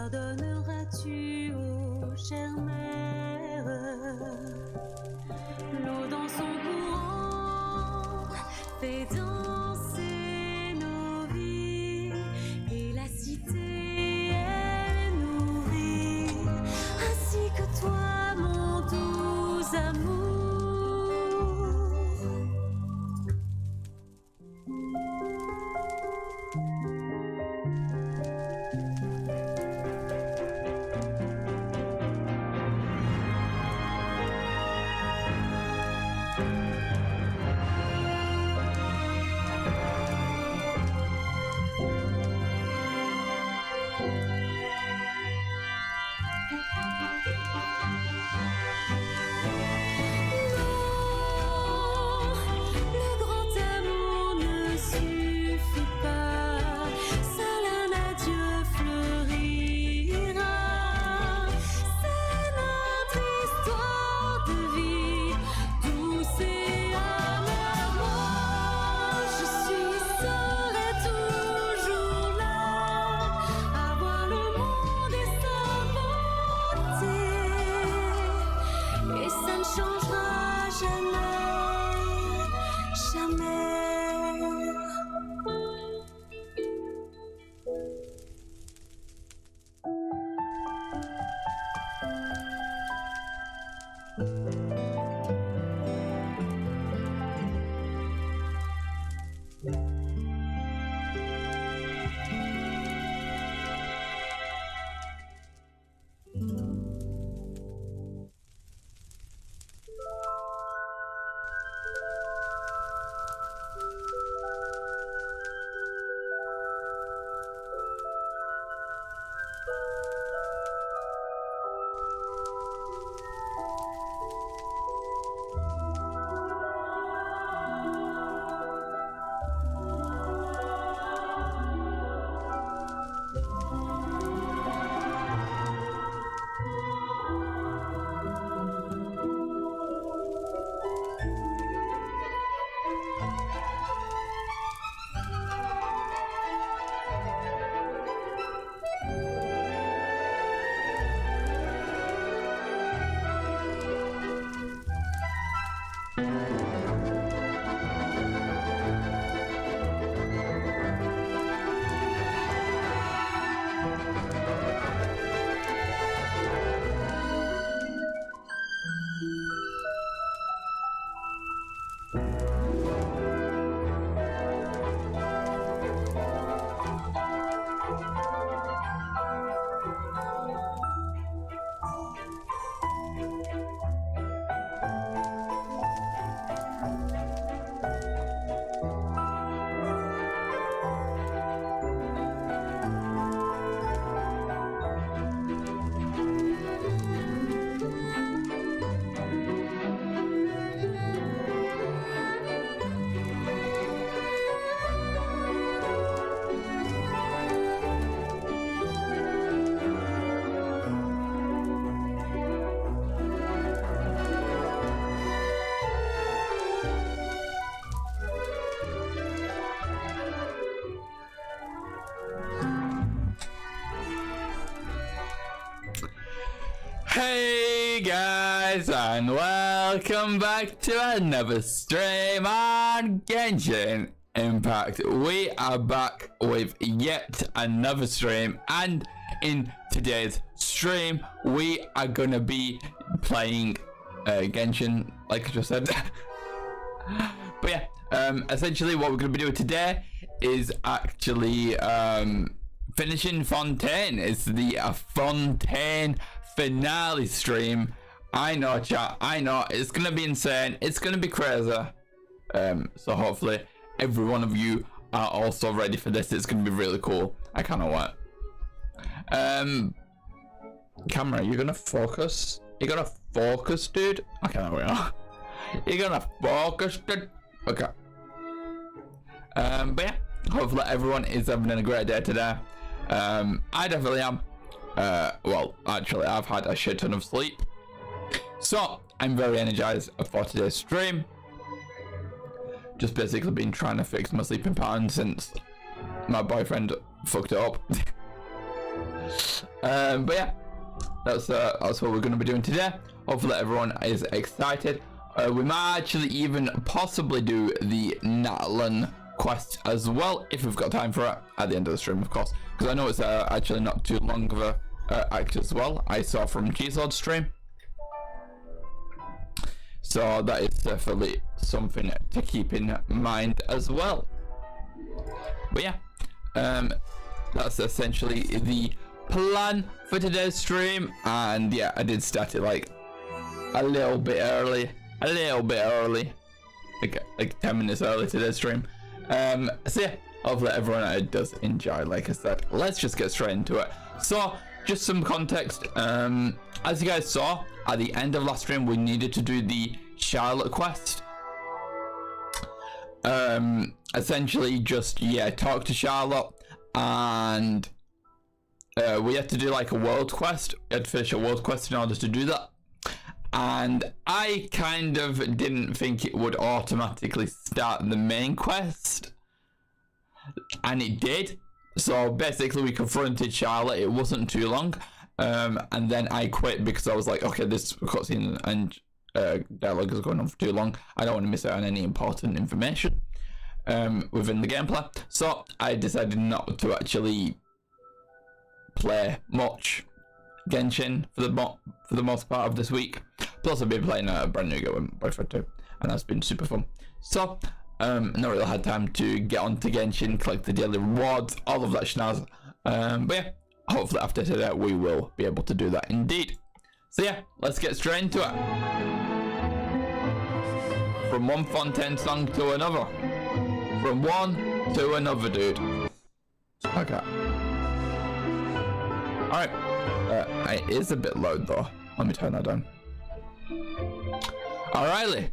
pardonneras-tu, ô chère mère? L'eau dans son courant fait danser nos vies, et la cité elle nourrit, ainsi que toi, mon doux amour. Hey guys, and welcome back to another stream on Genshin Impact. We are back with yet another stream, and in today's stream we are gonna be playing Genshin, like I just said. But yeah, essentially what we're gonna be doing today is actually finishing Fontaine. It's the Fontaine finale stream. I know, chat, I know, it's gonna be insane, it's gonna be crazy. So hopefully every one of you are also ready for this. It's gonna be really cool. I cannot wait. Camera, you're gonna focus? You're gonna focus, dude? Okay, there we are. You're gonna focus, dude? Okay. But yeah, hopefully everyone is having a great day today. I definitely am. Well, actually, I've had a shit ton of sleep, so I'm very energized for today's stream. Just basically been trying to fix my sleeping pattern since my boyfriend fucked it up. But yeah, that's what we're going to be doing today. Hopefully everyone is excited. We might actually even possibly do the Natlan quest as well, if we've got time for it at the end of the stream, of course, because I know it's actually not too long of a act as well. I saw from G-Sword's stream, so that is definitely something to keep in mind as well. But yeah, that's essentially the plan for today's stream. And yeah, I did start it like a little bit early, like 10 minutes early today's stream. So yeah, hopefully everyone does enjoy. Like I said, let's just get straight into it. So just some context, as you guys saw at the end of last stream, we needed to do the Charlotte quest. Essentially just, yeah, talk to Charlotte, and we had to do like a world quest. We had to finish a world quest in order to do that, and I kind of didn't think it would automatically start the main quest, and it did. So basically we confronted Charlotte, it wasn't too long, and then I quit because I was like, okay, this cutscene and dialogue is going on for too long. I don't want to miss out on any important information within the gameplay. So I decided not to actually play much Genshin for the most part of this week. Plus I've been playing a brand new game with my boyfriend too, and that's been super fun. So not really had time to get onto Genshin, collect the daily rewards, all of that schnaz. But yeah, hopefully after today we will be able to do that indeed. So yeah, let's get straight into it. From one Fontaine song to another. From one to another, dude. Okay. Alright. It is a bit loud though. Let me turn that down. Alrighty.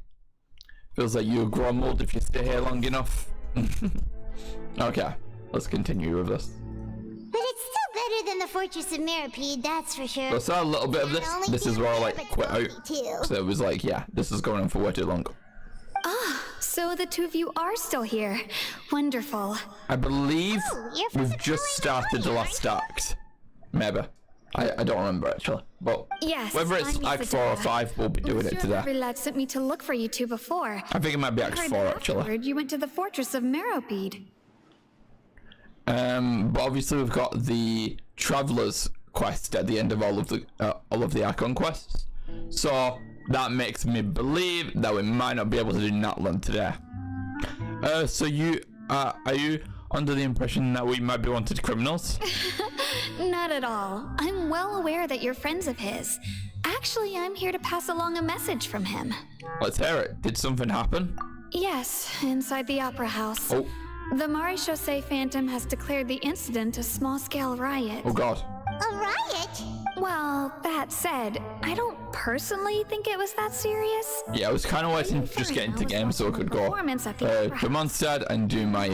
Feels like you grumbled if you stay here long enough. Okay, let's continue with this. But it's still better than the Fortress of Meropide, that's for sure. I saw a little bit of this. This is where I like quit out. So it was like, yeah, this is going on for way too long. Ah, so the two of you are still here. Wonderful. I believe you're from we've the just Furina started the party, last act. Maybe. I don't remember actually. But Yes, whether it's I'm Act 4 or 5, we'll be doing it Monsieur today. Rilette sent me to look for you two before. I think it might be Act 4 actually. Afterward, you went to the Fortress of Meropide. But obviously we've got the Travelers quest at the end of all of the Icon quests. So that makes me believe that we might not be able to do Natlan today. So you are you under the impression that we might be wanted criminals? Not at all. I'm well aware that you're friends of his. Actually, I'm here to pass along a message from him. Let's hear it. Did something happen? Yes, inside the Opera House. Oh. The Maréchaussée Phantom has declared the incident a small-scale riot. Oh god. A riot? Well, that said, I don't personally think it was that serious. Yeah, I was kind of waiting to just get into games so I could go to Mondstadt and do my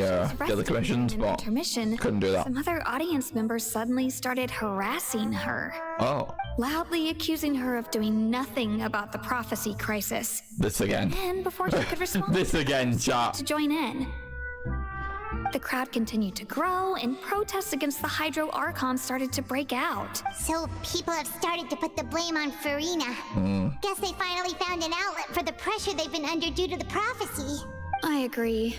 daily commissions, but couldn't do that. Some other audience members suddenly started harassing her, Oh, loudly accusing her of doing nothing about the prophecy crisis. this again. And before she could respond, This again, chat. to join in. The crowd continued to grow, and protests against the Hydro Archon started to break out. So people have started to put the blame on Furina. Guess they finally found an outlet for the pressure they've been under due to the prophecy. I agree.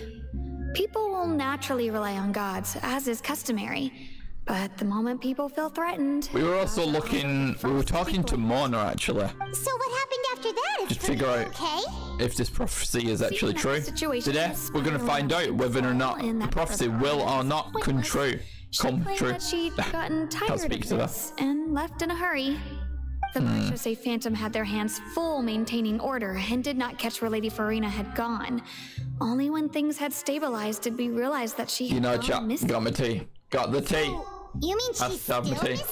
People will naturally rely on gods, as is customary. But the moment people feel threatened... We were also we were talking to Mona actually, So what happened after that? Is to figure out okay? if this prophecy is actually that true. the situation Today, is we're going to find out whether or not in the that prophecy will or not come true. She claimed that she'd gotten tired speak of to that. this and left in a hurry. The Maréchaussée Phantom had their hands full maintaining order and did not catch where Lady Furina had gone. Only when things had stabilized did we realize that she had You know, gone chat, missing. got my tea. Got the tea. You mean she's That's still Sabotage. missing?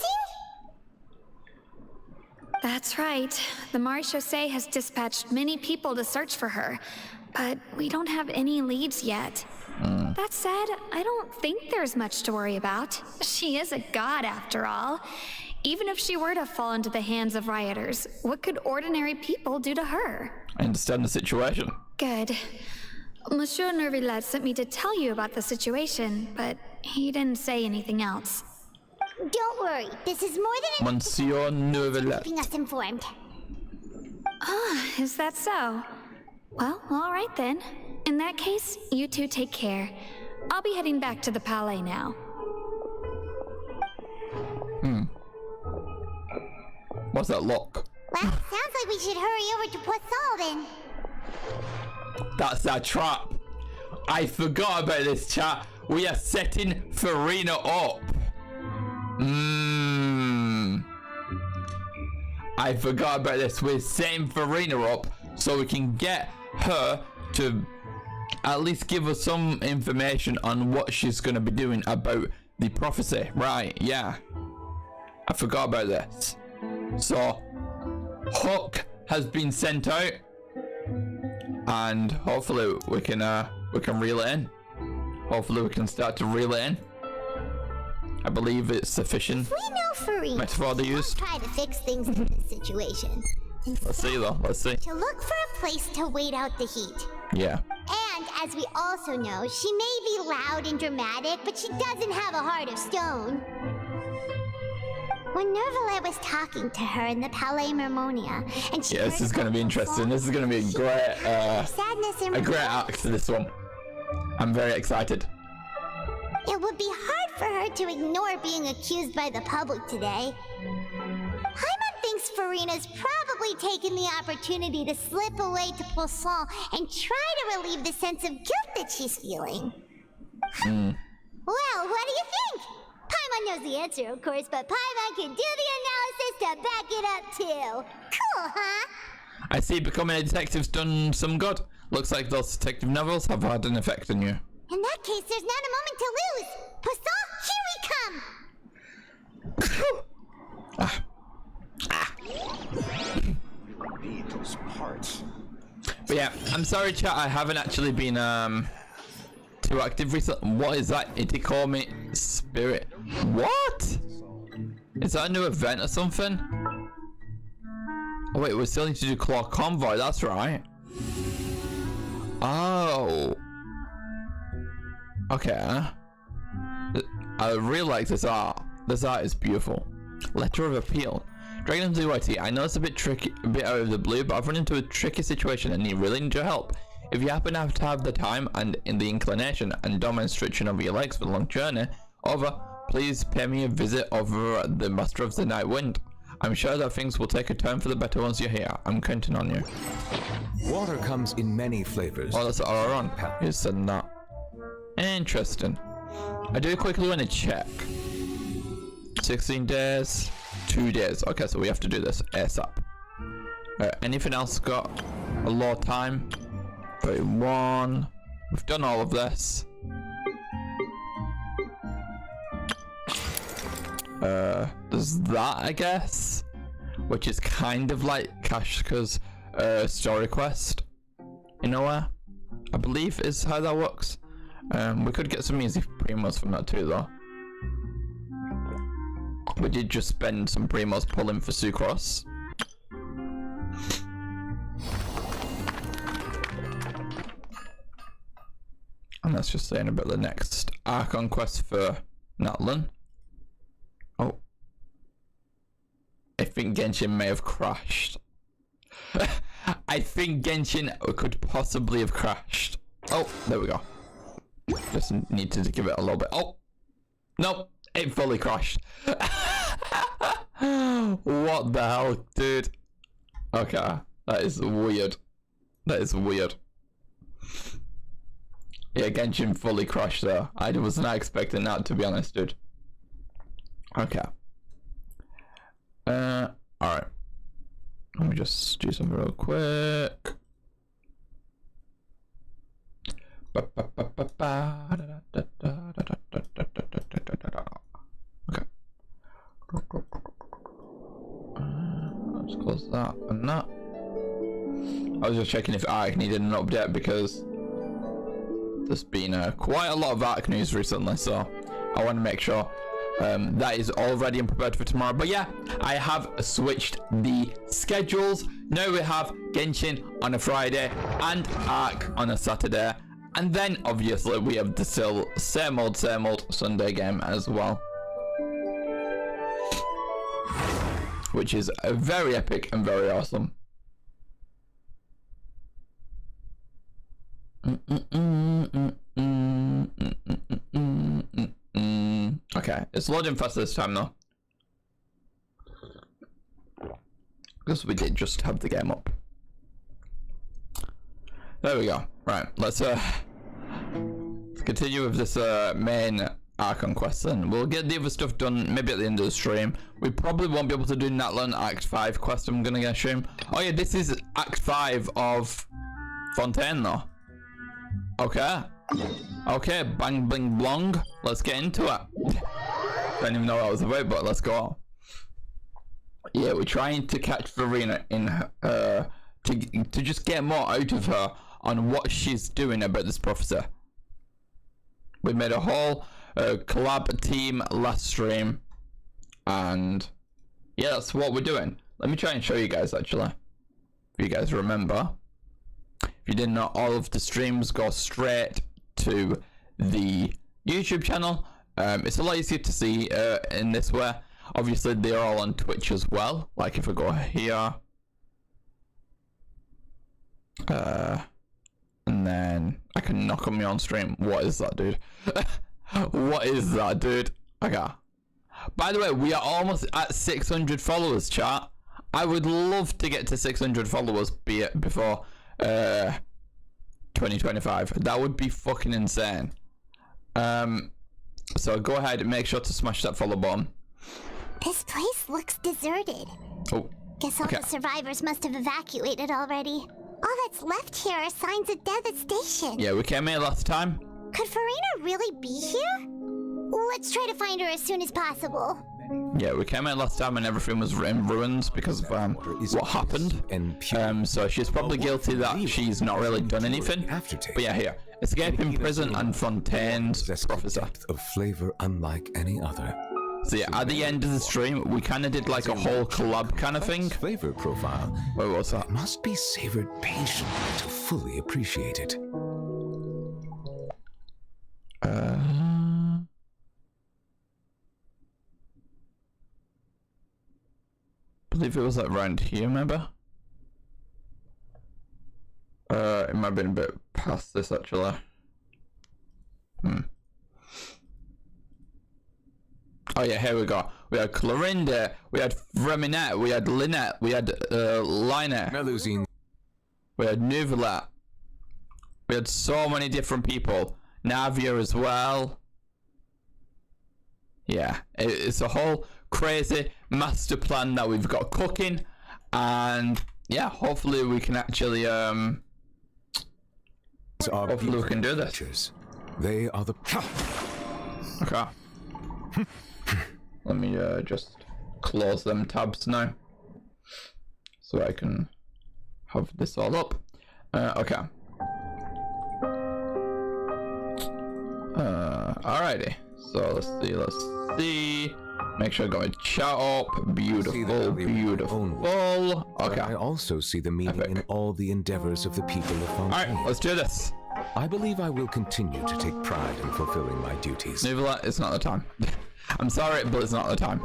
That's right. The Maréchaussée has dispatched many people to search for her, but we don't have any leads yet. That said, I don't think there's much to worry about. She is a god after all. Even if she were to fall into the hands of rioters, what could ordinary people do to her? I understand the situation. Good. Monsieur Nervillet sent me to tell you about the situation, but he didn't say anything else. Don't worry, this is more than Monsieur Neuvillette. keeping us informed. Is that so? Well, all right then. In that case, you two take care. I'll be heading back to the Palais now. What's that lock? Well, sounds like we should hurry over to Poisson then. That's our trap. I forgot about this, chat. We are setting Furina up. I forgot about this. We're setting Furina up so we can get her to at least give us some information on what she's going to be doing about the prophecy. Right, yeah. I forgot about this. So, Hook has been sent out. And hopefully we can reel it in. Hopefully we can start to reel it in. I believe it's sufficient. We know Furina. Metaphor to use. Try to fix things in this situation. Let's see though. Let's see. To look for a place to wait out the heat. Yeah. And as we also know, she may be loud and dramatic, but she doesn't have a heart of stone. When Neuvillette was talking to her in the Palais Mermonia, and she Yeah, this is going to be interesting. This is going to be a great arc to this one. I'm very excited. It would be hard for her to ignore being accused by the public today. Paimon thinks Furina's probably taken the opportunity to slip away to Poisson and try to relieve the sense of guilt that she's feeling. Well, what do you think? Paimon knows the answer, of course, but Paimon can do the analysis to back it up too. Cool, huh? I see becoming a detective's done some good. Looks like those detective novels have had an effect on you. In that case, there's not a moment to lose. Poisson, here we come. Need those parts. But yeah, I'm sorry chat, I haven't actually been too active recently. What is that? Itikomi Spirit. What? Is that a new event or something? Oh wait, we still need to do Claw Convoy, that's right. Oh. Okay. I really like this art. This art is beautiful. Letter of Appeal. Dragon ZYT, I know it's a bit tricky, a bit out of the blue, but I've run into a tricky situation and you really need your help. If you happen to have the time and in the inclination and don't mind stretching over your legs for the long journey, please pay me a visit over at the Master of the Night Wind. I'm sure that things will take a turn for the better once you're here. I'm counting on you. Water comes in many flavors. Oh, that's Auron. You said that. Interesting. I do quickly want to check. 16 days, 2 days. Okay, so we have to do this ASAP. Anything else got a low time? 31. We've done all of this. There's that, I guess, which is kind of like Kashka's story quest. You know where? I believe is how that works. We could get some easy primos from that too, though. We did just spend some primos pulling for Sucrose. And that's just saying about the next Archon quest for Natlan. Oh. I think Genshin may have crashed. I think Genshin could possibly have crashed. Oh, there we go. Just needed to give it a little bit. Oh, nope, it fully crashed. What the hell, dude? Okay, that is weird. That is weird. Yeah, Genshin fully crashed there. I was not expecting that, to be honest, dude. Okay. Alright. Let me just do something real quick. Okay. Let's close that and that. I was just checking if Arc needed an update because there's been quite a lot of Arc news recently, so I want to make sure that is all ready and prepared for tomorrow. But yeah, I have switched the schedules. Now we have Genshin on a Friday and Arc on a Saturday. And then obviously we have the still same old Sunday game as well. which is very epic and very awesome. Okay, it's loading fast this time though, because we did just have the game up. There we go. Right, let's continue with this main Archon quest then. We'll get the other stuff done maybe at the end of the stream. We probably won't be able to do Natlan Act 5 quest, I'm gonna assume. Oh yeah, this is Act 5 of Fontaine though. Okay. Okay, bang bling blong. Let's get into it. Don't even know what I was about, but let's go. Yeah, we're trying to catch Furina in to just get more out of her on what she's doing about this prophecy. We made a whole collab team last stream, and yeah, that's what we're doing. Let me try and show you guys actually, if you guys remember. If you didn't know, all of the streams go straight to the YouTube channel. It's a lot easier to see in this way. Obviously they're all on Twitch as well, like if I go here and then I can knock on my own stream. What is that, dude? What is that, dude? Okay, by the way, we are almost at 600 followers, chat. I would love to get to 600 followers before 2025. That would be fucking insane. So go ahead and make sure to smash that follow button. This place looks deserted. Oh, Guess all the survivors must have evacuated already. All that's left here are signs of devastation. yeah, we came here last time. Could Furina really be here? Let's try to find her as soon as possible. Yeah, we came here last time and everything was in ruins because of what happened. So she's probably guilty that she's not really done anything. But yeah, here, escaping prison and Fontaine's prophecy. Of flavor unlike any other. So yeah, at the end of the stream, we kind of did like a whole collab kind of thing. Flavor profile. What was that? It must be savored patiently to fully appreciate it. I believe it was like around here, remember? It might have been a bit past this actually. Oh yeah, here we go. We had Clorinda, we had Reminette, we had Lynette, we had Lynette, Melusine. we had Nuvelet. We had so many different people. Navia as well. Yeah, it's a whole crazy master plan that we've got cooking, and yeah, hopefully we can actually hopefully we can do this. They are the Okay. Let me just close them tabs now so I can have this all up. Okay. Alrighty. So let's see. Make sure I got my chat up. Beautiful, beautiful. Okay. I also see the meaning in all the endeavors of the people of Fontaine. Alright, let's do this. I believe I will continue to take pride in fulfilling my duties. Nuvelet, it's not the time. I'm sorry, but it's not the time.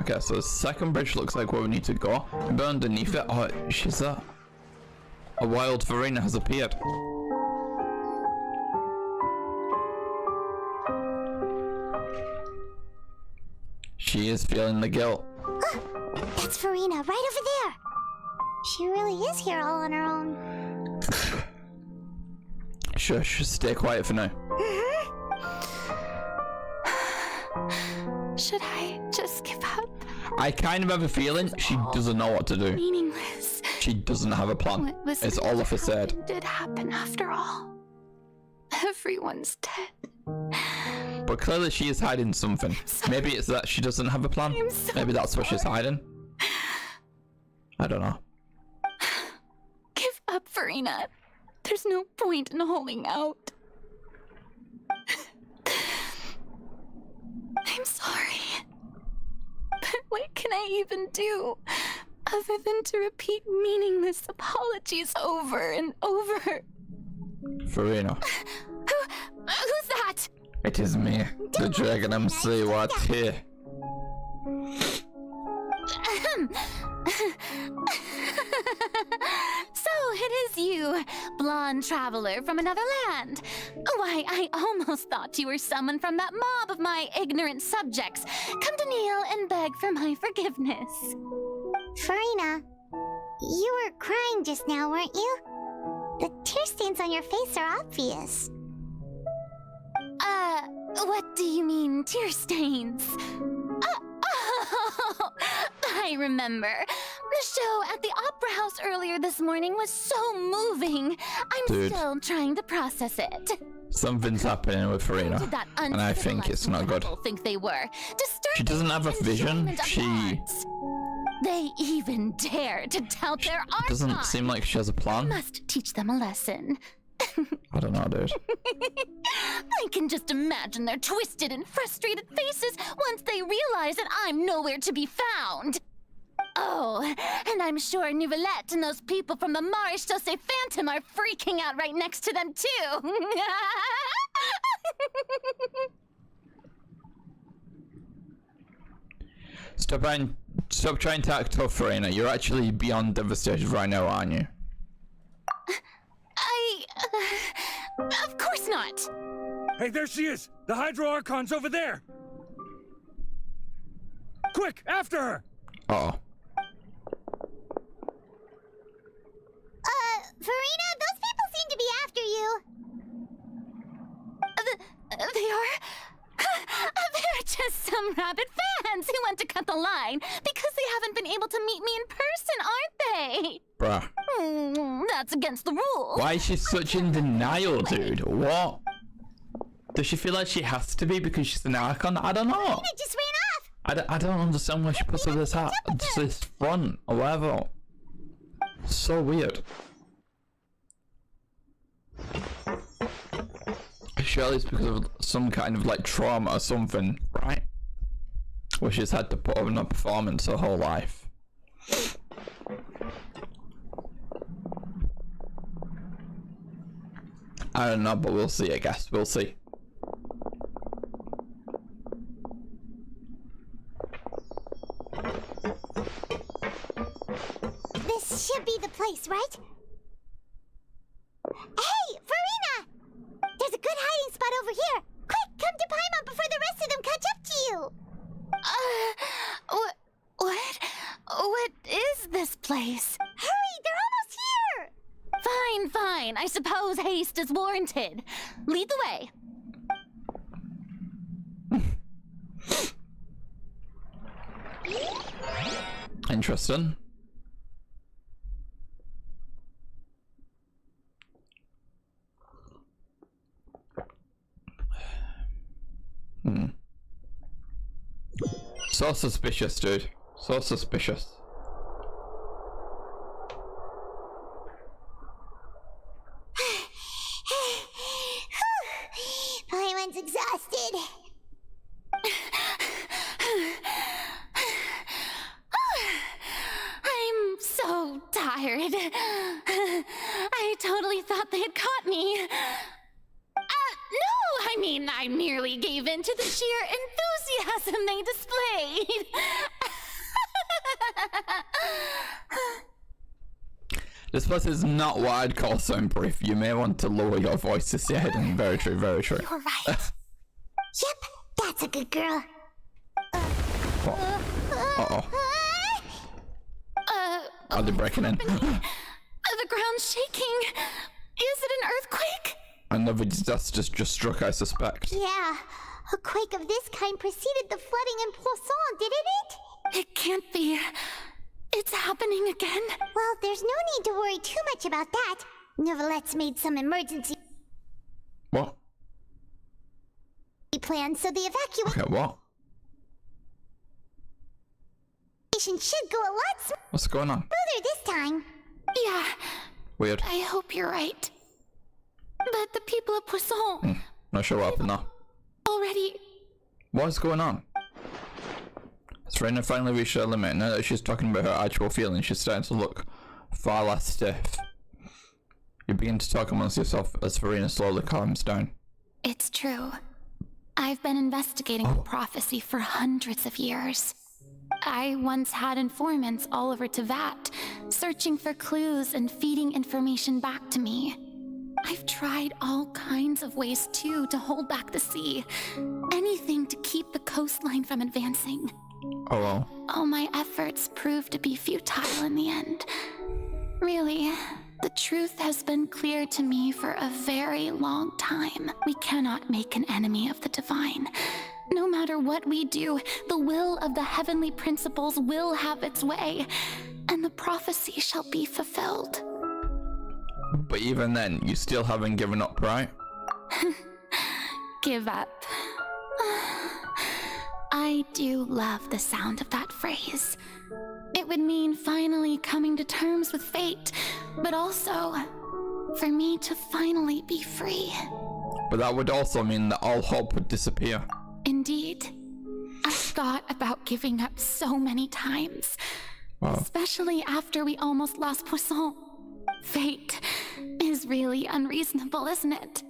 Okay, so the second bridge looks like where we need to go. Maybe underneath it. Oh, she's there. A wild Furina has appeared. She is feeling the guilt. That's Furina, right over there. She really is here all on her own. Shush, stay quiet for now. Should I just give up? I kind of have a feeling she doesn't know what to do. Meaningless. She doesn't have a plan. It's all of her said. Did happen after all. Everyone's dead. But clearly she is hiding something. Maybe it's that she doesn't have a plan. Maybe that's what she's hiding. I don't know. Give up, Furina. There's no point in holding out. I'm sorry. But what can I even do other than to repeat meaningless apologies over and over? Furina. Who's that? It is me, the Dragon MC Watt here. So it is you, blonde traveler from another land. Why, I almost thought you were someone from that mob of my ignorant subjects. Come to kneel and beg for my forgiveness. Furina, you were crying just now, weren't you? The tear stains on your face are obvious. What do you mean, tear stains? Oh, I remember. The show at the Opera House earlier this morning was so moving. I'm still trying to process it. Something's happening with Furina, and I think it's not good. Think they were. She doesn't have a vision. They even dare to tout their art. Doesn't seem like she has a plan. Must teach them a lesson. I don't know, dude. I can just imagine their twisted and frustrated faces once they realize that I'm nowhere to be found. Oh, and I'm sure Nouvellette and those people from the Maréchaussée Phantom are freaking out right next to them, too. Stop trying to act tough, Furina. You're actually beyond devastated right now, aren't you? Of course not. Hey, there she is! The Hydro Archon's over there! Quick, after her! Uh-oh. Furina, those people seem to be after you. They are? They're just some rabid fans who want to cut the line because they haven't been able to meet me in person, aren't they? Bruh. That's against the rules. Why is she such in denial, dude? What? Does she feel like she has to be because she's an Archon? I don't know. Furina just ran off. I don't understand why she puts on this hat, this front, or whatever. So weird. Surely it's because of some kind of like trauma or something, right? Where she's had to put on a performance her whole life. I don't know, but we'll see, I guess. We'll see. This should be the place, right? Hey, Furina! There's a good hiding spot over here. Quick, come to Paimon before the rest of them catch up to you. What is this place? Hurry, they're almost here. Fine. I suppose haste is warranted. Lead the way. Interesting. So suspicious, dude. So suspicious. Paimon's exhausted. I'm so tired. I totally thought they had caught me. No, I mean, I merely gave in to the sheer enthusiasm they displayed. This place is not what I'd call soundproof. You may want to lower your voice to say it. Very true, very true. You're right. Yep, that's a good girl. Uh-oh. Are they breaking in? The ground's shaking. Is it an earthquake? Another disaster just struck, I suspect. Yeah, a quake of this kind preceded the flooding in Poisson, didn't it? It can't be. It's happening again. Well, there's no need to worry too much about that. Nouvellette's made some emergency What? plans, so the evacuation Okay, what? should go a lot What's going on? smoother this time. Yeah, Weird. I hope you're right. But the people of Poisson Not sure what happened now. already... What's going on? Has Furina finally reached her limit? Now that she's talking about her actual feelings, she's starting to look far less stiff. You begin to talk amongst yourself as Furina slowly calms down. It's true. I've been investigating the prophecy for hundreds of years. I once had informants all over Tevat, searching for clues and feeding information back to me. I've tried all kinds of ways, too, to hold back the sea. Anything to keep the coastline from advancing. Oh well. All my efforts proved to be futile in the end. Really, the truth has been clear to me for a very long time. We cannot make an enemy of the divine. No matter what we do, the will of the heavenly principles will have its way, and the prophecy shall be fulfilled. But even then, you still haven't given up, right? Give up. I do love the sound of that phrase. It would mean finally coming to terms with fate, but also for me to finally be free. But that would also mean that all hope would disappear. Indeed. I've thought about giving up so many times, especially after we almost lost Poisson. Fate is really unreasonable, isn't it?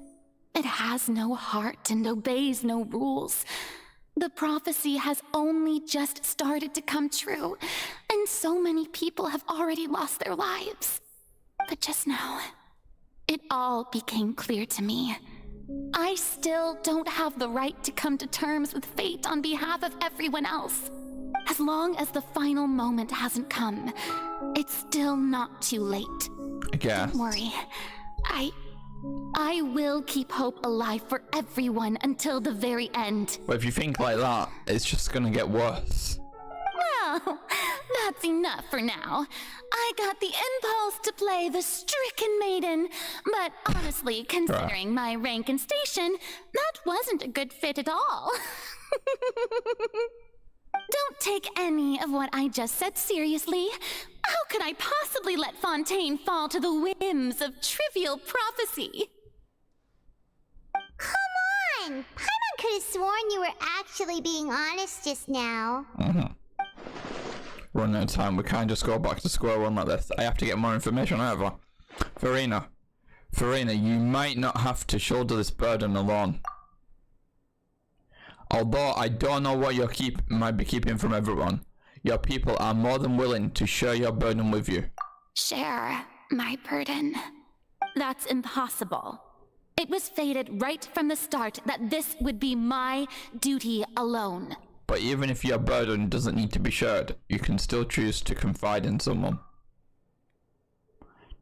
It has no heart and obeys no rules. The prophecy has only just started to come true, and so many people have already lost their lives. But just now, it all became clear to me. I still don't have the right to come to terms with fate on behalf of everyone else. As long as the final moment hasn't come, it's still not too late. I guess. Don't worry. I will keep hope alive for everyone until the very end. But if you think like that, it's just gonna get worse. Well, that's enough for now. I got the impulse to play the stricken maiden, but honestly, considering my rank and station, that wasn't a good fit at all. Don't take any of what I just said seriously. How could I possibly let Fontaine fall to the whims of trivial prophecy? Come on! Paimon could have sworn you were actually being honest just now. Running out of time, we can't just go back to square one like this. I have to get more information out of her. Furina, you might not have to shoulder this burden alone. Although I don't know what you might be keeping from everyone, your people are more than willing to share your burden with you. Share my burden? That's impossible. It was fated right from the start that this would be my duty alone. But even if your burden doesn't need to be shared, you can still choose to confide in someone.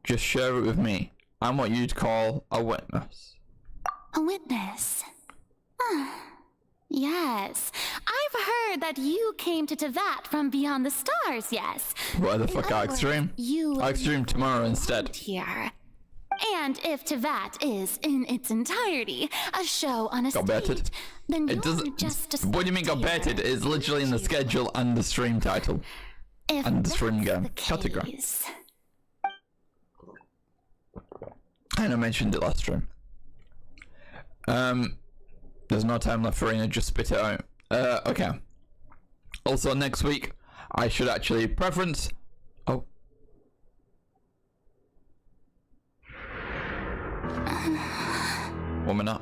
Just share it with me. I'm what you'd call a witness. A witness? Yes. I've heard that you came to Tevat from beyond the stars, yes. Where the fuck I stream? I stream tomorrow instead. Here. And if Tevat is, in its entirety, a show on a stage, then it doesn't. Just a what do you mean got baited? It's literally in the schedule and the stream title. And the stream game category. And I mentioned it last stream. There's no time left, Furina, just spit it out. Okay. Also, next week, I should actually preference... Oh. One minute.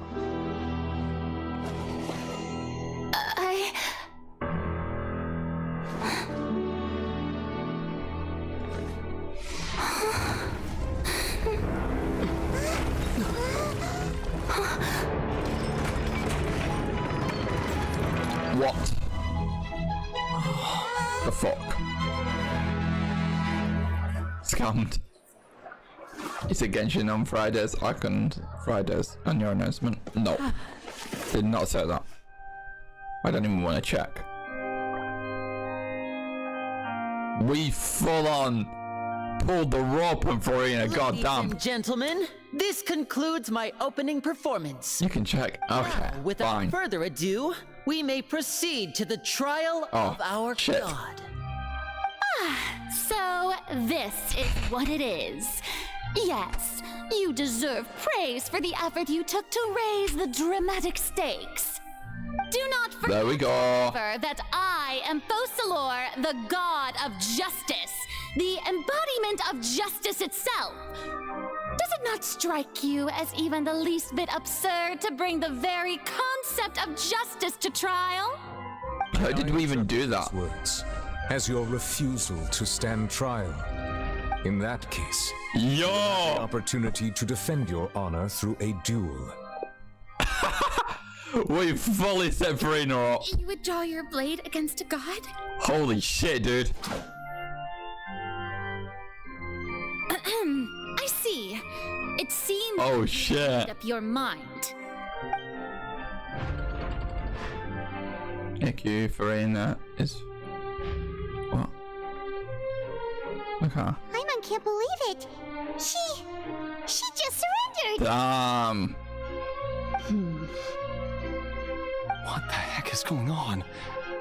What the fuck? Scammed. It's a Genshin on Fridays, Fridays, on your announcement. No. Did not say that. I don't even want to check. We full on pulled the rope on Furina, goddamn. Ladies and gentlemen, this concludes my opening performance. You can check. Okay, now, without fine. further ado, we may proceed to the trial of our god. So this is what it is. Yes, you deserve praise for the effort you took to raise the dramatic stakes. Do not forget, there we go, that I am Focalor, the god of justice, the embodiment of justice itself. Does it not strike you as even the least bit absurd to bring the very concept of justice to trial? How did we even do that? Words. as your refusal to stand trial. In that case, Yo! an opportunity to defend your honor through a duel. We fully set Furina up. You would draw your blade against a god? Holy shit, dude. I see. It seems Oh you shit. made up your mind. Icky Furina is... What? Okay. Paimon can't believe it. She just surrendered. Damn. What the heck is going on?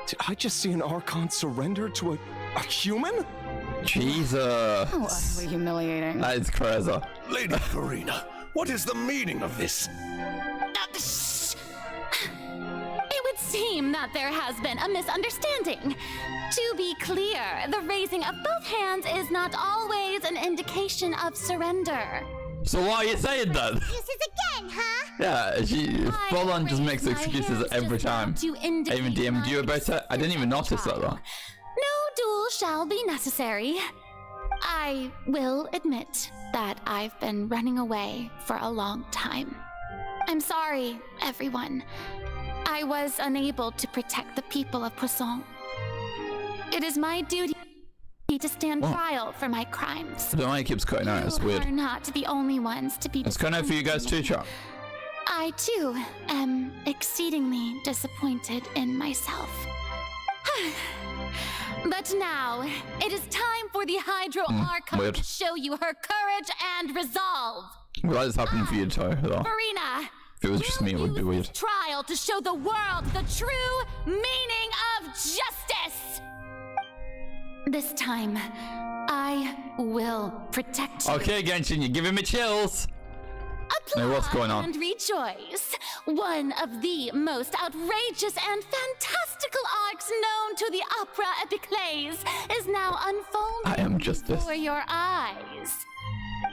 Did I just see an Archon surrender to a human? Jesus. How utterly humiliating. That is crazy. Lady Furina, what is the meaning of this? It would seem that there has been a misunderstanding. To be clear, the raising of both hands is not always an indication of surrender. So why are you saying that? Excuses again, huh? Yeah, she full on just raise makes my excuses hands every just now time. to I even indicate DM'd you my about it. I didn't even notice that though. No duel shall be necessary. I will admit that I've been running away for a long time. I'm sorry, everyone. I was unable to protect the people of Poisson. It is my duty to stand What? trial for my crimes. I don't know why it keeps cutting out. It's You weird. are not the only ones to be It's cutting out for you guys too, chat. I, too, am exceedingly disappointed in myself. But now, it is time for the Hydro Archon weird. to show you her courage and resolve. Well, that's happening for you too, though. Furina, If it was just me, it would be use weird. this trial to show the world the true meaning of justice. This time, I will protect you. Okay, Genshin, you're giving me chills. Applaud Hey, what's going on? and rejoice. One of the most outrageous and fantastical arcs known to the opera epiclese is now unfolding I am justice. before your eyes.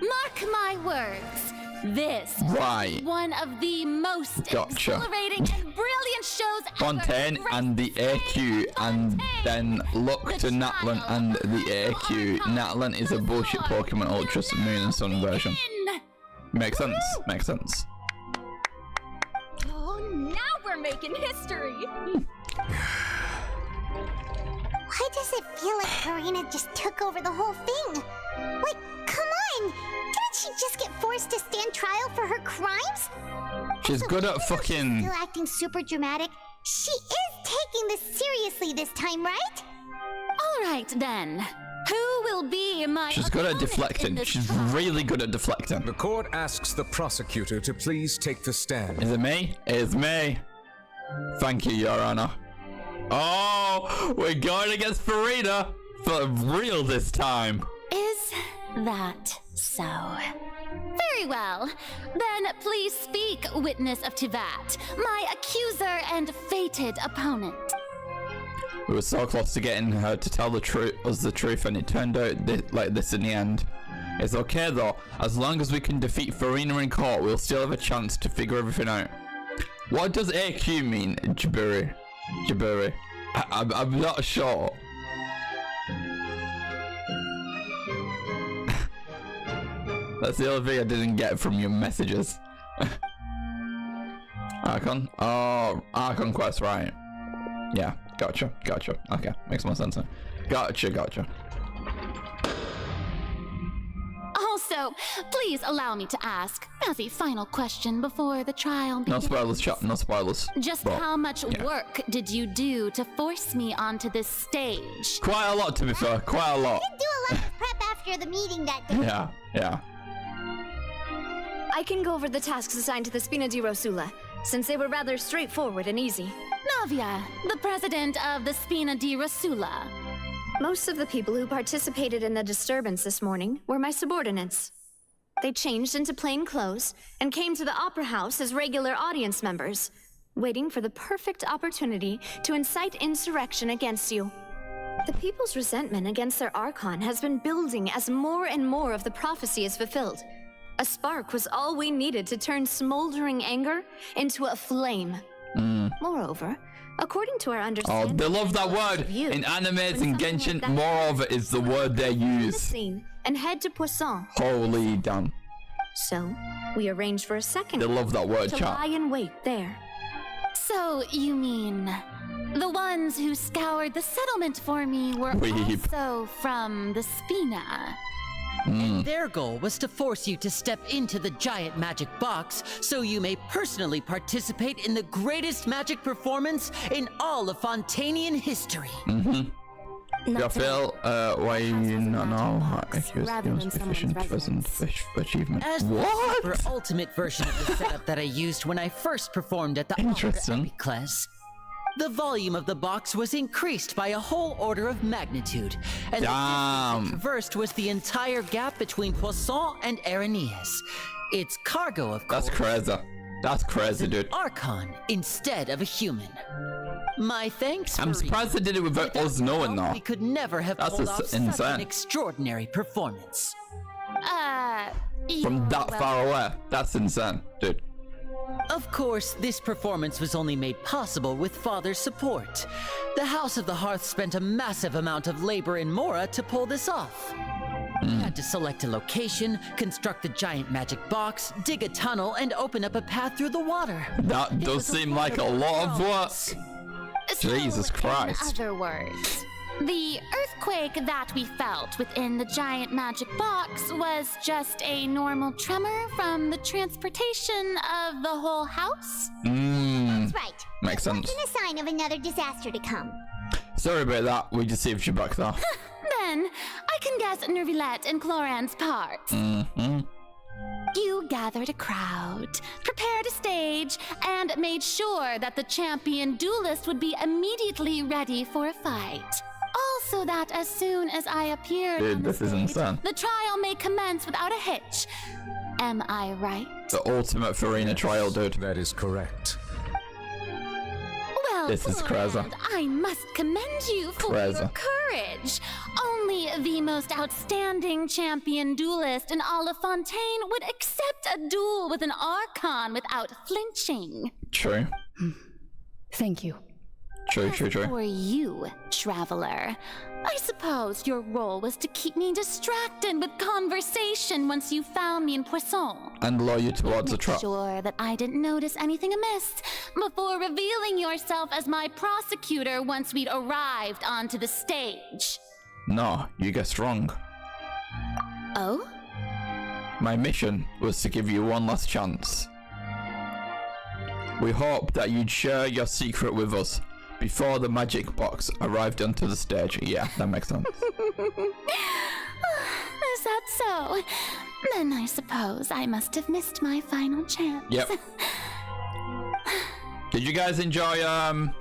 Mark my words. This Right. is one of the most Gotcha. exhilarating and brilliant shows ever. Fontaine and the AQ, and then look to Natlan and the AQ. Natlan is a bullshit Pokemon Ultra Moon and Sun version. Makes sense. Makes sense. Oh, now we're making history. Why does it feel like Furina just took over the whole thing? Like, come on! Didn't she just get forced to stand trial for her crimes? She's good at fucking... Still acting super dramatic. She is taking this seriously this time, right? All right then. Who will be my She's good at opponent in deflecting. this She's trial? really good at deflecting. The court asks the prosecutor to please take the stand. Is it me? It's me. Thank you, Your Honor. Oh, we're going against Furina for real this time. Is that so? Very well. Then please speak, witness of Tivat, my accuser and fated opponent. We were so close to getting her to tell the truth, and it turned out like this in the end. It's okay though, as long as we can defeat Furina in court, we'll still have a chance to figure everything out. What does AQ mean, Jaburi? Jaburi. I'm not sure. That's the only thing I didn't get from your messages. Archon? Oh, Archon quest, right. Yeah, gotcha. Okay, makes more sense now. Gotcha. Also, please allow me to ask, as a final question before the trial No begins. spoilers, chat, no spoilers. Just But, how much yeah. work did you do to force me onto this stage? Quite a lot, to be fair, quite a lot. Do a lot of prep after the meeting that day. Yeah. I can go over the tasks assigned to the Spina di Rosula, since they were rather straightforward and easy. Navia, the president of the Spina di Rosula. Most of the people who participated in the disturbance this morning were my subordinates. They changed into plain clothes and came to the Opera House as regular audience members, waiting for the perfect opportunity to incite insurrection against you. The people's resentment against their Archon has been building as more and more of the prophecy is fulfilled. A spark was all we needed to turn smoldering anger into a flame. Moreover, According to our Oh, understanding, they love that word. you, In animes when and something like Genshin, that more of it is the word they leave the use. scene and head to Poisson. Holy damn. So, we arranged for a second They love that word, to chat. lie in wait there. So, you mean the ones who scoured the settlement for me were Weep. also from the Spina? Their goal was to force you to step into the giant magic box so you may personally participate in the greatest magic performance in all of Fontainian history. I feel why you not know how accused rather than sufficient someone's present residence. fish achievement. As the What? super ultimate version of the setup that I used when I first performed at the Opera Interesting. Epiclese, the volume of the box was increased by a whole order of magnitude, and the Damn. distance it traversed was the entire gap between Poisson and Aranias. Its cargo, of course, That's crazy. That's crazy, dude. Archon instead of a human. My thanks. I'm Furina. surprised they did it without us knowing We that. could never have That's pulled off such insane. an extraordinary performance. From that far away. That's insane, dude. Of course, this performance was only made possible with Father's support. The House of the Hearth spent a massive amount of labor in Mora to pull this off. We had to select a location, construct the giant magic box, dig a tunnel, and open up a path through the water. That It does was seem like a lot of work. Jesus So, Christ. In other words, the earthquake that we felt within the giant magic box was just a normal tremor from the transportation of the whole house? That's right. Makes It sense. wasn't a sign of another disaster to come. Sorry about that. We just saved you back there. Then, I can guess Nervilette and Cloran's part. You gathered a crowd, prepared a stage, and made sure that the champion duelist would be immediately ready for a fight. Also that as soon as I appeared Dude, on the this is stage, insane. the trial may commence without a hitch. Am I right? The ultimate Furina trial, dude. That is correct. Well, This is crazy. Clorand, I must commend you for Crazy. your courage. Only the most outstanding champion duelist in all of Fontaine would accept a duel with an Archon without flinching. True. Thank you. True. For you, traveler, I suppose your role was to keep me distracted with conversation once you found me in Poisson. And lure you towards the Make trap. sure that I didn't notice anything amiss before revealing yourself as my prosecutor once we'd arrived onto the stage. No, you guessed wrong. Oh? My mission was to give you one last chance. We hoped that you'd share your secret with us before the magic box arrived onto the stage. Yeah, that makes sense. Is that so? Then I suppose I must have missed my final chance. Yep. Did you guys enjoy,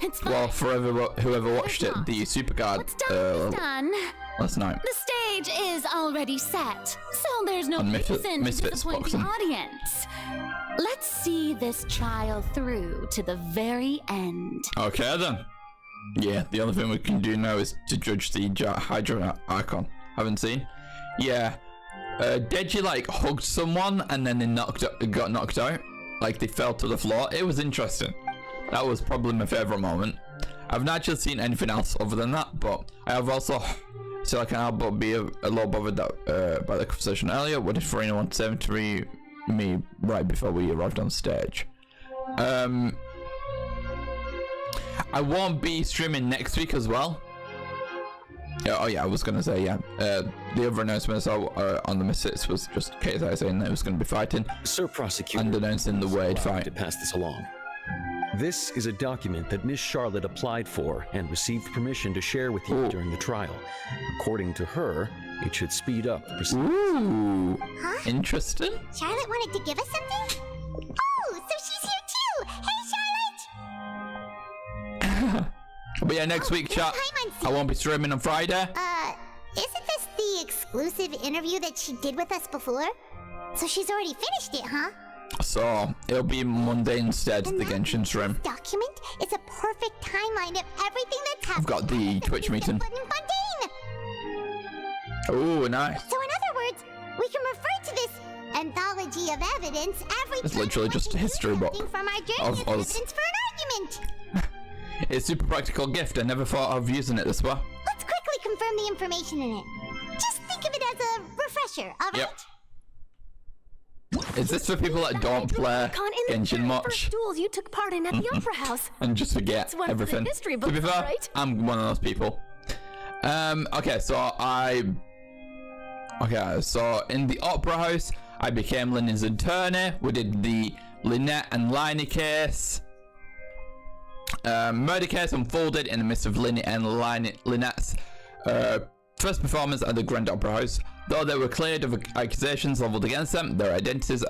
It's well, fine. whoever watched it, not. the Supercard, What's done is done. last night? The stage is already set, so there's no On reason to Misfits disappoint the boxing. audience. Let's see this trial through to the very end. Okay then. Yeah, the only thing we can do now is to judge the Hydra Archon. Haven't seen? Yeah. Deji like hugged someone and then they got knocked out. Like they fell to the floor. It was interesting. That was probably my favourite moment. I've not actually seen anything else other than that, but I have also so I can help but be a little bothered that, by the conversation earlier. What did Furina want to me right before we arrived on stage? I won't be streaming next week as well. Oh yeah, I was gonna say, yeah. The other announcement I saw on the Misfits was just KSI saying that it was gonna be fighting. Sir Prosecutor, and announcing the Wade fight. to pass this along. This is a document that Miss Charlotte applied for and received permission to share with you during the trial. According to her, it should speed up the proceedings. Ooh, Huh? interesting. Charlotte wanted to give us something? Oh, so she's here too! Hey, Charlotte! But yeah, next week, chat. I won't be streaming on Friday. Isn't this the exclusive interview that she did with us before? So she's already finished it, huh? So it'll be Monday instead, the Genshin stream. This document is a perfect timeline of everything that's happened. I've got the Twitch meeting. Oh, nice. So in other words, we can refer to this anthology of evidence every It's time literally we just a use history book something from our journey of as us. evidence for an argument. It's a super practical gift. I never thought of using it this way. Let's quickly confirm the information in it. Just think of it as a refresher, alright? Yep. Is this for people that don't play Genshin much? Duels you took part in at the Opera House. And just forget It's one for the everything. history To be books, fair, right? I'm one of those people. Okay, so in the Opera House, I became Lynette's attorney. We did the Lynette and Liney case. Murder case unfolded in the midst of Lynette and Lynette's first performance at the Grand Opera House. Though they were cleared of accusations leveled against them, their identities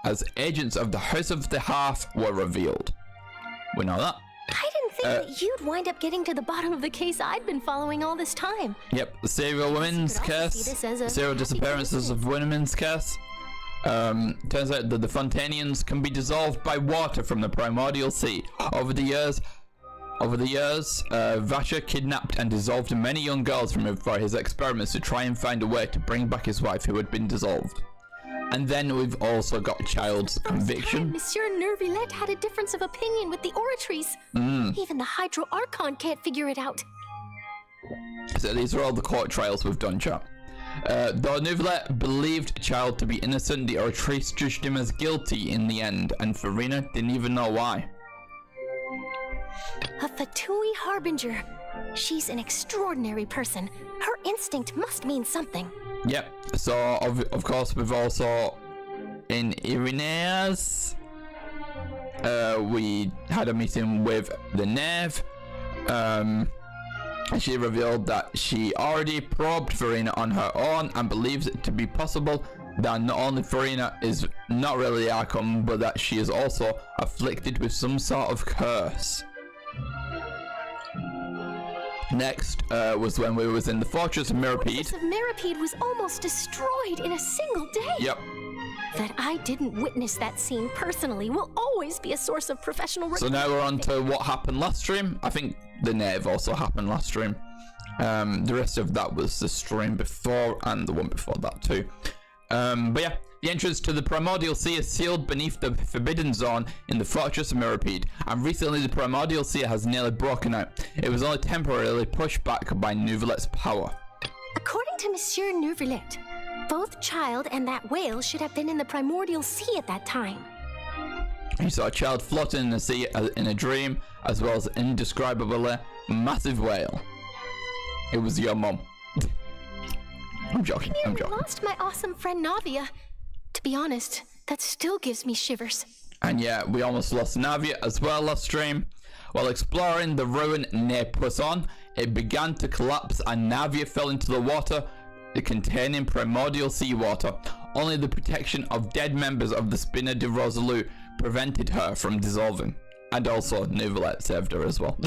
as agents of the House of the Hearth were revealed. We know that. I didn't think that you'd wind up getting to the bottom of the case I'd been following all this time. Yep, the serial women's case, serial disappearances of women's case. Turns out that the Fontainians can be dissolved by water from the primordial sea. Over the years, Vasher kidnapped and dissolved many young girls from him for his experiments to try and find a way to bring back his wife who had been dissolved. And then we've also got Child's conviction. Monsieur Nervillette had a difference of opinion with the Oratrice. Even the Hydro Archon can't figure it out. So these are all the court trials we've done, chat. Though Nervillette believed Child to be innocent, the Oratrice judged him as guilty in the end, and Furina didn't even know why. A Fatui Harbinger. She's an extraordinary person. Her instinct must mean something. Yep, so of course we've also, in Irenaeus, we had a meeting with the Knave. She revealed that she already probed Furina on her own and believes it to be possible that not only Furina is not really the Archon, but that she is also afflicted with some sort of curse. Next was when we was in the Fortress of Mirapede. The Fortress of Mirapede was almost destroyed in a single day. Yep. That I didn't witness that scene personally will always be a source of professional So now we're on to what happened last stream. I think the Knave also happened last stream. The rest of that was the stream before and the one before that too. But yeah, the entrance to the Primordial Sea is sealed beneath the Forbidden Zone in the Fortress of Mirapede, and recently the Primordial Sea has nearly broken out. It was only temporarily pushed back by Nervillette's power. According to Monsieur Nervillette, both Child and that whale should have been in the Primordial Sea at that time. He saw a child floating in the sea in a dream, as well as an indescribably massive whale. It was your mum. I'm joking, I'm joking. I lost my awesome friend Navia. To be honest, that still gives me shivers. And yeah, we almost lost Navia as well last stream. While exploring the ruin near Poisson, it began to collapse and Navia fell into the water containing primordial seawater. Only the protection of dead members of the Spina de Rosalu prevented her from dissolving. And also Nervillette saved her as well.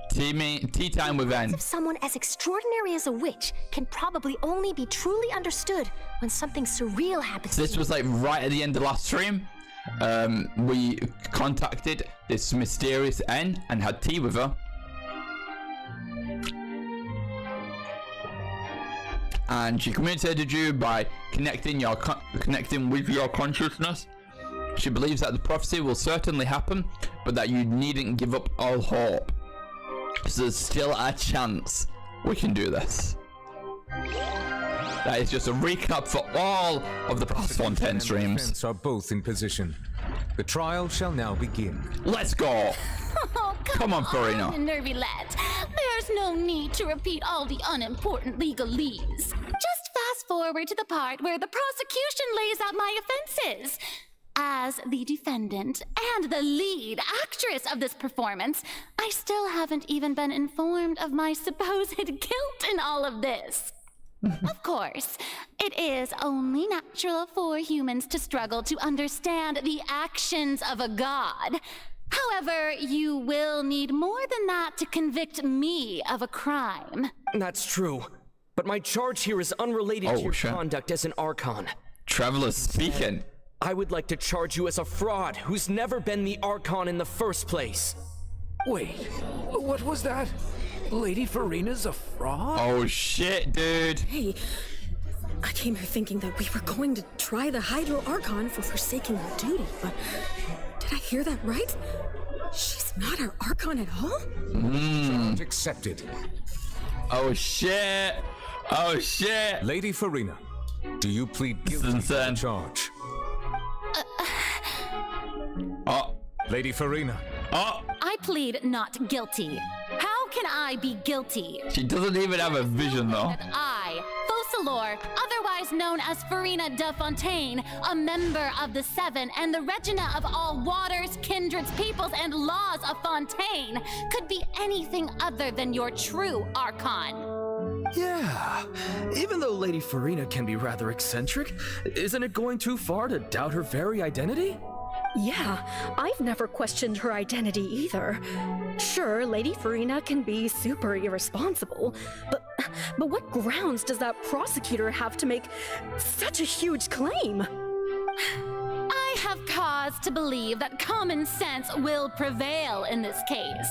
Tea time with N. If someone as extraordinary as a witch can probably only be truly understood when something surreal happens. This was like right at the end of last stream. We contacted this mysterious N and had tea with her. And she communicated you by connecting with your consciousness. She believes that the prophecy will certainly happen, but that you needn't give up all hope. So there's still a chance we can do this. That is just a recap for all of the past Fontaine streams. Defense are both in position. The trial shall now begin. Let's go! Oh, come on, Furina. Nervillette. There's no need to repeat all the unimportant legalese. Just fast forward to the part where the prosecution lays out my offenses. As the defendant and the lead actress of this performance, I still haven't even been informed of my supposed guilt in all of this. Of course, it is only natural for humans to struggle to understand the actions of a god. However, you will need more than that to convict me of a crime. That's true, but my charge here is unrelated to your conduct as an Archon. Traveler speaking. I would like to charge you as a fraud who's never been the Archon in the first place. Wait, what was that? Lady Furina's a fraud? Oh shit, dude. Hey, I came here thinking that we were going to try the Hydro Archon for forsaking our duty, but did I hear that right? She's not our Archon at all? Charge accepted. Oh shit! Oh shit! Lady Furina, do you plead guilty to the charge? Oh. Lady Furina. Oh! I plead not guilty. How can I be guilty? She doesn't even have a vision though. That I, Focalor, otherwise known as Furina de Fontaine, a member of the Seven and the Regina of all waters, kindreds, peoples, and laws of Fontaine, could be anything other than your true Archon. Yeah, even though Lady Furina can be rather eccentric, isn't it going too far to doubt her very identity? Yeah, I've never questioned her identity either. Sure, Lady Furina can be super irresponsible, but what grounds does that prosecutor have to make such a huge claim? I have cause to believe that common sense will prevail in this case.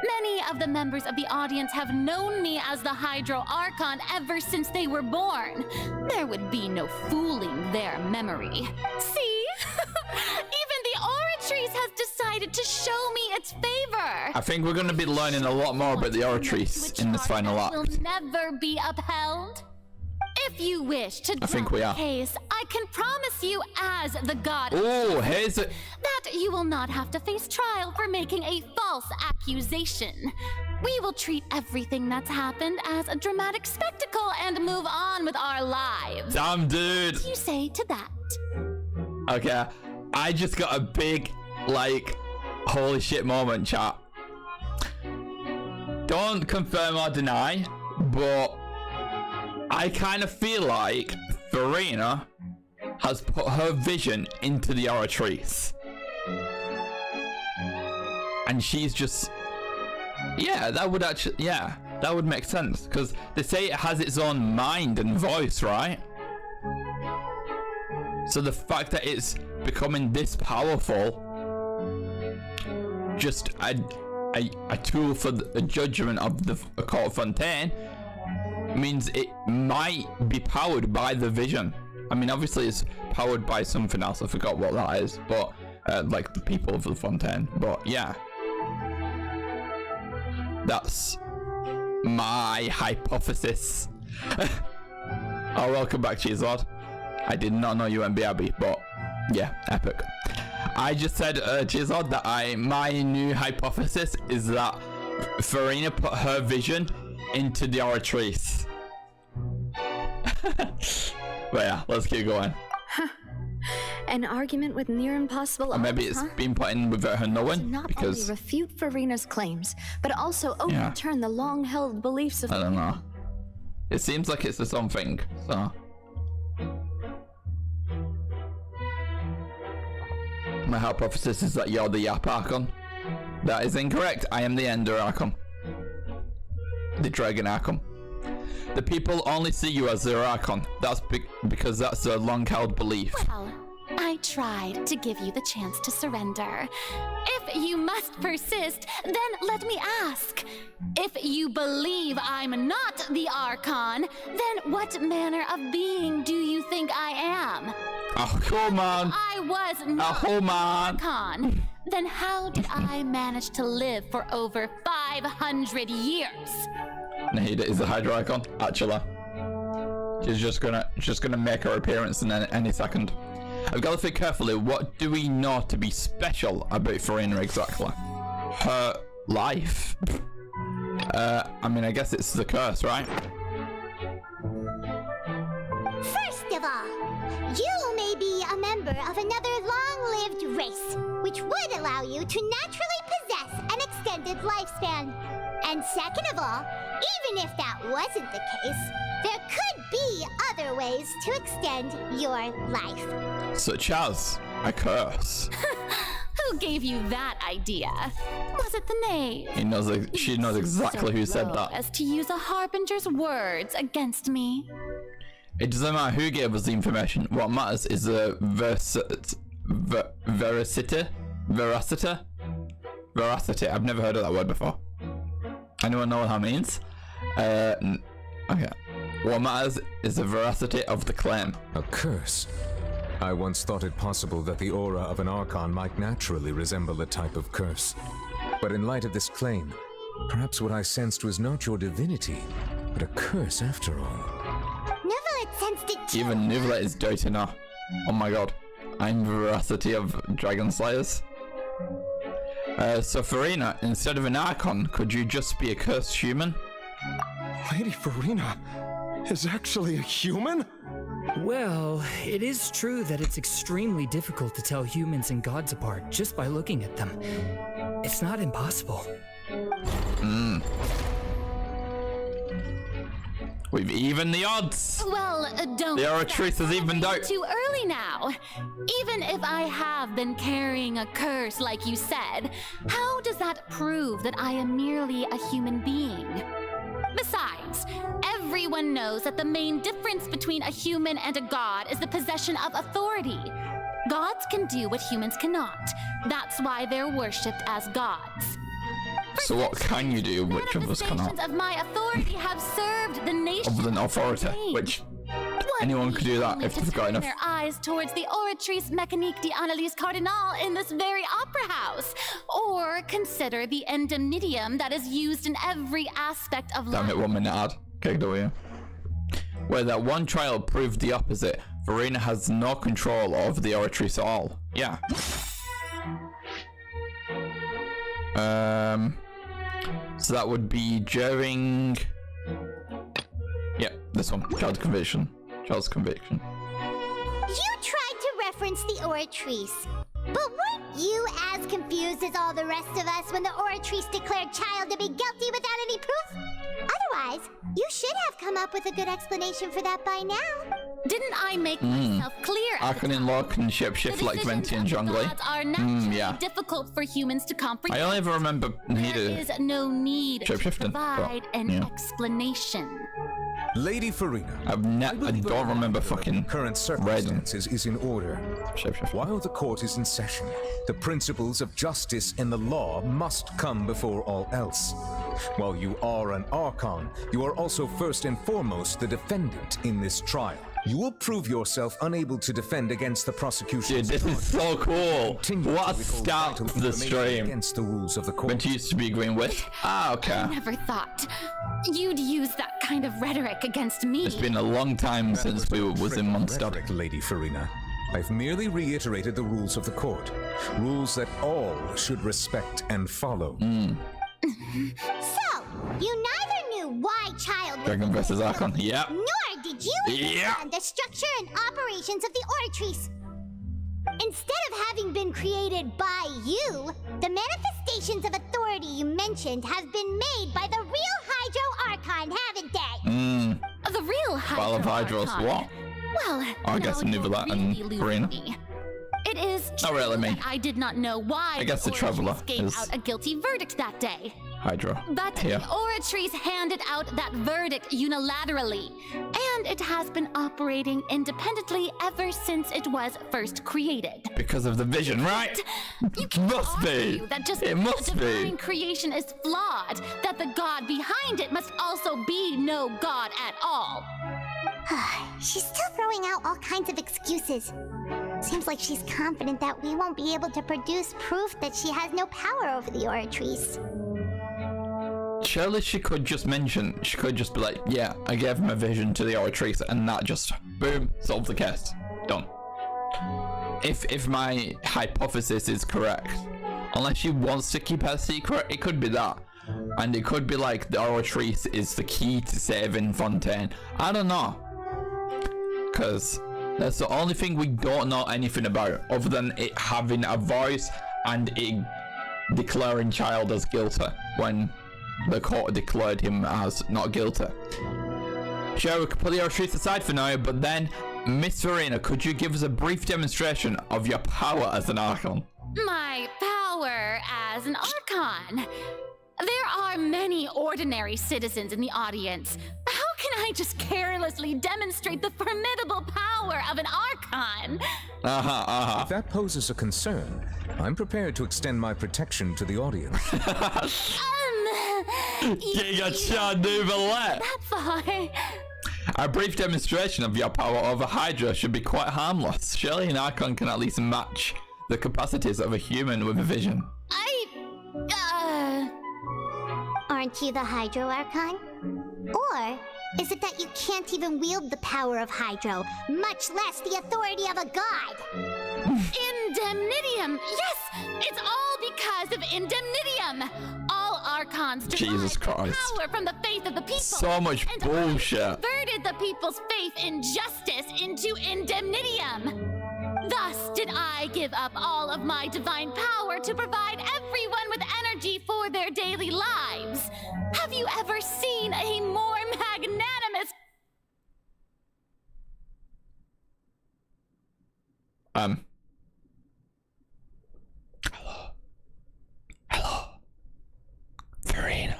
Many of the members of the audience have known me as the Hydro Archon ever since they were born. There would be no fooling their memory. See? Even the Oratrice has decided to show me its favor. I think we're going to be learning a lot more about the Oratrice in this final act. Will never be upheld. If you wish to drop the case, I can promise you as the god here's it. that you will not have to face trial for making a false accusation. We will treat everything that's happened as a dramatic spectacle and move on with our lives. Damn, dude. What do you say to that? Okay, I just got a big, like, holy shit moment, chat. Don't confirm or deny, but I kind of feel like Furina has put her vision into the Oratrice. And she's just... Yeah, that would actually... Yeah, that would make sense. Because they say it has its own mind and voice, right? So the fact that it's becoming this powerful... Just a tool for the judgment of the Court of Fontaine means it might be powered by the vision. I mean, obviously it's powered by something else. I forgot what that is, but like the people of the Fontaine. But yeah, that's my hypothesis. Oh, welcome back, Cheeselord. I did not know you went BRB, but yeah, epic. I just said, Cheeselord, that my new hypothesis is that Furina put her vision into the Oratrice. But yeah, let's keep going. An argument with near impossible odds, maybe it's been put in without her knowing, not because only refute Furina's claims, but also overturn the long-held beliefs of... I don't know. It seems like it's the something, so... My hypothesis is that you're the Yap Archon. That is incorrect. I am the Ender Archon. The Dragon Archon. The people only see you as their Archon. That's because that's a long-held belief. Well, I tried to give you the chance to surrender. If you must persist, then let me ask. If you believe I'm not the Archon, then what manner of being do you think I am? Oh, come on. I was not the Archon. Then how did I manage to live for over 500 years? Nahida is the Hydra Icon, actually. She's just gonna make her appearance in any second. I've got to think carefully. What do we know to be special about Furina exactly? Her life. I mean, I guess it's the curse, right? First of all, you may be a member of another long-lived race, which would allow you to naturally possess an extended lifespan. And second of all, even if that wasn't the case, there could be other ways to extend your life. Such as a curse. Who gave you that idea? Was it the knave? She knows exactly who said that. As to use a harbinger's words against me. It doesn't matter who gave us the information. What matters is the veracity. I've never heard of that word before. Anyone know what that means? Okay. What matters is the veracity of the claim. A curse? I once thought it possible that the aura of an Archon might naturally resemble a type of curse. But in light of this claim, perhaps what I sensed was not your divinity, but a curse after all. Neuvillette sensed it too. Even Neuvillette is doubting her. Oh my god. I'm the veracity of Dragon Slayers. So Furina, instead of an Archon, could you just be a cursed human? Lady Furina is actually a human? Well, it is true that it's extremely difficult to tell humans and gods apart just by looking at them. It's not impossible. We've evened the odds. Well, don't. The Oratrice has evened out. Too early now. Even if I have been carrying a curse, like you said, how does that prove that I am merely a human being? Besides, everyone knows that the main difference between a human and a god is the possession of authority. Gods can do what humans cannot. That's why they're worshipped as gods. So what can you do which of us cannot? Manifestations of my authority have served the nation. Other than authority, which anyone could do that if they've got enough. Their eyes towards the Oratrice Mécanique d'Analyse Cardinal in this very opera house, or consider the endemnitium that is used in every aspect of life. Damn it, 1 minute ad. Kicked away. Where that one trial proved the opposite. Furina has no control over the Oratrice at all. Yeah. So that would be during... Yeah, this one. Child's conviction. Child's conviction. You tried to reference the Oratrice, but weren't you as confused as all the rest of us when the Oratrice declared Child to be guilty without any proof? Otherwise, you should have come up with a good explanation for that by now. Didn't I make myself clear? Archon in law can shapeshift like Venti and Zhongli. Gods are naturally difficult for humans to comprehend. I only ever remember There is no need to shapeshifting, provide an explanation. Lady Furina, I don't remember fucking current circumstances is in order. While the court is in session, the principles of justice and the law must come before all else. While you are an Archon, you are also first and foremost the defendant in this trial. You will prove yourself unable to defend against the prosecution. Dude, this is so cool. What a start to the stream. Against the rules of the court. Venti used to be agreeing with. Ah, okay. I never thought you'd use that kind of rhetoric against me. It's been a long time since we was in Mondstadt. Lady Furina. I've merely reiterated the rules of the court. Rules that all should respect and follow. So, you neither knew why Child was Dragon versus Archon. Yep. nor did you understand the structure and operations of the Oratrice. Instead of having been created by you, the manifestations of authority you mentioned have been made by the real Hydro Archon, haven't they? The real Hydro Battle of Hydros, Archon. what? Well, I guess Neuvillette and Furina. It is true Not really me. that I did not know why I guess the Traveler gave is out a guilty verdict that day. Hydra. But Here. the Oratrice handed out that verdict unilaterally, and it has been operating independently ever since it was first created. Because of the vision, right? You can't Must be. argue that just It because must the divine be. creation is flawed, that the god behind it must also be no god at all. She's still throwing out all kinds of excuses. Seems like she's confident that we won't be able to produce proof that she has no power over the Oratrice. Surely she could just mention, she could just be like, yeah, I gave him a vision to the Oratrice, and that just, boom, solves the case. Done. If my hypothesis is correct. Unless she wants to keep her secret, it could be that. And it could be like the Oratrice is the key to saving Fontaine. I don't know. Because that's the only thing we don't know anything about, other than it having a voice and it declaring Child as guilty when the court declared him as not guilty. Sure, we could put the Oratrice aside for now, but then, Miss Furina, could you give us a brief demonstration of your power as an Archon? My power as an Archon. There are many ordinary citizens in the audience. How can I just carelessly demonstrate the formidable power of an Archon? If that poses a concern, I'm prepared to extend my protection to the audience. You got shot, Neuvillette. That far. A brief demonstration of your power over Hydra should be quite harmless. Surely an Archon can at least match the capacities of a human with a vision. Aren't you the Hydro Archon? Or is it that you can't even wield the power of Hydro, much less the authority of a god? Indemnitium! Yes! It's all because of Indemnitium! All Archons Jesus derive Christ. power from the faith of the people. So much and bullshit. I converted the people's faith in justice into Indemnitium. Thus did I give up all of my divine power to provide everyone with energy for their daily lives. Have you ever seen a more magnanimous... Hello. Furina.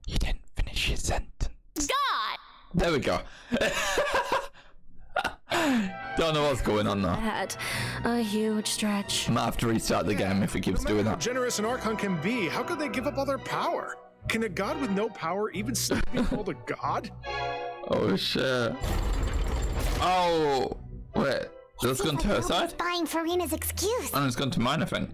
You didn't finish your sentence. God! There we go. Don't know what's going on now. Had a huge stretch. I might have to restart the game if it keeps doing How that. generous an Archon can be, how could they give up all their power? Can a god with no power even still be called a god? Oh shit. Oh, wait. That's gone to her side? Buying Furina's excuse. And it's gone to mine, I think.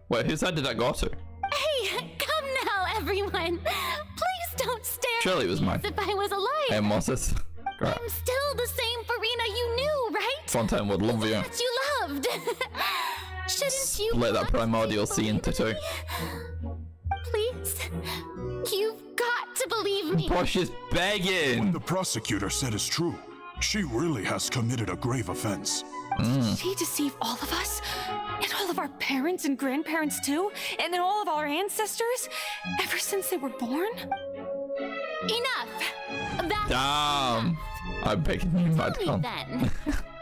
Wait, whose side did that go to? Hey, come now, everyone. Please don't stare Surely it was mine. as if I was alive. Hey, Moses. Great. I'm still the same Furina you knew, right? Fontaine would love you. That you loved. Shouldn't you Split that want to primordial sea into two. Please, you've got to believe me. Posh is begging. What the prosecutor said is true. She really has committed a grave offense. Did he deceive all of us? And all of our parents and grandparents too? And then all of our ancestors? Ever since they were born? Enough. That's Damn. I'm begging you, Tell me Madcon. then,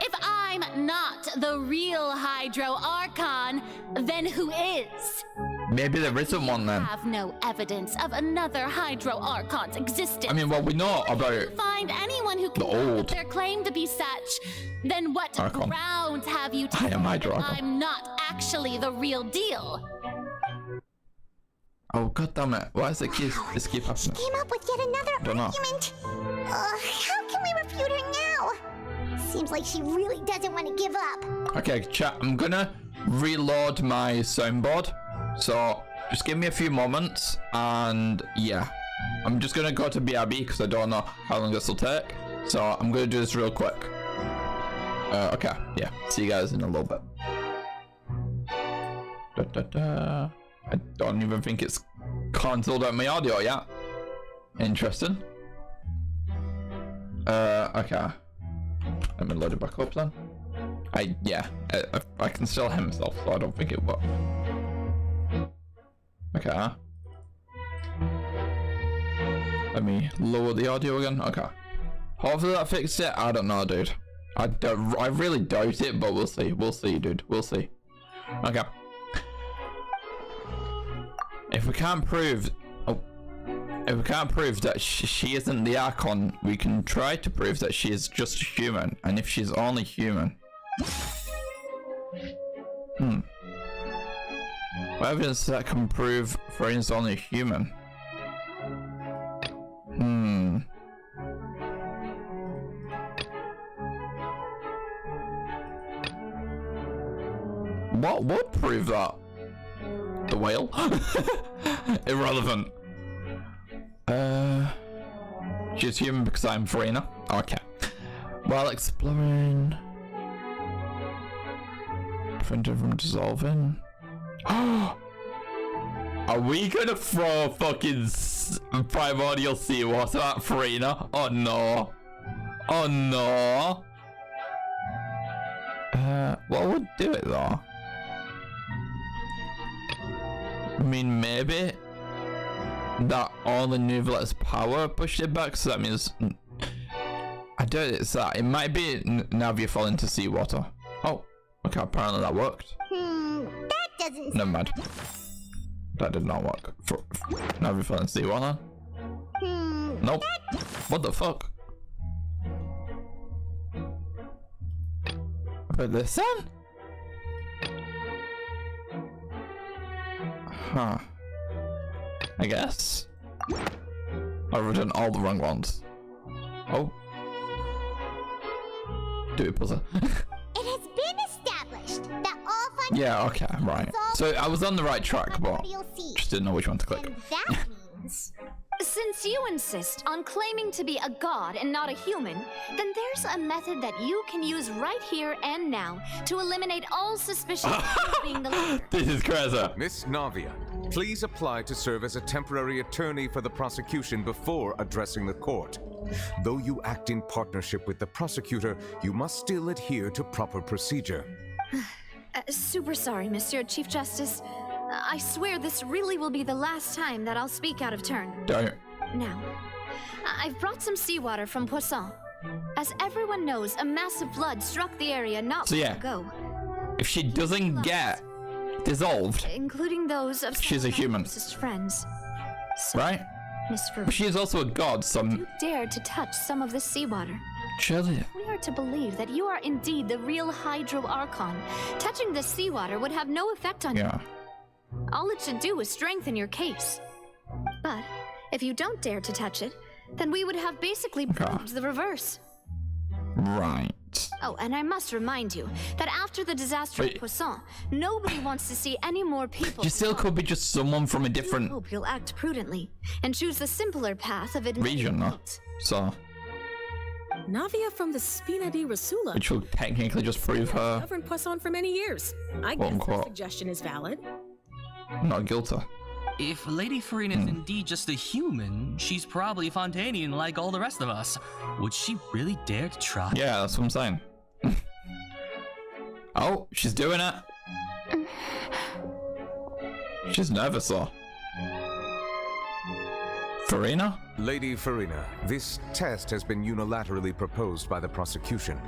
if I'm not the real Hydro Archon, then who is? Maybe there isn't one then. I have no evidence of another Hydro Archon's existence. I mean, well, we know about If you find anyone who can the prove old their claim to be such, then what Archon. grounds have you to I am say Hydro that Archon. I'm not actually the real deal? Oh, god damn it. Why does it keep happening? Came up with yet another Don't know. argument. How can we refute her now? Seems like she really doesn't want to give up. Okay, chat, I'm gonna reload my soundboard. So, just give me a few moments, and yeah. I'm just gonna go to BRB because I don't know how long this will take. So, I'm gonna do this real quick. Okay, yeah. See you guys in a little bit. I don't even think it's cancelled out my audio yet. Interesting. Okay. Let me load it back up then. I can still hear myself, so I don't think it will. Okay. Let me lower the audio again. Okay. Hopefully that fixed it. I don't know, dude. I really doubt it, but we'll see. We'll see, dude. We'll see. Okay. If we can't prove, that she isn't the Archon, we can try to prove that she is just a human. And if she's only human, what evidence that can prove Furina's only a human? What would prove that? The whale? Irrelevant. She's human because I'm Furina. Okay. While exploring, prevented from dissolving. Are we gonna throw fucking primordial seawater at Furina? Oh no. Oh no. What would do it though? I mean, maybe that only Nuvelet's power pushed it back, so that means I doubt it's that. It might be Navia fall into seawater. Oh, okay, apparently that worked. That doesn't. Never mind. That did not work. Navia fell into seawater. Nope. What the fuck? But this then? Huh. I guess. I've done all the wrong ones. Oh. Do it, puzzle. It has been established that all Fontaine Yeah, okay, right. So I was on the right track, but primordial seas. just didn't know which one to click. And that means... Since you insist on claiming to be a god and not a human, then there's a method that you can use right here and now to eliminate all suspicion of you being the leader. This is crazy. Miss Navia, please apply to serve as a temporary attorney for the prosecution before addressing the court. Though you act in partnership with the prosecutor, you must still adhere to proper procedure. Super sorry, Monsieur Chief Justice. I swear this really will be the last time that I'll speak out of turn. Don't. Now, I've brought some seawater from Poisson. As everyone knows, a massive flood struck the area not So long yeah, ago. if she doesn't get dissolved, Including those of she's some a of my human, closest friends. So, right? Miss Furina, But she is also a god, so you dared to touch some of this seawater. surely. We are to believe that you are indeed the real Hydro Archon. Touching this seawater would have no effect on you. Yeah. All it should do is strengthen your case. But if you don't dare to touch it, then we would have basically proved the reverse. Right. Oh, and I must remind you that after the disaster Wait. at Poisson, nobody wants to see any more people. You still could be just someone from a different I hope you'll act prudently and choose the simpler path of region, no? So, Navia from the Spina di Rasula. which will technically just prove her Governed Poisson for many years. I guess Quote, her unquote. suggestion is valid. not guilty. If Lady Furina is indeed just a human, she's probably Fontainian like all the rest of us. Would she really dare to try? Yeah, that's what I'm saying. Oh, she's doing it. She's nervous though. Furina? Lady Furina, this test has been unilaterally proposed by the prosecution.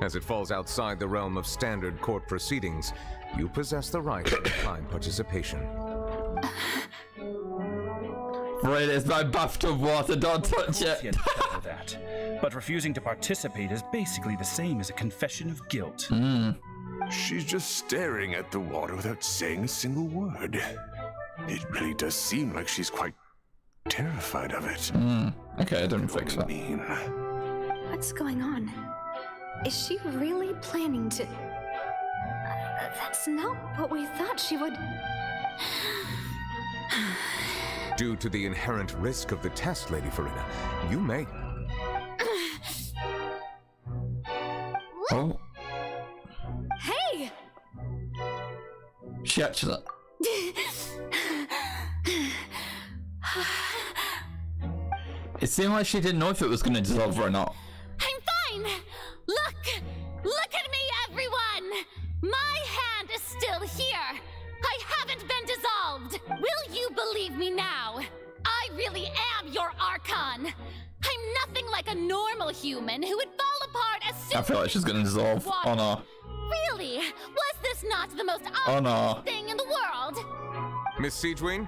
As it falls outside the realm of standard court proceedings, you possess the right to decline participation. Furina is my bathtub water, don't touch it. that. But refusing to participate is basically the same as a confession of guilt. She's just staring at the water without saying a single word. It really does seem like she's quite terrified of it. Okay, I didn't fix that. What's going on? Is she really planning to... That's not what we thought she would... Due to the inherent risk of the test, Lady Furina, you may... Oh, Hey! she actually... It seemed like she didn't know if it was going to dissolve or not. I'm fine! Look! Look at me, everyone! My hand is still here! I haven't been dissolved! Will you believe me now? I really am your Archon! I'm nothing like a normal human who would fall apart as soon I feel like she's going to dissolve. water. Oh no. Really? Was this not the most Oh, no. obvious thing in the world? Miss Siegewin?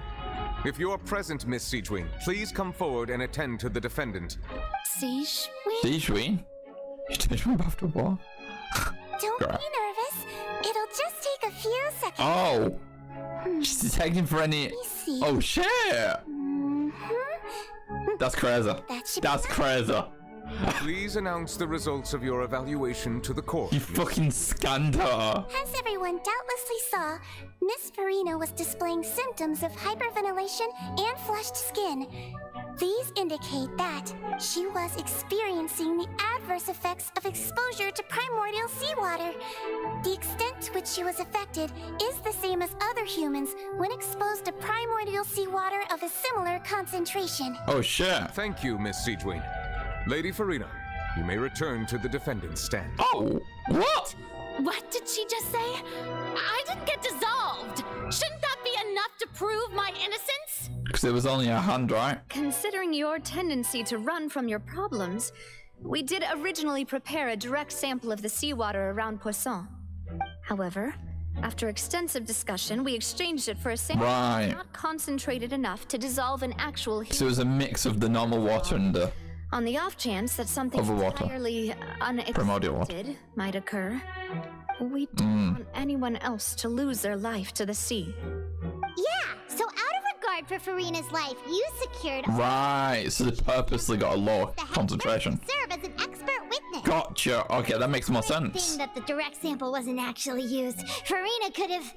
If you're present, Miss Siegewin, please come forward and attend to the defendant. Siege? Siegewin? You touched my bathtub water? Don't Girl. be nervous. It'll just take a few seconds. Oh! She's detecting for any... see. Oh shit! That's crazy. That's crazy. Please announce the results of your evaluation to the court. You fucking scanned her. As everyone doubtlessly saw, Miss Furina was displaying symptoms of hyperventilation and flushed skin. These indicate that she was experiencing the adverse effects of exposure to primordial seawater. The extent to which she was affected is the same as other humans when exposed to primordial seawater of a similar concentration. Oh shit. Thank you, Miss Siegewin. Lady Furina, you may return to the defendant's stand. Oh, what? What did she just say? I didn't get dissolved! Shouldn't that be enough to prove my innocence? Because it was only a hand, right? Considering your tendency to run from your problems, we did originally prepare a direct sample of the seawater around Poisson. However, after extensive discussion, we exchanged it for a sample Right. not concentrated enough to dissolve an actual So it was a mix of the normal water and the... On the off chance that something Other water. entirely Primordial water. unexpected might occur, we don't want anyone else to lose their life to the sea. Yeah, so out of regard for Furina's life, you secured Right, so they purposely got a low the head concentration. serve as an expert witness. Gotcha. Okay, that makes more sense. Thing that the direct sample wasn't actually used. Furina could have.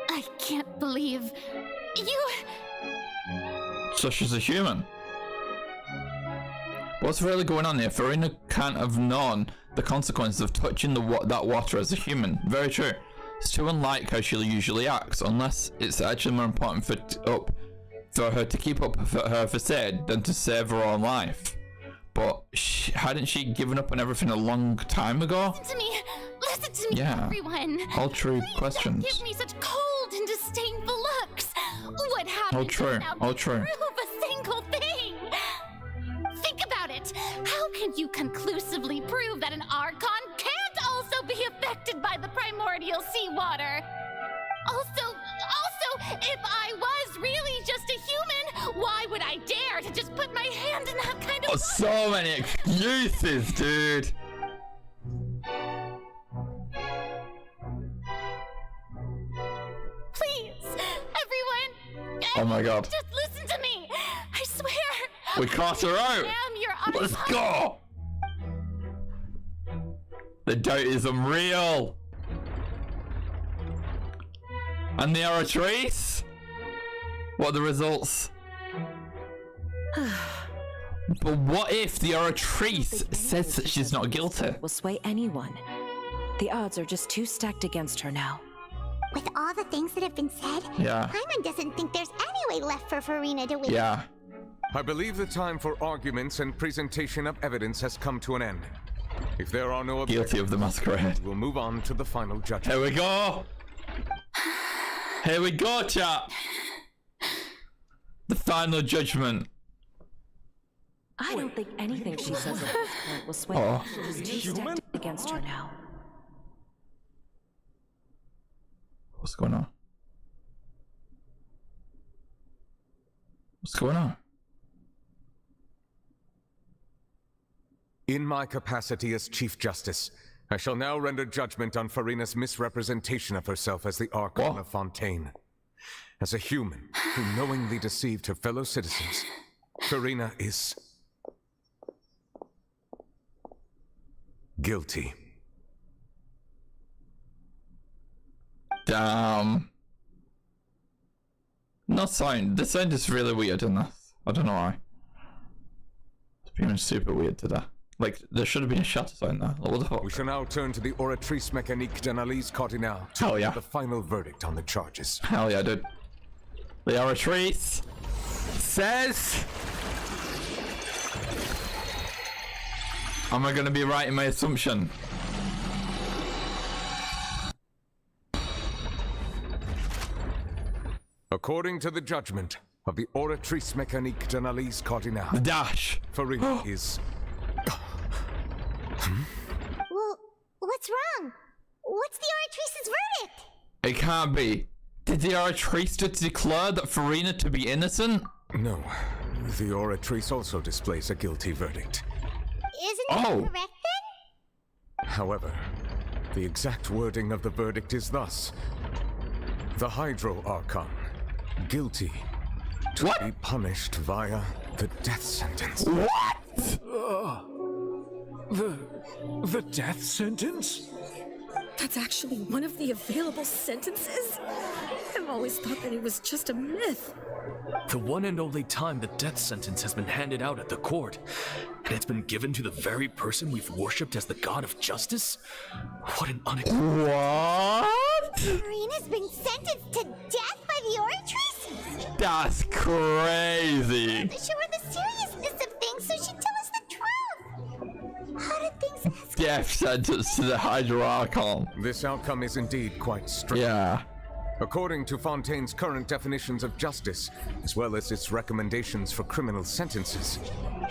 I can't believe you. So she's a human. What's really going on here? Furina can't have known the consequences of touching that water as a human. Very true. It's too unlike how she usually acts, unless it's actually more important for her to keep up her facade than to save her own life. But hadn't she given up on everything a long time ago? Listen to me, Yeah. everyone. All true Please questions. Don't give me such cold and disdainful looks. What happened? All true. All true. Prove a single thing. Think about it. How can you conclusively prove that an Archon can't also be affected by the primordial seawater? Also, if I was really just a human, why would I dare to just put my hand in that kind of water? So many excuses, dude. Please, everyone. Oh my god. Just listen to me. I swear. We caught her out. I am your Let's Archon. go. The doubt is unreal. And the Oratrice? What are the results? But what if the Oratrice says that she's not guilty? Will sway anyone. The odds are just too stacked against her now. With all the things that have been said, Yeah. Paimon doesn't think there's any way left for Furina to win. Yeah. I believe the time for arguments and presentation of evidence has come to an end. If there are no Guilty of the masquerade. we'll move on to the final judgment. Here we go. Here we go, chat. The final judgment. I don't think anything she says at this point will sway Oh. She's too stacked against her now. What's going on? What's going on? In my capacity as Chief Justice, I shall now render judgment on Furina's misrepresentation of herself as the Archon of Fontaine. As a human who knowingly deceived her fellow citizens, Furina is guilty. Damn. No sound. The sound is really weird in this. I don't know why. It's been super weird today. Like, there should have been a shutter sound there. What the fuck? We shall now turn to the Oratrice Mécanique d'Analyse Cardinale to Hell yeah. give the final verdict on the charges. Hell yeah, dude. The Oratrice says... Am I going to be right in my assumption? According to the judgment of the Oratrice Mécanique d'Analyse Cardinale, The dash. Furina is... Well, what's wrong? What's the Oratrice's verdict? It can't be. Did the Oratrice declare that Furina to be innocent? No. The Oratrice also displays a guilty verdict. Isn't that correct then? However, the exact wording of the verdict is thus. The Hydro Archon, guilty to be punished via the death sentence. What? The death sentence? That's actually one of the available sentences? I've always thought that it was just a myth. The one and only time the death sentence has been handed out at the court, and it's been given to the very person we've worshipped as the god of justice? What an What? Furina's been sentenced to death by the Oratrice? That's crazy. Show her the seriousness of things so she'd tell us the truth. How did things escalate? Death sentence to the Hydro Archon. This outcome is indeed quite strange. Yeah. According to Fontaine's current definitions of justice, as well as its recommendations for criminal sentences,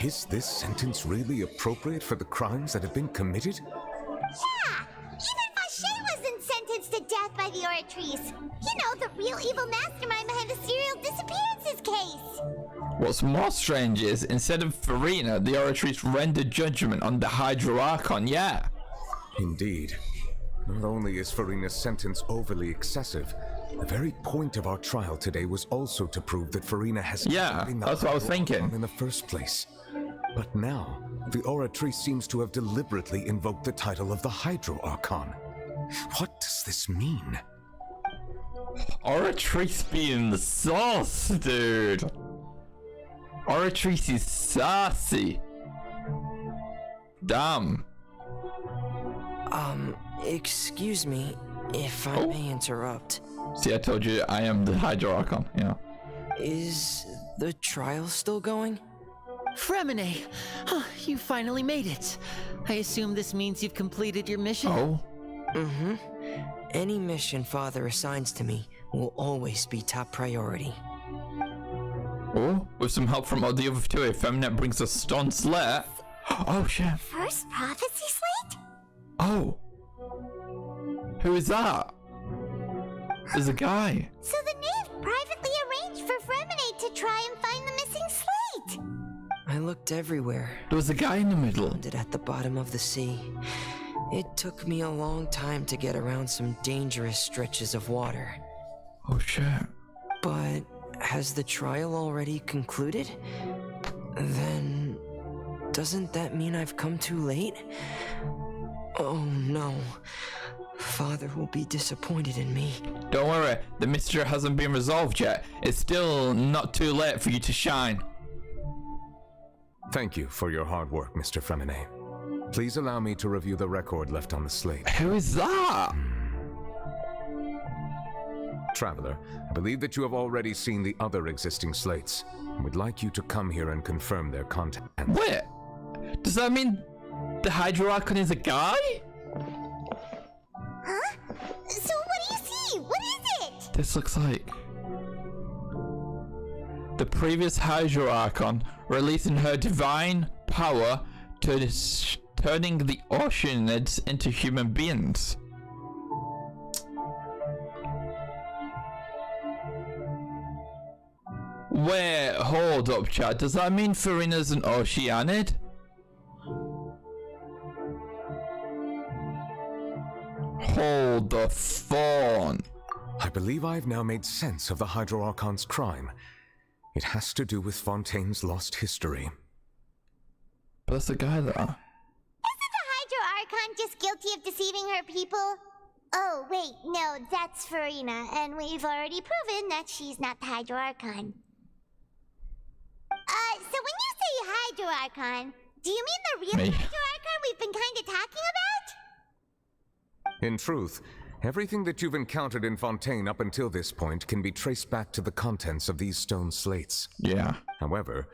is this sentence really appropriate for the crimes that have been committed? Yeah! Even Fache wasn't sentenced to death by the Oratrice. You know, the real evil mastermind behind the serial disappearances case. What's more strange is, instead of Furina, the Oratrice rendered judgment on the Hydro Archon, yeah. Indeed. Not only is Furina's sentence overly excessive, The very point of our trial today was also to prove that Furina has Yeah, been the that's what I was Hydro thinking. Archon in the first place. But now, the Oratrice seems to have deliberately invoked the title of the Hydro Archon. What does this mean? Oratrice being the sauce, dude. Oratrice is sassy. Damn. Excuse me, if I may interrupt. See, I told you I am the Hydro Archon, you know. Is the trial still going? Fremine! Oh, you finally made it. I assume this means you've completed your mission? Oh. Mm-hmm. Any mission Father assigns to me will always be top priority. Oh, with some help from all the other two, Femnet brings a stone slate. Oh, shit. First prophecy slate? Oh. Who is that? There's a guy. So the knave privately arranged for Fremine to try and find the missing slate. I looked everywhere. There was a guy in the middle. Found it at the bottom of the sea. It took me a long time to get around some dangerous stretches of water. Oh, shit. But has the trial already concluded? Then doesn't that mean I've come too late? Oh no. Father will be disappointed in me. Don't worry, the mystery hasn't been resolved yet. It's still not too late for you to shine. Thank you for your hard work, Mr. Fremine. Please allow me to review the record left on the slate. Who is that? Traveler, I believe that you have already seen the other existing slates. I would like you to come here and confirm their content. Wait, does that mean the Hydro Archon is a guy? Huh? So what do you see? What is it? This looks like the previous Hydro Archon releasing her divine power to turning the Oceanids into human beings. Wait, hold up, chat. Does that mean Furina's an Oceanid? Hold the phone. I believe I've now made sense of the Hydro Archon's crime. It has to do with Fontaine's lost history. But that's the guy there. Isn't the Hydro Archon just guilty of deceiving her people? Oh, wait, no, that's Furina, and we've already proven that she's not the Hydro Archon. So when you say Hydro Archon, do you mean the real Hydro Archon we've been kind of talking about? In truth, everything that you've encountered in Fontaine up until this point can be traced back to the contents of these stone slates. Yeah. However,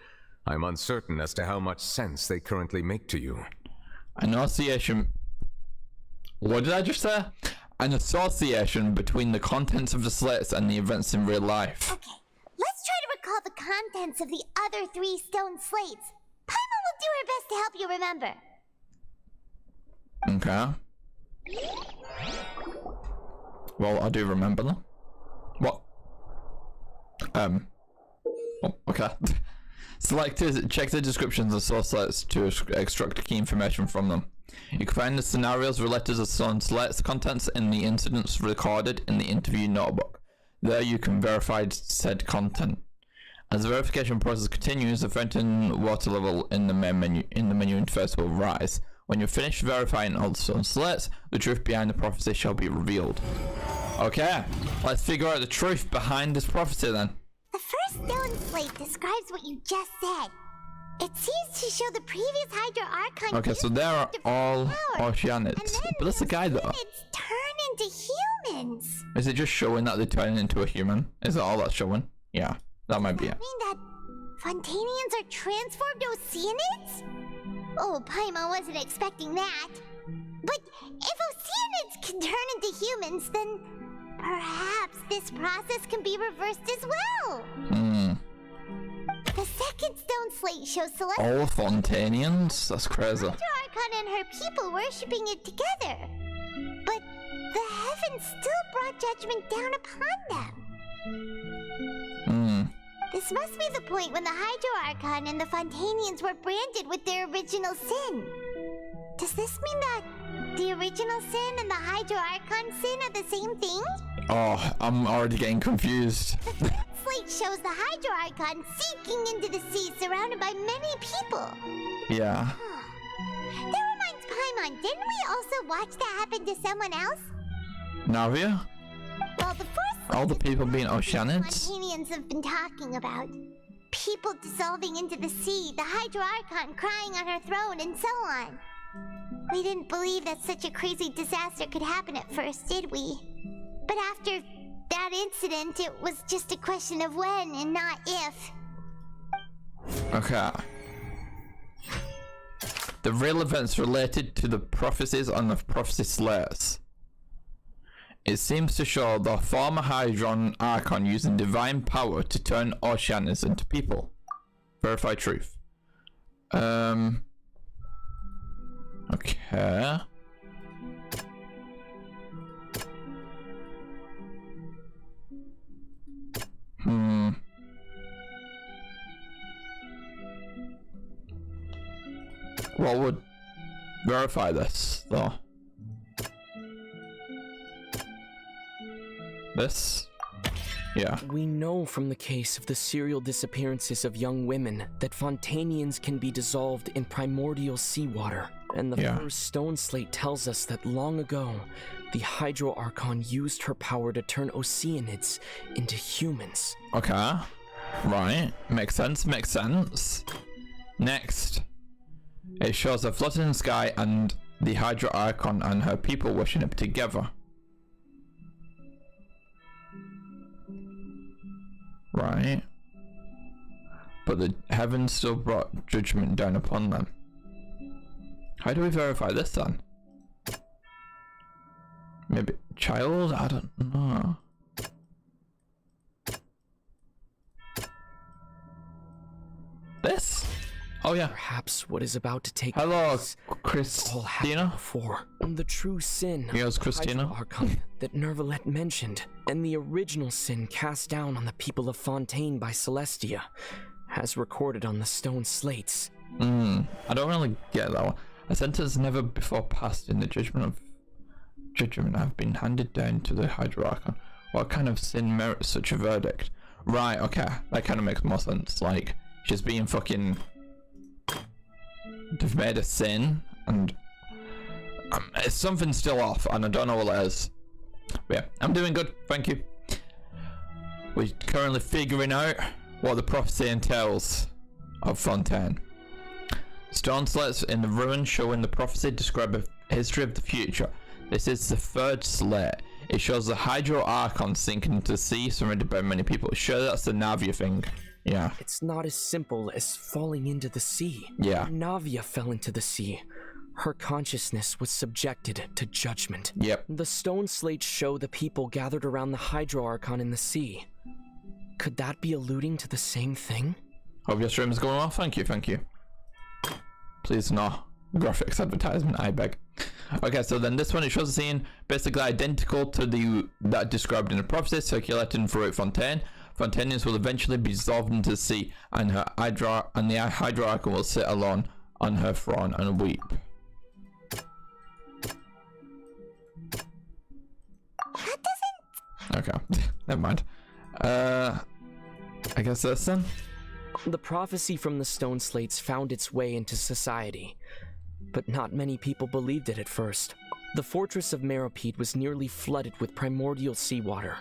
I'm uncertain as to how much sense they currently make to you. An association... What did I just say? An association between the contents of the slates and the events in real life. Okay, let's try to recall the contents of the other 3 stone slates. Paimon will do her best to help you remember. Okay. Well, I do remember them. What? Oh, okay. Check the descriptions of source slates to extract key information from them. You can find the scenarios related to stone slates contents in the incidents recorded in the interview notebook. There you can verify said content. As the verification process continues, the fountain water level in the menu interface will rise. When you're finished verifying all the stone slates, the truth behind the prophecy shall be revealed. Okay, let's figure out the truth behind this prophecy then. The first stone slate describes what you just said. It seems to show the previous Hydro Archon. Okay, so they're all Oceanids. But that's the guy though. It's turn into humans. Is it just showing that they turn into a human? Is that all that's showing? Yeah, that might be it. Mean that Fontainians are transformed Oceanids? Oh, Paimon wasn't expecting that. But if Oceanids can turn into humans, then perhaps this process can be reversed as well. The second stone slate shows Celestial All Fontainians? That's crazy. Hydro Archon and her people worshipping it together. But the heavens still brought judgment down upon them. This must be the point when the Hydro Archon and the Fontainians were branded with their original sin. Does this mean that the original sin and the Hydro Archon sin are the same thing? Oh, I'm already getting confused. The slate shows the Hydro Archon sinking into the sea, surrounded by many people. Yeah. That reminds Paimon, didn't we also watch that happen to someone else? Navia? Well, the first All the people being Oceanids? Fontanians have been talking about. People dissolving into the sea, the Hydro Archon crying on her throne, and so on. We didn't believe that such a crazy disaster could happen at first, did we? But after that incident, it was just a question of when and not if. Okay. The real events related to the prophecies on the prophecy slates. It seems to show the former Hydron Archon using divine power to turn Oceanids into people. Verify truth. Okay. What would verify this, though? This? Yeah. We know from the case of the serial disappearances of young women that Fontainians can be dissolved in primordial seawater. And the first stone slate tells us that long ago, the Hydro Archon used her power to turn Oceanids into humans. Okay. Right. Makes sense, makes sense. Next. It shows a floating sky and the Hydro Archon and her people wishing up together. Right. But the heavens still brought judgment down upon them. How do we verify this then? Maybe child? I don't know. This? Oh yeah. Perhaps what is about to take Hello, place Christina. Before the true sin Here's Christina. Archon that Nervalette mentioned, and the original sin cast down on the people of Fontaine by Celestia, as recorded on the stone slates. I don't really get that one. A sentence never before passed in the judgment have been handed down to the Hydro Archon. What kind of sin merits such a verdict? Right, okay, that kind of makes more sense. Like, she's being fucking... They've made a sin, and it's something still off, and I don't know what it is. But yeah, I'm doing good, thank you. We're currently figuring out what the prophecy entails of Fontaine. Stone slates in the ruins showing the prophecy describe a history of the future. This is the third slate. It shows the Hydro Archon sinking into the sea, surrounded by many people. Sure, that's the Navia thing. Yeah. It's not as simple as falling into the sea. Yeah. Navia fell into the sea. Her consciousness was subjected to judgment. Yep. The stone slates show the people gathered around the Hydro Archon in the sea. Could that be alluding to the same thing? Hope your stream is going well. Thank you, thank you. Please no graphics advertisement, I beg. Okay, so then this one, it shows a scene basically identical to that described in the prophecy, circulating throughout Fontaine. Fontainians will eventually be dissolved into the sea, and the Hydro Archon will sit alone on her throne and weep. That doesn't... Okay, never mind. I guess that's then. The prophecy from the stone slates found its way into society, but not many people believed it at first. The fortress of Meropide was nearly flooded with primordial seawater,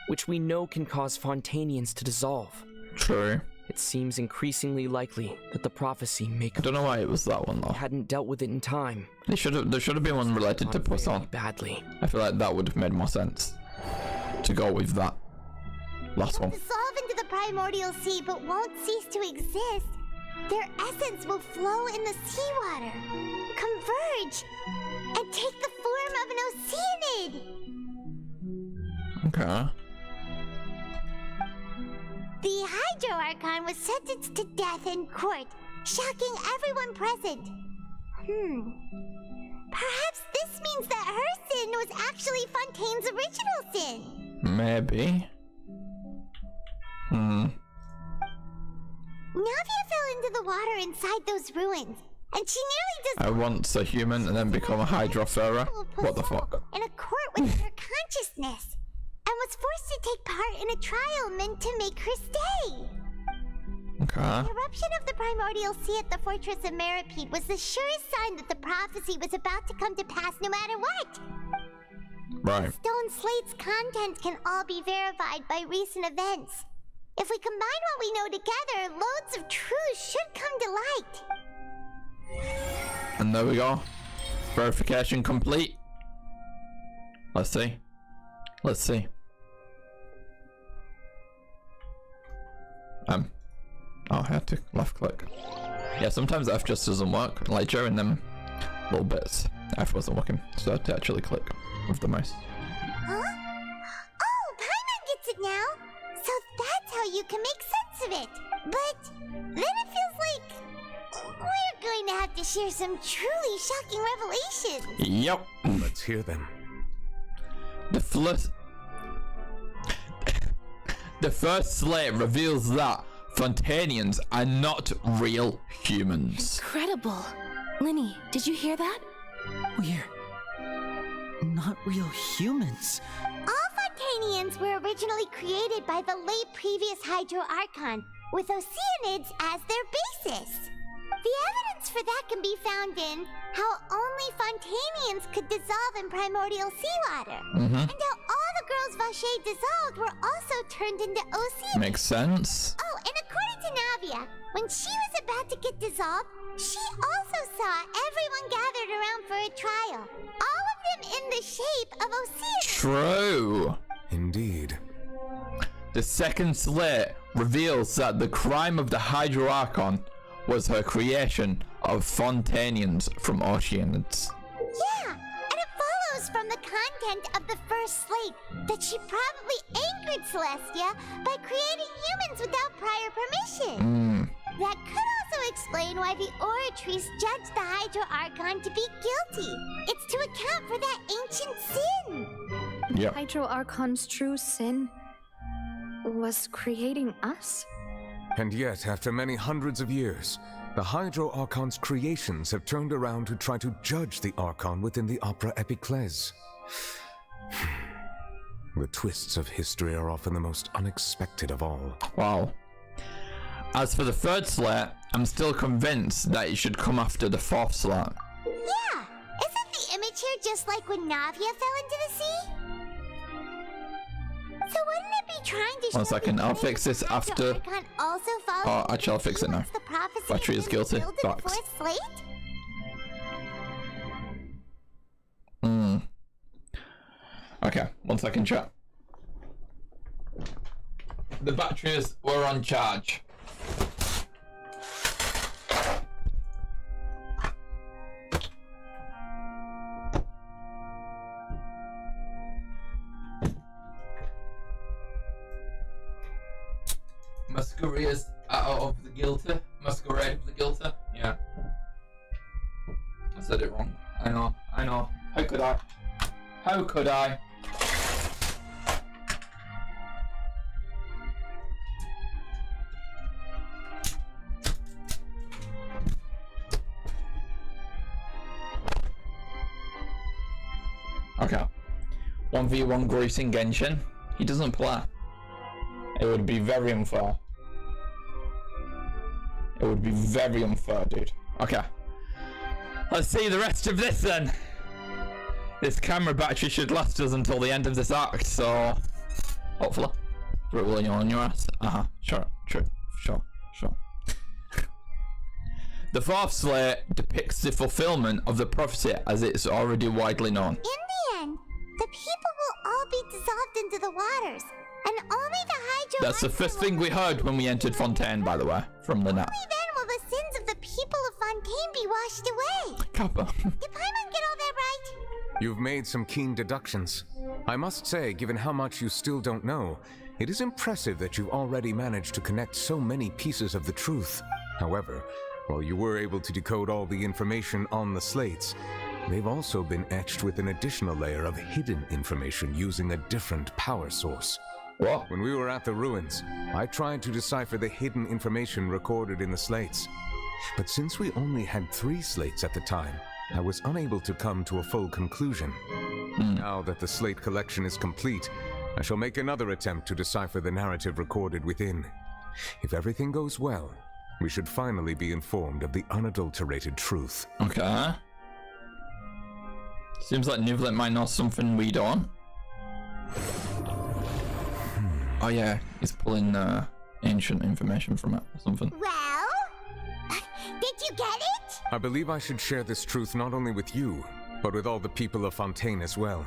which we know can cause Fontainians to dissolve. True. It seems increasingly likely that the prophecy may I don't know why it was that one though. Hadn't dealt with it in time. There should have been one related to Poisson. Badly. I feel like that would have made more sense to go with that last one. Dissolve into the primordial sea, but won't cease to exist. Their essence will flow in the seawater, converge, and take the form of an Oceanid. Okay. The Hydro Archon was sentenced to death in court, shocking everyone present. Perhaps this means that her sin was actually Fontaine's original sin. Maybe. Navia fell into the water inside those ruins, and she nearly I once a human and then become a Hydrophera. What the fuck? in a court within her consciousness. and was forced to take part in a trial meant to make her stay. Okay. The eruption of the primordial sea at the fortress of Meripede was the surest sign that the prophecy was about to come to pass no matter what. Right. Stone Slate's contents can all be verified by recent events. If we combine what we know together, loads of truths should come to light. And there we go. Verification complete. Let's see. Let's see. Oh, I had to left click. Yeah, sometimes F just doesn't work. Like during them little bits, F wasn't working, so I had to actually click with the mouse. Huh? Oh, Paimon gets it now! So that's how you can make sense of it! But then it feels like we're going to have to share some truly shocking revelations! Yep. Let's hear them. The first slate reveals that Fontainians are not real humans. Incredible. Linny, did you hear that? We're not real humans. All Fontainians were originally created by the late previous Hydro Archon, with Oceanids as their basis. The evidence for that can be found in how only Fontainians could dissolve in primordial seawater, and how all the girls Vacher dissolved were also turned into Oceanids. Makes sense. Oh, and according to Navia, when she was about to get dissolved, she also saw everyone gathered around for a trial, all of them in the shape of Oceanids. True. Indeed. The second slate reveals that the crime of the Hydro Archon was her creation of Fontainians from Oceanids. Yeah, and it follows from the content of the first slate that she probably angered Celestia by creating humans without prior permission. That could also explain why the Oratrice judged the Hydro Archon to be guilty. It's to account for that ancient sin. Yep. Hydro Archon's true sin was creating us? And yet, after many hundreds of years, the Hydro Archon's creations have turned around to try to judge the Archon within the Opera Epiclese. The twists of history are often the most unexpected of all. Wow. As for the third slate, I'm still convinced that it should come after the fourth slate. Yeah, isn't the image here just like when Navia fell into the sea? So wouldn't it be trying to show 1 second, I'll fix this after. Archon also follows Oh, actually, I'll fix it now. the prophecy Battery is guilty. fulfilled in the Facts. fourth slate? Okay, 1 second, chat. The batteries were on charge. Masquerades out of the guilty. Masquerade of the guilty. Yeah. I said it wrong. I know. How could I? How could I? Okay. 1v1 Greasing Genshin. He doesn't play. It would be very unfair. It would be very unfair, dude. Okay. Let's see the rest of this then. This camera battery should last us until the end of this act, so hopefully. Throw it on your ass. Sure. The fourth slate depicts the fulfillment of the prophecy as it's already widely known. In the end, the people will all be dissolved into the waters, and only the Hydro That's the first thing we heard when we entered Fontaine, by the way, from the net. Only then will the sins of the people of Fontaine be washed away. Kappa. Did Paimon get all that right? You've made some keen deductions. I must say, given how much you still don't know, it is impressive that you've already managed to connect so many pieces of the truth. However, while you were able to decode all the information on the slates, they've also been etched with an additional layer of hidden information using a different power source. What? When we were at the ruins, I tried to decipher the hidden information recorded in the slates. But since we only had 3 slates at the time, I was unable to come to a full conclusion. Now that the slate collection is complete, I shall make another attempt to decipher the narrative recorded within. If everything goes well, we should finally be informed of the unadulterated truth. Okay. Seems like Nivelet might know something we don't. Oh yeah, he's pulling ancient information from it or something. Well, did you get it? I believe I should share this truth not only with you, but with all the people of Fontaine as well.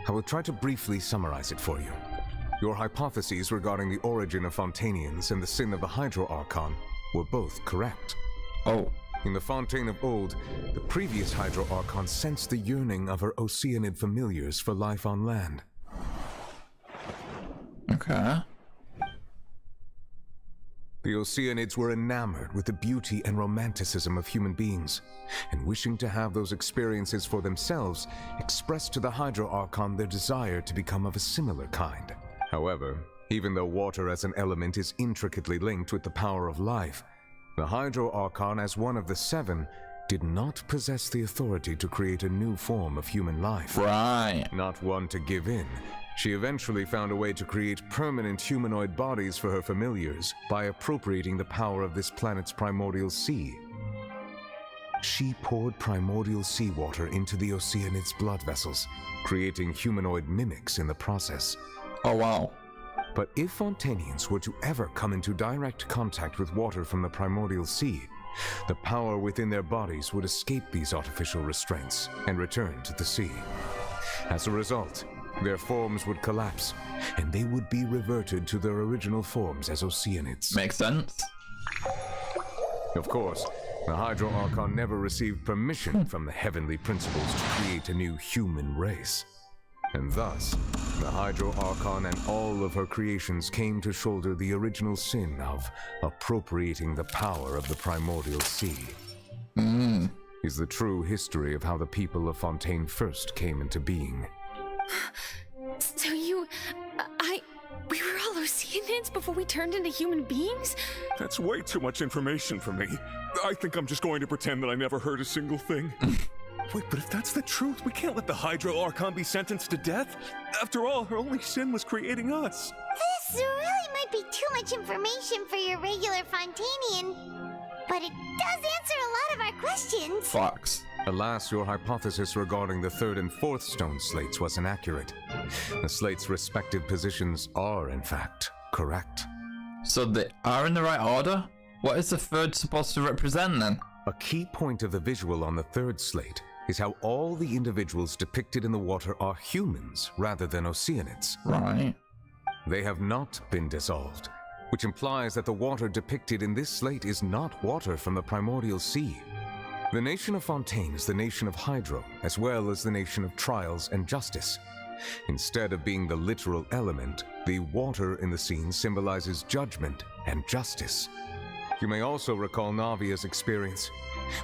I will try to briefly summarize it for you. Your hypotheses regarding the origin of Fontainians and the sin of the Hydro Archon were both correct. Oh. In the Fontaine of old, the previous Hydro Archon sensed the yearning of her Oceanid familiars for life on land. Okay. The Oceanids were enamored with the beauty and romanticism of human beings, and wishing to have those experiences for themselves, expressed to the Hydro Archon their desire to become of a similar kind. However, even though water as an element is intricately linked with the power of life, the Hydro Archon, as one of the seven, did not possess the authority to create a new form of human life. Right. Not one to give in, she eventually found a way to create permanent humanoid bodies for her familiars by appropriating the power of this planet's primordial sea. She poured primordial seawater into the Oceanid's blood vessels, creating humanoid mimics in the process. Oh wow. But if Fontainians were to ever come into direct contact with water from the primordial sea, the power within their bodies would escape these artificial restraints and return to the sea. As a result, their forms would collapse, and they would be reverted to their original forms as Oceanids. Makes sense. Of course, the Hydro Archon never received permission from the heavenly principles to create a new human race. And thus, the Hydro Archon and all of her creations came to shoulder the original sin of appropriating the power of the primordial sea. Is the true history of how the people of Fontaine first came into being. So we were all Oceanids before we turned into human beings? That's way too much information for me. I think I'm just going to pretend that I never heard a single thing. Wait, but if that's the truth, we can't let the Hydro Archon be sentenced to death. After all, her only sin was creating us. This really might be too much information for your regular Fontainian, but it does answer a lot of our questions. Fox. Alas, your hypothesis regarding the third and fourth stone slates was inaccurate. The slates' respective positions are, in fact, correct. So they are in the right order? What is the third supposed to represent then? A key point of the visual on the third slate is how all the individuals depicted in the water are humans rather than Oceanids. Right. They have not been dissolved, which implies that the water depicted in this slate is not water from the primordial sea. The nation of Fontaine is the nation of Hydro, as well as the nation of trials and justice. Instead of being the literal element, the water in the scene symbolizes judgment and justice. You may also recall Navia's experience.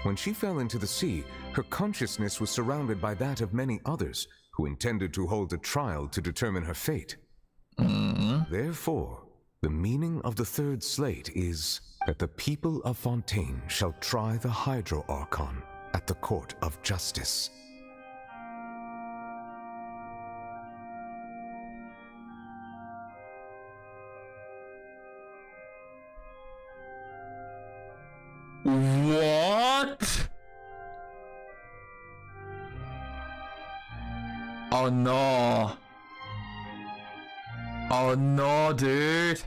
When she fell into the sea, her consciousness was surrounded by that of many others who intended to hold a trial to determine her fate. Therefore, the meaning of the third slate is that the people of Fontaine shall try the Hydro Archon at the court of justice. What? Oh no. Oh no, dude.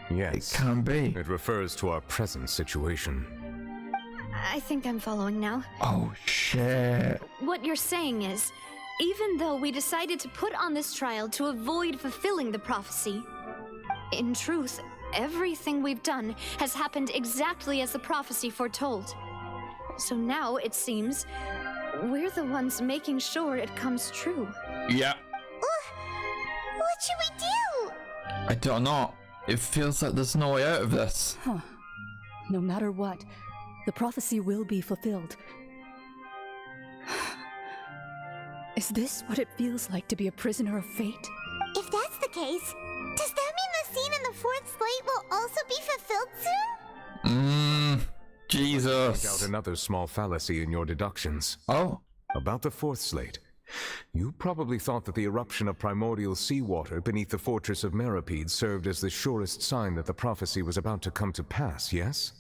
Yes. It can be. It refers to our present situation. I think I'm following now. Oh shit. What you're saying is, even though we decided to put on this trial to avoid fulfilling the prophecy, in truth, everything we've done has happened exactly as the prophecy foretold. So now, it seems, we're the ones making sure it comes true. Yeah. What should we do? I don't know. It feels like there's no way out of this. Huh. No matter what, the prophecy will be fulfilled. Is this what it feels like to be a prisoner of fate? If that's the case, does that mean the scene in the fourth slate will also be fulfilled soon? Jesus. Point out another small fallacy in your deductions. Oh. About the fourth slate, You probably thought that the eruption of primordial seawater beneath the fortress of Meripede served as the surest sign that the prophecy was about to come to pass, yes?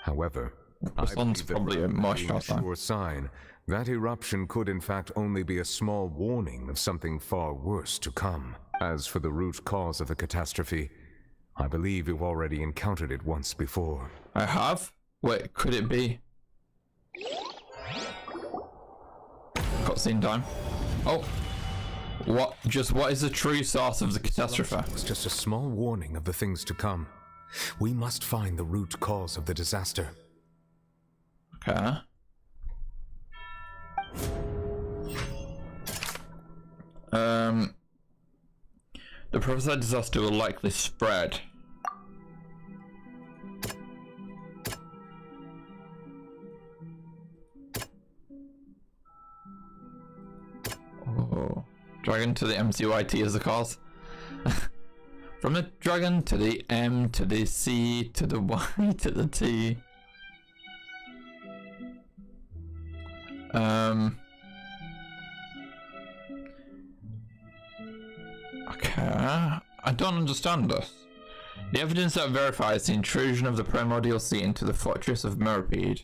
However, I believe probably a more sure sign that eruption could in fact only be a small warning of something far worse to come. As for the root cause of the catastrophe, I believe you've already encountered it once before. I have? Wait, could it be? Cutscene time. Oh. What is the true source of the catastrophe? It's just a small warning of the things to come. We must find the root cause of the disaster. Okay. The prophesied disaster will likely spread. Oh, dragon to the MCYT is the cause. From the dragon to the M to the C to the Y to the T. Okay, I don't understand this. The evidence that verifies the intrusion of the primordial sea into the fortress of Meripede.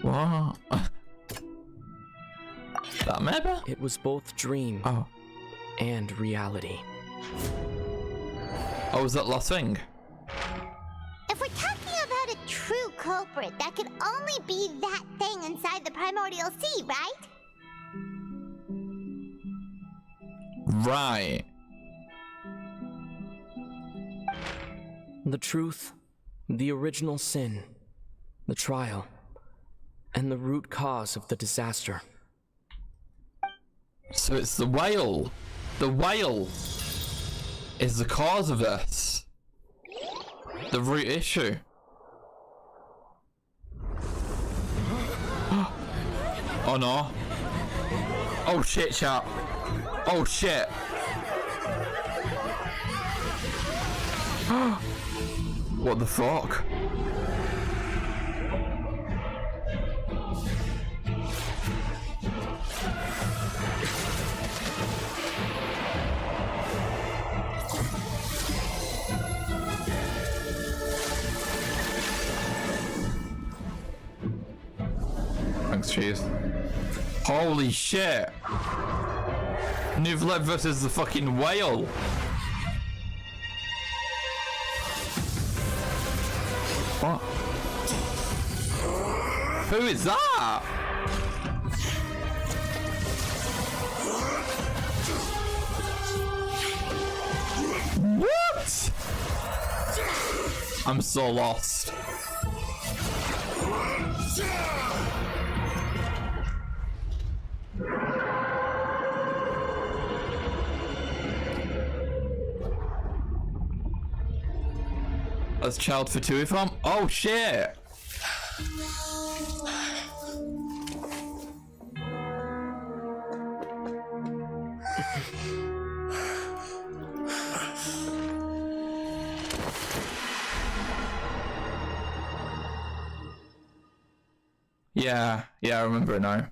What? That maybe? It was both dream and reality. Oh, was that last thing? If we're talking about a true culprit, that could only be that thing inside the primordial sea, right? Right. The truth, the original sin, the trial, and the root cause of the disaster. So it's the whale. The whale is the cause of this. The root issue. Oh no. Oh shit, chat. Oh shit. What the fuck? Thanks, cheese. Holy shit! Nouvelle versus the fucking whale. What? Who is that? What? I'm so lost. That's child for two from? Oh shit! Yeah, I remember it now.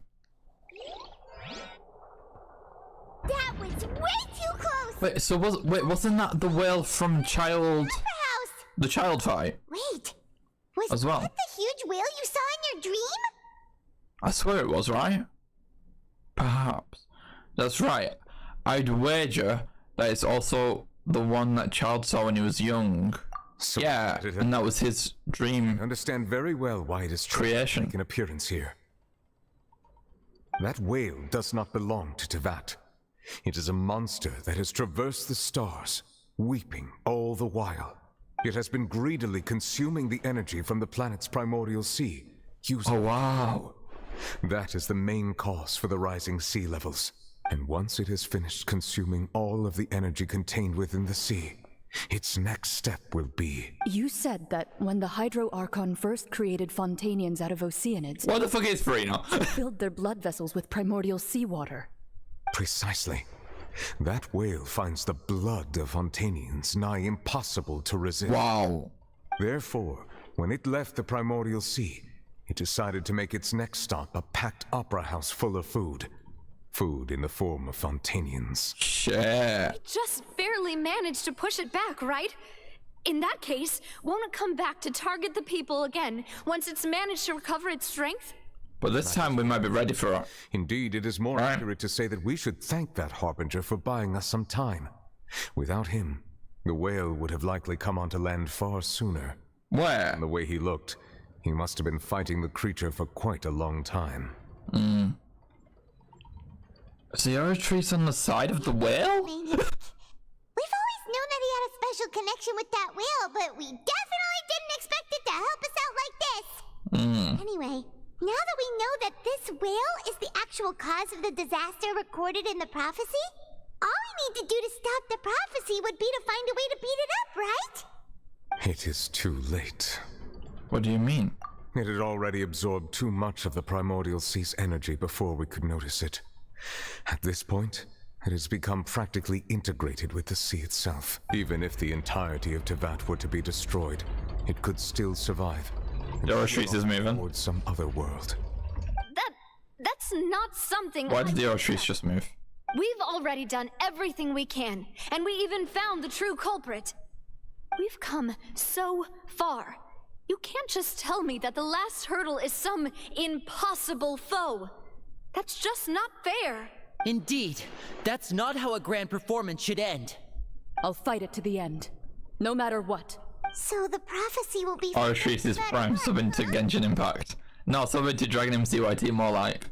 That was way too close! Wait, so wasn't that the whale from Child? The child fight? Wait, was as well. that the huge whale you saw in your dream? I swear it was, right? Perhaps. That's right. I'd wager that it's also the one that Child saw when he was young. So yeah, and that was his dream. I understand very well why it is creation. To make an appearance here. That whale does not belong to Tevat. It is a monster that has traversed the stars, weeping all the while. It has been greedily consuming the energy from the planet's primordial sea. Oh wow. That is the main cause for the rising sea levels. And once it has finished consuming all of the energy contained within the sea, its next step will be... You said that when the Hydro Archon first created Fontainians out of Oceanids... What the fuck is Furina? ...filled their blood vessels with primordial seawater. Precisely. That whale finds the blood of Fontainians nigh impossible to resist. Wow. Therefore, When it left the primordial sea, it decided to make its next stop a packed opera house full of food. Food in the form of Fontainians. Shit. Just barely managed to push it back, right? In that case, won't it come back to target the people again once it's managed to recover its strength? But this time we might be ready for it. Indeed, it is more accurate to say that we should thank that Harbinger for buying us some time. Without him, the whale would have likely come onto land far sooner. Where? And the way he looked, he must have been fighting the creature for quite a long time. Is the Oratrice on the side of the whale? We've always known that he had a special connection with that whale, but we definitely didn't expect it to help us out like this. Anyway, now that we know that this whale is the actual cause of the disaster recorded in the prophecy, all we need to do to stop the prophecy would be to find a way to beat it up, right? It is too late. What do you mean? It had already absorbed too much of the primordial sea's energy before we could notice it. At this point, it has become practically integrated with the sea itself. Even if the entirety of Tevat were to be destroyed, it could still survive. The Oratrice is moving towards some other world. That's not something. Why did the Oratrice just move? We've already done everything we can, and we even found the true culprit. We've come so far. You can't just tell me that the last hurdle is some impossible foe. That's just not fair. Indeed, that's not how a grand performance should end. I'll fight it to the end, no matter what. So the prophecy will be... Oratrice is prime subbing to Genshin Impact. No, subbing to Dragon MCYT more like.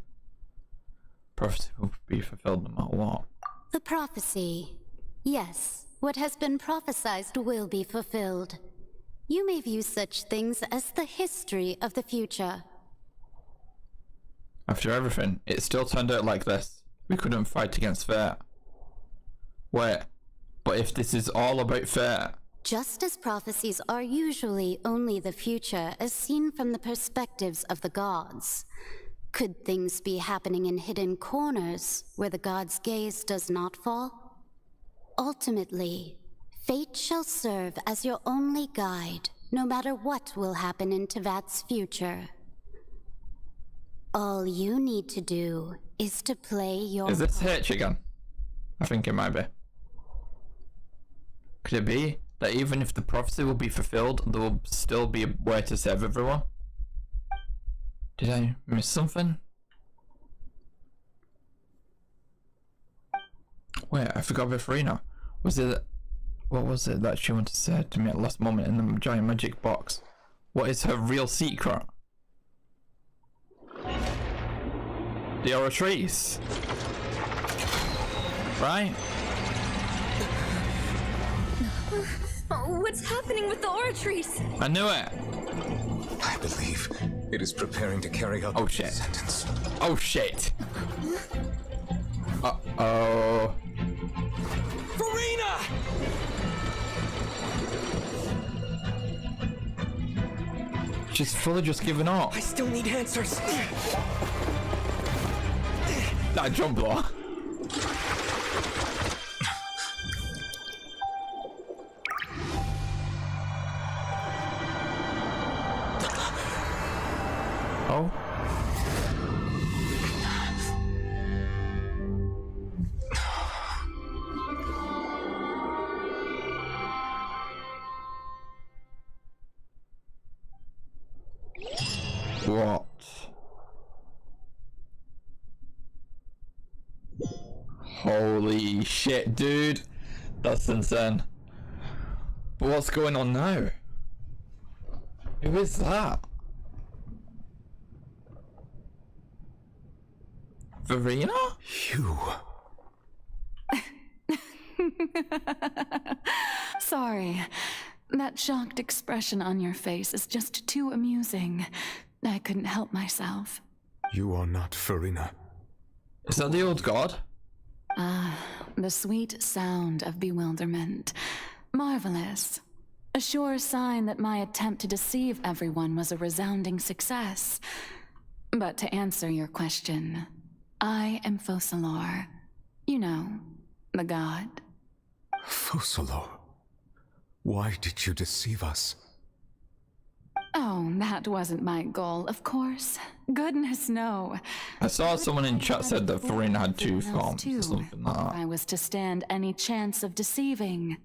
Prophecy will be fulfilled no matter what. The prophecy. Yes, what has been prophesied will be fulfilled. You may view such things as the history of the future. After everything, it still turned out like this. We couldn't fight against fate. Wait, but if this is all about fate... Just as prophecies are usually only the future as seen from the perspectives of the gods, could things be happening in hidden corners where the gods' gaze does not fall? Ultimately, fate shall serve as your only guide, no matter what will happen in Tevat's future. All you need to do is to play your... Is this Hitch again? I think it might be. Could it be that even if the prophecy will be fulfilled, there will still be a way to save everyone? Did I miss something? Wait, I forgot about Furina. Was it... What was it that she wanted to say to me at the last moment in the giant magic box? What is her real secret? The Oratrice. Right? What's happening with the Oratrice? I knew it. I believe it is preparing to carry out the sentence. Oh shit. Uh-oh. Furina! She's fully just giving up. I still need answers. That jump blow. Oh. What? Holy shit, dude. That's insane. But what's going on now? Who is that? Furina? You. Sorry. That shocked expression on your face is just too amusing. I couldn't help myself. You are not Furina. Is that the old god? Ah, the sweet sound of bewilderment. Marvelous. A sure sign that my attempt to deceive everyone was a resounding success. But to answer your question, I am Focalor. You know, the god. Focalor? Why did you deceive us? Oh, that wasn't my goal, of course. Goodness, no. I saw someone in chat said that Furina had 2 farms or something like that. I was to stand any chance of deceiving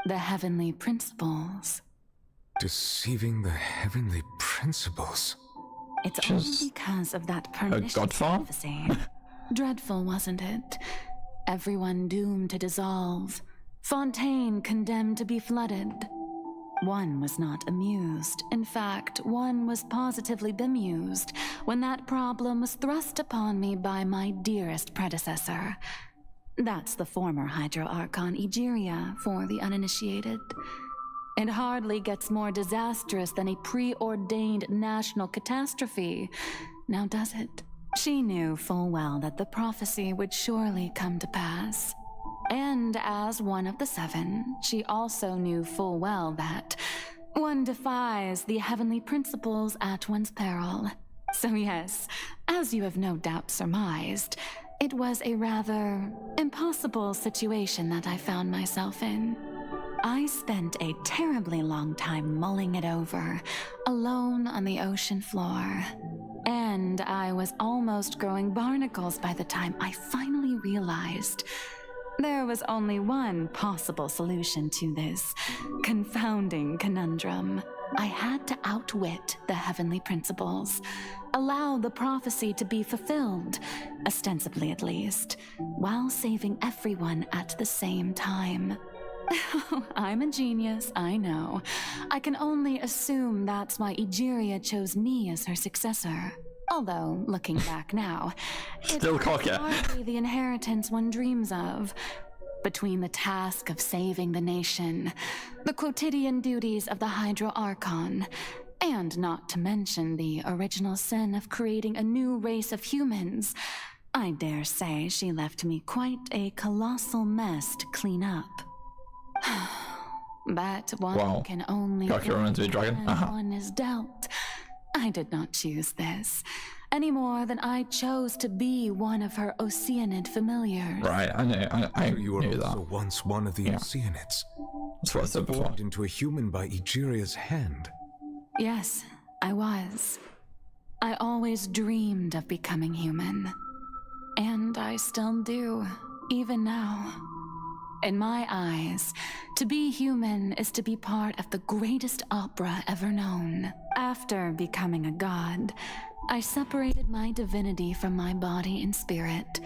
the heavenly principles. Deceiving the heavenly principles? It's only because of that pernicious prophecy. Dreadful, wasn't it? Everyone doomed to dissolve. Fontaine condemned to be flooded. One was not amused. In fact, one was positively bemused when that problem was thrust upon me by my dearest predecessor. That's the former Hydro Archon Egeria for the uninitiated. It hardly gets more disastrous than a preordained national catastrophe, now does it? She knew full well that the prophecy would surely come to pass. And as one of the 7, she also knew full well that one defies the heavenly principles at one's peril. So yes, as you have no doubt surmised, it was a rather impossible situation that I found myself in. I spent a terribly long time mulling it over, alone on the ocean floor. And I was almost growing barnacles by the time I finally realized there was only one possible solution to this confounding conundrum. I had to outwit the heavenly principles, allow the prophecy to be fulfilled, ostensibly at least, while saving everyone at the same time. I'm a genius, I know. I can only assume that's why Egeria chose me as her successor. Although, looking back now, it's hardly the inheritance one dreams of. Between the task of saving the nation, the quotidian duties of the Hydro Archon, and not to mention the original sin of creating a new race of humans, I dare say she left me quite a colossal mess to clean up. But one can only one is dealt. I did not choose this, any more than I chose to be one of her Oceanid familiars. Right, I know, I you were knew also that. once one of the Oceanids. That's what I said before. Formed into a human by Egeria's hand. Yes, I was. I always dreamed of becoming human. And I still do, even now. In my eyes, to be human is to be part of the greatest opera ever known. After becoming a god, I separated my divinity from my body and spirit,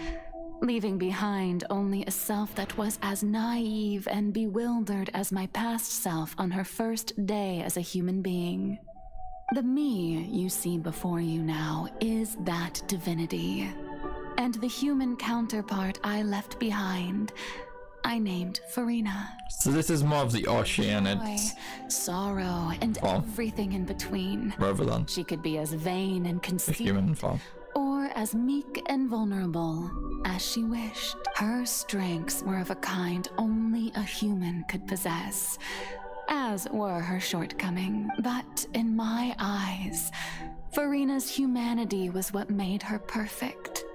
leaving behind only a self that was as naive and bewildered as my past self on her first day as a human being. The me you see before you now is that divinity, and the human counterpart I left behind, I named Furina. So this is more of the Oceanids. Joy, sorrow, and everything in between. Rather than she could be as vain and conceited, human form, or as meek and vulnerable as she wished. Her strengths were of a kind only a human could possess, as were her shortcomings. But in my eyes, Furina's humanity was what made her perfect.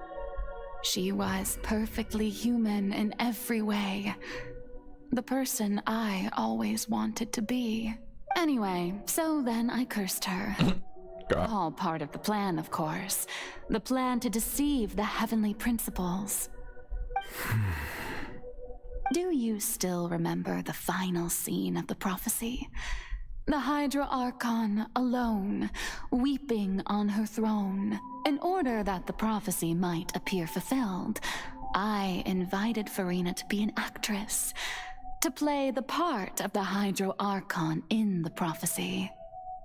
She was perfectly human in every way. The person I always wanted to be. Anyway, so then I cursed her. All part of the plan, of course. The plan to deceive the heavenly principles. Do you still remember the final scene of the prophecy? The Hydra Archon alone, weeping on her throne. In order that the prophecy might appear fulfilled, I invited Furina to be an actress, to play the part of the Hydro Archon in the prophecy.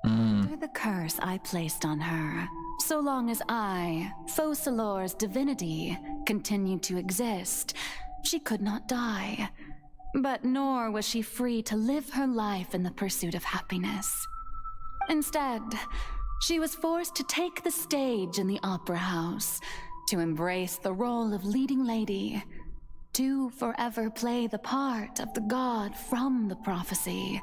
Under the curse I placed on her, so long as I, Focalor's divinity, continued to exist, she could not die. But nor was she free to live her life in the pursuit of happiness. Instead, she was forced to take the stage in the opera house, to embrace the role of leading lady, to forever play the part of the god from the prophecy,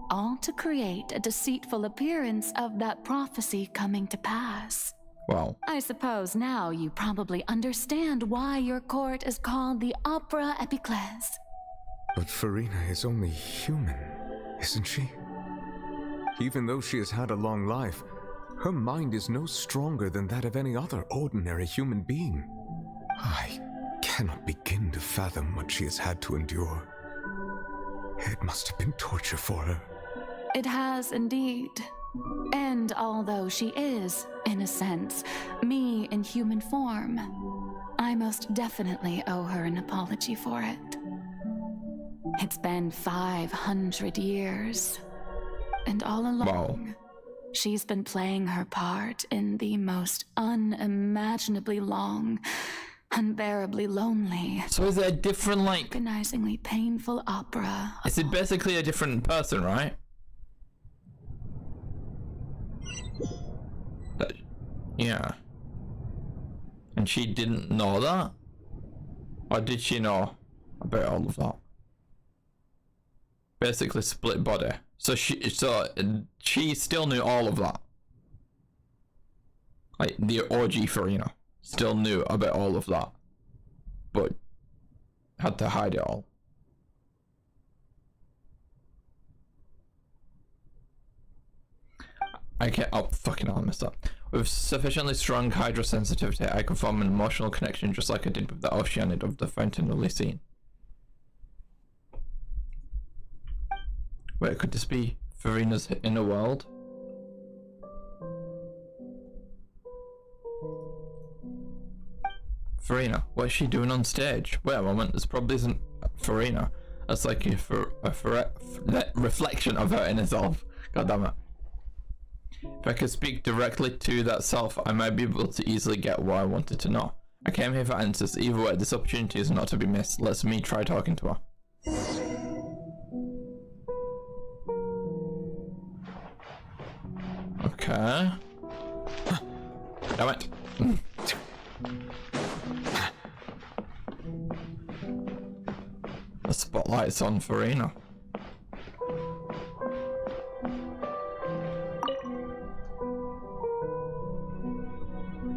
all to create a deceitful appearance of that prophecy coming to pass. Wow. I suppose now you probably understand why your court is called the Opera Epiclese. But Furina is only human, isn't she? Even though she has had a long life, her mind is no stronger than that of any other ordinary human being. I cannot begin to fathom what she has had to endure. It must have been torture for her. It has indeed. And although she is, in a sense, me in human form, I most definitely owe her an apology for it. It's been 500 years, and all along, she's been playing her part in the most unimaginably long, unbearably lonely, so is it a different, like, agonizingly painful opera? Is it basically a different person, right? Yeah. And she didn't know that? Or did she know about all of that? Basically split body. So she still knew all of that. Like the OG Furina still knew about all of that, but had to hide it all. I can't. Oh, fucking hell, I messed up. With sufficiently strong hydrosensitivity, I can form an emotional connection just like I did with the Oceanid of the Fountain of Lycine. Wait, could this be Furina's inner world? Furina, what is she doing on stage? Wait a moment, this probably isn't Furina. That's like a reflection of her inner self. God damn it. If I could speak directly to that self, I might be able to easily get what I wanted to know. I came here for answers. Either way, this opportunity is not to be missed. Let's me try talking to her. Okay. Damn it. The spotlight's on Furina.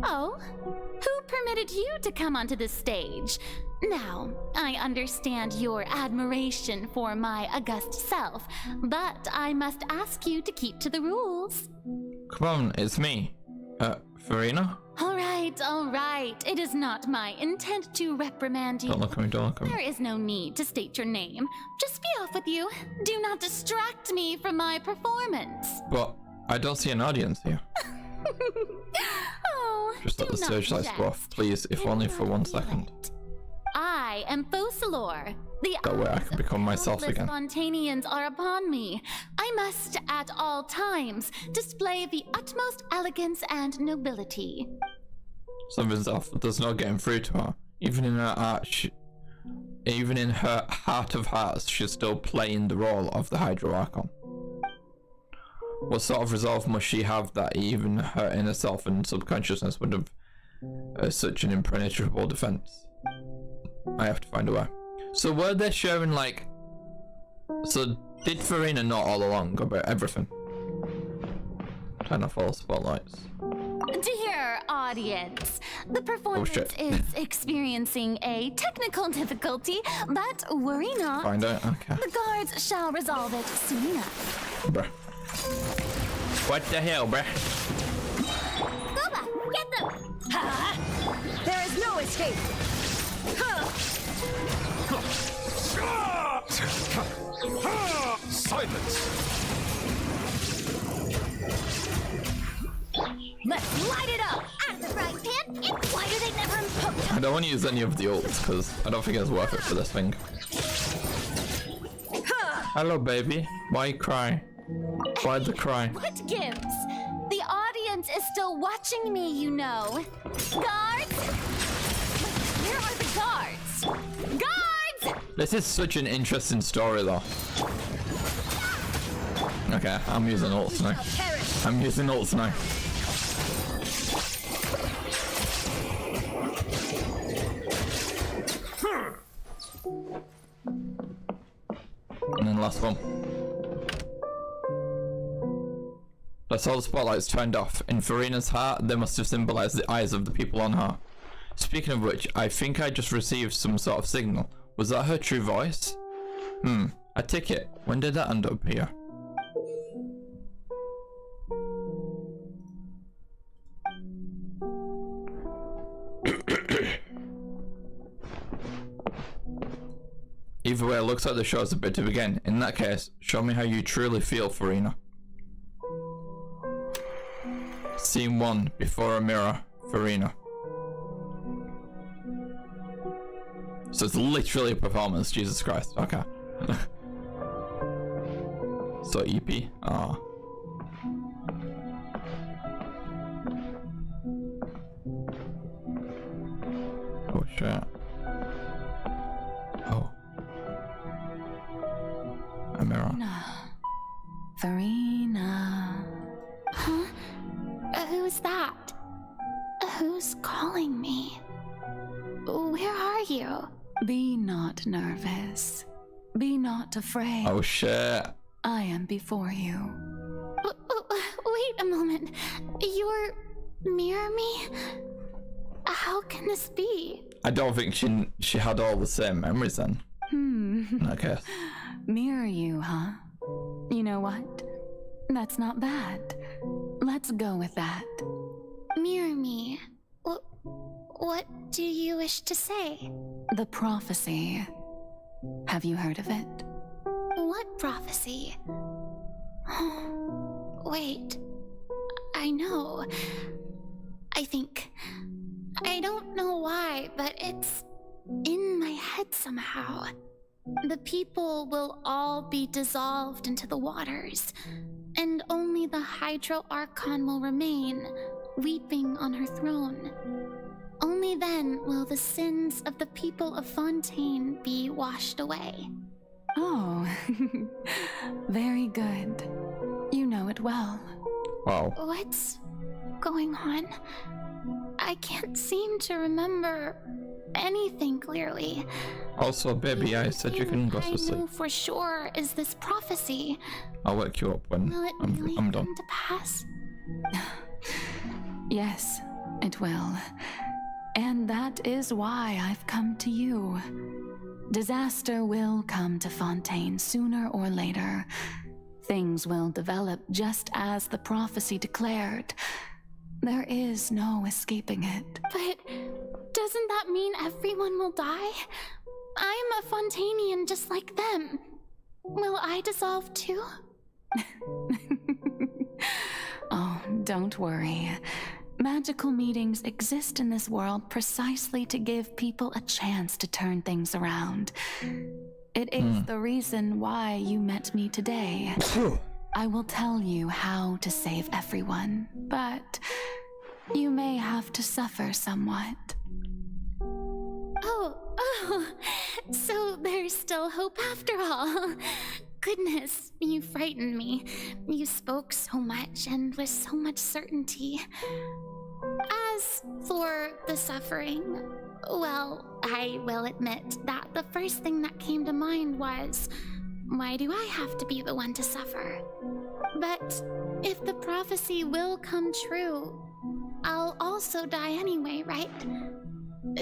Oh, who permitted you to come onto the stage? Now, I understand your admiration for my august self, but I must ask you to keep to the rules. Come on, it's me. Furina? All right. It is not my intent to reprimand you. Don't look at me, don't look at me. There is no need to state your name. Just be off with you. Do not distract me from my performance. But I don't see an audience here. Oh, just let the stage lights go off, please, if only for 1 second. I am Focalor. That way I can become myself again. The Fontainians are upon me. I must, at all times, display the utmost elegance and nobility. Something's off. There's no getting through to her. Even in her art, even in her heart of hearts, she's still playing the role of the Hydro Archon. What sort of resolve must she have that even her inner self and subconsciousness would have such an impenetrable defense? I have to find a way. So were they showing like... So did Furina know all along about everything? Turn off all spotlights. Dear audience, the performance is experiencing a technical difficulty, but worry not. Find out? Okay. The guards shall resolve it soon enough. Bruh. What the hell, bruh? Gooba, get them! There is no escape! Silence! Let's light it up! Out of the frying pan, and why do they never impose? I don't want to use any of the ults because I don't think it's worth it for this thing. Hello, baby. Why you cry? Why the cry? What gives? The audience is still watching me, you know. Guards? Where are the guards? Guards! This is such an interesting story, though. Okay, I'm using ults now. I'm using ults now. And then last one. That's all the spotlights turned off. In Furina's heart, they must have symbolized the eyes of the people on her. Speaking of which, I think I just received some sort of signal. Was that her true voice? A ticket. When did that end up here? way, it looks like the show's a bit to begin. In that case, show me how you truly feel, Furina. Scene 1, before a mirror, Furina. So it's literally a performance, Jesus Christ. Okay. So EP. Ah. Oh shit. Oh. A mirror. Furina. Huh? Who's that? Who's calling me? Where are you? Be not nervous. Be not afraid. Oh shit. I am before you. Wait a moment. You're near me? How can this be? I don't think she had all the same memories then. Okay. Mirror you, huh? You know what? That's not bad. Let's go with that. Mirror me. What do you wish to say? The prophecy. Have you heard of it? What prophecy? Wait. I know. I think. I don't know why, but it's in my head somehow. The people will all be dissolved into the waters, and only the Hydro Archon will remain, weeping on her throne. Only then will the sins of the people of Fontaine be washed away. Oh, very good. You know it well. Wow. What's going on? I can't seem to remember anything clearly. Also, baby, I said you can go to I know sleep. for sure is this prophecy. I'll wake you up when Will it really I'm done. come to pass? Yes, it will. And that is why I've come to you. Disaster will come to Fontaine sooner or later. Things will develop just as the prophecy declared. There is no escaping it. But doesn't that mean everyone will die? I'm a Fontainian just like them. Will I dissolve too? Oh, don't worry. Magical meetings exist in this world precisely to give people a chance to turn things around. It is the reason why you met me today. I will tell you how to save everyone, but you may have to suffer somewhat. Oh, so there's still hope after all. Goodness, you frightened me. You spoke so much and with so much certainty. As for the suffering, well, I will admit that the first thing that came to mind was, why do I have to be the one to suffer? But if the prophecy will come true, I'll also die anyway, right?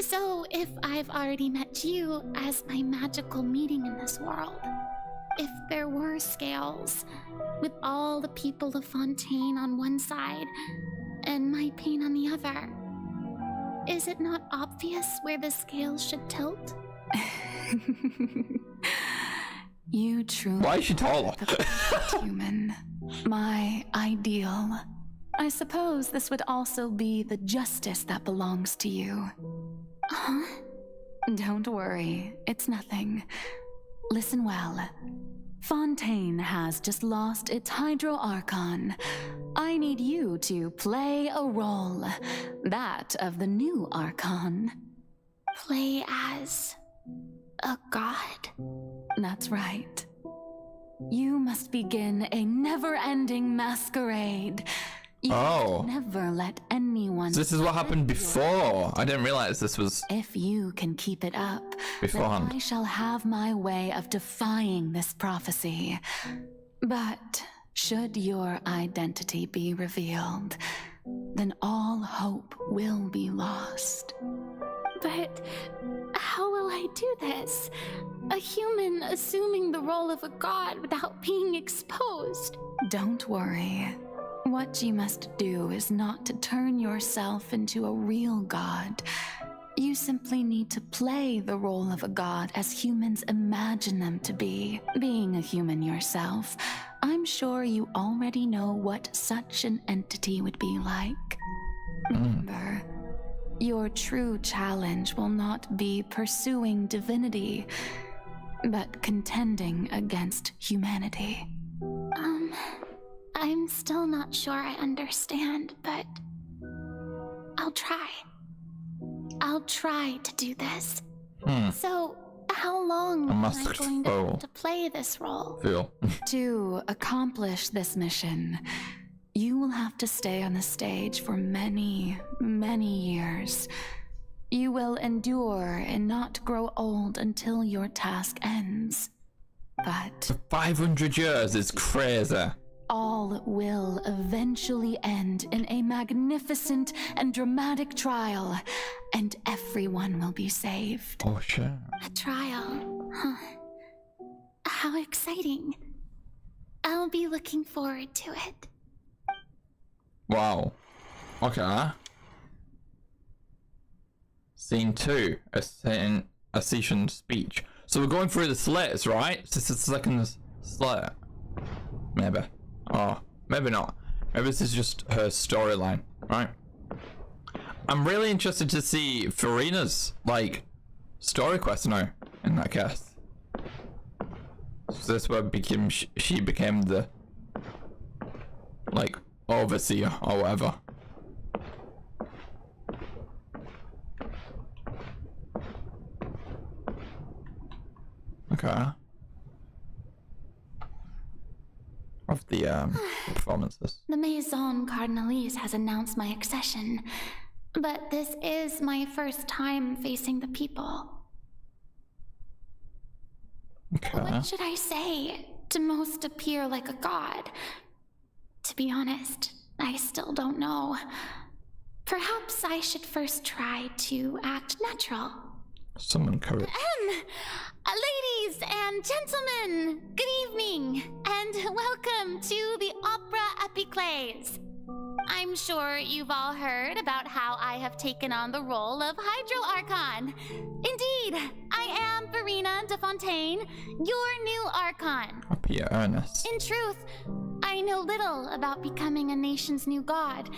So if I've already met you as my magical meeting in this world, if there were scales, with all the people of Fontaine on one side, and my pain on the other, is it not obvious where the scales should tilt? You truly Why is she taller? the perfect human. My ideal. I suppose this would also be the justice that belongs to you. Huh? Don't worry, it's nothing. Listen well. Fontaine has just lost its Hydro Archon. I need you to play a role, that of the new Archon. Play as a god? That's right. You must begin a never-ending masquerade. You Oh. never let anyone... So this is what happened before. I didn't realize this was If you can keep it up, beforehand. then I shall have my way of defying this prophecy. But should your identity be revealed, then all hope will be lost. But how will I do this? A human assuming the role of a god without being exposed. Don't worry. What you must do is not to turn yourself into a real god, You simply need to play the role of a god as humans imagine them to be. Being a human yourself, I'm sure you already know what such an entity would be like. Remember, your true challenge will not be pursuing divinity, but contending against humanity. I'm still not sure I understand, but I'll try. I'll try to do this. So, how long am I going to have to play this role? To accomplish this mission, you will have to stay on the stage for many, many years. You will endure and not grow old until your task ends. But 500 years is crazy. all will eventually end in a magnificent and dramatic trial, and everyone will be saved. Oh, shit. A trial, huh? How exciting. I'll be looking forward to it. Wow. Okay. Scene 2, a session speech. So we're going through the slits, right? This is the second slit. Maybe. Oh, maybe not. Maybe this is just her storyline, right? I'm really interested to see Furina's, like, story quest now, in that case. So this where she became the, like, overseer or whatever. Okay. Of the performances. The Maison Cardinalise has announced my accession, but this is my first time facing the people. Okay. What should I say to most appear like a god? To be honest, I still don't know. Perhaps I should first try to act natural. Summon courage. Ladies and gentlemen, good evening, and welcome to the Opera Epiclese. I'm sure you've all heard about how I have taken on the role of Hydro-Archon. Indeed, I am Furina de Fontaine, your new Archon. Be earnest. In truth, I know little about becoming a nation's new god,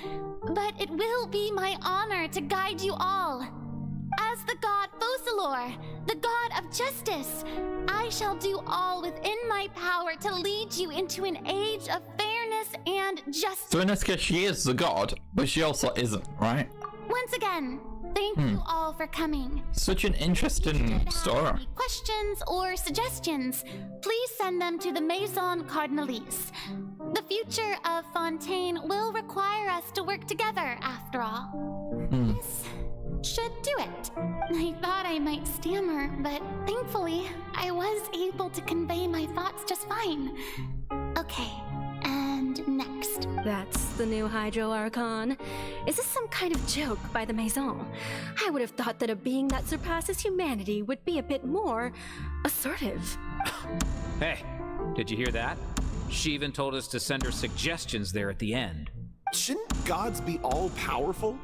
but it will be my honor to guide you all. As the god Focalor, the god of justice, I shall do all within my power to lead you into an age of fairness and justice. So in this case, she is the god, but she also isn't, right? Once again, thank you all for coming. Such an interesting story. Any questions or suggestions, please send them to the Maison Cardinalise. The future of Fontaine will require us to work together, after all. This should do it. I thought I might stammer, but thankfully, I was able to convey my thoughts just fine. Okay, and next. That's the new Hydro-Archon. Is this some kind of joke by the Maison? I would have thought that a being that surpasses humanity would be a bit more assertive. Hey, did you hear that? She even told us to send her suggestions there at the end. Shouldn't gods be all-powerful?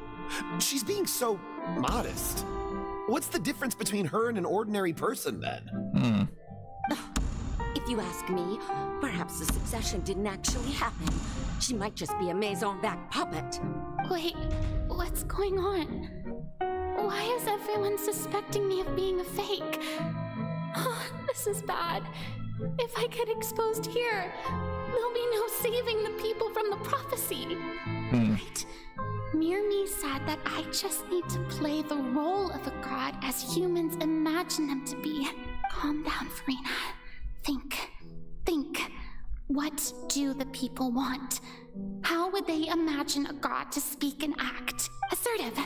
She's being so modest. What's the difference between her and an ordinary person, then? If you ask me, perhaps the succession didn't actually happen. She might just be a Maison-backed puppet. Wait, what's going on? Why is everyone suspecting me of being a fake? Oh, this is bad. If I get exposed here, there'll be no saving the people from the prophecy. Right. Mirmi said that I just need to play the role of a god as humans imagine them to be. Calm down, Furina. Think. What do the people want? How would they imagine a god to speak and act? Assertive,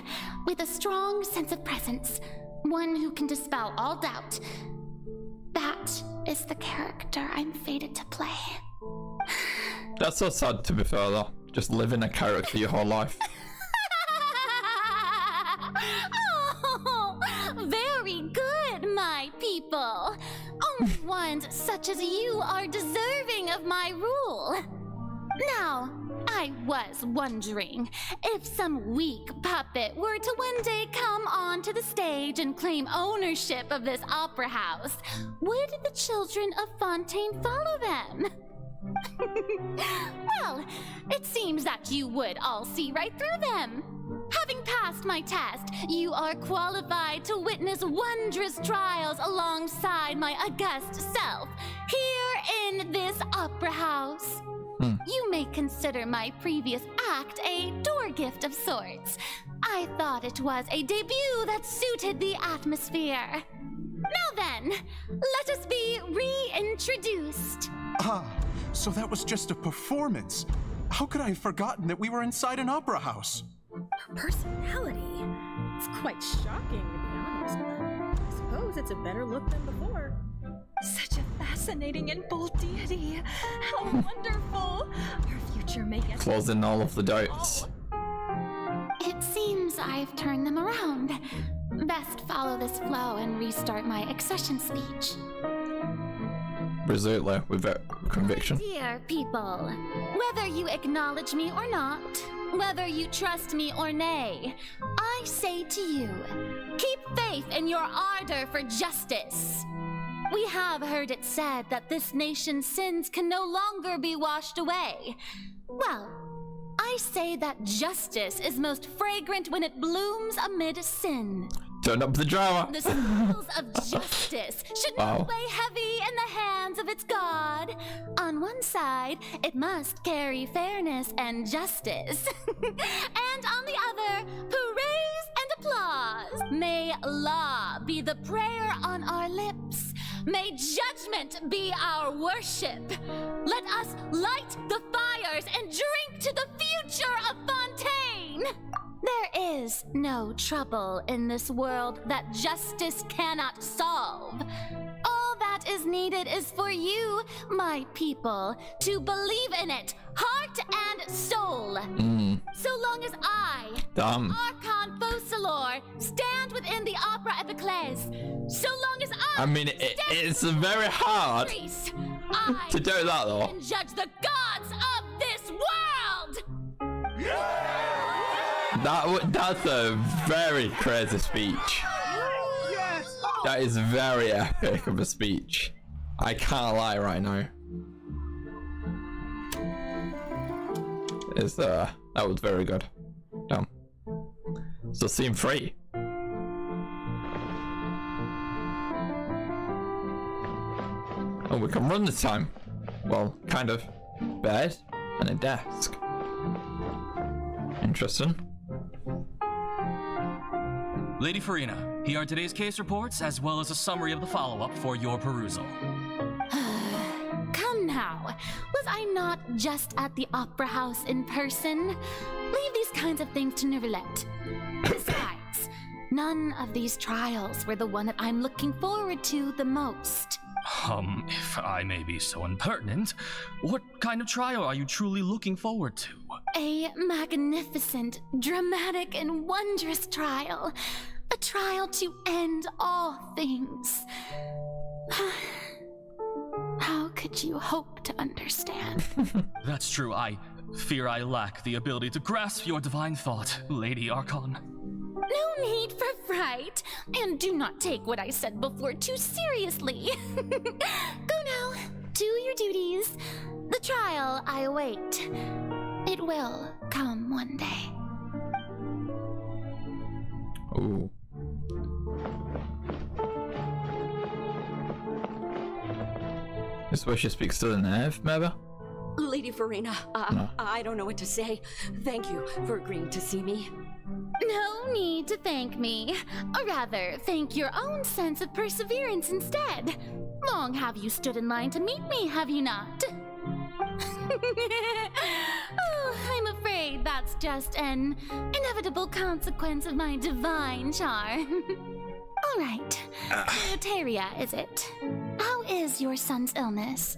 with a strong sense of presence. One who can dispel all doubt. That is the character I'm fated to play. That's so sad, to be fair, though. Just living a character your whole life. Oh, very good, my people. Only ones such as you are deserving of my rule. Now, I was wondering if some weak puppet were to one day come onto the stage and claim ownership of this opera house, would the children of Fontaine follow them? Well, it seems that you would all see right through them. Having passed my test, you are qualified to witness wondrous trials alongside my august self, here in this opera house. You may consider my previous act a door gift of sorts. I thought it was a debut that suited the atmosphere. Now then, let us be reintroduced. Ah, so that was just a performance. How could I have forgotten that we were inside an opera house? Her personality. It's quite shocking, to be honest, but I suppose it's a better look than before. Such a fascinating and bold deity. How wonderful. Our future may get Closing all of the doubts. It seems I've turned them around. Best follow this flow and restart my accession speech. Resolutely, with conviction. Dear people, whether you acknowledge me or not, whether you trust me or nay, I say to you, keep faith in your ardor for justice. We have heard it said that this nation's sins can no longer be washed away. Well, I say that justice is most fragrant when it blooms amid sin. Turn up the drama. The scales of justice should not weigh heavy in the hands of its God. On one side, it must carry fairness and justice. And on the other, praise and applause. May law be the prayer on our lips. May judgment be our worship. Let us light the fires and drink to the future of Fontaine. There is no trouble in this world that justice cannot solve. All that is needed is for you, my people, to believe in it, heart and soul. So long as I, Archon Focalor, stand within the Opera Epiclese, so long as I mean, it's very hard to do that, though. Can judge the gods of this world! That's a very crazy speech. That is very epic of a speech. I can't lie right now. That was very good. Damn. So scene 3. Oh, we can run this time. Well, kind of. Bed and a desk. Interesting. Lady Furina, here are today's case reports as well as a summary of the follow-up for your perusal. Come now, was I not just at the opera house in person? Leave these kinds of things to Neuvillette. Besides, none of these trials were the one that I'm looking forward to the most. If I may be so impertinent, what kind of trial are you truly looking forward to? A magnificent, dramatic, and wondrous trial. A trial to end all things. How could you hope to understand? That's true. I fear I lack the ability to grasp your divine thought, Lady Archon. No need for fright, and do not take what I said before too seriously. Go now, do your duties. The trial I await. It will come one day. Ooh. This way she speaks to the Nev, maybe? Lady Furina, No. I don't know what to say. Thank you for agreeing to see me. No need to thank me. Or rather, thank your own sense of perseverance instead. Long have you stood in line to meet me, have you not? Oh, I'm afraid that's just an inevitable consequence of my divine charm. All right. Notaria, is it? How is your son's illness?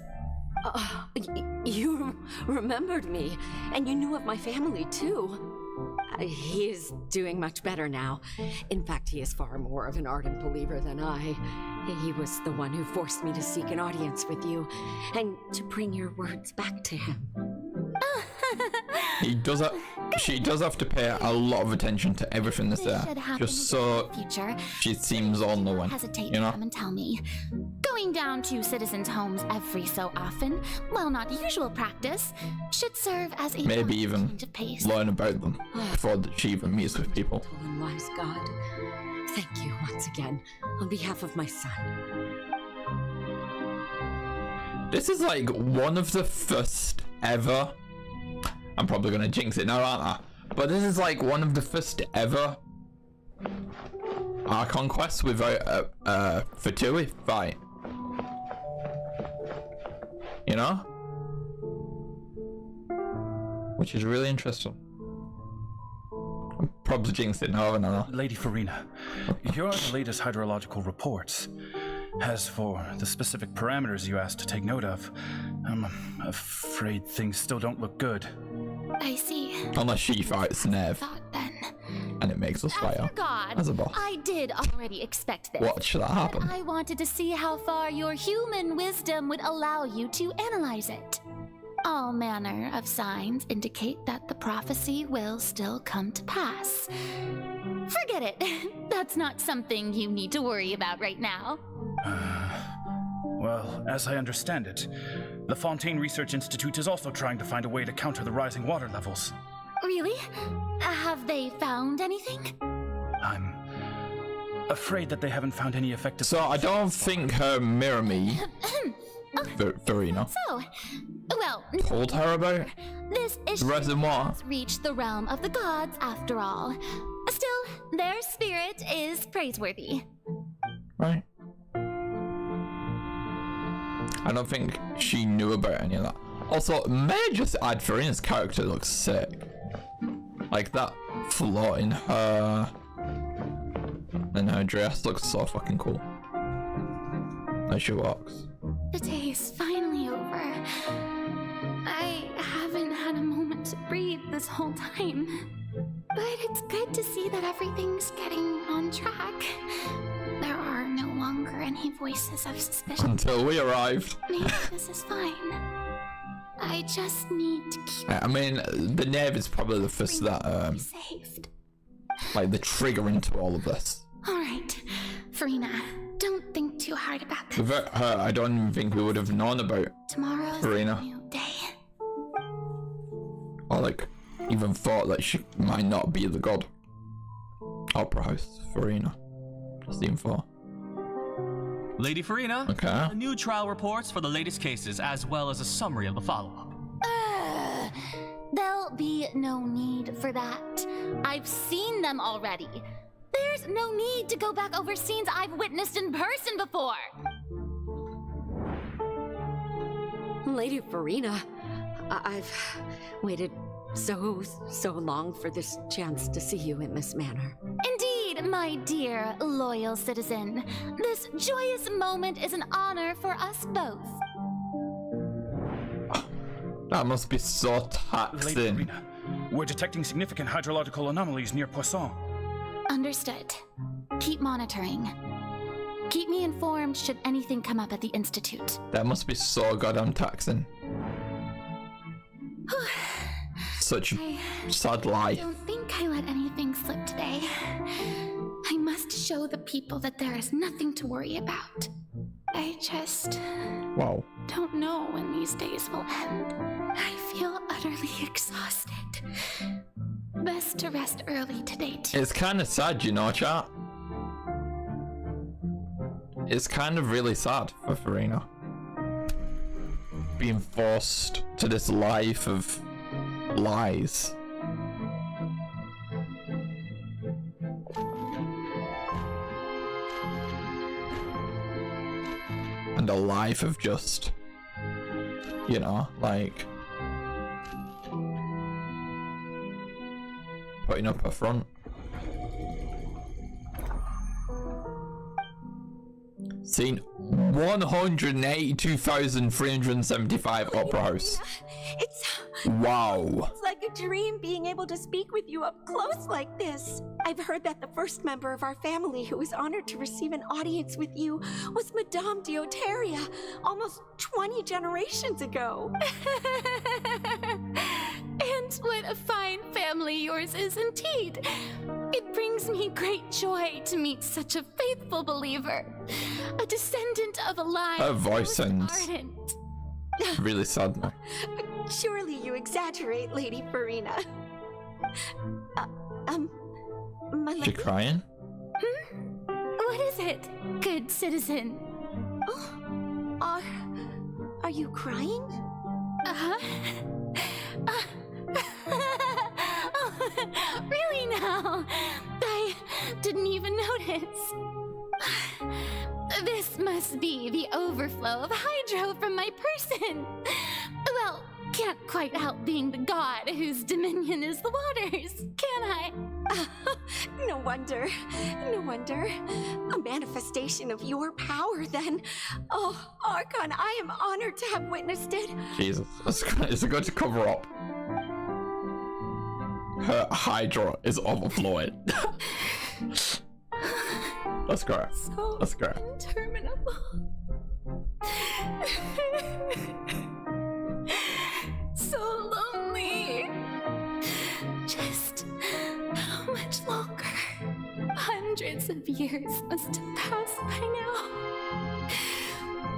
You remembered me, and you knew of my family, too. He is doing much better now. In fact, he is far more of an ardent believer than I. He was the one who forced me to seek an audience with you, and to bring your words back to him. She does have to pay a lot of attention to everything that's there, just so she seems all knowing. Hesitate You to know? come and tell me. Going down to citizens' homes every so often, while not usual practice, should serve as a Maybe even change of pace. learn about them before she even meets with people. And wise God, thank you once again on behalf of my son. This is like one of the first ever. I'm probably gonna jinx it now, aren't I? But this is like one of the first ever Archon quests without a Fatui fight. You know? Which is really interesting. I'm probably jinxed it now, haven't I? Lady Furina, here are the latest hydrological reports. As for the specific parameters you asked to take note of, I'm afraid things still don't look good. I see. Unless she fights Nev. And it makes us fight her God, as a boss. I did already expect this. Watch that happen. But I wanted to see how far your human wisdom would allow you to analyze it. All manner of signs indicate that the prophecy will still come to pass. Forget it. That's not something you need to worry about right now. Well, as I understand it, the Fontaine Research Institute is also trying to find a way to counter the rising water levels. Really? Have they found anything? I'm afraid that they haven't found any effective... So I don't think her mirror me, Furina, So, well, told her about this the issue reservoir. has reached the realm of the gods after all. Still, their spirit is praiseworthy. Right. I don't think she knew about any of that. Also, may I just add, Furina's character looks sick. Like that flaw in her dress looks so fucking cool. As she walks. The day is finally over. I haven't had a moment to breathe this whole time. But it's good to see that everything's getting on track. There are no longer any voices of suspicion. Until we arrived. Maybe this is fine. I just need to keep I mean, the Nev is probably the first that, saved. like the trigger into all of this. Alright, Furina, don't think too hard about this. Without her, I don't even think we would have known about Tomorrow's Furina. a new day. Or like, even thought that she might not be the god. Opera House, Furina. Just the info. Lady Furina, Okay. new trial reports for the latest cases, as well as a summary of the follow-up. There'll be no need for that. I've seen them already. There's no need to go back over scenes I've witnessed in person before. Lady Furina, I've waited so long for this chance to see you in this manner. Indeed, my dear loyal citizen. This joyous moment is an honor for us both. That must be so Lady taxing. Furina, we're detecting significant hydrological anomalies near Poisson. Understood. Keep monitoring. Keep me informed should anything come up at the Institute. That must be so goddamn taxing. Such a sad I life. don't think I let anything slip today. I must show the people that there is nothing to worry about. I just Wow. don't know when these days will end. I feel utterly exhausted. Best to rest early today, too. It's kind of sad, you know, chat. It's kind of really sad for Furina. Being forced to this life of lies. And a life of just, you know, like putting up a front. Seen 182,375 Opera House. Wow. It's like a dream being able to speak with you up close like this. I've heard that the first member of our family who was honored to receive an audience with you was Madame Dioteria, almost 20 generations ago. And And what a fine family yours is indeed. It brings me great joy to meet such a faithful believer, a descendant of a line Her voice most sounds ardent. really sad now. Surely you exaggerate, Lady Furina. My She crying? What is it, good citizen? Are you crying? Uh-huh. Really now? I didn't even notice. This must be the overflow of hydro from my person. Well, can't quite help being the god whose dominion is the waters, can I? No wonder. No wonder. A manifestation of your power, then. Oh, Archon, I am honored to have witnessed it. Jesus, it's going to cover up. Her hydra is overflowing. Let's go. Let's go. Interminable. So lonely. Just how much longer? Hundreds of years must have passed by now.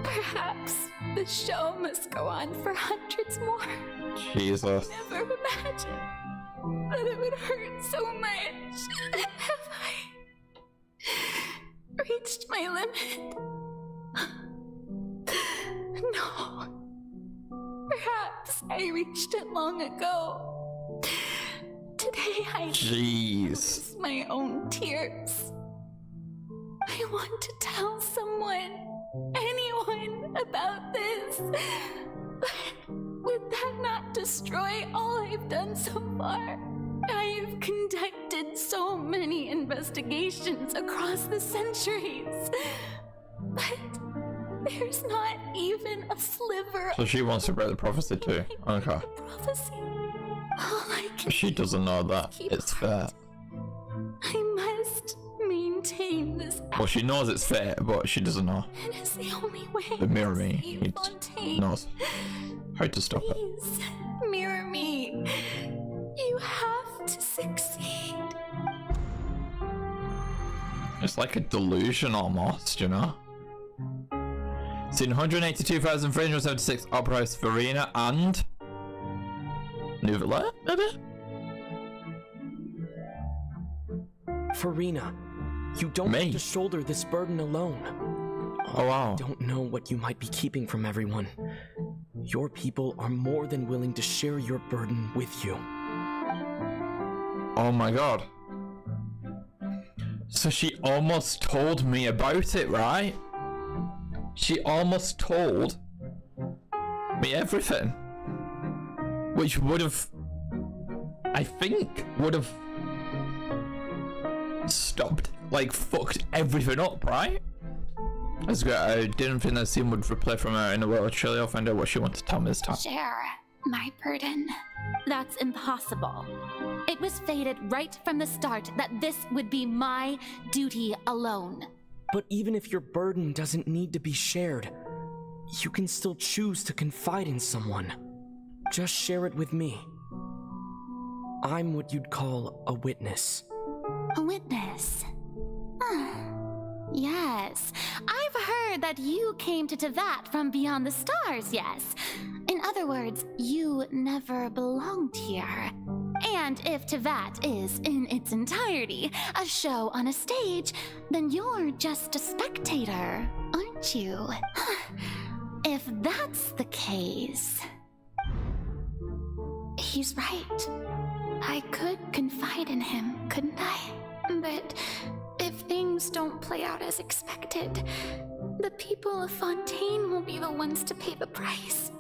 Perhaps the show must go on for hundreds more. Jesus. Never imagined that it would hurt so much. Have I reached my limit? No. Perhaps I reached it long ago. Today I Jeez. my own tears. I want to tell someone, anyone, about this. But would that not destroy all I've done so far? I've conducted so many investigations across the centuries. But there's not even a sliver So she wants to break the prophecy too. Okay. of prophecy. All I can She doesn't know that. keep It's fair. I must maintain this. Well, she knows it's fair, but she doesn't know. It is the only way. The mirror to me save Fontaine. knows how to stop it. Please, mirror me. You have to succeed. It's like a delusion almost, you know? Seen 182,376 Opera House Furina and Nouvelle, maybe? Furina, you don't have to shoulder this burden alone. Oh wow. I don't know what you might be keeping from everyone. Your people are more than willing to share your burden with you. Oh my god. So she almost told me about it, right? She almost told me everything. Which would have, I think, would have stopped, like, fucked everything up, right? That's great. I didn't think that scene would replay from her in the world. Surely I'll find out what she wants to tell me this time. Share my burden. That's impossible. It was fated right from the start that this would be my duty alone. But even if your burden doesn't need to be shared, you can still choose to confide in someone. Just share it with me. I'm what you'd call a witness. A witness? Yes, I've heard that you came to Tevat from beyond the stars, yes. In other words, you never belonged here. And if Tevat is, in its entirety, a show on a stage, then you're just a spectator, aren't you? If that's the case... He's right. I could confide in him, couldn't I? But if things don't play out as expected, the people of Fontaine will be the ones to pay the price.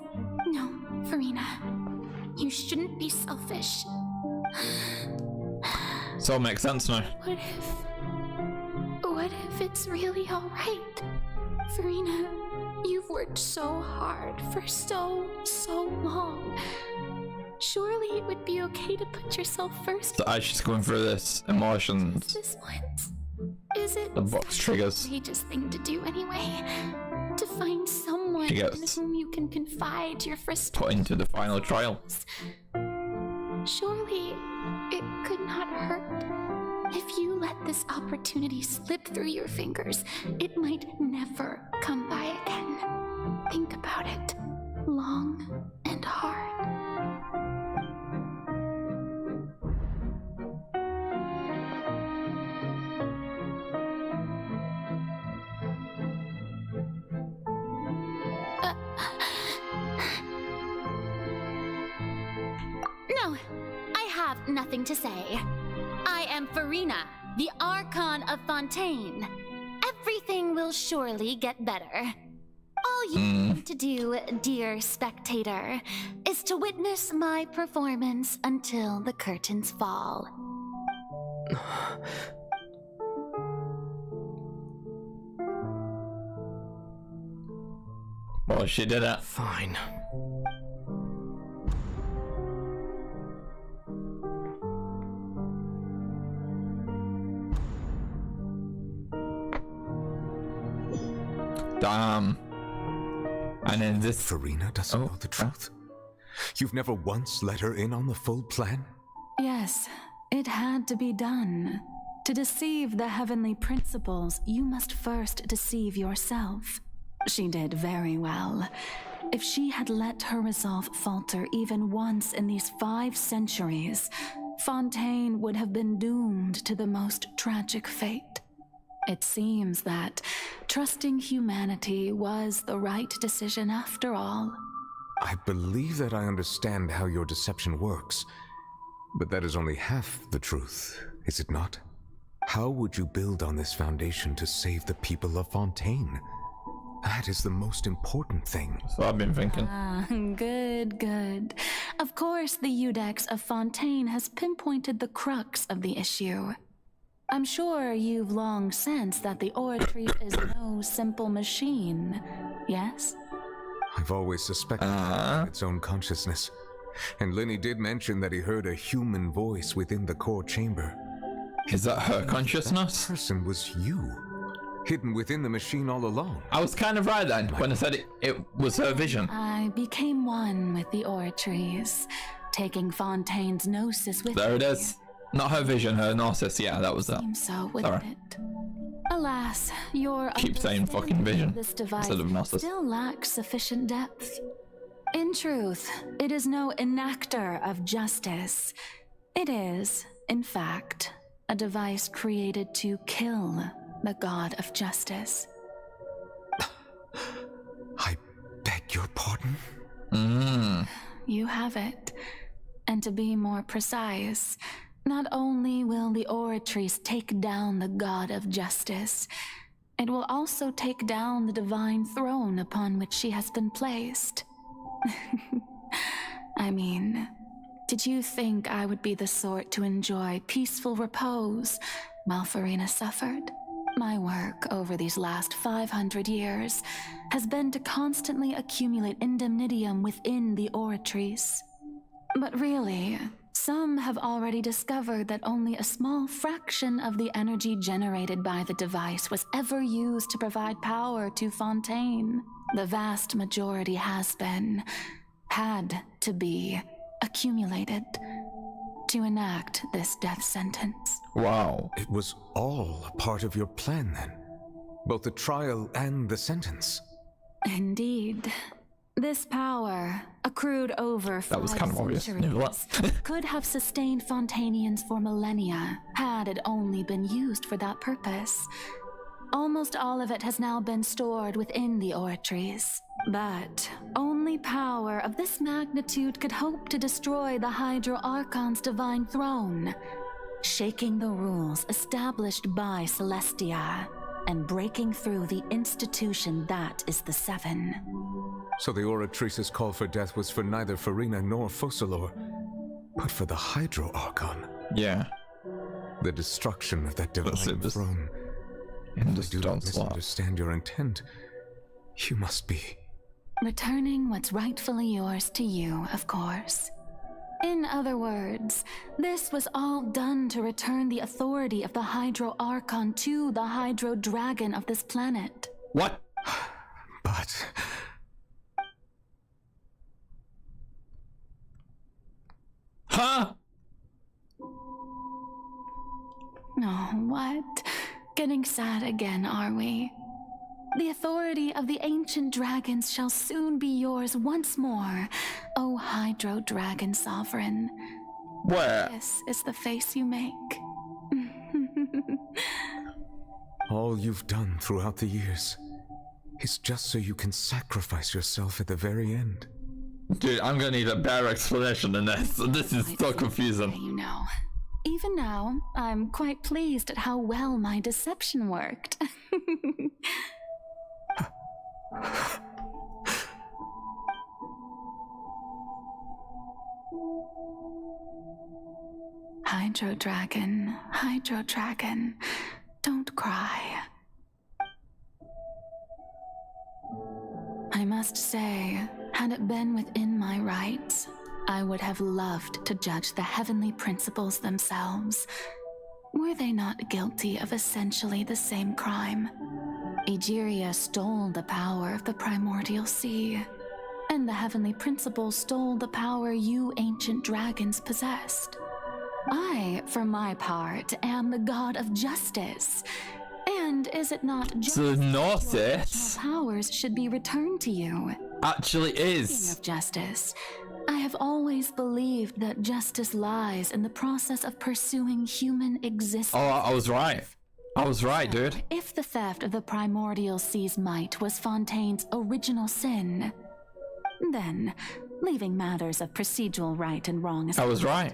No, Furina, you shouldn't be selfish. So it makes sense now. What if it's really alright? Furina, you've worked so hard for so long. Surely it would be okay to put yourself first. So as she's going through this emotions, This once. Is it the box triggers. such an outrageous thing to do anyway? To find someone She in gets whom you can confide your frustrations. put into the final trial. Surely it could not hurt. If you let this opportunity slip through your fingers, it might never come by again. Think about it long and hard. No, I have nothing to say. I am Furina, the Archon of Fontaine. Everything will surely get better. All you need to do, dear spectator, is to witness my performance until the curtains fall. Well, she did it. Fine. Damn. And then this... Furina doesn't know the truth? You've never once let her in on the full plan? Yes, it had to be done. To deceive the heavenly principles, you must first deceive yourself. She did very well. If she had let her resolve falter even once in these 5 centuries, Fontaine would have been doomed to the most tragic fate. It seems that trusting humanity was the right decision after all. I believe that I understand how your deception works, but that is only half the truth, is it not? How would you build on this foundation to save the people of Fontaine? That is the most important thing. So I've been thinking. Ah, good, good. Of course, the Iudex of Fontaine has pinpointed the crux of the issue. I'm sure you've long sensed that the oratrice is no simple machine, yes? I've always suspected it had its own consciousness. And Lenny did mention that he heard a human voice within the core chamber. Is that her consciousness? That person was you, hidden within the machine all along. I was kind of right then, when I said it was her vision. I became one with the oratrice, taking Fontaine's gnosis with There it me. is. Not her vision, her gnosis. Yeah, that was that. Seems so, wouldn't it? Alas, your Keep saying fucking vision this device instead of gnosis. still lacks sufficient depth. In truth, it is no enactor of justice. It is, in fact, a device created to kill the god of justice. I beg your pardon? You have it. And to be more precise, not only will the oratrice take down the god of justice, it will also take down the divine throne upon which she has been placed. I mean, did you think I would be the sort to enjoy peaceful repose while Furina suffered? My work over these last 500 years has been to constantly accumulate indemnitium within the oratrice. But really, some have already discovered that only a small fraction of the energy generated by the device was ever used to provide power to Fontaine. The vast majority had to be accumulated to enact this death sentence. Wow. It was all a part of your plan then? Both the trial and the sentence? Indeed. This power, accrued over 5 That was kind of obvious. centuries, could have sustained Fontainians for millennia, had it only been used for that purpose. Almost all of it has now been stored within the oratrice. But only power of this magnitude could hope to destroy the Hydro Archon's divine throne, shaking the rules established by Celestia, and breaking through the institution that is the Seven. So the oratrice's call for death was for neither Furina nor Focalor, but for the Hydro Archon. Yeah. The destruction of that divine throne. And I do not misunderstand your intent. You must be... Returning what's rightfully yours to you, of course. In other words, this was all done to return the authority of the Hydro Archon to the Hydro Dragon of this planet. What? But... Huh? Oh, what? Getting sad again, are we? The authority of the ancient dragons shall soon be yours once more, O Hydro Dragon Sovereign. Where? This is the face you make. All you've done throughout the years is just so you can sacrifice yourself at the very end. Dude, I'm gonna need a better explanation than this. This is so confusing. You know, even now, I'm quite pleased at how well my deception worked. Hydro Dragon, don't cry. I must say, had it been within my rights, I would have loved to judge the heavenly principles themselves. Were they not guilty of essentially the same crime? Egeria stole the power of the primordial sea, and the heavenly principles stole the power you ancient dragons possessed. I, for my part, am the god of justice. And is it not just the Gnosis powers should be returned to you? Actually is. Speaking of justice, I have always believed that justice lies in the process of pursuing human existence. Oh, I was right. I was right, dude. If the theft of the primordial sea's might was Fontaine's original sin, then, leaving matters of procedural right and wrong aside, I was right.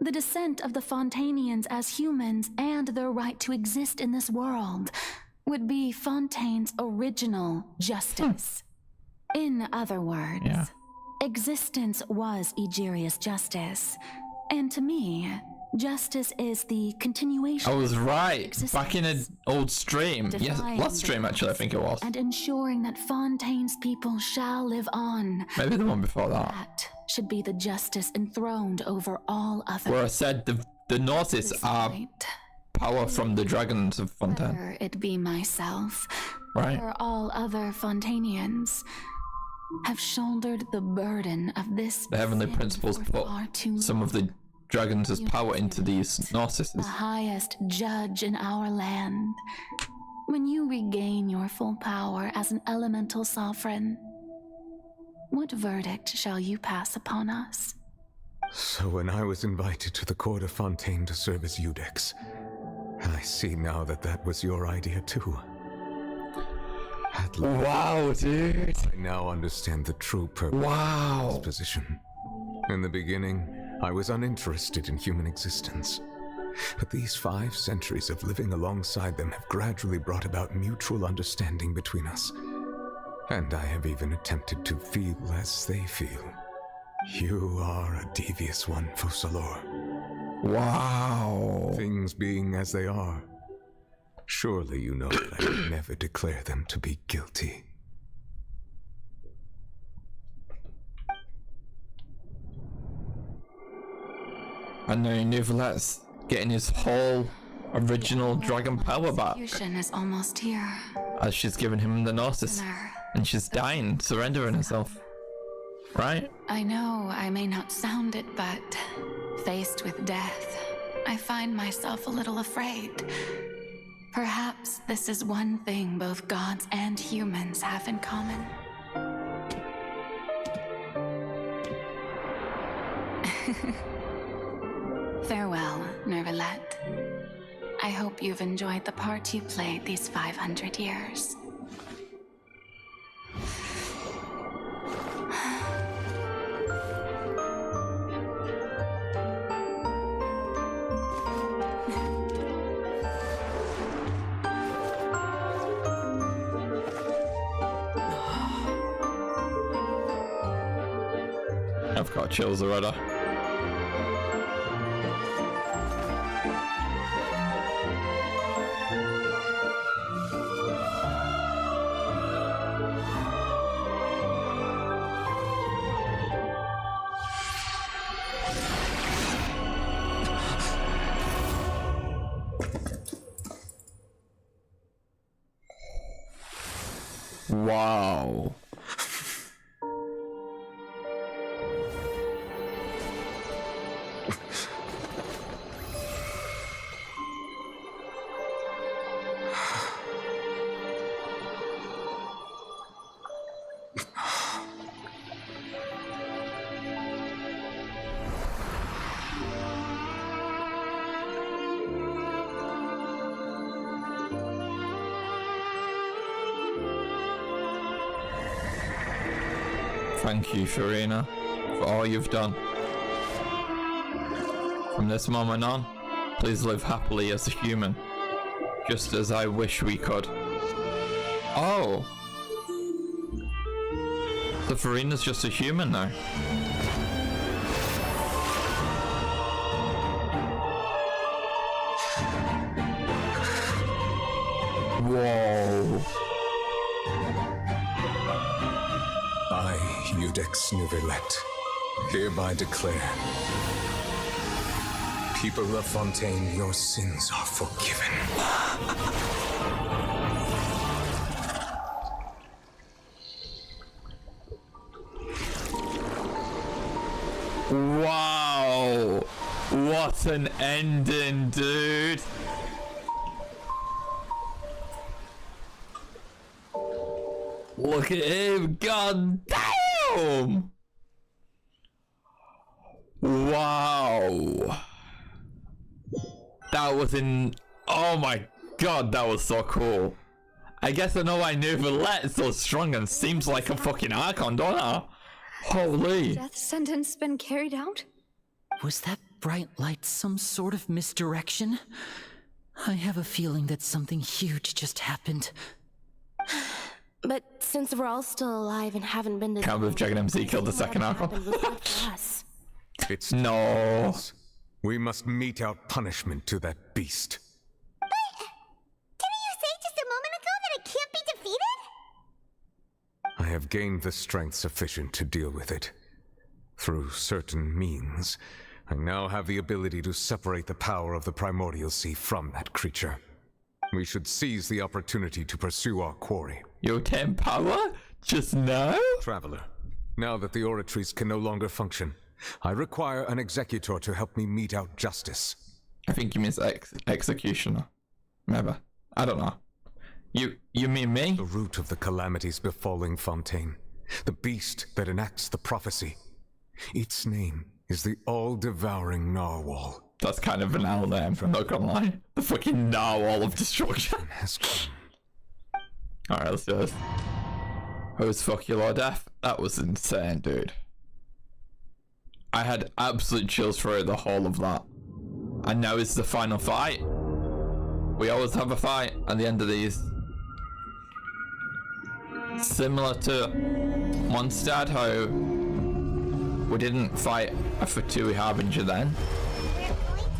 The descent of the Fontainians as humans and their right to exist in this world would be Fontaine's original justice. In other words, existence was Egeria's justice, and to me, justice is the continuation. I was right. Back in an old stream. Yes, last stream actually, I think it was. And ensuring that Fontaine's people shall live on. Maybe the one before that. That should be the justice enthroned over all others. Where I said the Gnosis are power from the dragons of Fontaine. Whether it be myself, right, or all other Fontainians, have shouldered the burden of this. The heavenly principles put some of the dragons' power into these Gnosis. The highest judge in our land. When you regain your full power as an elemental sovereign, what verdict shall you pass upon us? So when I was invited to the court of Fontaine to serve as Eudex, I see now that that was your idea too. At last, wow, dude. I now understand the true purpose of this position. In the beginning, I was uninterested in human existence. But these 5 centuries of living alongside them have gradually brought about mutual understanding between us. And I have even attempted to feel as they feel. You are a devious one, Fussalor. Wow. Things being as they are, surely you know that I would never declare them to be guilty. And now Nouvelette's getting his whole original dragon power back. Execution is almost here. As she's giving him the Gnosis. And she's dying, surrendering herself. Right? I know I may not sound it, but faced with death, I find myself a little afraid. Perhaps this is one thing both gods and humans have in common. Farewell, Nervalette. I hope you've enjoyed the part you played these 500 years. I've got chills already. Wow. Thank you, Furina, for all you've done. From this moment on, please live happily as a human, just as I wish we could. Oh! So Furina's just a human now. Whoa. I, Iudex Nouvellette, hereby declare, people of Fontaine, your sins are forgiven. Wow! What an ending, dude! Look at him! God damn! Wow! That was in... Oh my god, that was so cool. I guess I know why Nouvellette's so strong and seems like a fucking Archon, don't I? Holy. Death sentence been carried out? Was that bright light some sort of misdirection? I have a feeling that something huge just happened. But since we're all still alive and haven't been to... Can't believe Dragon MC killed the second Archon. It's no. We must mete out punishment to that beast. Didn't you say just a moment ago that it can't be defeated? I have gained the strength sufficient to deal with it. Through certain means, I now have the ability to separate the power of the primordial sea from that creature. We should seize the opportunity to pursue our quarry. You obtained power? Just now? Traveler, now that the oratories can no longer function, I require an executor to help me mete out justice. I think you mean executioner. Maybe. I don't know. You mean me? The root of the calamities befalling Fontaine. The beast that enacts the prophecy. Its name is the all-devouring narwhal. That's kind of an owl name, I'm not gonna lie. The fucking narwhal of destruction. Alright, let's do this. Who's fuck you, Lord Death? That was insane, dude. I had absolute chills through the whole of that. And now it's the final fight. We always have a fight at the end of these. Similar to Mondstadt, how we didn't fight a Fatui Harbinger then.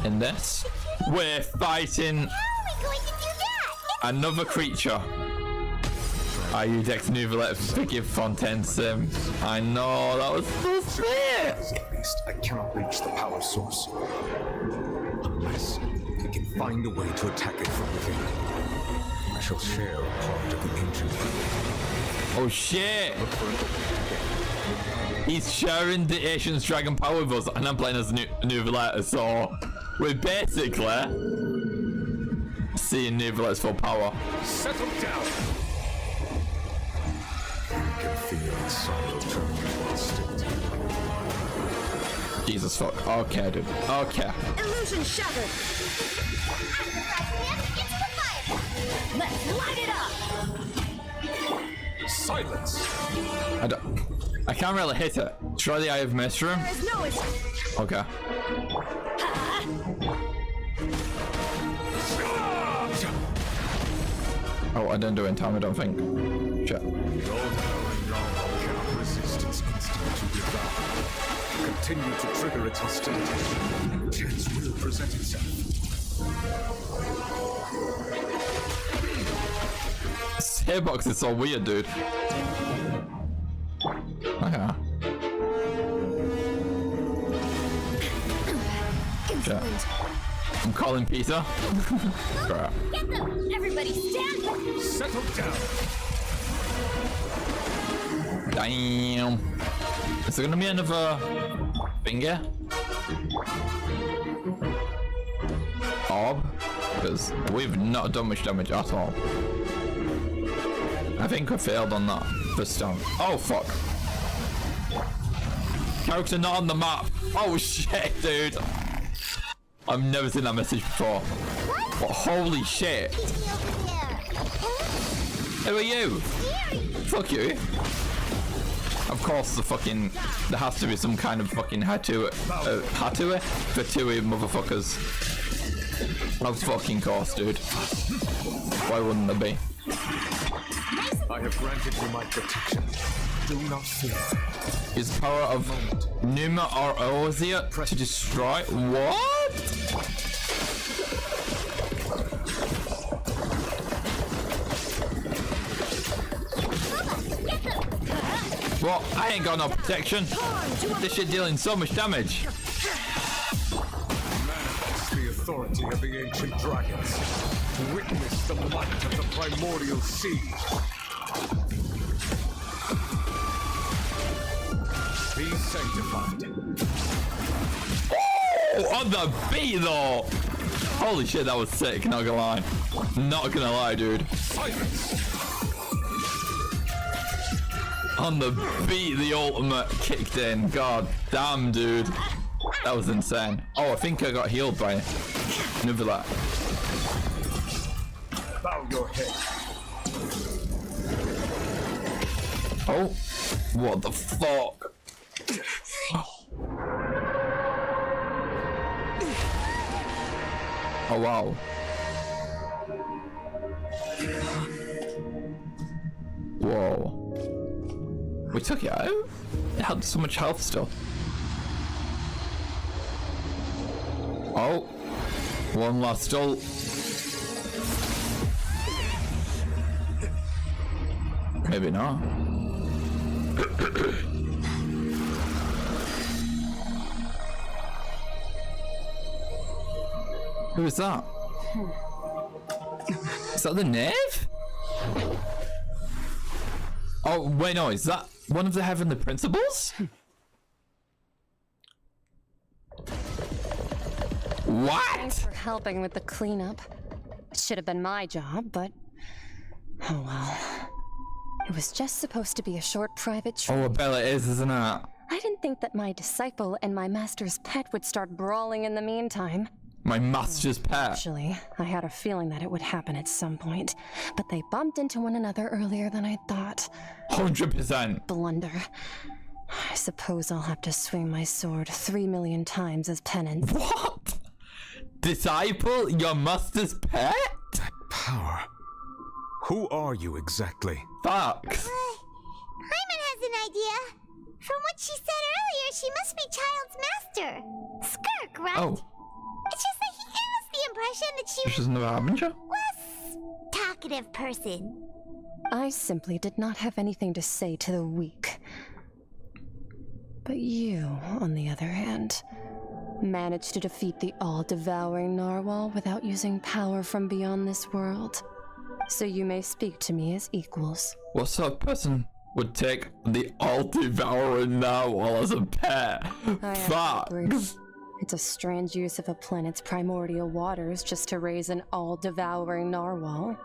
In this, we're fighting another creature. Iudex Nouvellette, forgive Fontaine Sim. I know, that was so sick! I cannot reach the power source. Unless we can find a way to attack it from within. I shall share a part of the ancient. Oh shit! He's sharing the Asian's dragon power with us, and I'm playing as Nouvellette, so we're basically seeing Nouvellette's full power. Settle down! I can feel the sorrow turning instinct. Jesus fuck. Okay, dude. Okay. Illusion shattered! Let's light it up! Silence! I can't really hit it. Try the Eye of Mistrum. There is no Okay. Oh, I didn't do it in time, I don't think. Shit. Cannot resist its instinct to devour. Continue to trigger its hostility. Chance will present itself. This hitbox is so weird, dude. Okay. Shit. I'm calling Peter. Crap. Get them! Everybody stand back! Settle down! Damn. Is there gonna be another finger? Orb? Because we've not done much damage at all. I think I failed on that first time. Oh fuck. Character not on the map. Oh shit, dude. I've never seen that message before. But holy shit. Who are you? Fuck you. I'm Of course, there has to be some kind of fucking Hatui motherfuckers. Of fucking course, dude. Why wouldn't there be? I have granted you my protection. Do not fear. Is power of Numa or Ozia to destroy? What? Well, I ain't got no protection. This shit dealing so much damage. Manifest the authority of the ancient dragons. Witness the might of the primordial sea. Be sanctified. Oh, on the beat though. Holy shit, that was sick. Not gonna lie. Not gonna lie, dude. Silence. On the beat, the ultimate kicked in. God damn, dude. That was insane. Oh, I think I got healed by Nuvilat. Bow your head. Oh, what the fuck? Oh, wow. Whoa. We took it out? It had so much health still. Oh. One last ult. Maybe not. Who is that? Is that the knave? Oh, wait, no, is that one of the Heavenly Principles? What? Thanks for helping with the cleanup. It should have been my job, but oh well. It was just supposed to be a short private trip. Oh, I bet it is, isn't it? I didn't think that my disciple and my master's pet would start brawling in the meantime. My master's pet. Actually, I had a feeling that it would happen at some point, but they bumped into one another earlier than I thought. 100%. Blunder. I suppose I'll have to swing my sword 3 million times as penance. What? Disciple? Your master's pet? That power. Who are you exactly? Facts. Hyman has an idea. From what she said earlier, she must be Child's master. Skirk, right? Oh. It's just that he gave us the impression that she She's another harbinger? less talkative person. I simply did not have anything to say to the weak. But you, on the other hand, managed to defeat the all-devouring narwhal without using power from beyond this world. So you may speak to me as equals. What sort of person would take the all-devouring narwhal as a pet? Facts. It's a strange use of a planet's primordial waters just to raise an all-devouring narwhal.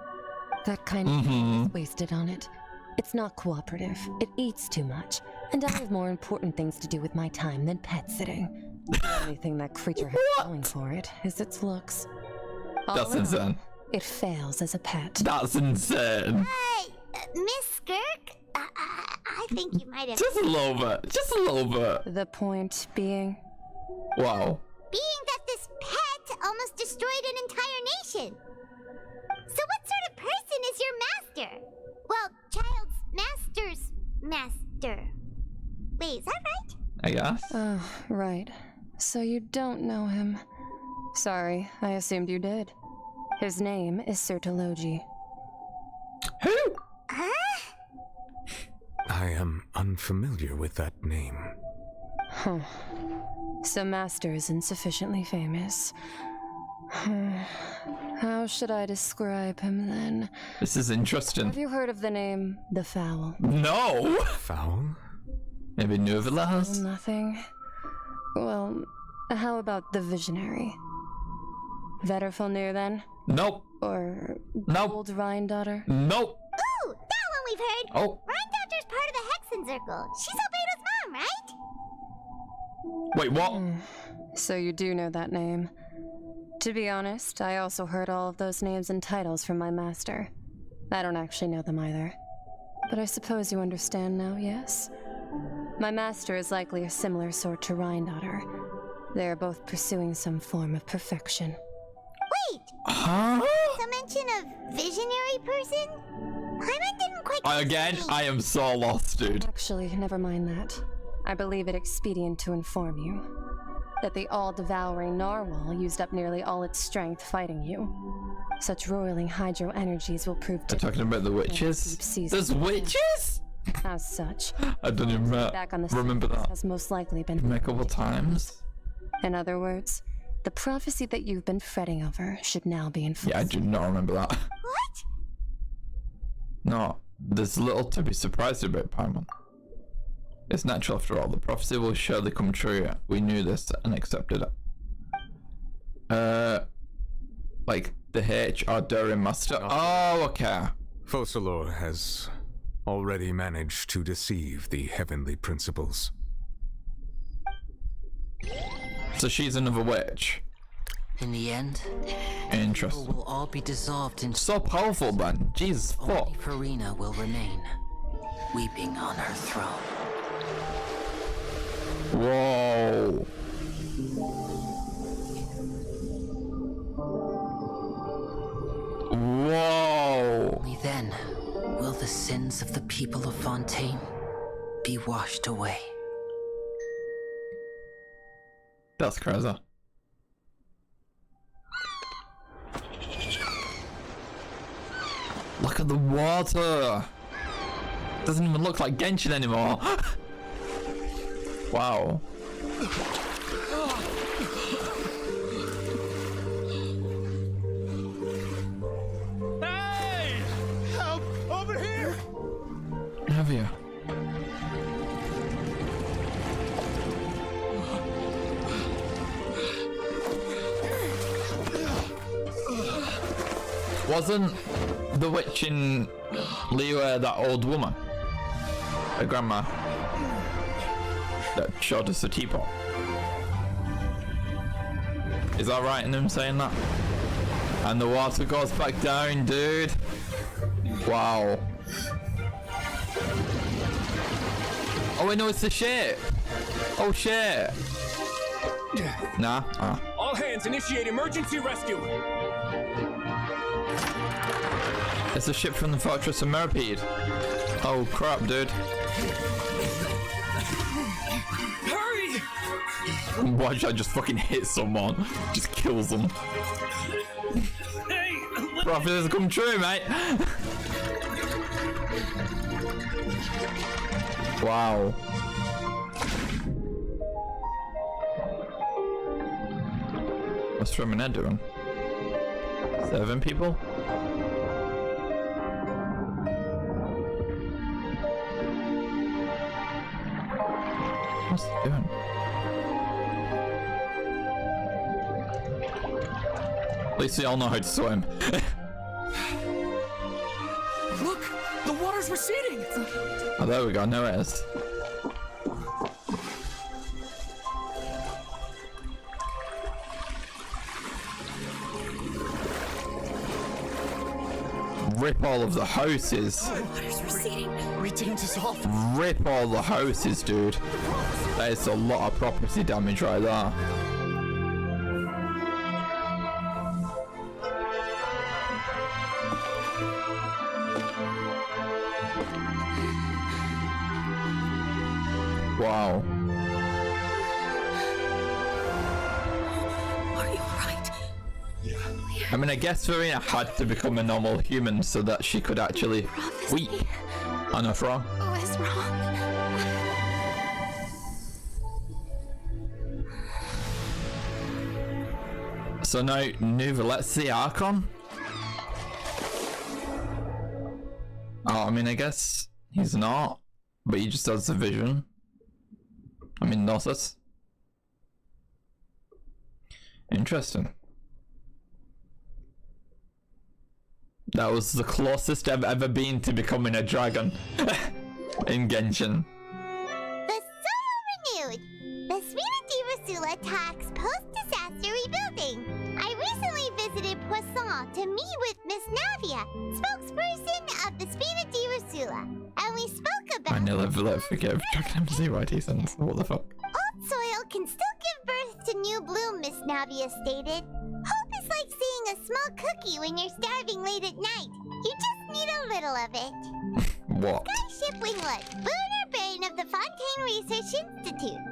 That kind of time is wasted on it. It's not cooperative. It eats too much. And I have more important things to do with my time than pet sitting. The only thing that creature has going for it is its looks. That's insane. It fails as a pet. That's insane. Hey, Miss Skirk? I think you might have... Just a little bit. Just a little bit. The point being... Wow. Being that this pet almost destroyed an entire nation. So what sort of person is your master? Well, Child's master's master. Wait, is that right? I guess. Oh, right. So you don't know him. Sorry, I assumed you did. His name is Sertologi. Who? Huh? I am unfamiliar with that name. Huh. So Master isn't sufficiently famous. How should I describe him then? This is interesting. Have you heard of the name The Fowl? No! Fowl? Maybe Nuvila has? Nothing. Well, how about the Visionary? Vetterfilnir then? Nope. Or Nope. Old Rhine-daughter? Nope. Ooh, that one we've heard. Oh. Rhine-daughter's part of the Hexen Circle. She's Albedo's mom, right? Wait, what? So you do know that name. To be honest, I also heard all of those names and titles from my master. I don't actually know them either. But I suppose you understand now, yes? My master is likely a similar sort to Rhindaughter. They are both pursuing some form of perfection. Wait! Huh? Some mention of visionary person? Paimon didn't quite... Again, I am so lost, dude. Actually, never mind that. I believe it expedient to inform you that the all-devouring narwhal used up nearly all its strength fighting you. Such roiling hydro energies will prove They're talking about the witches? There's witches? As such, I don't even remember that. has most likely been A couple times. In other words, the prophecy that you've been fretting over should now be enforced. Yeah, I do not remember that. What? No, there's little to be surprised about, Paimon. It's natural after all. The prophecy will surely come true. We knew this and accepted it. Like the HR Durin Master. Oh, okay. Focalor has already managed to deceive the heavenly principles. So she's another witch. In the end, Interesting. people will all be dissolved into... So powerful, man. Jesus fuck. Only Furina will remain, weeping on her throne. Whoa. Whoa. Only then will the sins of the people of Fontaine be washed away. That's crazy. Look at the water. Doesn't even look like Genshin anymore. Wow. Hey! Help! Over here! Have you? Wasn't the witch in Liyue that old woman? Her grandma? That showed us the teapot. Is that right in him saying that? And the water goes back down, dude. Wow. Oh wait, no, it's the ship. Oh shit. Nah. All hands initiate emergency rescue. It's a ship from the Fortress of Merpede. Oh crap, dude. Hurry! Watch, I just fucking hit someone. Just kills them. Hey! Prophet has come true, mate. Wow. What's Furina doing? 7 people? What's he doing? At least we all know how to swim. Look! The water's receding! Oh, there we go. Now it is. Rip all of the houses. Water's receding. We didn't dissolve. Rip all the houses, dude. That is a lot of property damage right there. Wow. Are you alright? I mean, I guess Furina had to become a normal human so that she could actually weep on her throne. What is wrong? So now, Nouvelette's the Archon? Oh, I mean, I guess he's not, but he just has the vision. I mean, Gnosis. Interesting. That was the closest I've ever been to becoming a dragon in Genshin. The soul renewed! The Sphina di Rasula talks post-disaster rebuilding. I recently visited Poisson to meet with Miss Navia, spokesperson of the Sphina di Rasula, and we spoke about nearly forgive Dragon MZ sense. What the fuck? Old soil can still give birth to new bloom, Miss Navia stated. Hope is like seeing a small cookie when you're starving late at night. You just need a little of it. What? Skyship Winglet, lunar brain of the Fontaine Research Institute.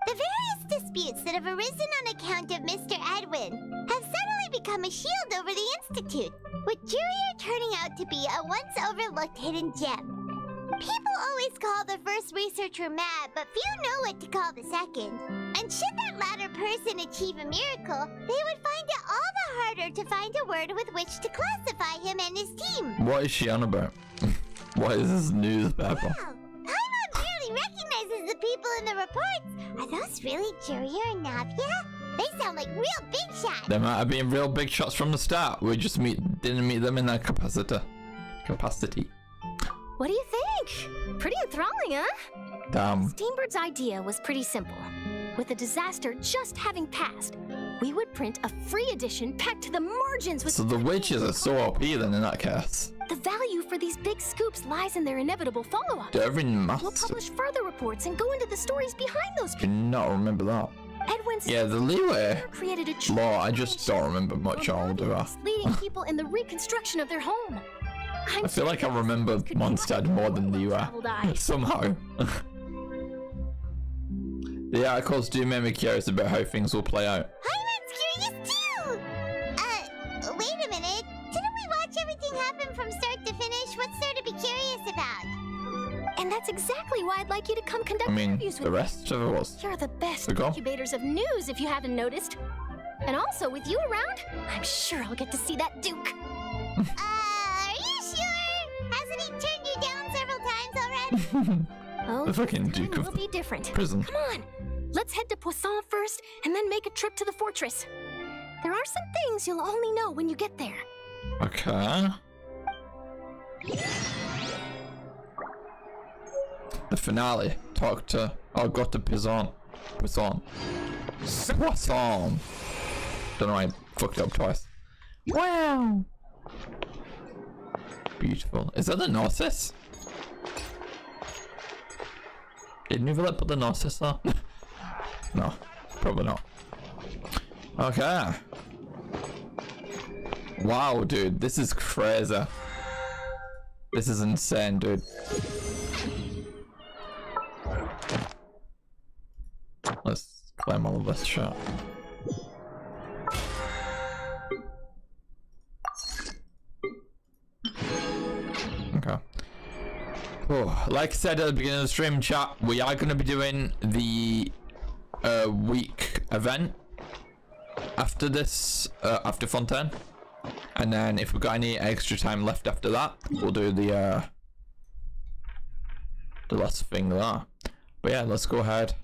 The various disputes that have arisen on account of Mr. Edwin have suddenly become a shield over the Institute, with Jurier turning out to be a once overlooked hidden gem. People always call the first researcher mad, but few know what to call the second. And should that latter person achieve a miracle, they would find it all the harder to find a word with which to classify him and his team. What is she on about? What is this newspaper? Wow, Paimon barely recognizes the people in the reports. Are those really Jurier and Navia? They sound like real big shots. They might have been real big shots from the start. We just didn't meet them in their capacity. What do you think? Pretty enthralling, huh? Damn. Steenbird's idea was pretty simple. With the disaster just having passed, we would print a free edition packed to the margins with... So the witches are so OP then in that case. The value for these big scoops lies in their inevitable follow-up. Dervin must. We'll publish further reports and go into the stories behind those Do not remember that. Edwin's Yeah, the leeway created a law, I just don't remember much all do I? leading people in the reconstruction of their home. I feel like I remember Mondstadt more than the somehow. The articles do make me curious about how things will play out. Paimon's curious too! Wait a minute. Didn't we watch everything happen from start to finish? What's there to be curious about? And that's exactly why I'd like you to come conduct I mean, interviews with the me. rest of it was. You're the best There we go. incubators of news, if you haven't noticed. And also, with you around, I'm sure I'll get to see that Duke. Are you sure? Hasn't he turned you down several times already? Oh, The fucking this time Duke of will be different. prison. Come on, let's head to Poisson first, and then make a trip to the fortress. There are some things you'll only know when you get there. Okay. The finale. Go to Poisson. Don't know, I fucked up twice. Wow. Beautiful. Is that the Gnosis? Did Nouvellette put the Gnosis there? No, probably not. Okay. Wow, dude, this is crazy. This is insane, dude. Let's climb all of this shit. Okay. Oh, like I said at the beginning of the stream chat, we are going to be doing the week event after this, after Fontaine. And then if we've got any extra time left after that, we'll do the last thing there. But yeah, let's go ahead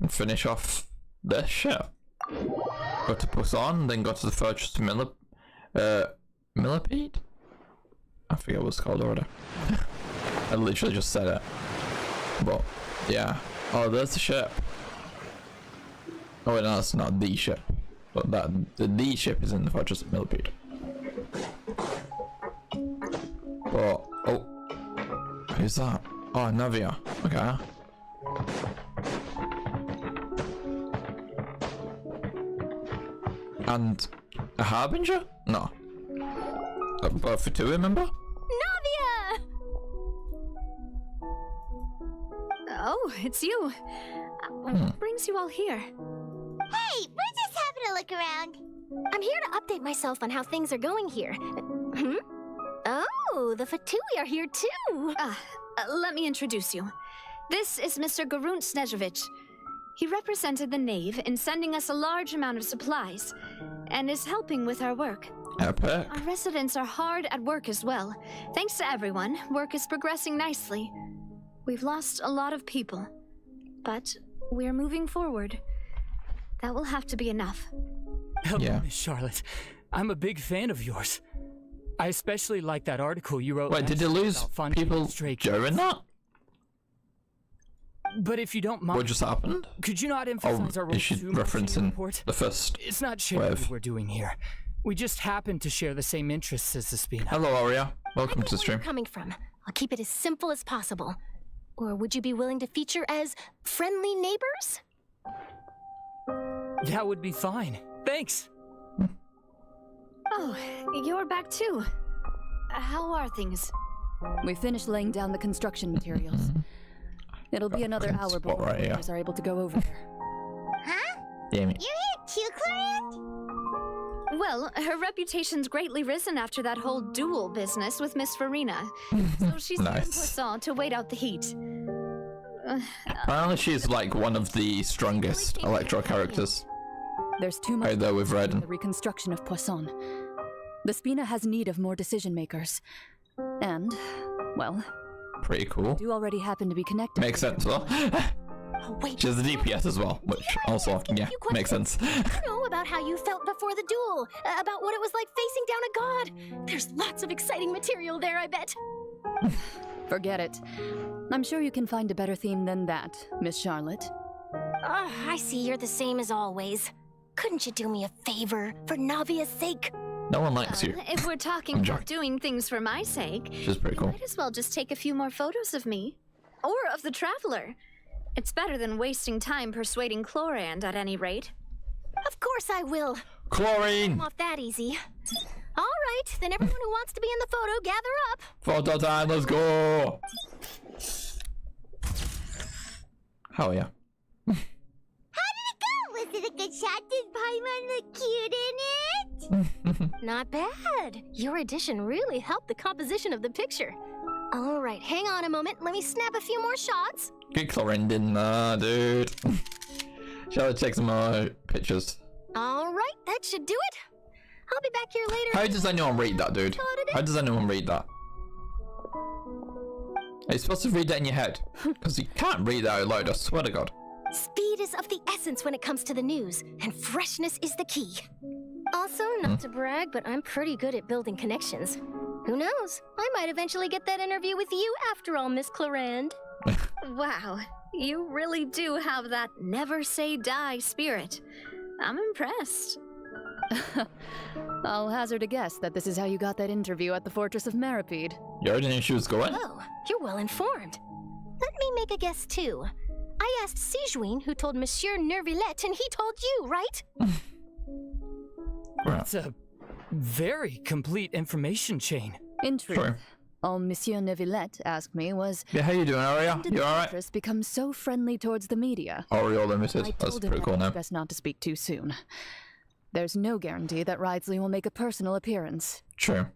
and finish off this shit. Go to Poisson, then go to the Fortress to Millipede? I forget what it's called already. I literally just said it. But, yeah. Oh, there's the ship. Oh, wait, no, that's not the ship. But the ship is in the Fortress of Millipede. But, oh. Who's that? Oh, Navia. Okay. And a Harbinger? No. But for two, remember? Navia! Oh, it's you. What brings you all here? Hey, we're just having a look around. I'm here to update myself on how things are going here. Hmm? Oh, the Fatui are here too. Let me introduce you. This is Mr. Garunt Snežević. He represented the Knave in sending us a large amount of supplies, and is helping with our work. Epic. Our residents are hard at work as well. Thanks to everyone, work is progressing nicely. We've lost a lot of people, but we're moving forward. That will have to be enough. Hello, Miss Charlotte. I'm a big fan of yours. I especially like that article you wrote. Wait, did you lose people during that? But if you don't mind, What just happened? could you not emphasize our role Is she too much in your referencing report? the first It's not sharing wave? what we're doing here. We just happen to share the same interests as the Spina. Hello, Aria. Welcome to the Where stream. you're coming from. I'll keep it as simple as possible. Or would you be willing to feature as friendly neighbors? That would be fine. Thanks. Oh, you're back too. How are things? We finished laying down the construction materials. It'll be another hour before right, yeah. workers are able to go over there. Huh? Damn it. You're here too, Clarant? Well, her reputation's greatly risen after that whole duel business with Miss Furina. So she's here in Nice. Poisson to wait out the heat. Apparently she's like one of the strongest Electro characters. There's too much Either with Red. in the reconstruction of Poisson. The Spina has need of more decision makers. And, well, Pretty cool. do already happen to be connected. Makes sense though. Wait, She has the DPS as well, which also, yeah, makes sense. know about how you felt before the duel, about what it was like facing down a god. There's lots of exciting material there, I bet. Forget it. I'm sure you can find a better theme than that, Miss Charlotte. I see you're the same as always. Couldn't you do me a favor, for Navia's sake? No one likes you. If we're talking I'm about joking. doing things for my sake, She's pretty cool. might as well just take a few more photos of me. Or of the Traveler. It's better than wasting time persuading Chlorand at any rate. Of course I will. Chlorine! I'm off that easy. All right, then everyone who wants to be in the photo, gather up. Photo time, let's go! Hell yeah. How did it go? Was it a good shot? Did Paimon look cute in it? Not bad. Your addition really helped the composition of the picture. All right, hang on a moment. Let me snap a few more shots. Get Chlorine in there, dude. Shall I take some more pictures? All right, that should do it. I'll be back here later. How does anyone read that, dude? How does anyone read that? Are you supposed to read that in your head? Because you can't read that out loud, I swear to God. Speed is of the essence when it comes to the news, and freshness is the key. Also, not to brag, but I'm pretty good at building connections. Who knows? I might eventually get that interview with you after all, Miss Chlorand. Wow, you really do have that never say die spirit. I'm impressed. I'll hazard a guess that this is how you got that interview at the Fortress of Maripede. You already knew she was going? Oh, you're well informed. Let me make a guess too. I asked Sijuin, who told Monsieur Nervillette, and he told you, right? It's a very complete information chain. In truth, Sure. all Monsieur Neuvillette asked me was, Yeah, how you doing, Aria? when did You the alright? Fortress become so friendly towards the media? Oriole Limited. I That's told him pretty that cool it's name. best not to speak too soon. There's no guarantee that Ridesley will make a personal appearance. True.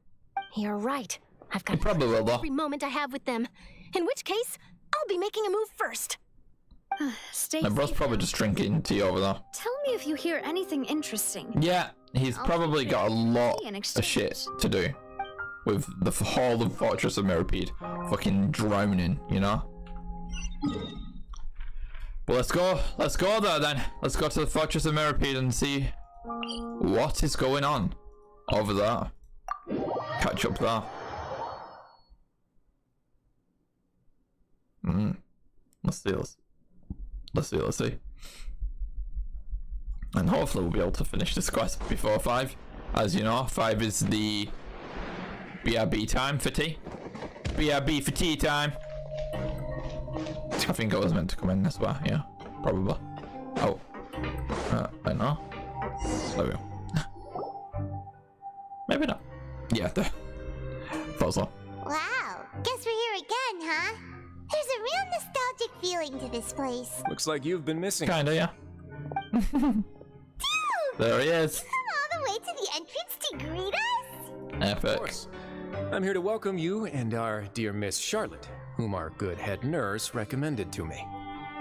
You're right. I've got You probably will, though. every moment I have with them. In which case, I'll be making a move first. Stay My bro's safe. probably just drinking tea over there. Tell me if you hear anything interesting. Yeah, he's I'll probably take got a lot in of exchange. shit to do. With the whole of Fortress of Maripede fucking drowning, you know? Well, let's go there then. Let's go to the Fortress of Maripede and see what is going on over there. Catch up there. Let's see. And hopefully we'll be able to finish this quest before 5. As you know, 5 is the BRB time for tea. BRB for tea time. I think I was meant to come in this way, yeah. Probably. Oh. I know. There we go. Maybe not. Yeah, there. Thought so. Wow, guess we're here again, huh? There's a real nostalgic feeling to this place. Looks like you've been missing. Kinda, yeah. There he is. Come all the way to the entrance to greet us? Epic. Of course. I'm here to welcome you and our dear Miss Charlotte, whom our good head nurse recommended to me.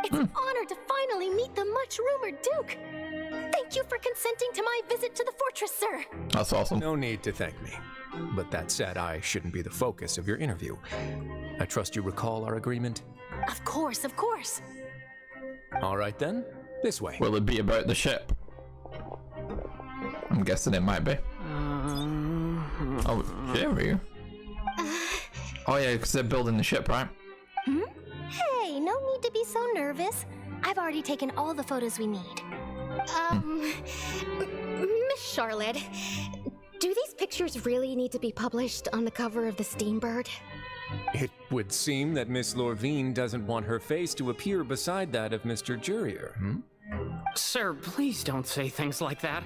It's an honor to finally meet the much-rumored Duke. Thank you for consenting to my visit to the fortress, sir. That's awesome. No need to thank me. But that said, I shouldn't be the focus of your interview. I trust you recall our agreement? Of course, of course. All right then, this way. Will it be about the ship? I'm guessing it might be. Oh, Jerry. Oh yeah, because they're building the ship, right? Hey, no need to be so nervous. I've already taken all the photos we need. Miss Charlotte, do these pictures really need to be published on the cover of the Steambird? It would seem that Miss Lorvine doesn't want her face to appear beside that of Mr. Jurier, Sir, please don't say things like that.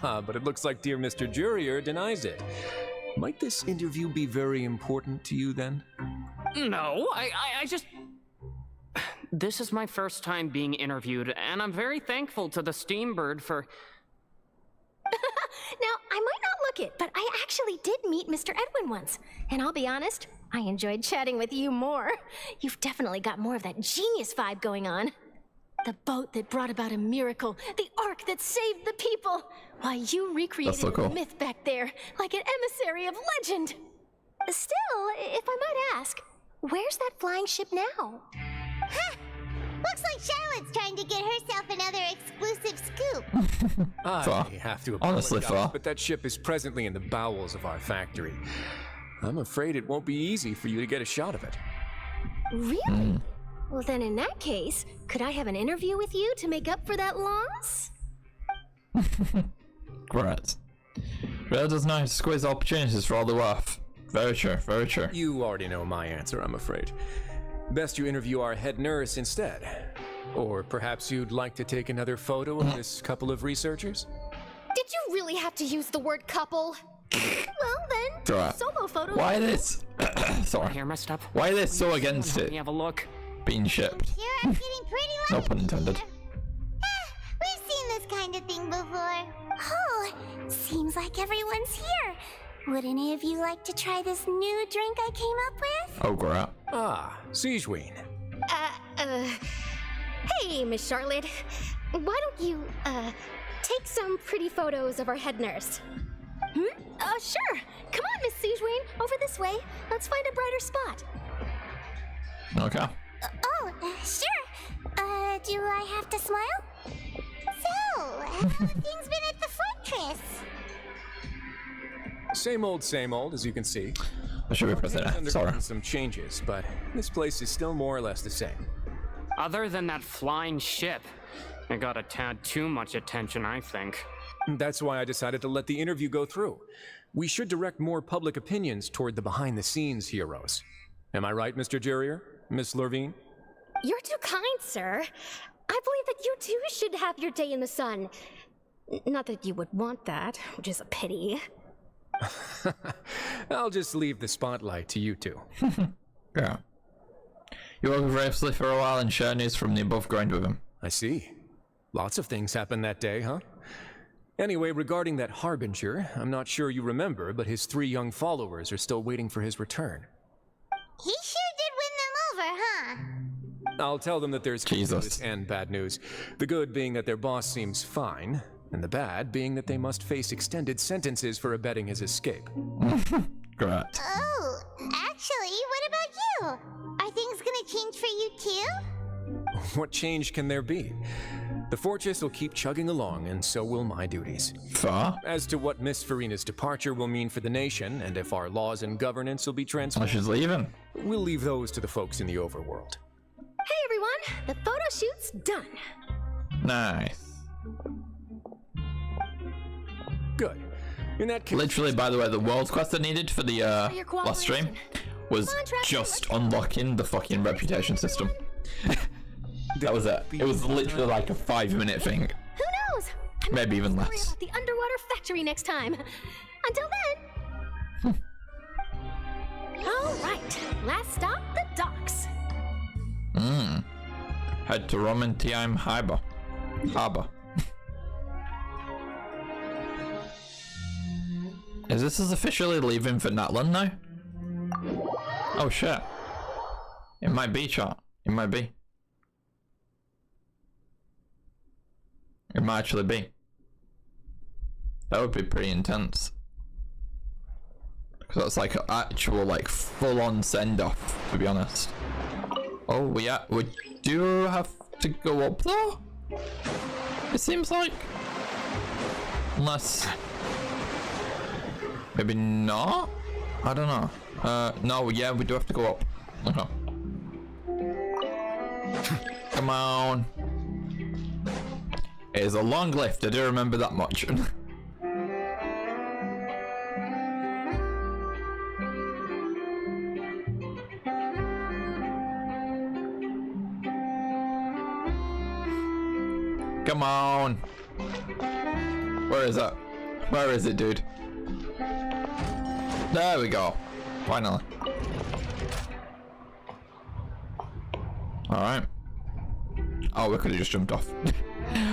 But it looks like dear Mr. Jurier denies it. Might this interview be very important to you then? No, I just... This is my first time being interviewed, and I'm very thankful to the Steambird for... Now, I might not look it, but I actually did meet Mr. Edwin once. And I'll be honest, I enjoyed chatting with you more. You've definitely got more of that genius vibe going on. The boat that brought about a miracle, the ark that saved the people. Why, you recreated so cool. a myth back there, like an emissary of legend. Still, if I might ask, where's that flying ship now? Ha! Looks like Charlotte's trying to get herself another exclusive scoop. I have to Honestly, apologize, but that ship is presently in the bowels of our factory. I'm afraid it won't be easy for you to get a shot of it. Really? Well, then in that case, could I have an interview with you to make up for that loss? Great. Really does know how to squeeze opportunities for all they're worth. Very true, very true. You already know my answer, I'm afraid. Best you interview our head nurse instead. Or perhaps you'd like to take another photo of this couple of researchers? Did you really have to use the word couple? Well then, Right. solo photo. Why this? Sorry. Hair messed up. Why are they so against Let it me have a look. being shipped? Sure, I'm getting pretty No lucky. pun intended. We've seen this kind of thing before. Oh, seems like everyone's here. Would any of you like to try this new drink I came up with? Oh, great. Ah, Siegeween. Hey, Miss Charlotte. Why don't you, take some pretty photos of our head nurse? Sure. Come on, Miss Siegeween. Over this way. Let's find a brighter spot. Okay. Sure. Do I have to smile? So, how have things been at the fortress? Same old, as you can see. I should be pressing It's F, sorry. undergone some changes, but this place is still more or less the same. Other than that flying ship, it got a tad too much attention, I think. That's why I decided to let the interview go through. We should direct more public opinions toward the behind-the-scenes heroes. Am I right, Mr. Jurier? Miss Lorvine? You're too kind, sir. I believe that you too should have your day in the sun. Not that you would want that, which is a pity. I'll just leave the spotlight to you two. Yeah. You worked with Ravesley for a while and share news from the above ground with him. I see. Lots of things happened that day, huh? Anyway, regarding that Harbinger, I'm not sure you remember, but his 3 young followers are still waiting for his return. He sure did win them over, huh? I'll tell them that there's good news and bad news. The good being that their boss seems fine, and the bad being that they must face extended sentences for abetting his escape. Great. Oh, actually, what about you? Are things gonna change for you too? What change can there be? The fortress will keep chugging along, and so will my duties. Fair. As to what Miss Furina's departure will mean for the nation, and if our laws and governance will be transformed, She's leaving. We'll leave those to the folks in the overworld. Hey everyone, the photo shoot's done. Nice. Good. In that case, Literally, by the way, the world quest I needed for the last stream was just unlocking the fucking reputation system. That was it. It was literally like a 5-minute thing. Who knows? Maybe even Worry less. about the underwater factory next time. Until then. All right, last stop, the docks. Head to Romentiheim Harbor. Is this as officially leaving for Natlan now? Oh shit. It might be, chat. It might be. It might actually be. That would be pretty intense. Because that's like an actual, like, full-on send-off, to be honest. Oh, yeah, we do have to go up, though? It seems like. Unless... maybe not? I don't know. No, yeah, we do have to go up. Okay. Come on. It is a long lift, I do remember that much. Come on. Where is it? Where is it, dude? There we go. Finally. Alright. Oh, we could have just jumped off.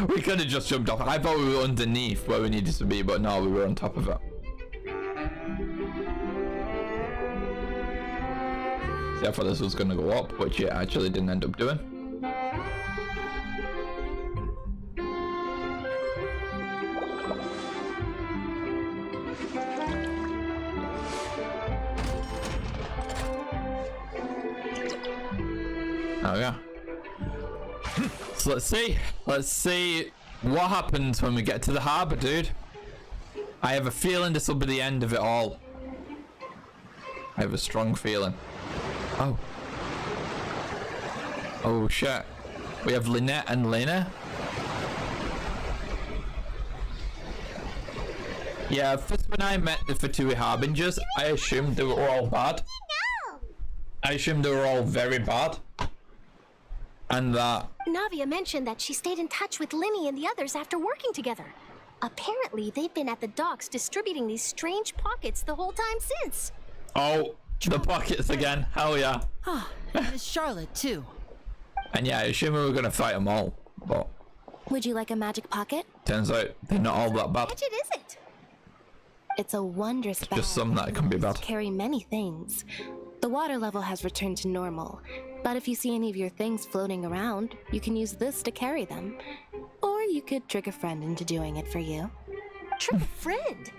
We could have just jumped off. I thought we were underneath where we needed to be, but no, we were on top of it. See, I thought this was going to go up, which it actually didn't end up doing. Oh yeah. So let's see what happens when we get to the harbour, dude. I have a feeling this will be the end of it all. I have a strong feeling. Oh. Oh shit. We have Lynette and Lena. Yeah, first when I met the Fatui Harbingers, I assumed they were all bad. I assumed they were all very bad. And that... Navia mentioned that she stayed in touch with Linny and the others after working together. Apparently, they've been at the docks distributing these strange pockets the whole time since. Oh, the pockets again. Hell yeah. Oh, and Miss Charlotte, too. And yeah, I assume we were going to fight them all, but... Would you like a magic pocket? Turns out they're not all that bad. Which it isn't. It's a wondrous bag. Just some that can be bad. Carry many things. The water level has returned to normal, but if you see any of your things floating around, you can use this to carry them. Or you could trick a friend into doing it for you. Trick a friend?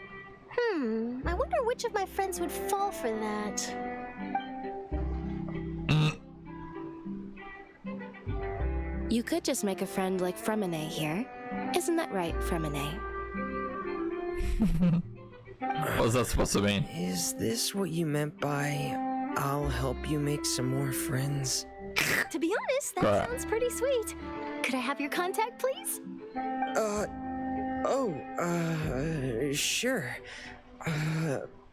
I wonder which of my friends would fall for that. You could just make a friend like Fremine here. Isn't that right, Fremine? What's that supposed to mean? Is this what you meant by I'll help you make some more friends? To be honest, that sounds pretty sweet. Could I have your contact, please? Sure.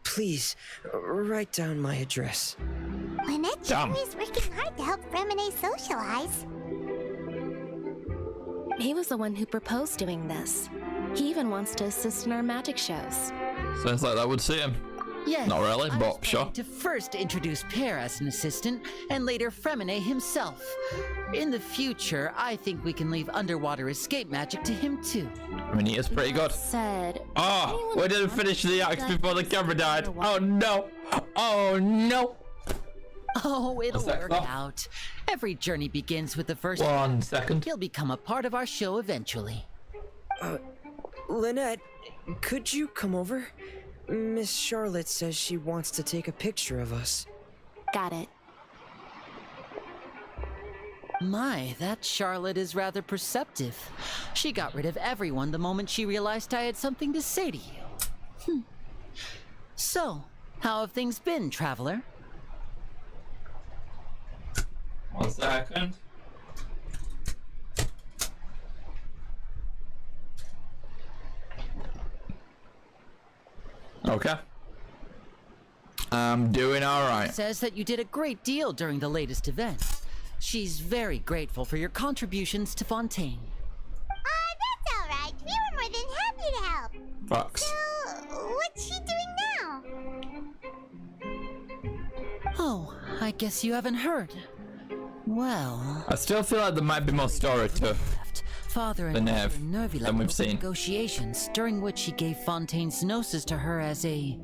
Please, write down my address. Lynette sure is working hard to help Fremine socialize. He was the one who proposed doing this. He even wants to assist in our magic shows. Sounds like that would suit him. Yes, not really, I but was sure. planning to first introduce Pear as an assistant, and later Fremine himself. In the future, I think we can leave underwater escape magic to him too. I mean, he is pretty good. Said. Oh, we didn't finish the acts before the camera died. Oh no! Oh no! Oh, it'll work out. Every journey begins with the first. 1 second. He'll become a part of our show eventually. Lynette, could you come over? Miss Charlotte says she wants to take a picture of us. Got it. My, that Charlotte is rather perceptive. She got rid of everyone the moment she realized I had something to say to you. So, how have things been, traveler? 1 second. Okay. I'm doing alright. Says that you did a great deal during the latest event. She's very grateful for your contributions to Fontaine. That's alright. We were more than happy to help. Fox. So, what's she doing now? Oh, I guess you haven't heard. Well... I still feel like there might be more story to Father and the Mother Nev Nervula than we've seen. Negotiations during which he gave Fontaine's gnosis to her as a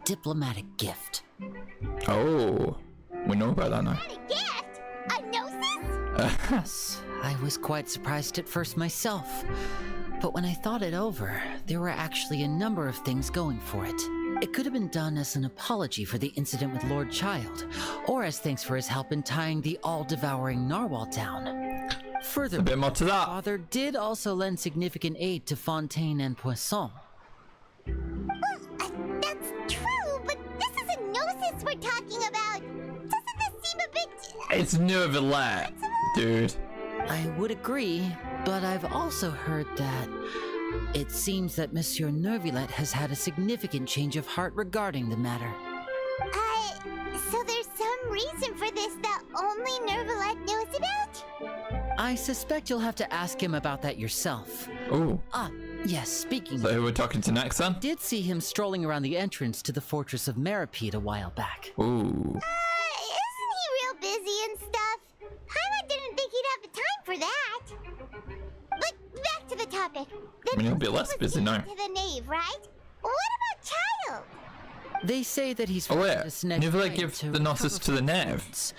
diplomatic gift. Oh, we know about that now. A gift? A gnosis? Yes, I was quite surprised at first myself. But when I thought it over, there were actually a number of things going for it. It could have been done as an apology for the incident with Lord Child, or as thanks for his help in tying the all-devouring narwhal down. Further, a bit more to that. Father did also lend significant aid to Fontaine and Poisson. That's true, but this is a gnosis we're talking about. Doesn't this seem a bit... It's Neuvillette, dude. I would agree, but I've also heard that it seems that Monsieur Neuvillette has had a significant change of heart regarding the matter. So there's some reason for this that only Neuvillette knows about? I suspect you'll have to ask him about that yourself. Ooh. Ah, yes, speaking So who we're talking to next then? I did see him strolling around the entrance to the Fortress of Meripede a while back. Ooh. Isn't he real busy and stuff? Paimon didn't think he'd have the time for that. But back to the topic. I mean, he'll be less busy now. To the nave, right? What about Child? They say that he's... Oh wait, Nivelette give the Gnosis to the Nev.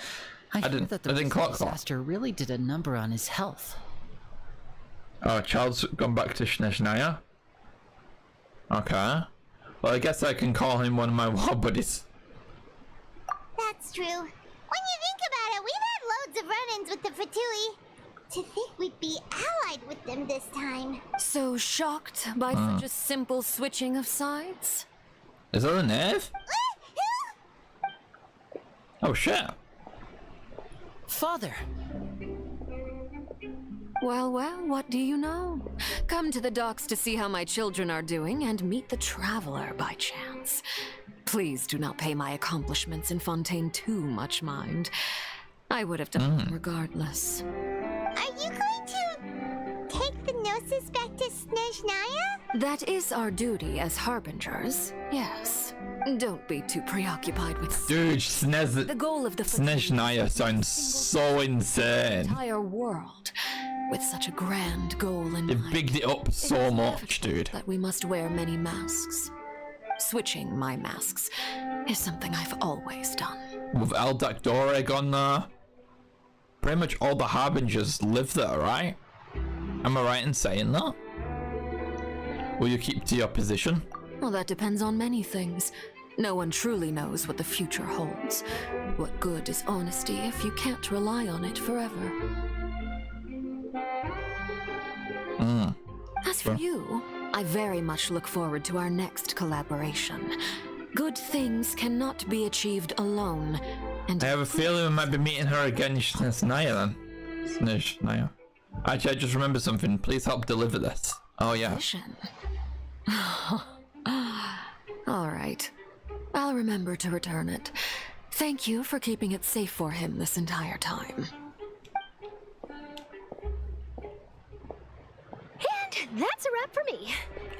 I didn't clock that. Disaster really did a number on his health. Oh, Child's gone back to Snezhnaya. Okay. Well, I guess I can call him one of my war buddies. That's true. When you think about it, we've had loads of run-ins with the Fatui. To think we'd be allied with them this time. So shocked by such a simple switching of sides? Is that a Nev? Oh shit. Father! Well, what do you know? Come to the docks to see how my children are doing and meet the Traveler by chance. Please do not pay my accomplishments in Fontaine too much mind. I would have done them regardless. Are you going to take the Gnosis back to Snezhnaya? That is our duty as harbingers, yes. Don't be too preoccupied with... Dude, the goal of the Snezhnaya sounds so insane. entire world, with such a grand goal in They mind. bigged it up so much, dude. That we must wear many masks. Switching my masks is something I've always done. With Eldak Dore gone there, pretty much all the Harbingers live there, right? Am I right in saying that? Will you keep to your position? Well, that depends on many things. No one truly knows what the future holds. What good is honesty if you can't rely on it forever? As for you, I very much look forward to our next collaboration. Good things cannot be achieved alone, and I have a feeling we might be meeting her again in Snezhnaya then. Snezhnaya. Actually, I just remembered something. Please help deliver this. Oh yeah. All right. I'll remember to return it. Thank you for keeping it safe for him this entire time. And that's a wrap for me.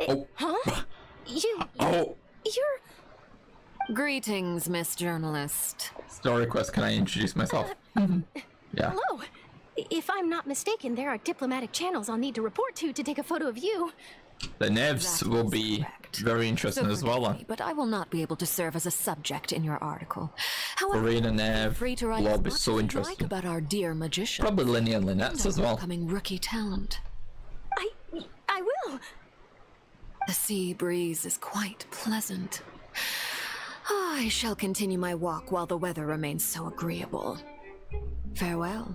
Oh. Huh? Oh. You're... Greetings, Miss Journalist. Story request, can I introduce myself? Yeah. Hello. If I'm not mistaken, there are diplomatic channels I'll need to report to take a photo of you. The Nevs will be very interesting as well then. But I will not be able to serve as a subject in your article. However, Furina, Nev, free to write Blob as is so much as you interesting. like about our dear magician. Probably Linny and Lynette's as well. Upcoming rookie talent. I will. The sea breeze is quite pleasant. I shall continue my walk while the weather remains so agreeable. Farewell.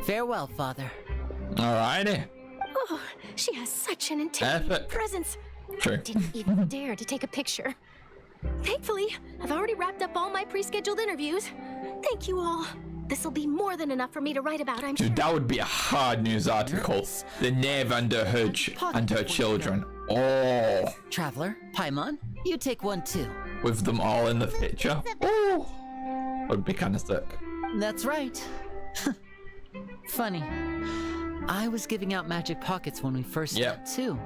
Farewell, Father. Alrighty. Oh, she has such an intimidating presence. True. I didn't even dare to take a picture. Thankfully, I've already wrapped up all my pre-scheduled interviews. Thank you all. This'll be more than enough for me to write about, I'm sure. Dude, that would be a hard news article. The Nev and her children. Oh. Traveler, Paimon, you take one too. With them all in the picture. Oh. Would be kind of sick. That's right. Funny. I was giving out magic pockets when we first met too.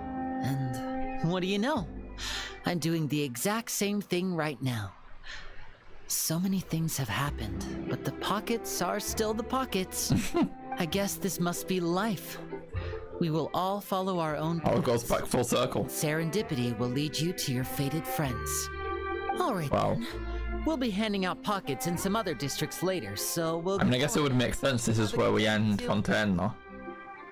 And what do you know? I'm doing the exact same thing right now. So many things have happened, but the pockets are still the pockets. I guess this must be life. We will all follow our own paths. Oh, it goes back full circle. Serendipity will lead you to your fated friends. All right, then. We'll be handing out pockets in some other districts later, so we'll... I mean, I guess it would make sense this is where we end Fontaine, though.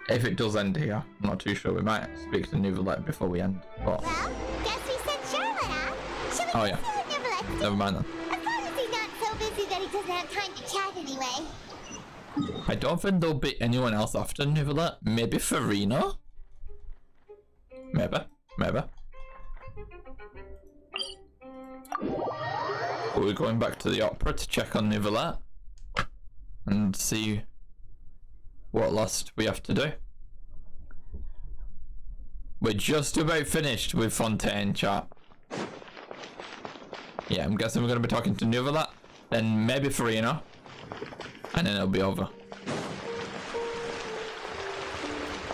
If it does end here. I'm not too sure. We might speak to Nivelette before we end. But... Well, guess we sent Charlotte off. Should we Oh, yeah. see what Nivelette Never mind then. As long as he's not so busy that he doesn't have time to chat anyway. I don't think there'll be anyone else after Nivelette. Maybe Furina? Maybe. We're going back to the opera to check on Nivelette and see what last we have to do. We're just about finished with Fontaine, chat. Yeah, I'm guessing we're going to be talking to Nivelette, then maybe Furina, and then it'll be over.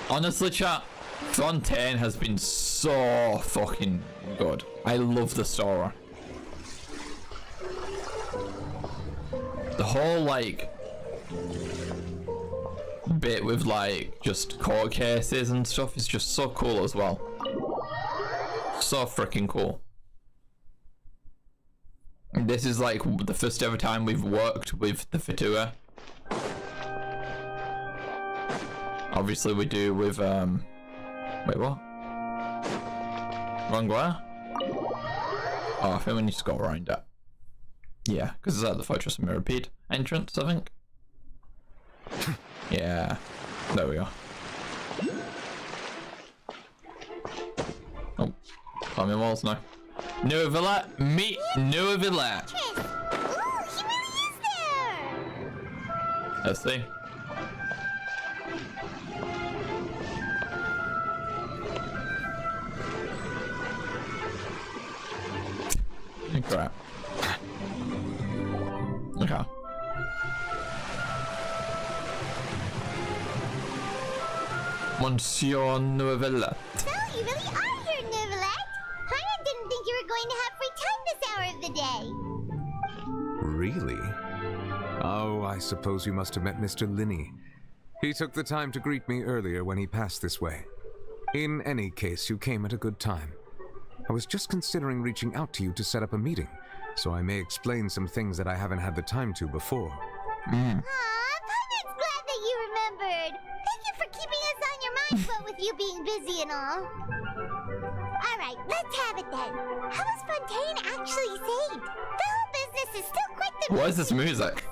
Honestly, chat, Fontaine has been so fucking good. I love the story. The whole, like, bit with, like, just court cases and stuff is just so cool as well. So freaking cool. This is, like, the first ever time we've worked with the Futura. Obviously we do with, wait, what? Wrong way? Oh, I think we need to go around it. Yeah, because it's at the Fortress of Mirrorpeed entrance, I think. Yeah, there we go. Oh, climbing walls now. New Villette, meet New Villette. Ooh, he really is there! Let's see. Crap. Okay. Monsieur Nouvelle. So, you really are here, Nouvellette. Harnan didn't think you were going to have free time this hour of the day. Really? Oh, I suppose you must have met Mr. Linney. He took the time to greet me earlier when he passed this way. In any case, you came at a good time. I was just considering reaching out to you to set up a meeting, so I may explain some things that I haven't had the time to before. Aw, Harnan's glad that you remembered. Thank you for keeping us on your mind, what with you being busy and all. Alright, let's have it then. How was Fontaine actually saved? The whole business is still quite the... What is this music?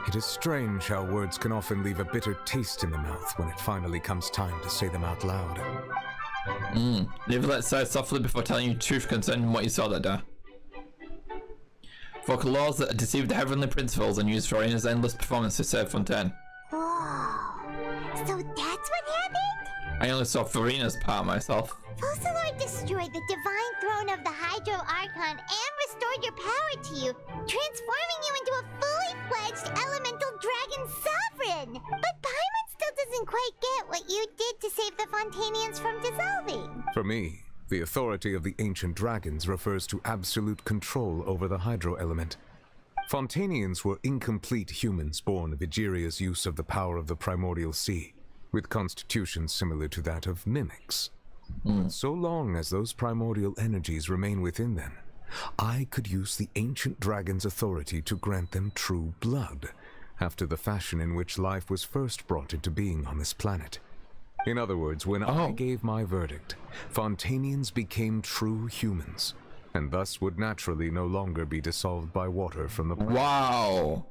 It is strange how words can often leave a bitter taste in the mouth when it finally comes time to say them out loud. Nevertheless, say softly before telling you the truth concerning what you saw that day. For laws that deceive the heavenly principles and use Furina's endless performance to save Fontaine. Whoa. So that's what happened? I only saw Furina's part myself. Focalor destroyed the divine throne of the Hydro Archon and restored your power to you, transforming you into a fully fledged elemental dragon sovereign. But Paimon still doesn't quite get what you did to save the Fontainians from dissolving. For me, the authority of the ancient dragons refers to absolute control over the hydro element. Fontainians were incomplete humans born of Egeria's use of the power of the primordial sea, with constitutions similar to that of mimics. But so long as those primordial energies remain within them, I could use the ancient dragon's authority to grant them true blood, after the fashion in which life was first brought into being on this planet. In other words, when I gave my verdict, Fontainians became true humans, and thus would naturally no longer be dissolved by water from the planet. Wow!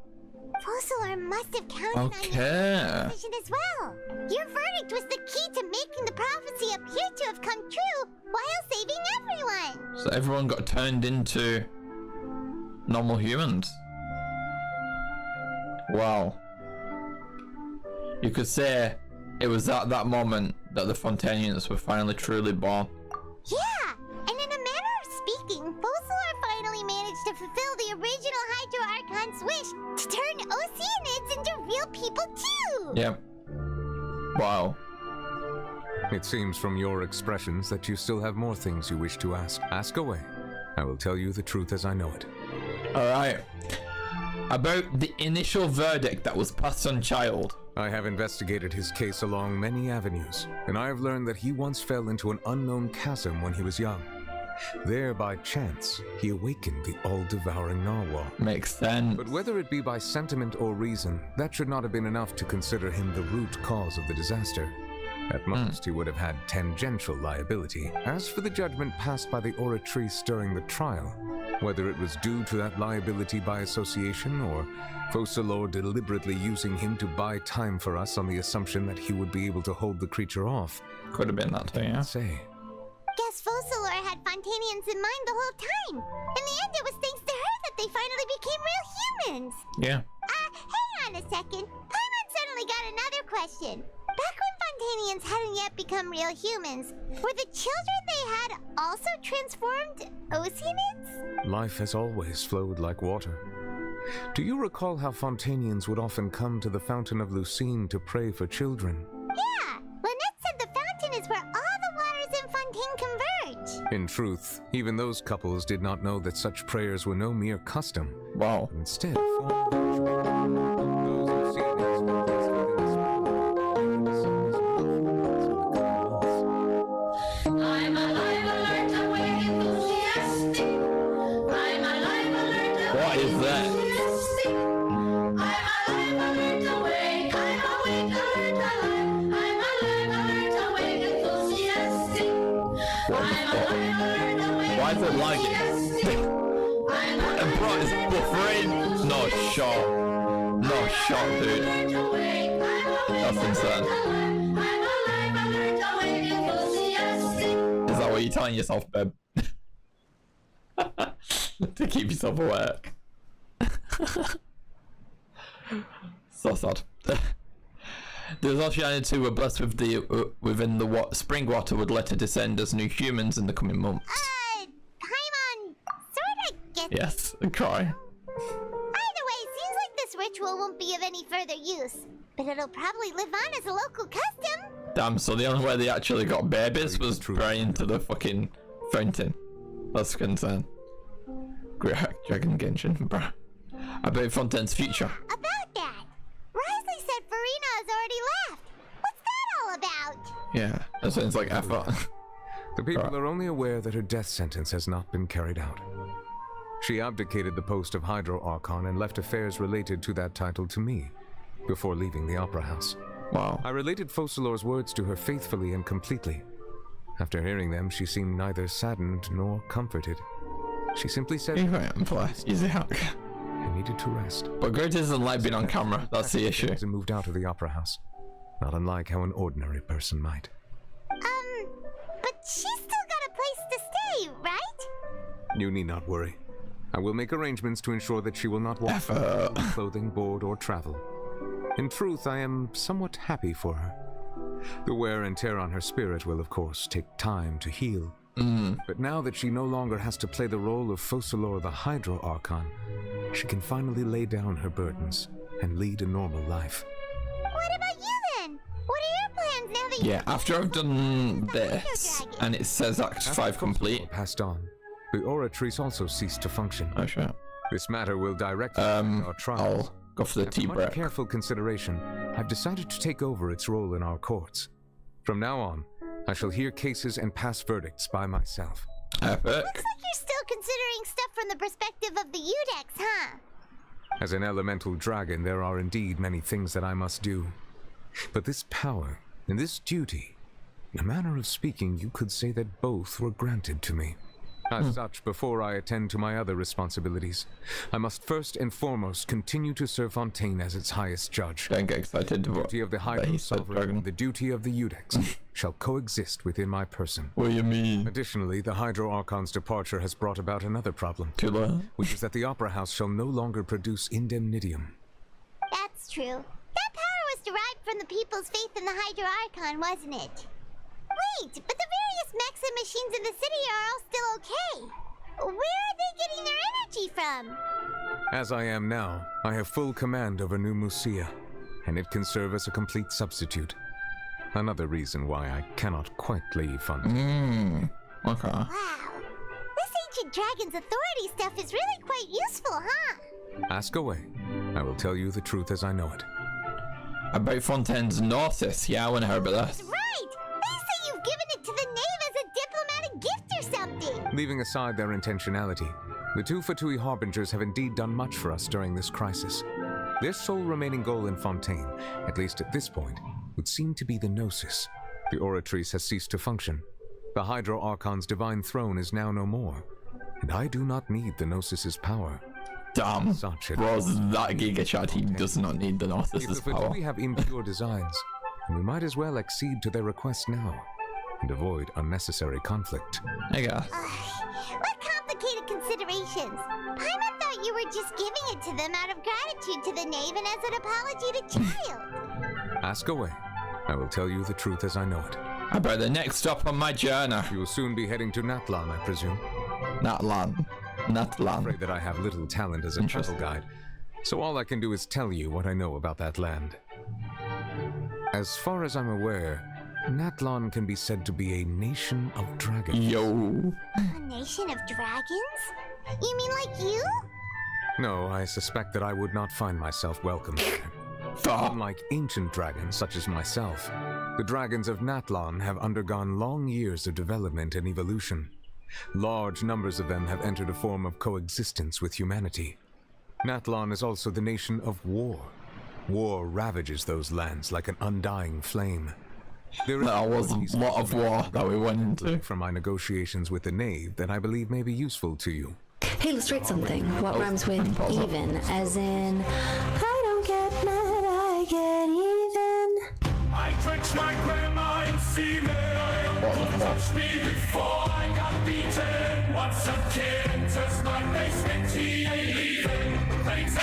Focalor must have counted on your decision as well. Your verdict was the key to making the prophecy appear to have come true while saving everyone. So everyone got turned into normal humans. Wow. You could say it was at that moment that the Fontainians were finally truly born. Yeah, and in a manner of speaking, Focalor finally managed to fulfill the original Hydro Archon's wish to turn Oceanids into real people too! Yep. Wow. It seems from your expressions that you still have more things you wish to ask. Ask away. I will tell you the truth as I know it. Alright. About the initial verdict that was passed on Child. I have investigated his case along many avenues, and I have learned that he once fell into an unknown chasm when he was young. There, by chance, he awakened the all-devouring narwhal. Makes sense. But whether it be by sentiment or reason, that should not have been enough to consider him the root cause of the disaster. At most, he would have had tangential liability. As for the judgment passed by the Oratrice during the trial, whether it was due to that liability by association or Focalor deliberately using him to buy time for us on the assumption that he would be able to hold the creature off. Could have been that too, yeah. Say. Guess Focalor had Fontainians in mind the whole time. In the end, it was thanks to her that they finally became real humans. Yeah. Hang on a second. Paimon suddenly got another question. Back when Fontainians hadn't yet become real humans, were the children they had also transformed Oceanids? Life has always flowed like water. Do you recall how Fontainians would often come to the Fountain of Lucine to pray for children? Yeah, Lynette said the fountain is where all the waters in Fontaine converge. In truth, even those couples did not know that such prayers were no mere custom. Wow. Instead, formed ritual. Those Lucinians were placed within the I'm alive, alert, awake, enthusiastic. I'm alive, alert, awake. What is that? I'm alive, alert, awake. I'm awake, alert, alive. I'm alive, alert, awake, enthusiastic. I'm alive, alert, awake. Why is it lagging? And bro, it's buffering. No shot. No shot, dude. That's insane. Is that what you're telling yourself, babe? To keep yourself awake. So sad. There's Oceania 2 were blessed with within the spring water would let her descend as new humans in the coming months. Paimon sorta gets Yes, and cry. Either way, seems like this ritual won't be of any further use. But it'll probably live on as a local custom. Damn, so the only way they actually got babies was praying to the fucking fountain. That's insane. Great hack, Dragon Genshin, bruh. About Fontaine's future. About that, Risley said Furina has already left. What's that all about? Yeah, that sounds like effort. The people are only aware that her death sentence has not been carried out. She abdicated the post of Hydro Archon and left affairs related to that title to me before leaving the Opera House. Wow. I related Focalor's words to her faithfully and completely. After hearing them, she seemed neither saddened nor comforted. She simply said, Easy hack. I needed to rest. But Gertie doesn't like being on camera, that's the issue. And moved out of the Opera House. Not unlike how an ordinary person might. But she's still got a place to stay, right? You need not worry. I will make arrangements to ensure that she will not walk without clothing, board, or travel. In truth, I am somewhat happy for her. The wear and tear on her spirit will, of course, take time to heal. But now that she no longer has to play the role of Focalor the Hydro Archon, she can finally lay down her burdens and lead a normal life. What about you then? What are your plans now that Yeah, after I've done this, and it says Act 5 complete. Passed on. The Oratrice also ceased to function. Oh shit. This matter will directly affect our trials. I'll go for the tea After break. much careful consideration, I've decided to take over its role in our courts. From now on, I shall hear cases and pass verdicts by myself. Epic. Looks like you're still considering stuff from the perspective of the Udex, huh? As an elemental dragon, there are indeed many things that I must do. But this power and this duty, in a manner of speaking, you could say that both were granted to me. As such, before I attend to my other responsibilities, I must first and foremost continue to serve Fontaine as its highest judge. Don't get excited. The duty of the Hydro Sovereign and the duty of the Udex shall coexist within my person. What do you mean? Additionally, the Hydro Archon's departure has brought about another problem, which is that the Opera House shall no longer produce indemnitium. That's true. That power was derived from the people's faith in the Hydro Archon, wasn't it? Wait, but the various mechs and machines in the city are all still okay. Where are they getting their energy from? As I am now, I have full command over New Musia, and it can serve as a complete substitute. Another reason why I cannot quite leave Fontaine. Okay. Wow. This ancient dragon's authority stuff is really quite useful, huh? Ask away. I will tell you the truth as I know it. About Fontaine's Gnosis. Yeah, I want to hear about this. Right! They say you've given it to the knave as a diplomatic gift or something! Leaving aside their intentionality, the two Fatui Harbingers have indeed done much for us during this crisis. Their sole remaining goal in Fontaine, at least at this point, would seem to be the Gnosis. The Oratrice has ceased to function. The Hydro Archon's divine throne is now no more, and I do not need the Gnosis's power. Damn, such bros, that Giga Chad, he does not need the Gnosis's If the power. Fatui have impure designs, then we might as well accede to their request now, and avoid unnecessary conflict. I guess. What complicated considerations? Paimon thought you were just giving it to them out of gratitude to the knave and as an apology to child. Ask away. I will tell you the truth as I know it. About the next stop on my journey. You will soon be heading to Natlan, I presume. Natlan. I'm afraid that I have little talent as a travel guide, So all I can do is tell you what I know about that land. As far as I'm aware, Natlan can be said to be a nation of dragons. Yo. A nation of dragons? You mean like you? No, I suspect that I would not find myself welcome there. Unlike ancient dragons such as myself, the dragons of Natlan have undergone long years of development and evolution. Large numbers of them have entered a form of coexistence with humanity. Natlan is also the nation of war. War ravages those lands like an undying flame. There was a lot of war that we went into from my negotiations with the Knave that I believe may be useful to you. Hey, let's write something. What rhymes with even? As in, I don't get mad, I get even. I drench my grandma in semen. Touch me before I got beaten. Once a kid enters my basement, he ain't leaving. Thanks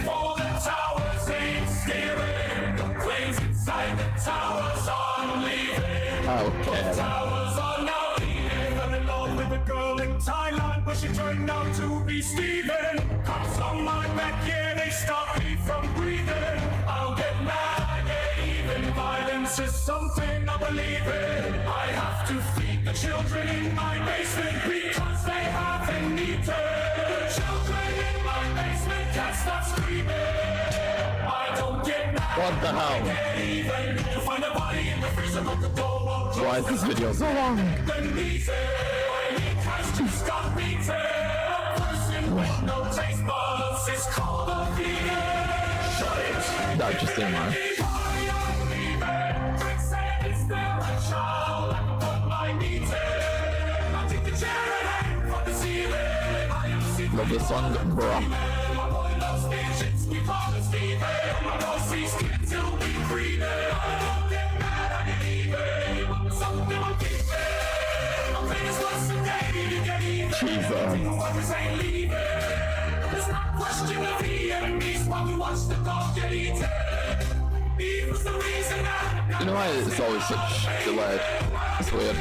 for the towers ain't scaring. The planes inside the towers are leaving. Okay. The towers are now leaving. I'm in love with a girl in Thailand, but she turned out to be Steven. Cops on my back, yeah, they stop me from breathing. I'll get mad, I get even. Violence is something I believe in. I have to feed the children in my basement because they haven't eaten. The children in my basement can't stop screaming. I don't get mad, what the hell? I get even. You find a body in the freezer, but the door won't close. Why is this video so long? The knees, I need cash to stop beating. A person with no taste buds is called a vegan. Shut it. That just didn't mind. Love the song, bro. You know why it's always such delayed? It's weird.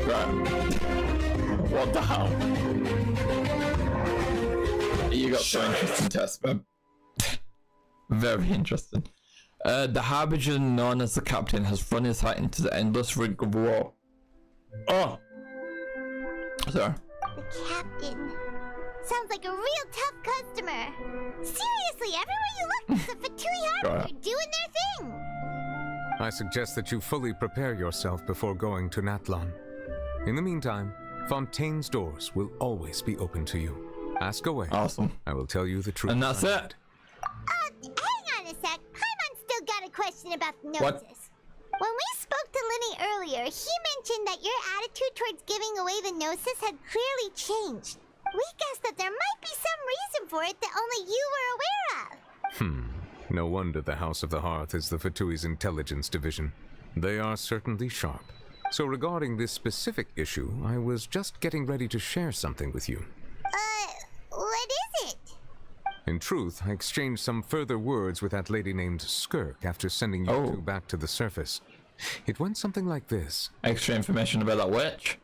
Right. What the hell? You got so interesting test, man. Very interesting. The Harbinger, known as the Captain, has thrown his hat into the endless ring of war. Oh! Sorry. The Captain. Sounds like a real tough customer. Seriously, everywhere you look, the Fatui Harbor are doing their thing. I suggest that you fully prepare yourself before going to Natlan. In the meantime, Fontaine's doors will always be open to you. Ask away. Awesome. I will tell you the truth. And that's it. Hang on a sec. Paimon's still got a question about the noses. What? When we spoke to Linny earlier, he mentioned that your attitude towards giving away the gnosis had clearly changed. We guessed that there might be some reason for it that only you were aware of. No wonder the House of the Hearth is the Fatui's intelligence division. They are certainly sharp. So regarding this specific issue, I was just getting ready to share something with you. What is it? In truth, I exchanged some further words with that lady named Skirk after sending you two back to the surface. It went something like this. Extra information about that witch?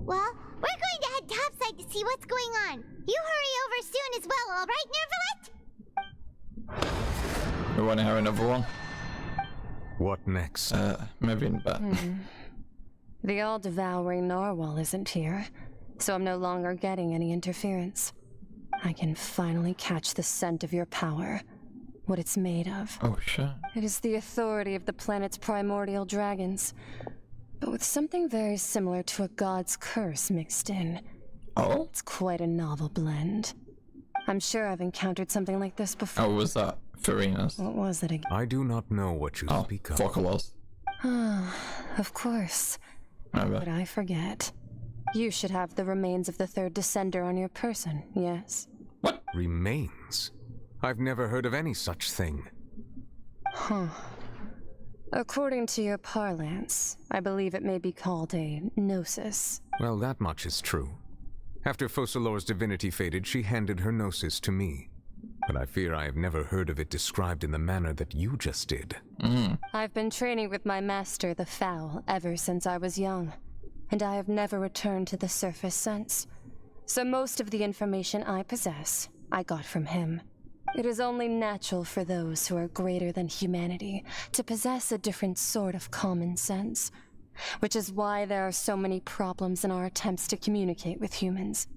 Well, we're going to head topside to see what's going on. You hurry over soon as well, all right, Nervalette? We want to have another one. What next? Maybe in bed. The all-devouring narwhal isn't here, so I'm no longer getting any interference. I can finally catch the scent of your power, what it's made of. Oh, shit. It is the authority of the planet's primordial dragons, but with something very similar to a god's curse mixed in. Oh? It's quite a novel blend. I'm sure I've encountered something like this before. Oh, was that Furina's? What was it again? I do not know what you speak of. Focalist. Of course. How could I forget? You should have the remains of the third descender on your person, yes? What? Remains? I've never heard of any such thing. Huh. According to your parlance, I believe it may be called a gnosis. Well, that much is true. After Focalor's divinity faded, she handed her gnosis to me. But I fear I have never heard of it described in the manner that you just did. I've been training with my master, the Foul, ever since I was young, and I have never returned to the surface since. So most of the information I possess, I got from him. It is only natural for those who are greater than humanity to possess a different sort of common sense, which is why there are so many problems in our attempts to communicate with humans.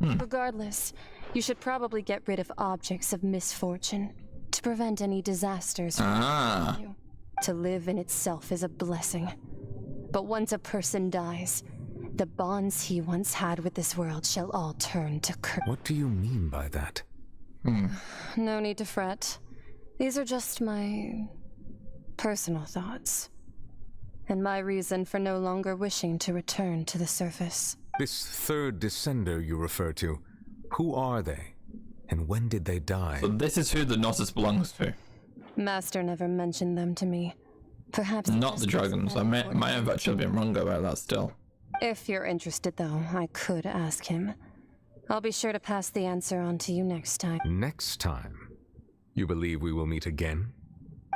Regardless, you should probably get rid of objects of misfortune to prevent any disasters from happening to you. To live in itself is a blessing. But once a person dies, the bonds he once had with this world shall all turn to curse. What do you mean by that? No need to fret. These are just my personal thoughts, and my reason for no longer wishing to return to the surface. This third descender you refer to, who are they? And when did they die? So this is who the Gnosis belongs to. Master never mentioned them to me. Perhaps not the dragons. I might have actually been wrong about that still. If you're interested, though, I could ask him. I'll be sure to pass the answer on to you next time. Next time? You believe we will meet again?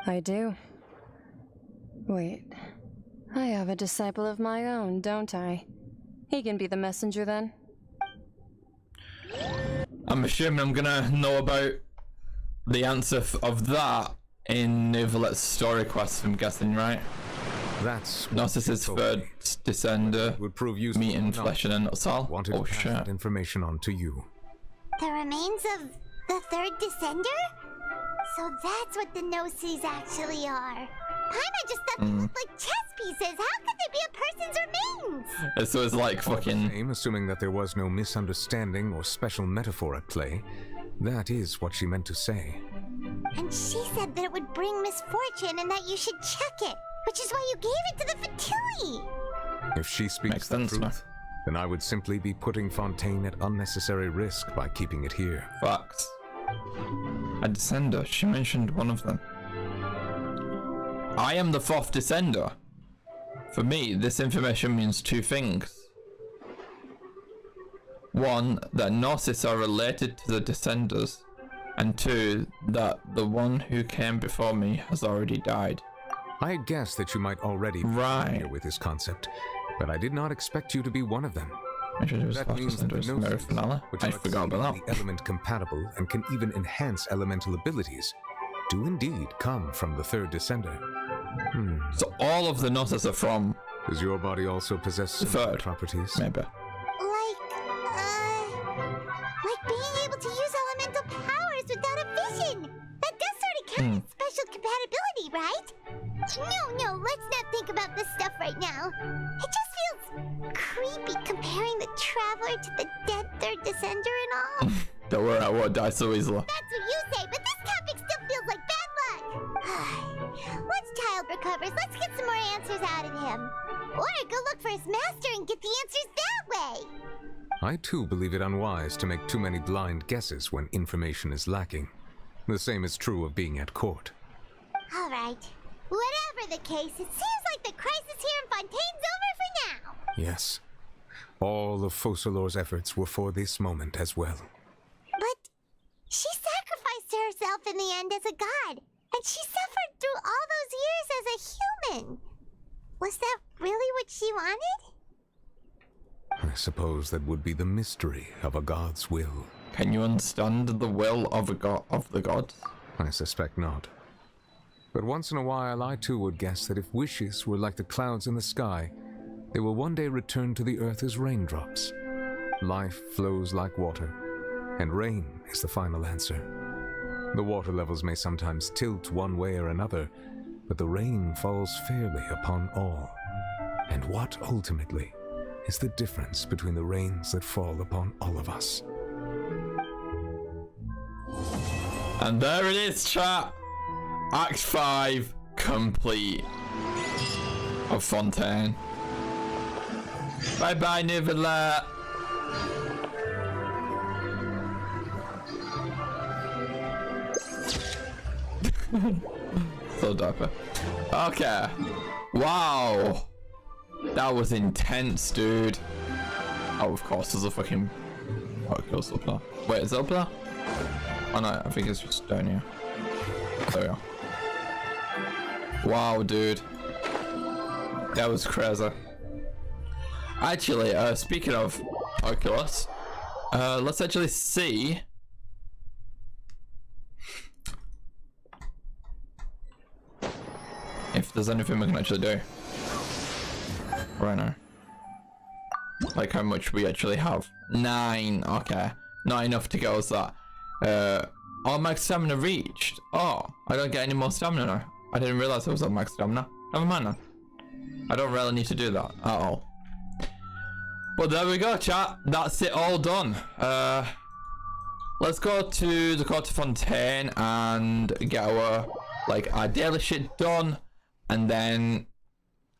I do. Wait. I have a disciple of my own, don't I? He can be the messenger then. I'm assuming I'm gonna know about the answer of that in Nouvelette's story quest, I'm guessing, right? That's Gnosis's third descender, would prove useful meeting flesh and Nutsal. Wanted to pass that information on to you. The remains of the third descender? So that's what the Gnosis actually are. Paimon just thought they looked like chess pieces. How could they be a person's remains? So it's like fucking... Assuming that there was no misunderstanding or special metaphor at play, that is what she meant to say. And she said that it would bring misfortune and that you should check it, which is why you gave it to the Fatui. If she speaks the truth, then I would simply be putting Fontaine at unnecessary risk by keeping it here. Facts. A descender. She mentioned one of them. I am the fourth descender. For me, this information means two things. One, that Gnosis are related to the descenders. And two, that the one who came before me has already died. I guessed that you might already be familiar with this concept, but I did not expect you to be one of them. That means that the Gnosis, which I are forgot about that. element compatible and can even enhance elemental abilities, do indeed come from the third descender. So all of the Gnosis are from... Does your body also possess similar properties? Maybe. Like being able to use elemental powers without a vision. That does sort of count as special compatibility, right? No, let's not think about this stuff right now. It just feels creepy comparing the Traveler to the dead third descender and all. Don't worry, I won't die so easily. That's what you say, but this topic still feels like bad luck. Once Child recovers, let's get some more answers out of him. Or go look for his master and get the answers that way. I too believe it unwise to make too many blind guesses when information is lacking. The same is true of being at court. All right. Whatever the case, it seems like the crisis here in Fontaine's over for now. Yes. All of Focalor's efforts were for this moment as well. But she sacrificed herself in the end as a god, and she suffered through all those years as a human. Was that really what she wanted? I suppose that would be the mystery of a god's will. Can you understand the will of the gods? I suspect not. But once in a while, I too would guess that if wishes were like the clouds in the sky, they will one day return to the earth as raindrops. Life flows like water, and rain is the final answer. The water levels may sometimes tilt one way or another, but the rain falls fairly upon all. And what ultimately is the difference between the rains that fall upon all of us? And there it is, chat. Act 5 complete of Fontaine. Bye bye, Nouvelette. So dope. Okay. Wow. That was intense, dude. Oh, of course, there's a fucking Oculus up there. Wait, is it up there? Oh no, I think it's just down here. There we are. Wow, dude. That was crazy. Actually, speaking of Oculus, let's actually see if there's anything we can actually do right now. Like how much we actually have. 9, okay. Not enough to get us that. Oh, max stamina reached. Oh, I don't get any more stamina now. I didn't realize I was at max stamina. Never mind then. I don't really need to do that at all. But there we go, chat. That's it all done. Let's go to the Court of Fontaine and get our daily shit done. And then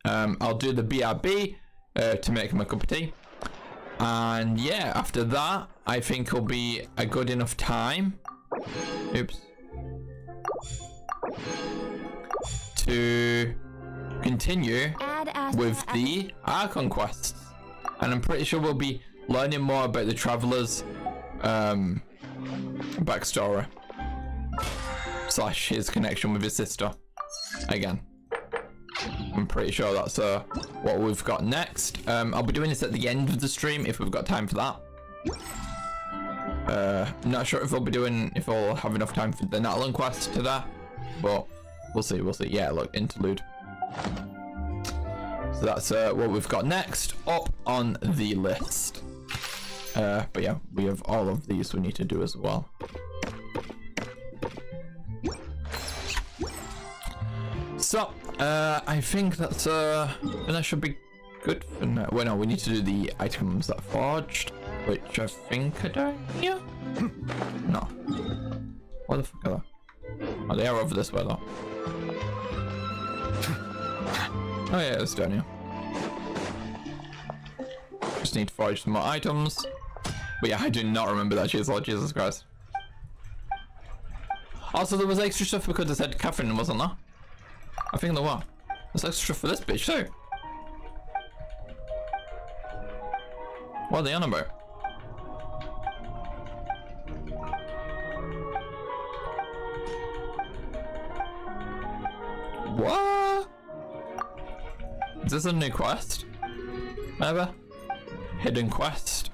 I'll do the BRB to make him a cup of tea. And yeah, after that, I think will be a good enough time. Oops. To continue with the Archon quests. And I'm pretty sure we'll be learning more about the Traveler's backstory. / his connection with his sister. Again. I'm pretty sure that's what we've got next. I'll be doing this at the end of the stream if we've got time for that. Not sure if I'll have enough time for the Natlan quest to that, but we'll see. Yeah, look, interlude. So that's what we've got next up on the list. But yeah, we have all of these we need to do as well. So, I think that should be good for now. Well, no, we need to do the items that forged, which I think are down here. No. What the fuck are they? Oh, they are over this way though. Oh yeah, it's down here. Just need to forge some more items. But yeah, I do not remember that she's Lord Jesus Christ. Also, there was extra stuff because I said Catherine, wasn't there? I think there were. There's extra for this bitch too. What are they on about? What? Is this a new quest? Maybe? Hidden quest?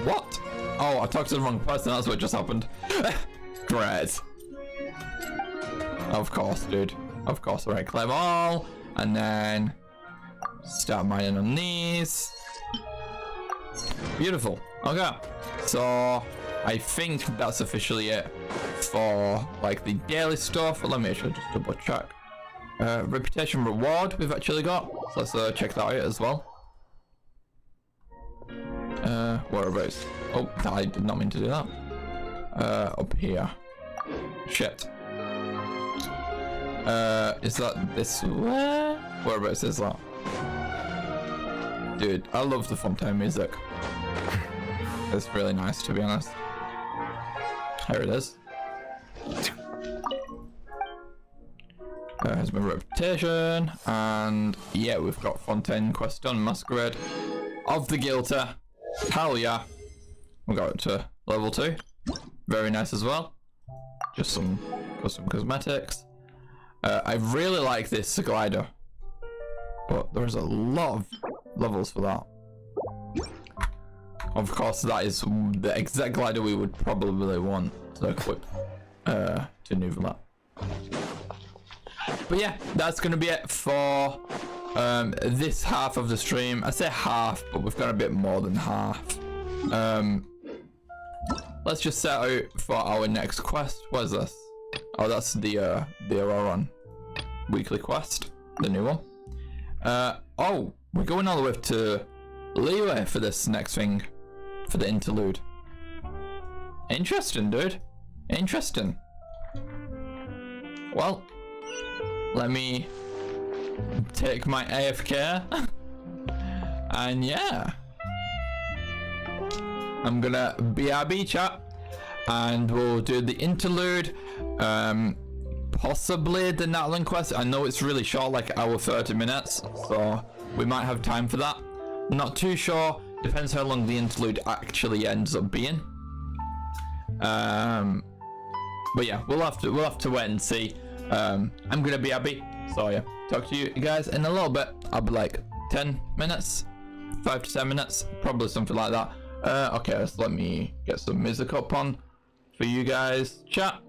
What? Oh, I talked to the wrong person, that's what just happened. Great. Of course, dude. Of course. Alright, claim all. And then start mining on these. Beautiful. Okay. So I think that's officially it for the daily stuff. Let me actually just double check. Reputation reward we've actually got. So let's check that out as well. Whereabouts? Oh, I did not mean to do that. Up here. Shit. Is that this way? Whereabouts is that? Dude, I love the Fontaine music. It's really nice, to be honest. Here it is. Here's my reputation, and yeah, we've got Fontaine quest done. Masquerade of the Guilty. Hell yeah. We got it to level 2. Very nice as well. Just some custom cosmetics. I really like this glider, but there's a lot of levels for that. Of course, that is the exact glider we would probably want to equip to Nuvalet. But yeah, that's gonna be it for this half of the stream. I say half, but we've got a bit more than half. Let's just set out for our next quest. What is this? Oh, that's the Auroran weekly quest, the new one. Oh, we're going all the way to Leeway for this next thing, for the interlude. Interesting, dude. Interesting. Well, let me take my AFK, and yeah, I'm gonna BRB chat, and we'll do the interlude, possibly the Natlan quest. I know it's really short, like hour 30 minutes, so we might have time for that. Not too sure. Depends how long the interlude actually ends up being. But yeah, we'll have to wait and see. I'm gonna be happy. So yeah, talk to you guys in a little bit. I'll be like 10 minutes, 5 to 10 minutes, probably something like that. Okay, so let me get some music up on for you guys. Chat.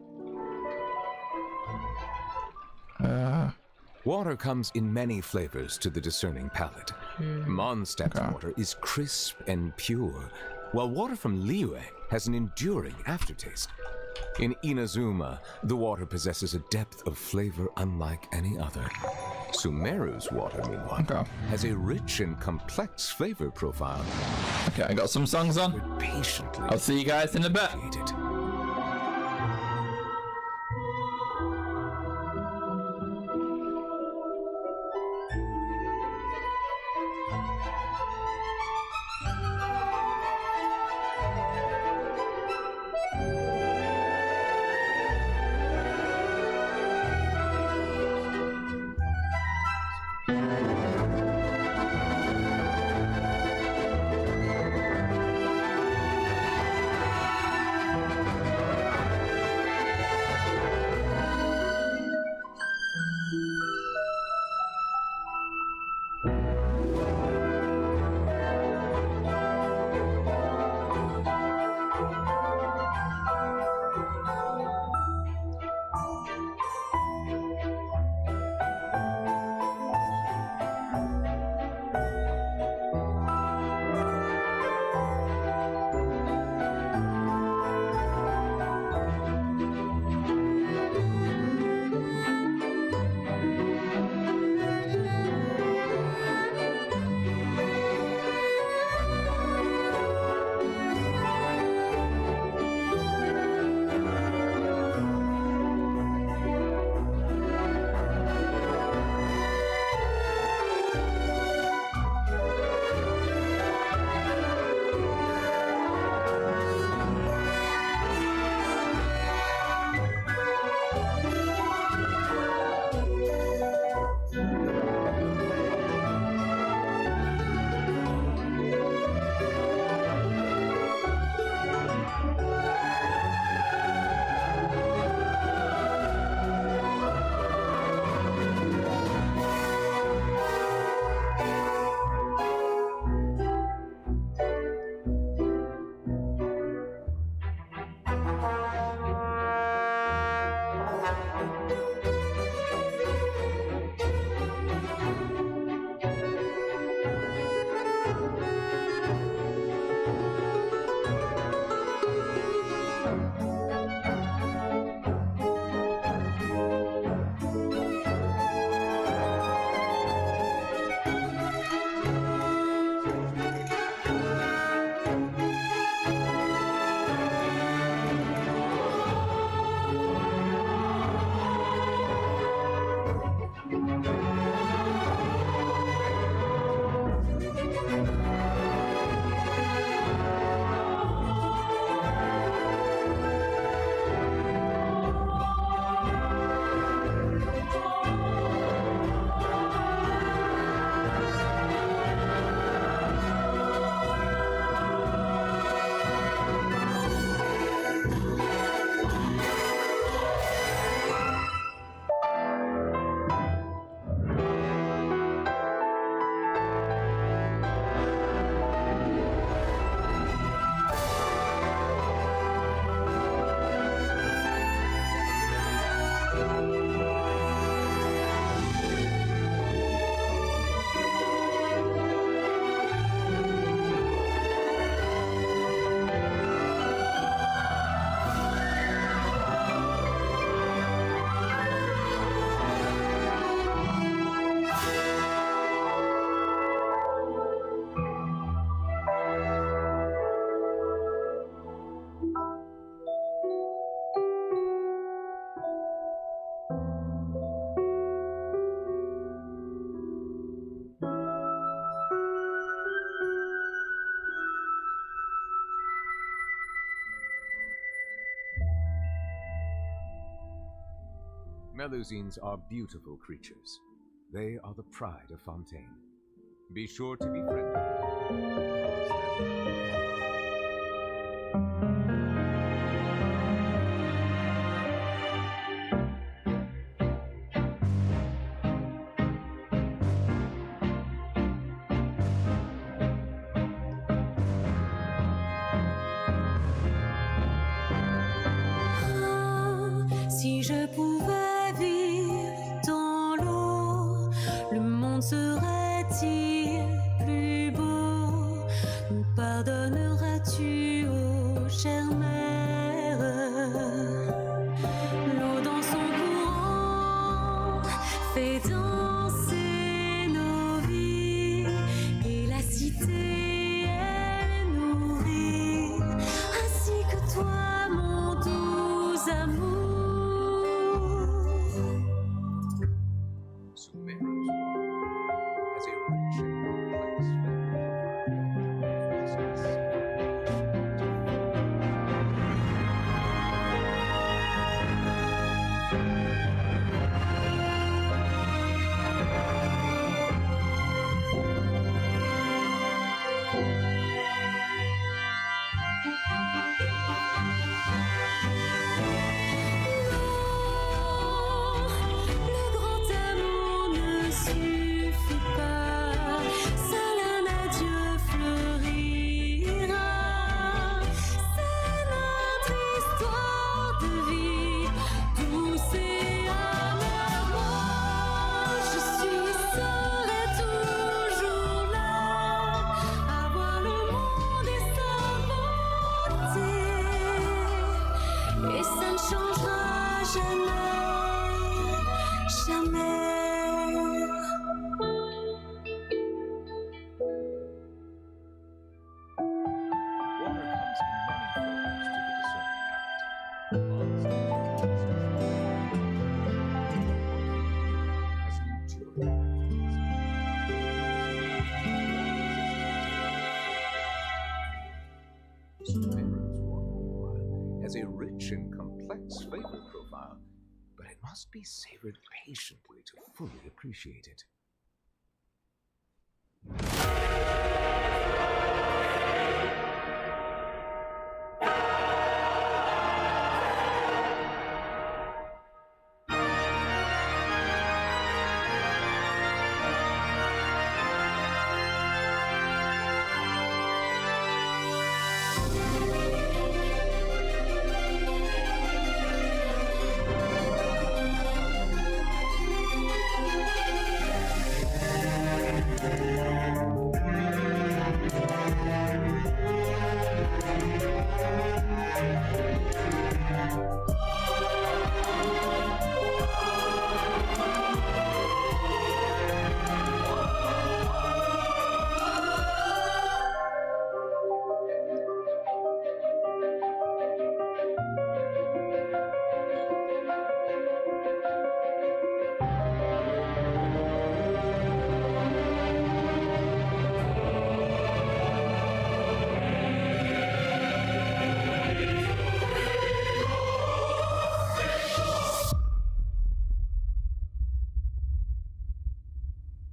Water comes in many flavors to the discerning palate. Mondstadt's water is crisp and pure, while water from Liyue has an enduring aftertaste. In Inazuma, the water possesses a depth of flavor unlike any other. Sumeru's water, meanwhile, has a rich and complex flavor profile. Okay, I got some songs on. Patiently. I'll see you guys in a bit. Melusines are beautiful creatures. They are the pride of Fontaine. Be sure to be friendly. Si je pouvais vivre dans l'eau, le monde serait-il plus beau? Nous pardonneras-tu, ô chère mère? L'eau dans son courant fait danser nos vies, et la cité elle nourrit, ainsi que toi, mon doux amour. Has a rich and complex flavor profile, but it must be savored patiently to fully appreciate it.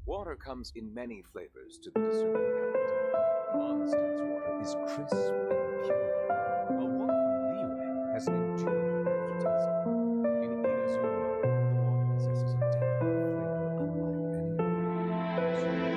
Water comes in many flavors to the discerning palate. Mondstadt's water is crisp and pure, while water from Liyue has an enduring aftertaste. In Inazuma, the water possesses a depth of flavor unlike any other. Has a rich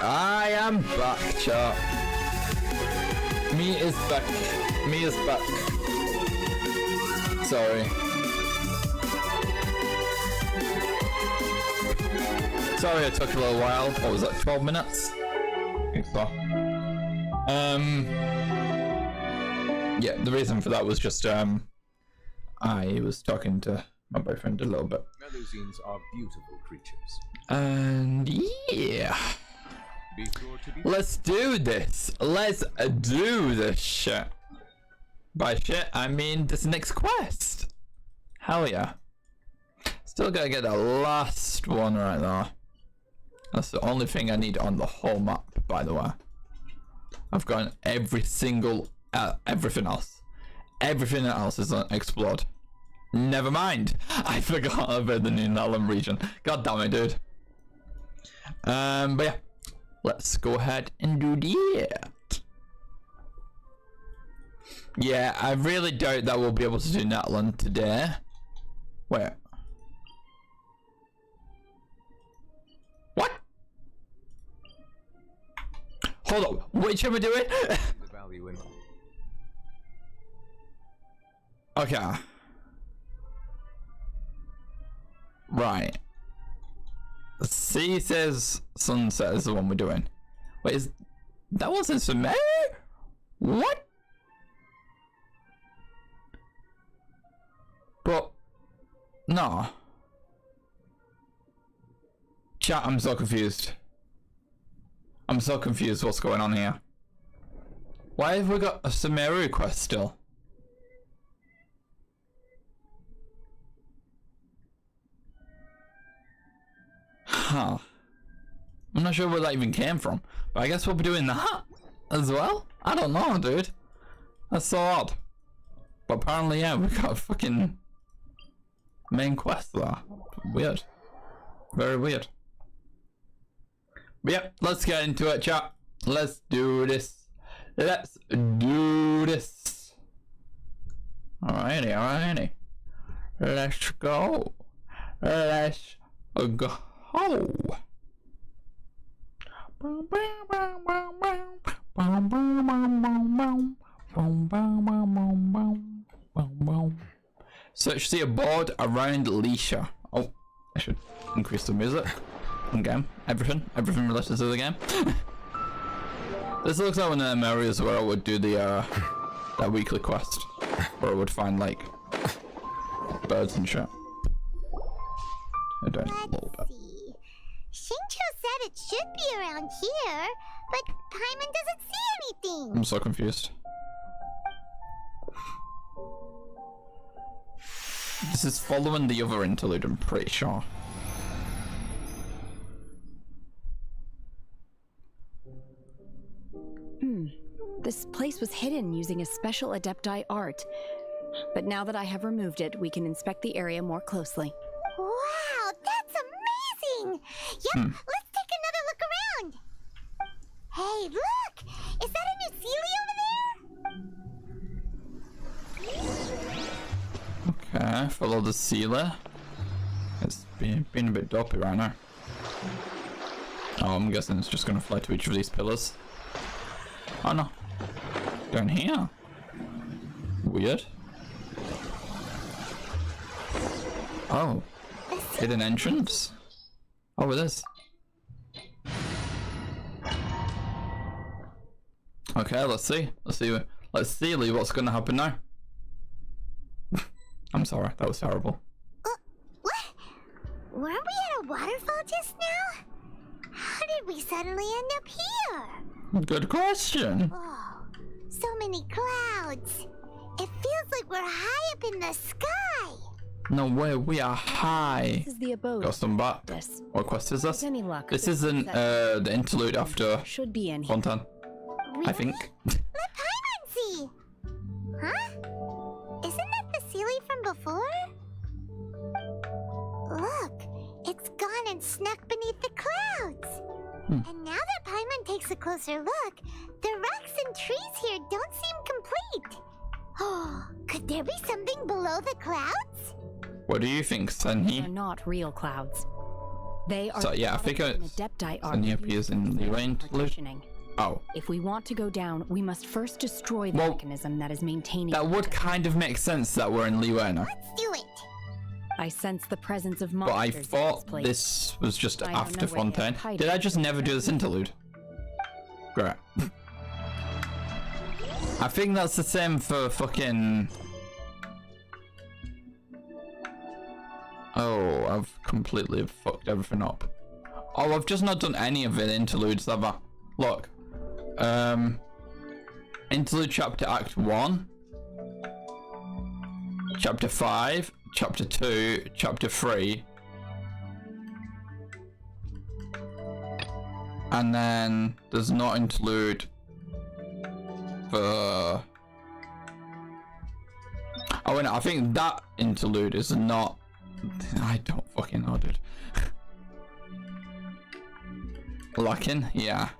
I am back, chat. Me is back. Me is back. Sorry. Sorry it took a little while. What was that, 12 minutes? I think so. Yeah, the reason for that was just, I was talking to my boyfriend a little bit. Melusines are beautiful creatures. And yeah. Let's do this. Let's do this shit. By shit, I mean this next quest. Hell yeah. Still gotta get the last one right there. That's the only thing I need on the whole map, by the way. I've gotten every single, everything else. Everything else is explored. Never mind. I forgot about the New Nalum region. God damn it, dude. But yeah. Let's go ahead and do that. Yeah, I really doubt that we'll be able to do Natlan today. Wait. What? Hold up. Which am I doing? Okay. Right. C says sunset is the one we're doing. Wait, is that wasn't Sumeru? What? But no. Chat, I'm so confused. I'm so confused what's going on here. Why have we got a Sumeru quest still? Huh. I'm not sure where that even came from, but I guess we'll be doing that as well? I don't know, dude. That's so odd. But apparently, yeah, we got a fucking main quest there. Weird. Very weird. But yeah, let's get into it, chat. Let's do this. Let's do this. Alrighty, alrighty. Let's go. Let's go. Search the board around Leisha. Oh, I should increase the music. In game. Everything related to the game. This looks like one of them areas where I would do the that weekly quest. Where I would find like birds and shit. I don't know a little bit. Shincho said it should be around here, but Paimon doesn't see anything. I'm so confused. This is following the other interlude, I'm pretty sure. This place was hidden using a special Adepti art. But now that I have removed it, we can inspect the area more closely. Wow, that's amazing! Yep, let's take another look around. Hey, look! Is that a new Sealy over there? Okay, follow the sealer. It's been a bit dopey right now. Oh, I'm guessing it's just gonna fly to each of these pillars. Oh no. Down here. Weird. Oh. Hidden entrance? Oh, it is. Okay, let's see. Let's see what's gonna happen now. I'm sorry, that was terrible. What? Weren't we at a waterfall just now? How did we suddenly end up here? Good question. Oh, so many clouds. It feels like we're high up in the sky. No way, we are high. This is the abode. Got some back. Yes. What quest is this? Any luck, This isn't the interlude after should be in here. Fontaine. I think. Let Paimon see. Huh? Isn't that the Sealy from before? Look, it's gone and snuck beneath the clouds. And now that Paimon takes a closer look, the rocks and trees here don't seem complete. Oh, could there be something below the clouds? What do you think, Senhi? They're not real clouds. They are so yeah, I think it's Adepti the new appears in the interlude. Oh. If we want to go down, we must first destroy the mechanism that is maintaining. That would kind of make sense that we're in Liuena. Let's do it. I sense the presence of But I monsters. thought this was just after Fontaine. Did I just never do this interlude? Great. I think that's the same for fucking... Oh, I've completely fucked everything up. Oh, I've just not done any of the interludes, have I? Look. Interlude chapter act 1. Chapter 5. Chapter 2. Chapter 3. And then there's not interlude for... Oh, wait, no, I think that interlude is not... I don't fucking know, dude. Lacking? Yeah.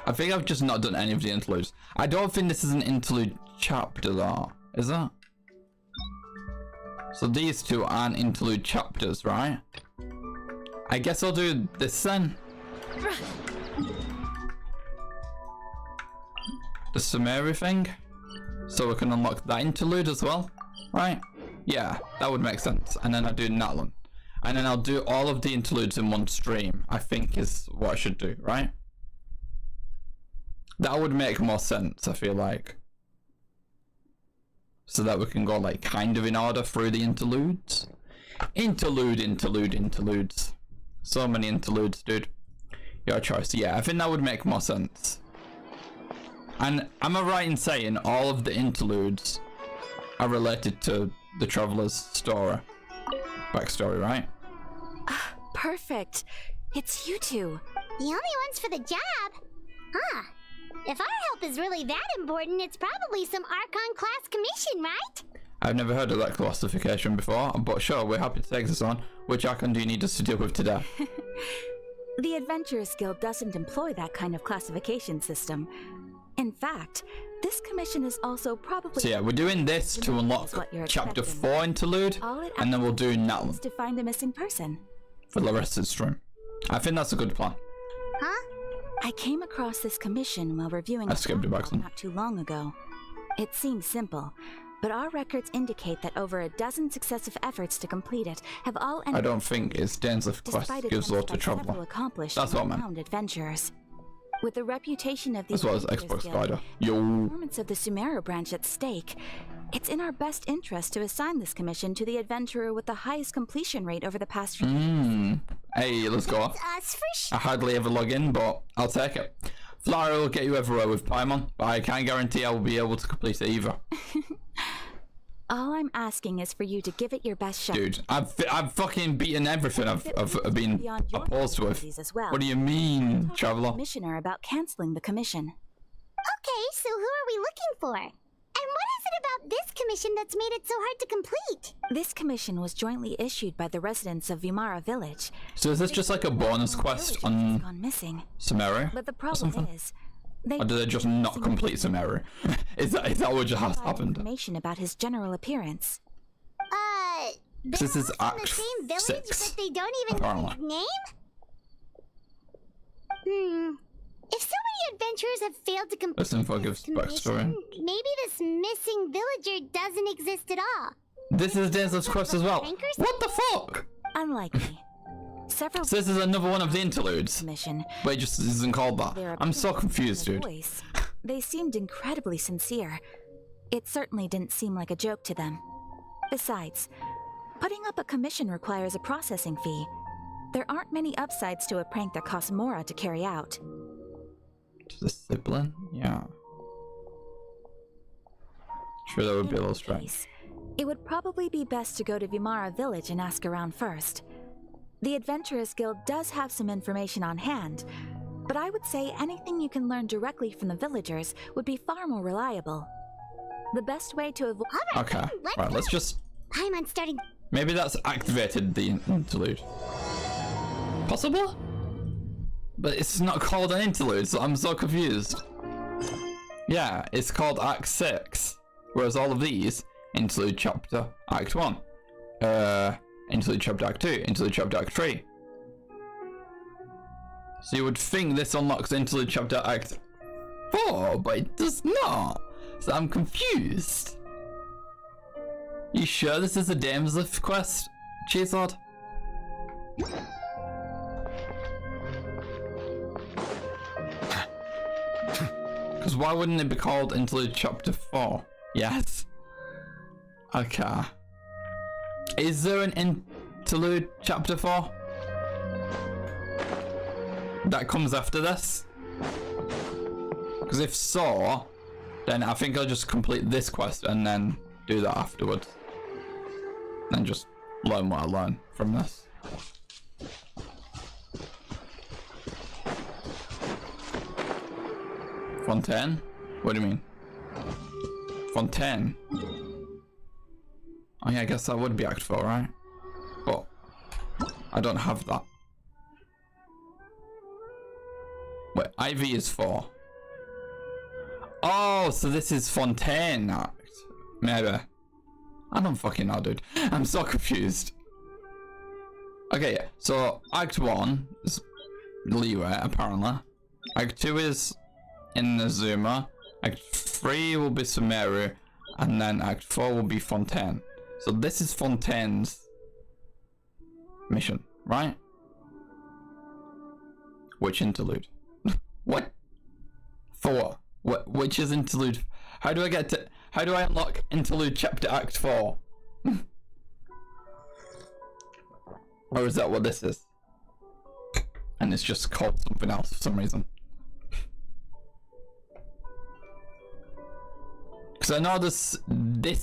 I think I've just not done any of the interludes. I don't think this is an interlude chapter though. Is that? So these two aren't interlude chapters, right? I guess I'll do this then. The summary thing. So we can unlock that interlude as well, right? Yeah, that would make sense. And then I'll do that one. And then I'll do all of the interludes in one stream, I think is what I should do, right? That would make more sense, I feel like. So that we can go like kind of in order through the interludes. Interludes. So many interludes, dude. Your choice. Yeah, I think that would make more sense. And am I right in saying all of the interludes are related to the Traveler's story? Backstory, right? Perfect. It's you two. The only ones for the job? Huh. If our help is really that important, it's probably some Archon class commission, right? I've never heard of that classification before, but sure, we're happy to take this on. Which Archon do you need us to deal with today? The Adventurers Guild doesn't employ that kind of classification system. In fact, this commission is also probably... So yeah, we're doing this to unlock chapter 4 interlude, and then we'll do that one to find a missing person. for the rest of the stream. I think that's a good plan. Huh? I came across this commission while reviewing a protocol not too long ago. It seems simple, but our records indicate that over a dozen successive efforts to complete it have all ended. I don't think it's Dan's quest gives law to Traveler. That's what I meant. Adventurers. With the reputation of the As well as Xbox Spider. Yo. Performance of the Sumeru branch at stake, it's in our best interest to assign this commission to the adventurer with the highest completion rate over the past few years. Hey, let's go. I hardly ever log in, but I'll take it. Flora will get you everywhere with Paimon, but I can't guarantee I will be able to complete it either. All I'm asking is for you to give it your best shot. Dude, I've fucking beaten everything I've been opposed with. What do you mean, Traveler? Commissioner about canceling the commission. Okay, so who are we looking for? And what is it about this commission that's made it so hard to complete? This commission was jointly issued by the residents of Vimara Village. So is this just like a bonus quest on Sumeru? But the problem is, or do they just not complete Sumeru? is that what just has happened? Information about his general appearance. This is Act The same village, 6. but they don't even know his name? If so many adventurers have failed to complete This info gives backstory. maybe this missing villager doesn't exist at all. This is Dan's quest as well. What the fuck? Unlikely. Several. So this is another one of the interludes. But it just isn't called that. I'm so confused, dude. They seemed incredibly sincere. It certainly didn't seem like a joke to them. Besides, putting up a commission requires a processing fee. There aren't many upsides to a prank that costs Mora to carry out. To the sibling? Yeah. Sure, that would be a little strange. It would probably be best to go to Vimara Village and ask around first. The Adventurers Guild does have some information on hand, but I would say anything you can learn directly from the villagers would be far more reliable. The best way to avoid... Okay, right, let's just... I'm starting... Maybe that's activated the interlude. Possible? But it's not called an interlude, so I'm so confused. Yeah, it's called Act 6, whereas all of these interlude chapter Act 1. Interlude chapter Act 2, interlude chapter Act 3. So you would think this unlocks Interlude Chapter Act 4, but it does not. So I'm confused. You sure this is a Dame's Lift quest, Cheeselord? Because why wouldn't it be called Interlude Chapter 4? Yes. Okay. Is there an Interlude Chapter 4? That comes after this? Because if so, then I think I'll just complete this quest and then do that afterwards. And just learn what I learn from this. Fontaine? What do you mean? Fontaine? Oh yeah, I guess that would be Act 4, right? But I don't have that. Wait, IV is 4. Oh, so this is Fontaine Act. Maybe. I don't fucking know, dude. I'm so confused. Okay, yeah. So Act 1 is Leeway, apparently. Act 2 is Inazuma. Act 3 will be Sumeru. And then Act 4 will be Fontaine. So this is Fontaine's mission, right? Which interlude? What? For what? Which is interlude? How do I get to? How do I unlock Interlude Chapter Act 4? Or is that what this is? And it's just called something else for some reason. Because I know this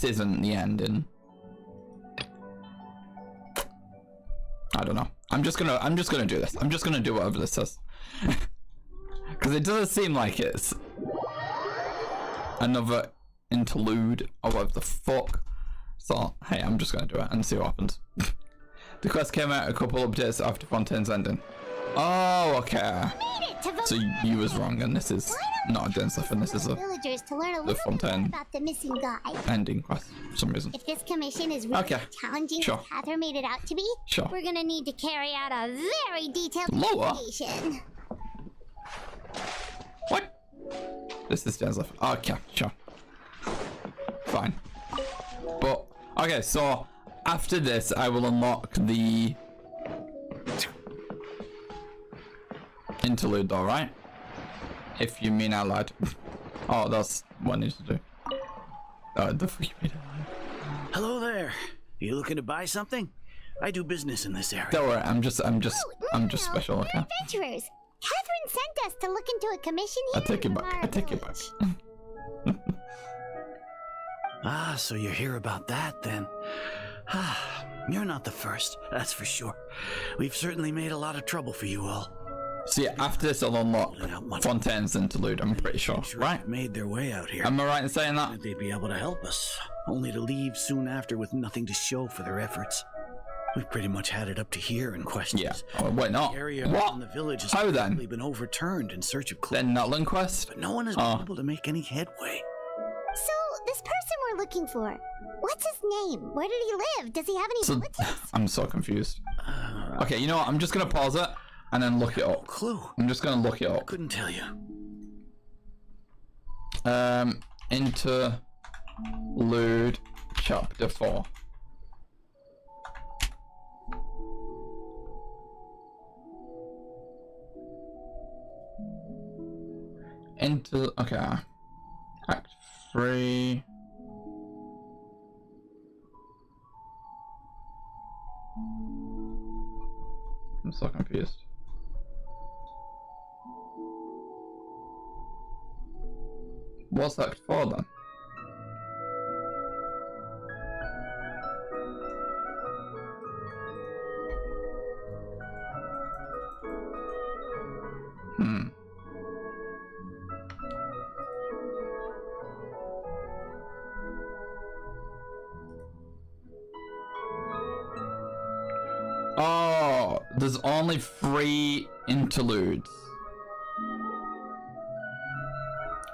isn't the ending. I don't know. I'm just gonna do this. I'm just gonna do whatever this says. Because it doesn't seem like it's another interlude or whatever the fuck. So hey, I'm just gonna do it and see what happens. The quest came out a couple updates after Fontaine's ending. Oh, okay. So you was wrong, and this is not a Dame's Lift, and this is a villagers to learn a the little Fontaine bit about the missing guy. ending quest for some reason. If this commission is really challenging Sure. as Catherine made it out to be, Sure. we're gonna need to carry out a very detailed Lower? investigation. What? This is Dame's Lift. Okay, sure. Fine. But okay, so after this, I will unlock the interlude, though, right? If you mean I lied. Oh, that's what I need to do. Oh, the fuck you mean I lied. Hello there. You looking to buy something? I do business in this area. Don't worry, I'm just special, okay? Adventurers! Catherine sent us to look into a commission here. I take it back. I take it back. Ah, so you're here about that then. Ah, you're not the first, that's for sure. We've certainly made a lot of trouble for you all. So yeah, after this I'll unlock Fontaine's interlude, I'm pretty sure, right? Made their way out here. Am I right in saying that? They'd be able to help us, only to leave soon after with nothing to show for their efforts. We've pretty much had it up to here in questions. Yeah. Oh, wait, not. The area What? around the village has How then? been overturned in search of clues. Then Nutland quest? But no one has been able to make any headway. So, this person we're looking for, what's his name? Where did he live? Does he have any relatives? I'm so confused. Okay, you know what? I'm just gonna pause it and then look it up. Clue. I'm just gonna look it up. Couldn't tell you. Interlude Chapter 4. Okay. Act 3. I'm so confused. What's Act 4 then? Oh, there's only 3 interludes.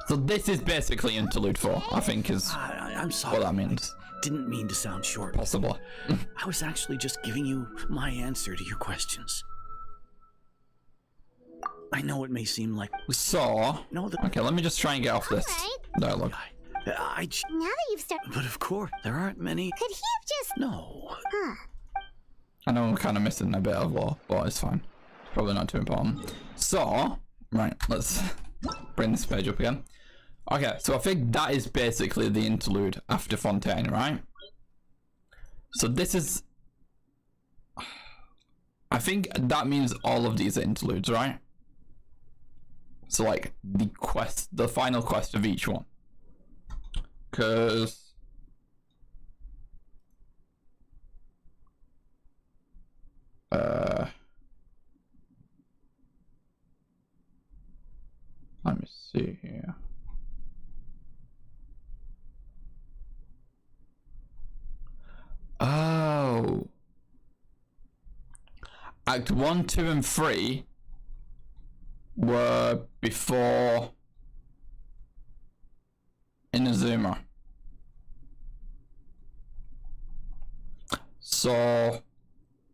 So this is basically interlude 4, I think is I'm sorry. what that means. Didn't mean to sound short. Possible. I was actually just giving you my answer to your questions. I know it may seem like... So... No, okay, let me just try and get off this dialogue. Now that you've started... But of course, there aren't many... Could he have just... No. Huh. I know I'm kind of missing a bit of lore, but it's fine. It's probably not too important. So, right, let's bring this page up again. Okay, so I think that is basically the interlude after Fontaine, right? So this is... I think that means all of these are interludes, right? So like the final quest of each one. Because... let me see here. Oh. Act 1, 2, and 3 were before Inazuma. So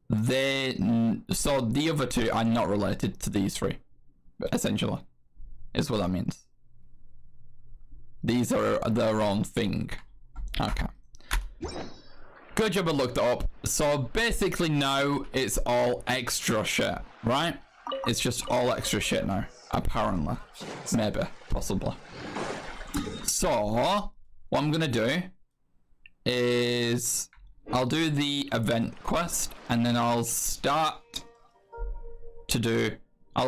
the other two are not related to these three, essentially, is what that means. These are their own thing. Okay. Good job I looked it up. So basically now it's all extra shit, right? It's just all extra shit now, apparently. Maybe, possibly. So, what I'm gonna do is I'll do the event quest and then I'll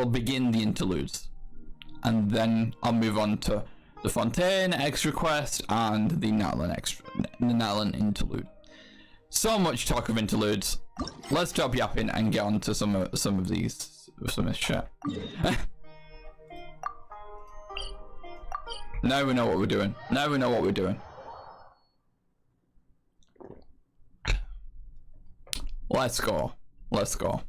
begin the interludes. And then I'll move on to the Fontaine extra quest and the Natlan interlude. So much talk of interludes. Let's stop yapping and get on to some of this shit. Now we know what we're doing. Now we know what we're doing. Let's go. Let's go.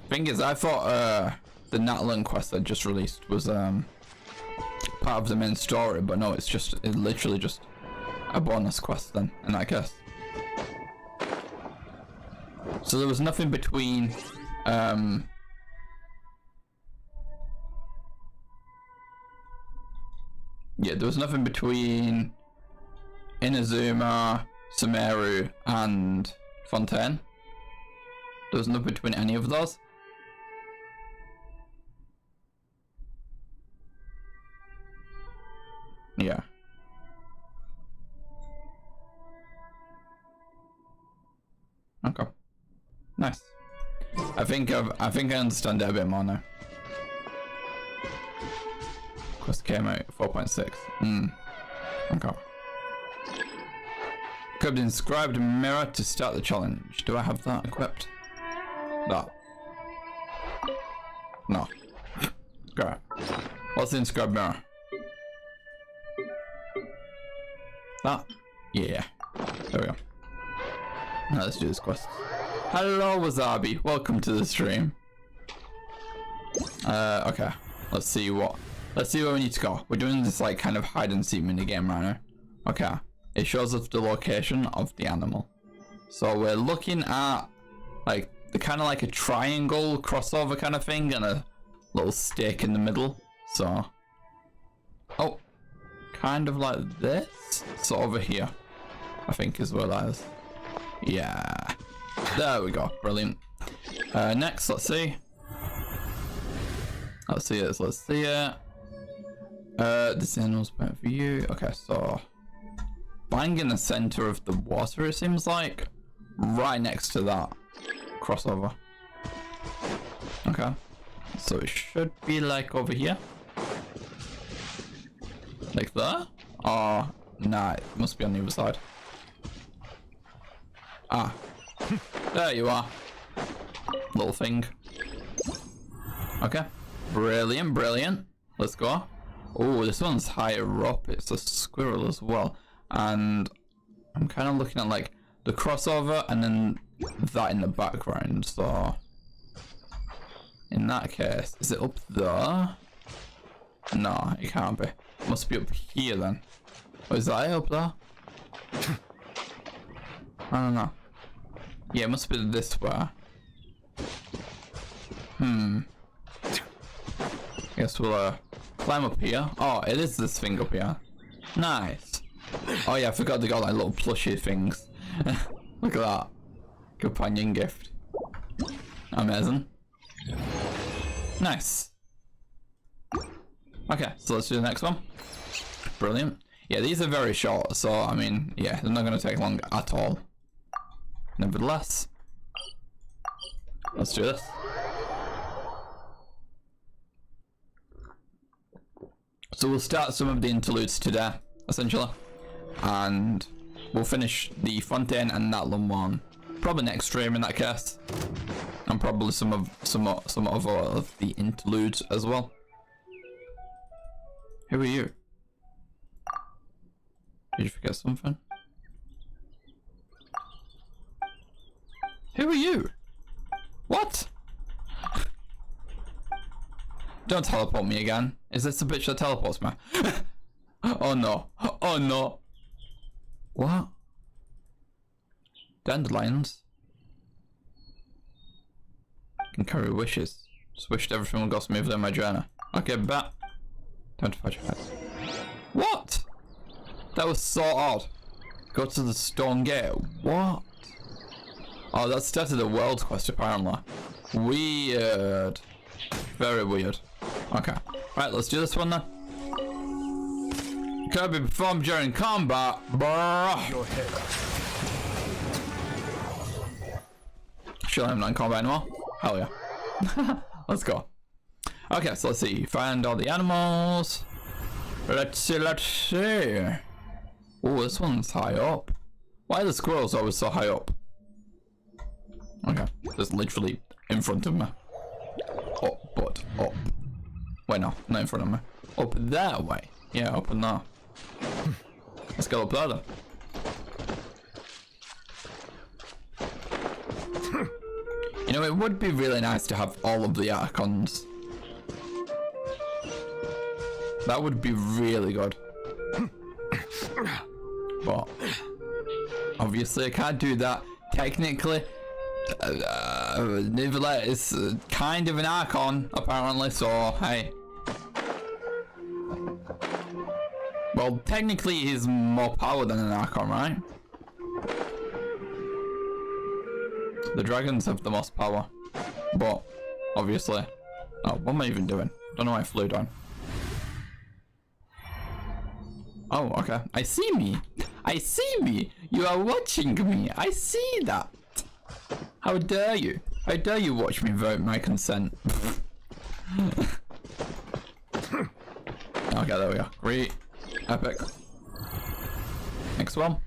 Thing is, I thought the Natlan quest I just released was part of the main story, but no, it's literally just a bonus quest then, in that case. So there was nothing between yeah, there was nothing between Inazuma, Sumeru, and Fontaine. There was nothing between any of those. Yeah. Okay. Nice. I think I understand it a bit more now. Quest came out 4.6. Okay. Equipped inscribed mirror to start the challenge. Do I have that equipped? That. No. Okay. What's the inscribed mirror? That? Yeah. There we go. Now let's do this quest. Hello, Wasabi. Welcome to the stream. Okay. Let's see where we need to go. We're doing this like kind of hide and seek mini game right now. Okay. It shows us the location of the animal. So we're looking at like the kind of like a triangle crossover kind of thing and a little stake in the middle. So oh, kind of like this. So over here, I think is where that is. Yeah. There we go. Brilliant. Next, let's see. Let's see it. Let's see it. This animal's point of view. Okay, so bang in the center of the water, it seems like. Right next to that crossover. Okay. So it should be like over here. Like there? Oh, nah, it must be on the other side. Ah. There you are. Little thing. Okay. Brilliant, brilliant. Let's go. Oh, this one's higher up. It's a squirrel as well. And I'm kind of looking at like the crossover and then that in the background. So in that case, is it up there? No, it can't be. It must be up here then. Oh, is that it up there? I don't know. Yeah, it must be this way. Guess we'll climb up here. Oh, it is this thing up here. Nice. Oh yeah, I forgot they got like little plushy things. Look at that. Companion gift. Amazing. Nice. Okay, so let's do the next one. Brilliant. Yeah, these are very short, so I mean, yeah, they're not going to take long at all. Nevertheless, let's do this. So we'll start some of the interludes today, essentially, and we'll finish the Fontaine and Natlan one probably next stream in that case, and probably some of the interludes as well. Who are you? Did you forget something? Who are you? What? Don't teleport me again. Is this the bitch that teleports me? Oh no. Oh no. What? Dandelions? Can carry wishes. Just wished everything would go smoothly on my journey. Okay, bet. Time to fight your face. What? That was so odd. Go to the stone gate. What? Oh, that started the world quest apparently. Weird. Very weird. Okay. Right, let's do this one then. Can be performed during combat. Bruh. Your head. Sure, I'm not in combat anymore. Hell yeah. Let's go. Okay, so let's see. Find all the animals. Let's see, let's see. Oh, this one's high up. Why are the squirrels always so high up? Okay, just literally in front of me. Up, but up. Wait, no, not in front of me. Up that way. Yeah, up and there. Let's go up there then. You know, it would be really nice to have all of the Archons. That would be really good. But obviously I can't do that. Technically, Nivelet is kind of an Archon, apparently, so hey. Well, technically he's more power than an Archon, right? The dragons have the most power, but obviously... Oh, what am I even doing? Don't know why I flew down. Oh, okay. I see me. I see me. You are watching me. I see that. How dare you? How dare you watch me without my consent? Okay, there we are. Great. Epic. Next one.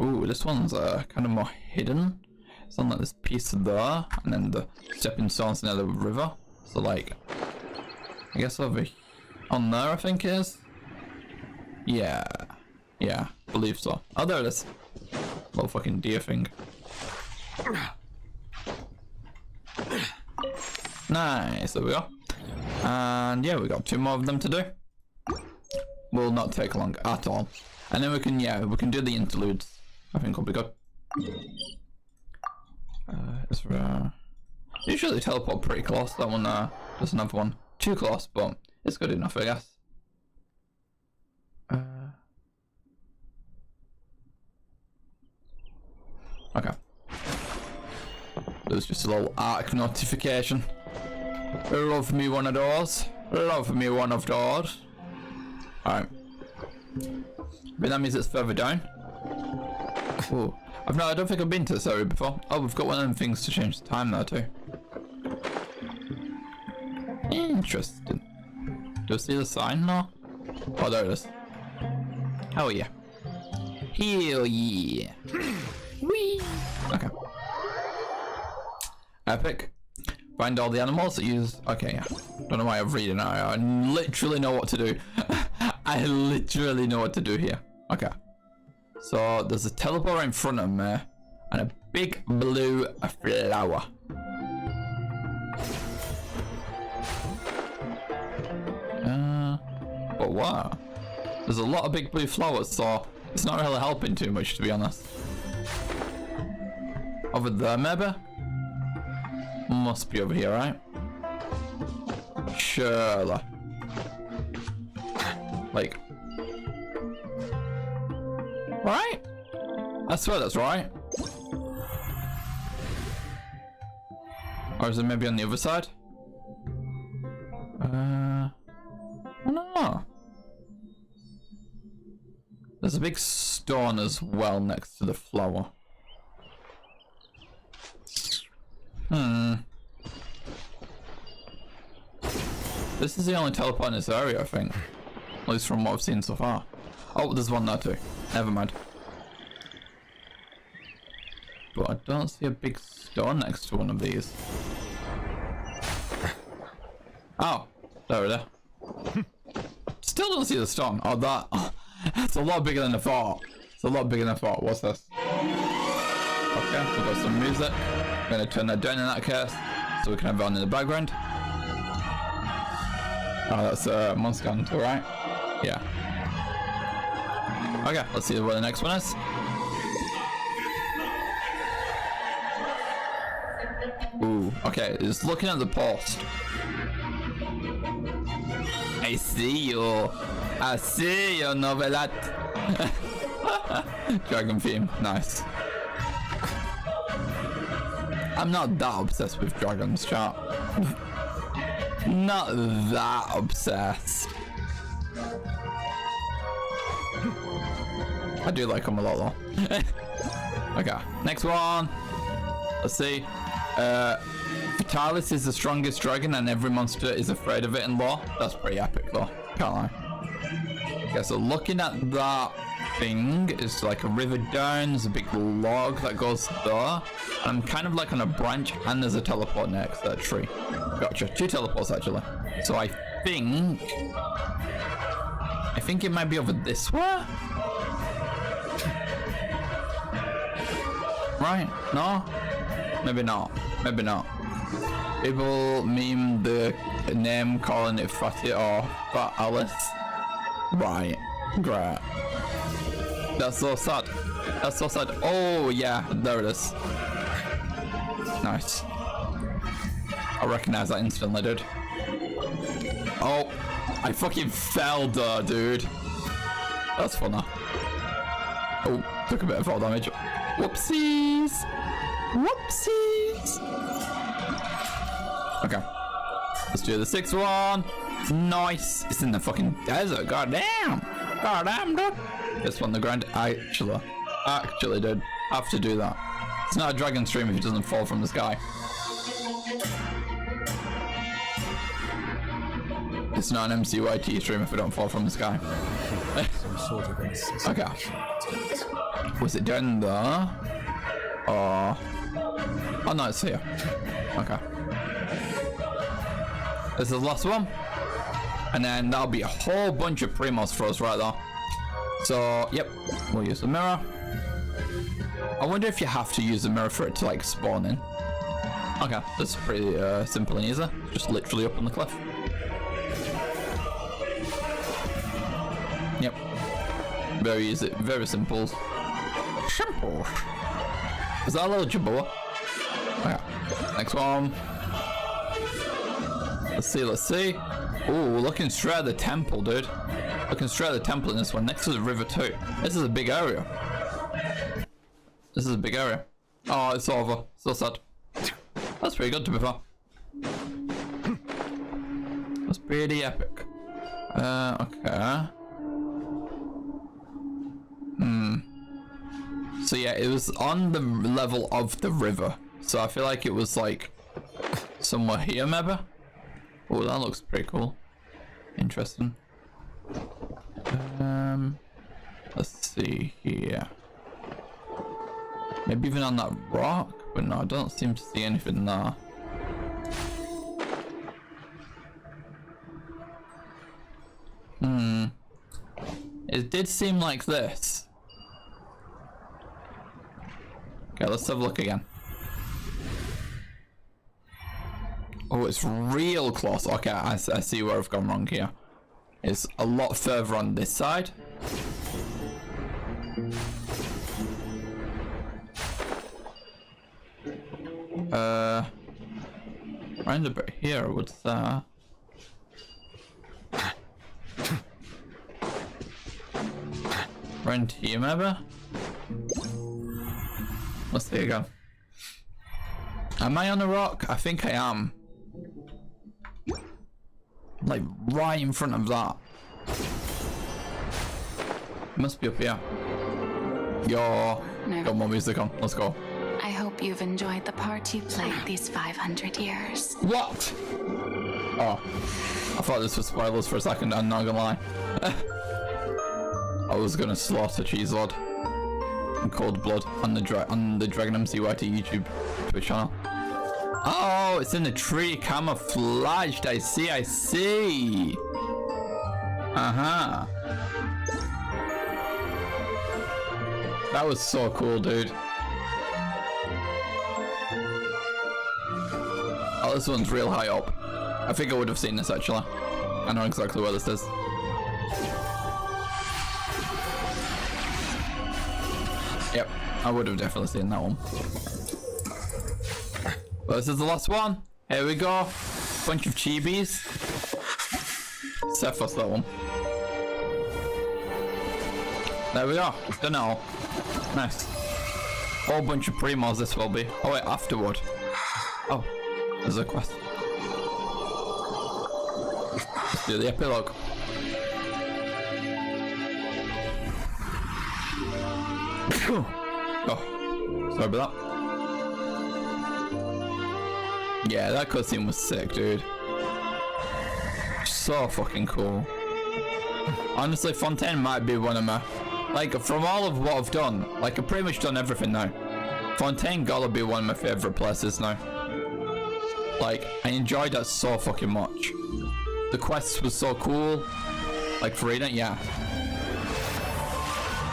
Ooh, this one's kind of more hidden. It's on like this piece there, and then the stepping stones near the river. So like, I guess over on there I think it is. Yeah, yeah, believe so. Oh, there it is. Little fucking deer thing. Nice, there we go. And yeah, we got 2 more of them to do. Will not take long at all. And then we can, yeah, we can do the interludes. I think will be good. Usually teleport pretty close. That one, there's another one. Too close, but it's good enough, I guess. Okay. There's just a little arc notification. Love me one of those. Love me one of those. Alright. But that means it's further down. Oh, I don't think I've been to this area before. Oh, we've got one of them things to change the time there too. Interesting. Do I see the sign now? Oh, there it is. Hell yeah. Hell yeah. Whee! Okay. Epic. Find all the animals that use... Okay, yeah. Don't know why I'm reading now. I literally know what to do. I literally know what to do here. Okay. So, there's a teleport in front of me. And a big blue flower. But what? There's a lot of big blue flowers, so it's not really helping too much, to be honest. Over there, maybe? Must be over here, right? Surely. Like. Right? I swear that's right. Or is it maybe on the other side? I don't know. There's a big stone as well next to the flower. This is the only teleport in this area, I think. At least from what I've seen so far. Oh, there's one there too. Never mind. But I don't see a big stone next to one of these. Oh, there it is. Still don't see the stone. Oh, that. Oh, that's a lot bigger than I thought. It's a lot bigger than I thought. What's this? Okay, we've got some music. I'm gonna turn that down in that case, so we can have it on in the background. Oh, that's Monster Hunter, right? Yeah. Okay, let's see what the next one is. Ooh, okay, just looking at the post. I see you. I see you, Novelat. Dragon theme, nice. I'm not that obsessed with dragons, chat. Not that obsessed. I do like them a lot though. Okay, next one. Let's see. Vitalis is the strongest dragon and every monster is afraid of it in lore. That's pretty epic though, can't lie. Okay, so looking at that thing, it's like a river down, there's a big log that goes there. I'm kind of like on a branch and there's a teleport next to that tree. Gotcha, 2 teleports actually. So I think it might be over this way? Right? No? Maybe not. Maybe not. People meme the name calling it Fatty or Fat Alice. Right. Great. That's so sad. That's so sad. Oh yeah, there it is. Nice. I recognize that instantly, dude. Oh, I fucking fell there, dude. That's funny. Oh, took a bit of fall damage. Whoopsies. Whoopsies. Okay. Let's do the 6th one. Nice. It's in the fucking desert. Goddamn. Goddamn, dude. This one, the ground. Actually, dude. Have to do that. It's not a dragon stream if it doesn't fall from the sky. It's not an MCYT stream if it don't fall from the sky. Some sort of okay. Was it down there? Oh no, it's here. Okay. This is the last one. And then that'll be a whole bunch of Primos for us right there. So, yep, we'll use the mirror. I wonder if you have to use the mirror for it to like spawn in. Okay, that's pretty simple and easy. Just literally up on the cliff. Yep. Very easy, very simple. Simple. Is that a little Jaboa? Okay. Next one. Let's see. Ooh, looking straight at the temple, dude. Looking straight at the temple in this one, next to the river too. This is a big area. This is a big area. Oh, it's over. So sad. That's pretty good to be fair. That's pretty epic. Okay. So yeah, it was on the level of the river. So I feel like it was like somewhere here maybe. Oh, that looks pretty cool. Interesting. Let's see here. Maybe even on that rock, but no, I don't seem to see anything there. It did seem like this. Okay, let's have a look again. Oh, it's real close. Okay, I see where I've gone wrong here. It's a lot further on this side. Round about here, what's that? Round here, maybe? Let's see again. Am I on the rock? I think I am. Like, right in front of that. Must be up here. Yo, got more music on. Let's go. I hope you've enjoyed the part you played these 500 years. What? Oh, I thought this was spoilers for a second. I'm not gonna lie. I was gonna slaughter Cheese Lord in cold blood on the Dragon MCYT YouTube Twitch channel. Oh, it's in the tree, camouflaged. I see. Uh-huh. That was so cool, dude. Oh, this one's real high up. I think I would have seen this actually. I know exactly where this is. Yep, I would have definitely seen that one. Well, this is the last one. Here we go. Bunch of chibis. Cephas, that one. There we go. Done it all. Nice. Whole bunch of primos this will be. Oh wait, afterward. Oh, there's a quest. Let's do the epilogue. Oh, sorry about that. Yeah, that cutscene was sick, dude. So fucking cool. Honestly, Fontaine might be one of my... Like, from all of what I've done, like, I've pretty much done everything now. Fontaine gotta be one of my favourite places now. Like, I enjoyed that so fucking much. The quests was so cool. Like, Furina, yeah.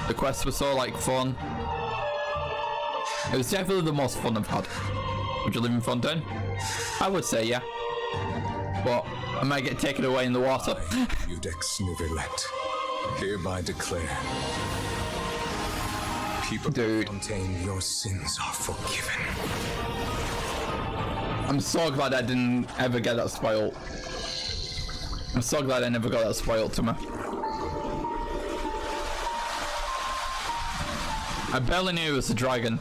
The quests were so, like, fun. It was definitely the most fun I've had. Would you live in Fontaine? I would say, yeah. But I might get taken away in the water. Judex Nuvelet, hereby declare, people of Fontaine, your sins are forgiven. I'm so glad I didn't ever get that spoiled. I'm so glad I never got that spoiled to me. I barely knew it was a dragon.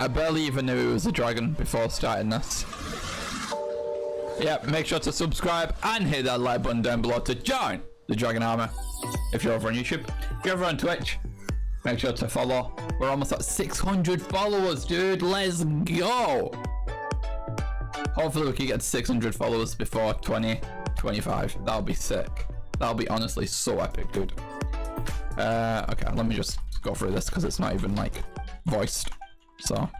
I barely even knew it was a dragon before starting this. Yeah, make sure to subscribe and hit that like button down below to join the Dragon Army. If you're over on YouTube, if you're over on Twitch, make sure to follow. We're almost at 600 followers, dude. Let's go. Hopefully we can get to 600 followers before 2025. That'll be sick. That'll be honestly so epic, dude. Okay, let me just go through this because it's not even like voiced. So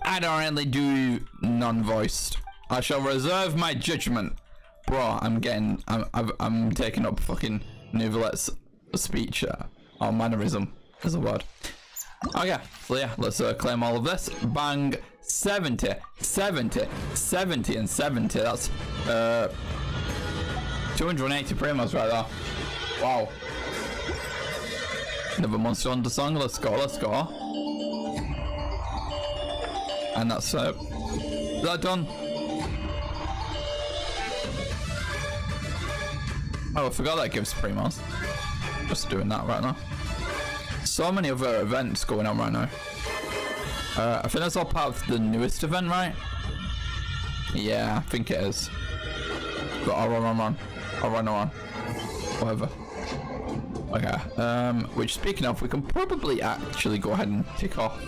I don't really do non-voiced. I shall reserve my judgment. Bro, I'm taking up fucking Nuvelet's speech, or mannerism is a word. Okay, so yeah, let's claim all of this. Bang, 70, 70, 70, and 70. That's 280 primos right there. Wow. Another Monster Hunter song. Let's go, let's go. And that's is that done? Oh, I forgot that gives primos. Just doing that right now. So many other events going on right now. I think that's all part of the newest event, right? Yeah, I think it is. But I'll run. Whatever. Okay. Which, speaking of, we can probably actually go ahead and tick off.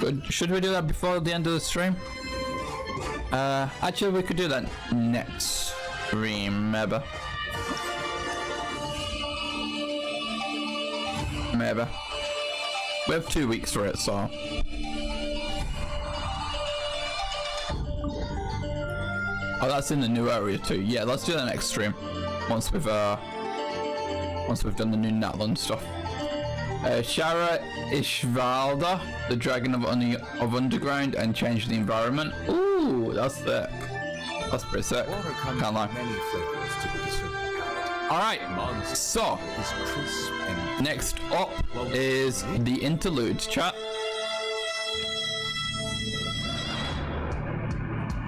Good. Should we do that before the end of the stream? Actually, we could do that next stream, maybe. Maybe. We have 2 weeks for it, so. Oh, that's in the new area too. Yeah, let's do that next stream. Once we've done the new Natland stuff. Shara Ishvalda, the dragon of underground, and change the environment. Ooh, that's sick. That's pretty sick. Can't lie. Alright, so next up is the interlude, chat.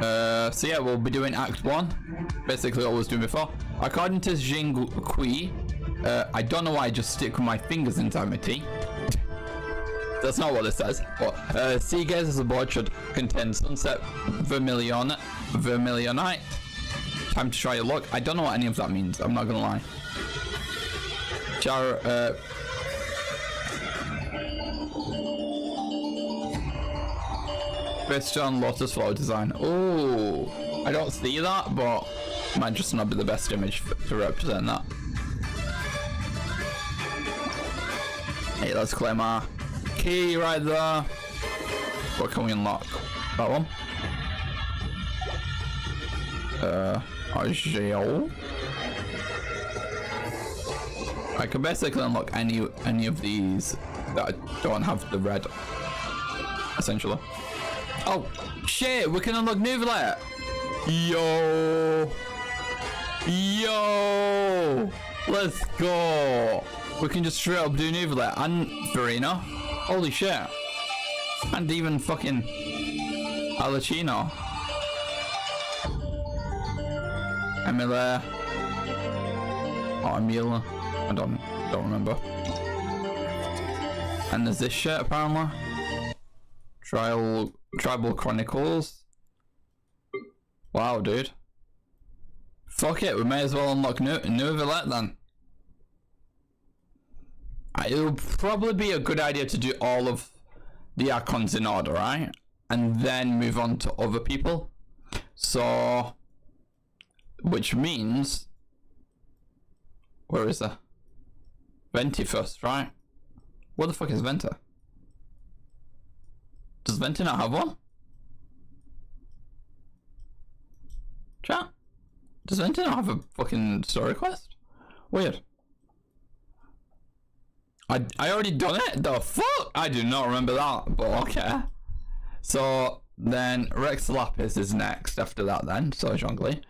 So yeah, we'll be doing Act 1. Basically what I was doing before. According to Jing Kui, I don't know why I just stick my fingers inside my tea. That's not what it says. But sea gaze as a board should contain sunset vermilionite. Time to try your luck. I don't know what any of that means. I'm not gonna lie. Based on Lotus Flower design. Oh, I don't see that, but might just not be the best image to represent that. Hey, let's claim our key right there. What can we unlock? That one. Jail. I can basically unlock any of these that don't have the red, essentially. Oh shit, we can unlock Nouvelle. Yo, let's go. We can just straight up do Nouvelle and Furina. Holy shit. And even fucking Alacino. Emila. Oh, Emila. I don't remember. And there's this shit apparently. Tribal Chronicles. Wow, dude. Fuck it, we may as well unlock Nouvelle then. It'll probably be a good idea to do all of the Archons in order, right? And then move on to other people. So, which means, where is that? Venti first, right? What the fuck is Venta? Does Venti not have one? Chat? Does Venti not have a fucking story quest? Weird. I already done it? The fuck? I do not remember that, but okay. So then Rex Lapis is next after that then, so Zhongli,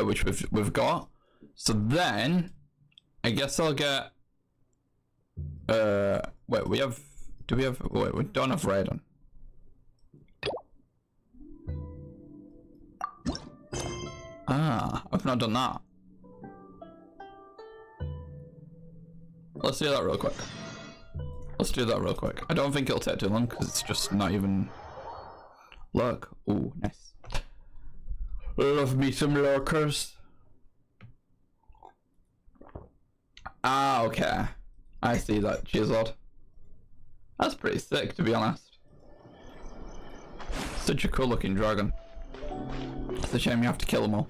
which we've got. So then I guess I'll get wait, we don't have Raiden. Ah, I've not done that. Let's do that real quick. I don't think it'll take too long because it's just not even. Look. Ooh, nice. Love me some lurkers. Ah, okay. I see that. Cheerzord. That's pretty sick, to be honest. Such a cool looking dragon. It's a shame you have to kill them all.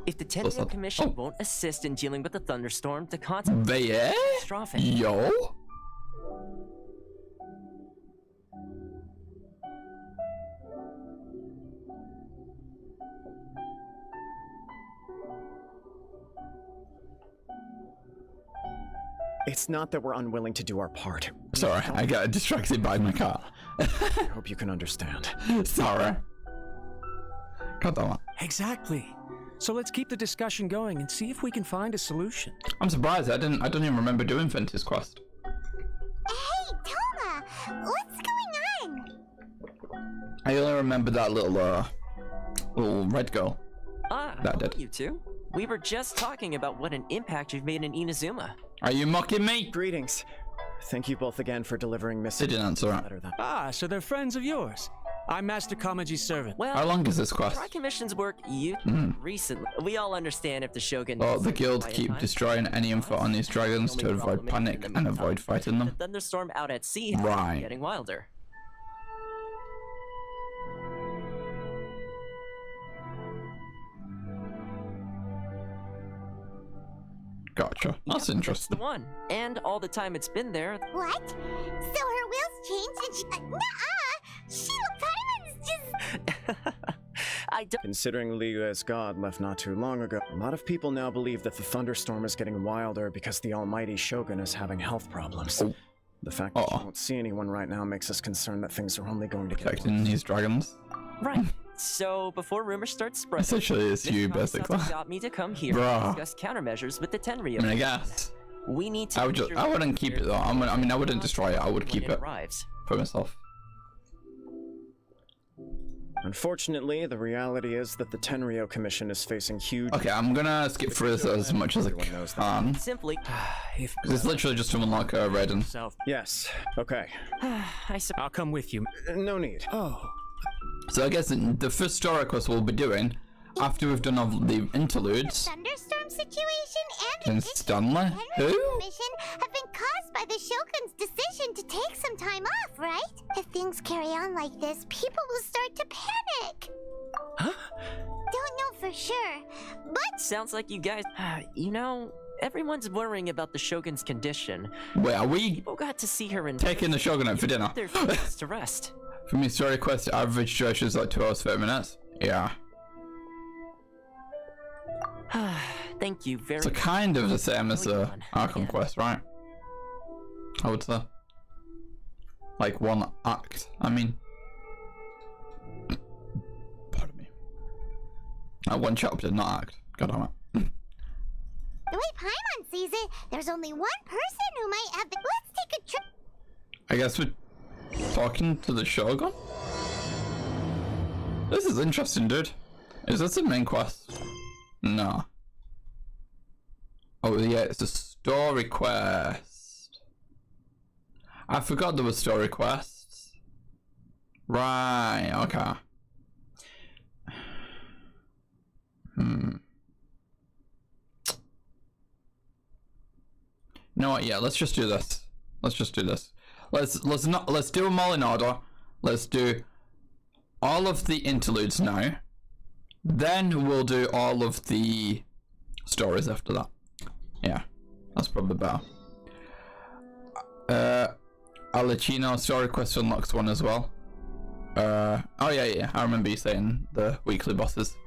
If the Tenrio Commission won't assist in dealing with the thunderstorm, the consequences are catastrophic. Yo? It's not that we're unwilling to do our part. Sorry, I got distracted by my car. I hope you can understand. Sorry. God damn it. Exactly. So let's keep the discussion going and see if we can find a solution. I'm surprised. I don't even remember doing Ventus quest. Hey, Toma! What's going on? I only remember that little red girl. That did. You two. We were just talking about what an impact you've made in Inazuma. Are you mocking me? Greetings. Thank you both again for delivering Miss. They didn't answer that. Ah, so they're friends of yours. I'm Master Kamaji's servant. Well, how long is this quest? Try Commission's work recently. We all understand if the Shogun. Oh, the guild keep destroying any info on these dragons to avoid panic and avoid fighting them. The thunderstorm out at sea has been getting wilder. Gotcha. That's interesting. The one, and all the time it's been there. What? So her will's changed and she... Nuh-uh! Shield Diamond's just... Considering Liu as god left not too long ago, a lot of people now believe that the thunderstorm is getting wilder because the almighty Shogun is having health problems. Oh. The fact that you won't see anyone right now makes us concerned that things are only going to get Protecting these dragons. Right. So before rumors start spreading, essentially it's you basically. Got me to come here and discuss countermeasures with the Tenryo. I mean, I guess. We need to. I wouldn't keep it though. I wouldn't destroy it. I would keep it. for myself. Unfortunately, the reality is that the Tenryo Commission is facing huge... Okay, I'm gonna skip through this as much as I can. Simply, if it's literally just to unlock a Raiden. Yes, okay. I'll come with you. No need. Oh. So I guess the first story quest we'll be doing, after we've done all the interludes... Thunderstorm situation and And Stanley? Who? mission have been caused by the Shogun's decision to take some time off, right? If things carry on like this, people will start to panic. Huh? Don't know for sure, but sounds like you guys, you know, everyone's worrying about the Shogun's condition. Wait, are we People got to see her in taking the Shogun out for dinner? their feelings to rest. For me, story quest average duration is like 2 hours 30 minutes. Yeah. Thank you very So kind of the same as the Arkham quest, right? I would say. Like 1 act, I mean. Pardon me. 1 chapter, not act. God damn it. the way Paimon sees it, there's only one person who might have been... Let's take a trip. I guess we're talking to the Shogun? This is interesting, dude. Is this a main quest? No. Oh yeah, it's a story quest. I forgot there were story quests. Right, okay. You know what, yeah, let's just do this. Let's just do this. Let's do them all in order. Let's do all of the interludes now. Then we'll do all of the stories after that. Yeah, that's probably better. Alicino story quest unlocks 1 as well. Oh yeah, I remember you saying the weekly bosses.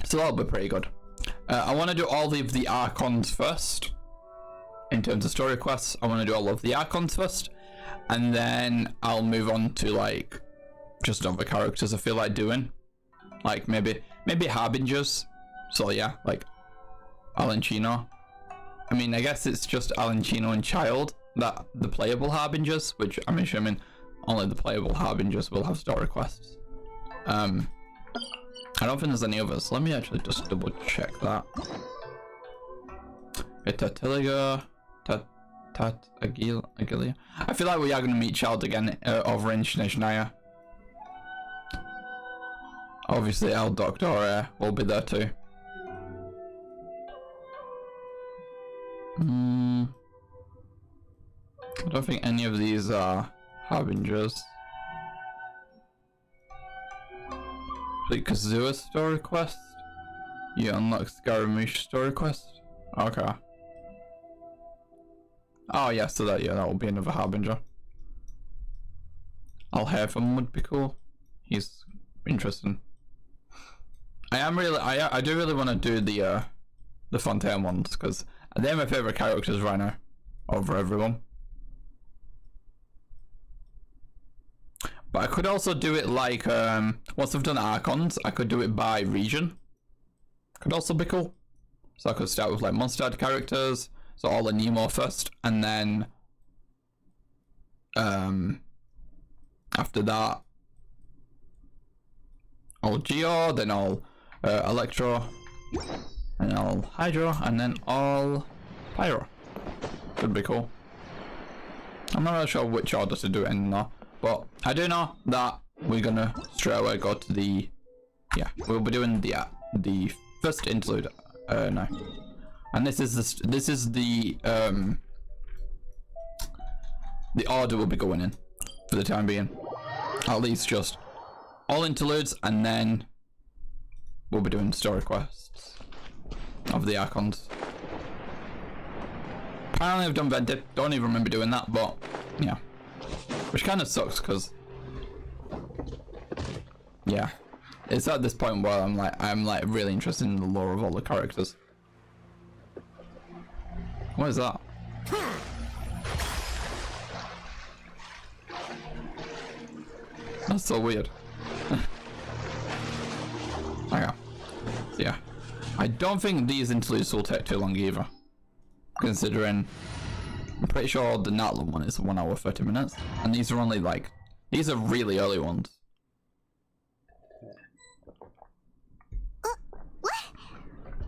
So that'll be pretty good. I want to do all of the Archons first. In terms of story quests, I want to do all of the Archons first. And then I'll move on to like just other characters I feel like doing. Like maybe Harbingers. So yeah, like Alencino. I mean, I guess it's just Alencino and Child, that the playable Harbingers, which I'm assuming only the playable Harbingers will have story quests. I don't think there's any others. Let me actually just double check that. Tatiliga, Agilia. I feel like we are going to meet Child again over in Shinaya. Obviously, El Doctor will be there too. I don't think any of these are Harbingers. Like Kazua story quest? You unlock Scaramouche story quest? Okay. Oh yeah, so that will be another Harbinger. Alhaven would be cool. He's interesting. I do really want to do the Fontaine ones because they're my favorite characters right now over everyone. But I could also do it like once I've done Archons, I could do it by region. Could also be cool. So I could start with like Mondstadt characters, so all in Nemo first, and then after that all Geo, then all Electro, and all Hydro, and then all Pyro. Could be cool. I'm not really sure which order to do it in though, but I do know that we're gonna straight away go to the we'll be doing the first interlude now, and this is the order we'll be going in for the time being. At least just all interludes, and then we'll be doing story quests of the Archons. Apparently I've done Vented, don't even remember doing that, but yeah. Which kind of sucks, because yeah, it's at this point where I'm like really interested in the lore of all the characters. What is that? That's so weird. Okay. So yeah, I don't think these interludes will take too long either, considering I'm pretty sure the Natlan one is 1 hour 30 minutes, and these are only like, these are really early ones.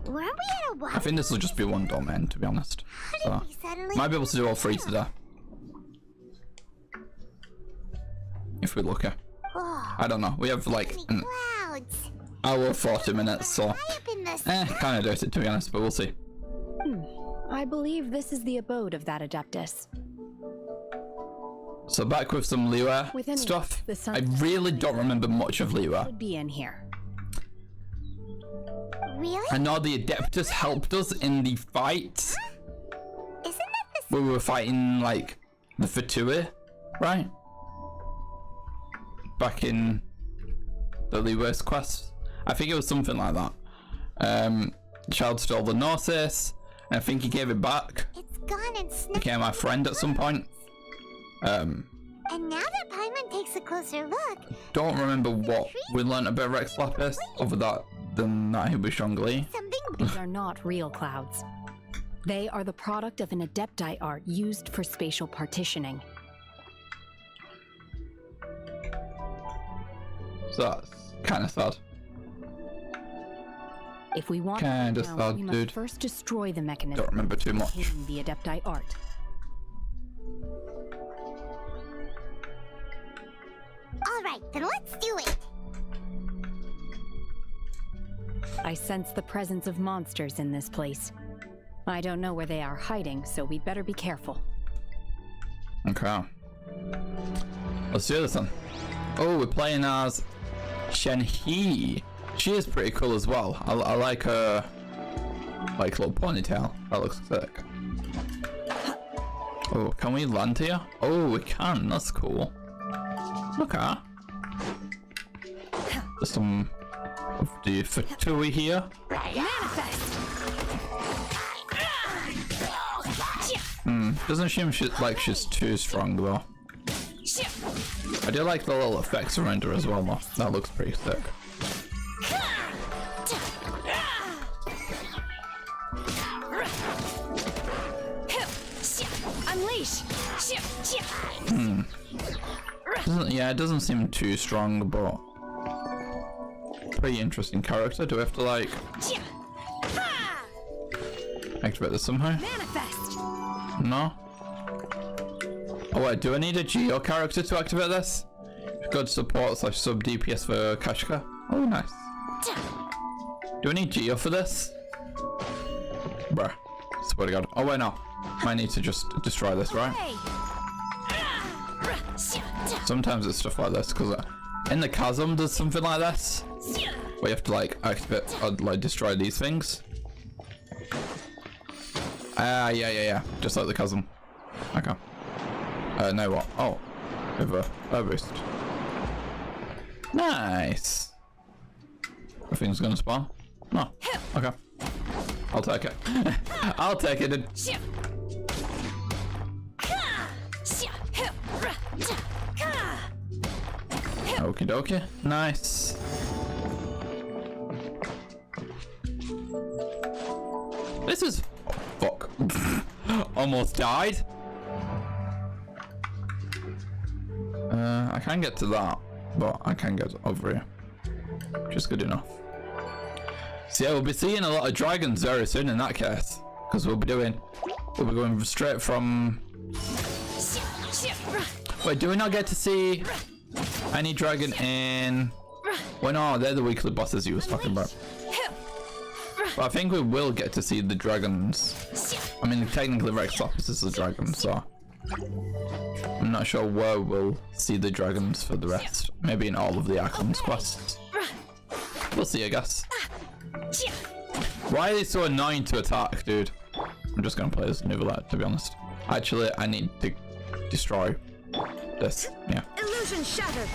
Were we at a water? I think this will just be one domain, to be honest. So, might be able to do all 3 today. If we're lucky. I don't know. We have like an hour 40 minutes, so kind of doubt it, to be honest, but we'll see. I believe this is the abode of that Adeptus. So back with some Liyue stuff. I really don't remember much of Liyue. Would be in here. Really? I know the Adeptus helped us in the fight. Isn't that the We were fighting like the Fatui, right? Back in the Liyue's quest. I think it was something like that. The child stole the Gnosis, and I think he gave it back. It's gone and Became my friend at some point. And now that Paimon takes a closer look, Don't remember what we learned about Rex Lapis, other than that he was Shangli. These are not real clouds. They are the product of an Adepti art used for spatial partitioning. So that's kind of sad. If we want Kinda to know, sad, we must dude. first destroy the mechanism. Don't remember too much. containing the Adepti art. all right, then let's do it. I sense the presence of monsters in this place. I don't know where they are hiding, so we'd better be careful. Okay. Let's do this then. Oh, we're playing as Shenhe. She is pretty cool as well. I like her, like, little ponytail. That looks sick. Oh, can we land here? Oh, we can. That's cool. Okay. There's some of the Fatui here. Doesn't seem like she's too strong though. I do like the little effects around her as well though. That looks pretty sick. Unleash! Yeah, it doesn't seem too strong, but pretty interesting character. Do we have to like activate this somehow? Manifest! No. Oh wait, do I need a Geo character to activate this? God support / sub DPS for Kashka. Oh nice. Do I need Geo for this? Bruh. Swear to God. Oh wait, no. Might need to just destroy this, right? Sometimes it's stuff like this, because in the chasm there's something like this. Where you have to like activate or like destroy these things. Yeah. Just like the chasm. Okay. Now what? Oh. With a boost. Nice. Everything's gonna spawn? No. Okay. I'll take it. I'll take it. Okie dokie. Nice. This is... Fuck. Almost died. I can't get to that, but I can get over here. Just good enough. So yeah, we'll be seeing a lot of dragons very soon in that case. Because we'll be going straight from... Wait, do we not get to see any dragon in... Well, no, they're the weekly bosses you was talking about. But I think we will get to see the dragons. I mean, technically Rex Lapis is the dragon, so... I'm not sure where we'll see the dragons for the rest. Maybe in all of the Archon's quests. We'll see, I guess. Why are they so annoying to attack, dude? I'm just gonna play as Nuvolette, to be honest. Actually, I need to destroy this. Yeah. Illusion shattered.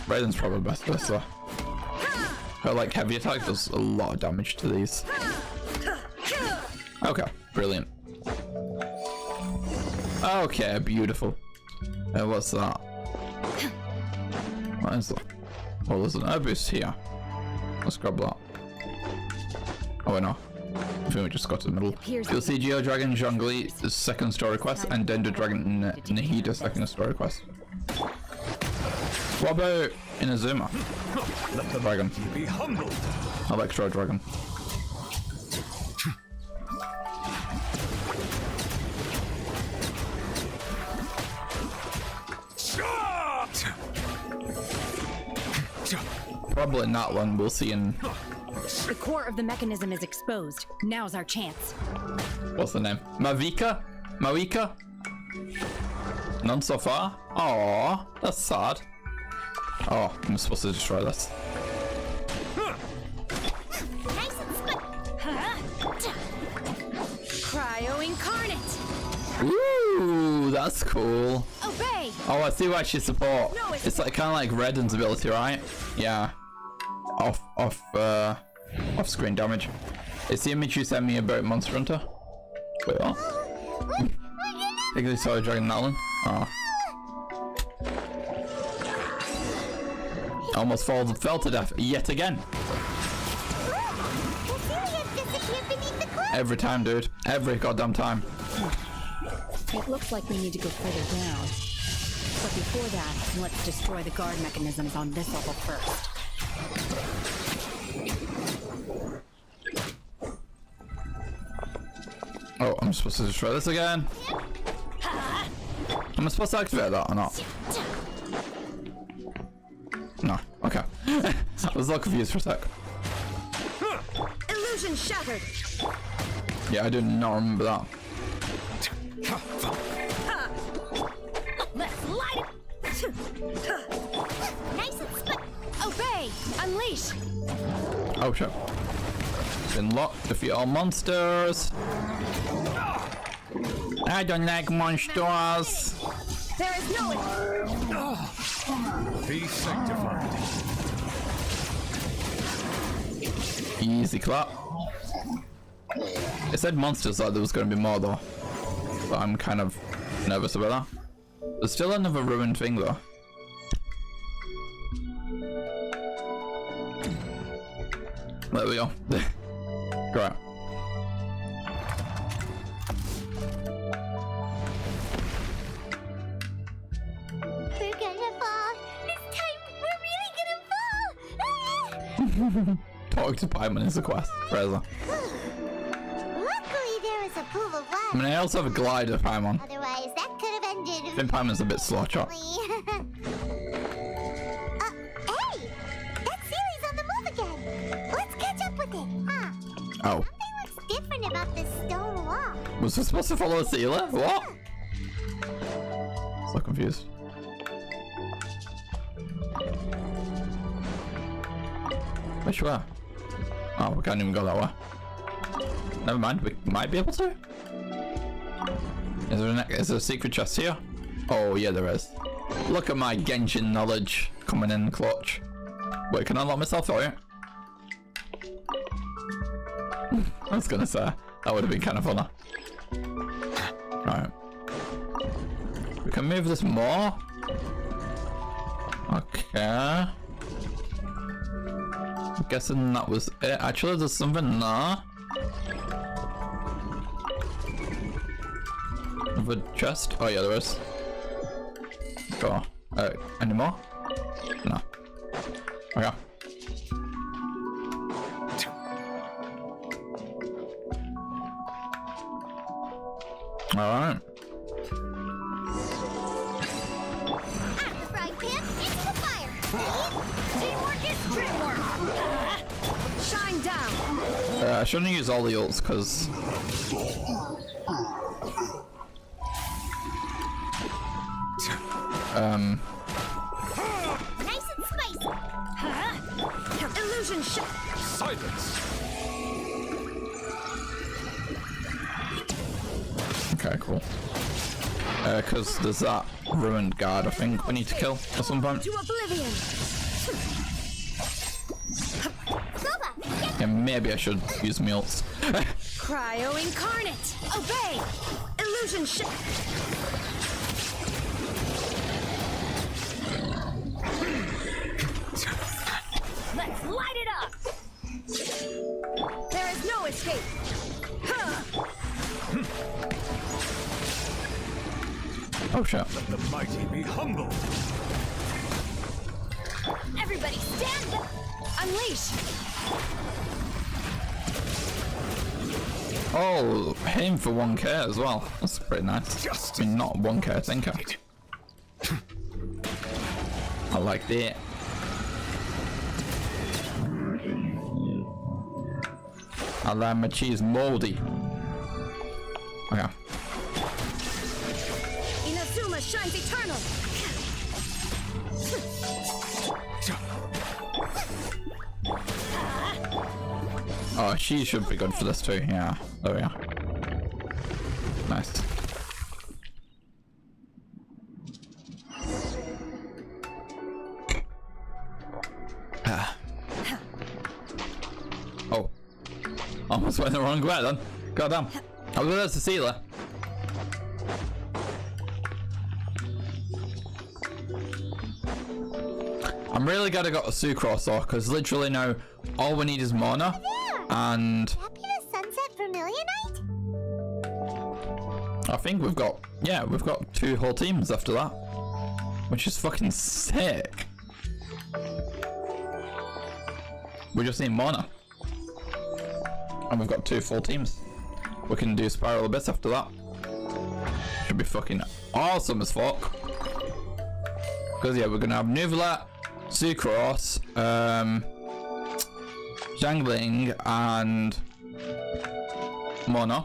Raiden's probably best for this, though. Her, like, heavy attack does a lot of damage to these. Okay, brilliant. Okay, beautiful. What's that? What is that? Oh, there's an air boost here. Let's grab that. Oh, wait, no. I think we just got to the middle. You'll see Geo Dragon Zhongli, the second story quest, and Dender Dragon Nahida, second story quest. What about Inazuma? Dragon. Be humbled. Electro Dragon. Probably not long. We'll see in. The core of the mechanism is exposed. Now's our chance. What's the name? Mavika? Mawika? None so far? Aww, that's sad. Oh, I'm supposed to destroy this. Cryo incarnate. Ooh, that's cool. Obey. Oh, I see why she's support. No, it's like kind of like Redden's ability, right? Yeah. Off screen damage. It's the image you sent me about Monster Hunter. Wait, what? I think they saw a dragon Nalan. Oh. Almost fell to death yet again. Every time, dude. Every goddamn time. It looks like we need to go further down. But before that, let's destroy the guard mechanisms on this level first. Oh, I'm supposed to destroy this again? Am I supposed to activate that or not? No, okay. I was a little confused for a sec. Illusion shattered. Yeah, I do not remember that. Let's light it. Nice and split. Obey. Unleash. Oh shit. Been locked. Defeat all monsters. I don't like monsters. There is no. Be sanctified. Easy clap. It said monsters like there was going to be more though. But I'm kind of nervous about that. There's still another ruined thing though. There we go. Great. We're gonna fall. This time, we're really gonna fall. Talk to Paimon is a quest. Reza. Luckily, there was a pool of water. I mean, I also have a glider, Paimon. Otherwise, that could have ended. I think Paimon's a bit slow chop. Hey! That series on the move again. Let's catch up with it, huh? Oh. Something looks different about this stone wall. Was I supposed to follow a sealer? What? So confused. Which way? Oh, we can't even go that way. Never mind, we might be able to. Is there a secret chest here? Oh yeah, there is. Look at my Genshin knowledge coming in clutch. Wait, can I lock myself out? I was gonna say that would have been kind of funny. Right. We can move this more. Okay. I'm guessing that was it. Actually, there's something there. Another chest? Oh yeah, there is. Go. Any more? No. Okay. Alright. Frying pan into the fire. Teamwork is dreamwork. Shine down. I shouldn't use all the ults because Nice and spicy. Illusion shot. Silence. okay, cool. Because there's that ruined guard I think we need to kill at some point. To oblivion. Yeah, maybe I should use my ults. Cryo incarnate. Obey. Illusion shot. Let's light it up. There is no escape. Oh shit. Let the mighty be humble. Everybody stand! Unleash! Oh, him for 1k as well. That's pretty nice. I mean, not 1k, I think. I like that. I like my cheese moldy. Okay. Inazuma shines eternal! Oh, she should be good for this too. Yeah, there we are. Nice. Oh. Almost went the wrong way then. Goddamn. I was going to see that. I'm really glad I got a Sucrose though, because literally now all we need is mana. And Happy the Sunset Vermilionite? I think we've got 2 whole teams after that, which is fucking sick. We just need mana, and we've got 2 full teams. We can do Spiral Abyss after that. Should be fucking awesome as fuck. Because yeah, we're gonna have Nuvolet, Sucrose, Jangling, and Mona,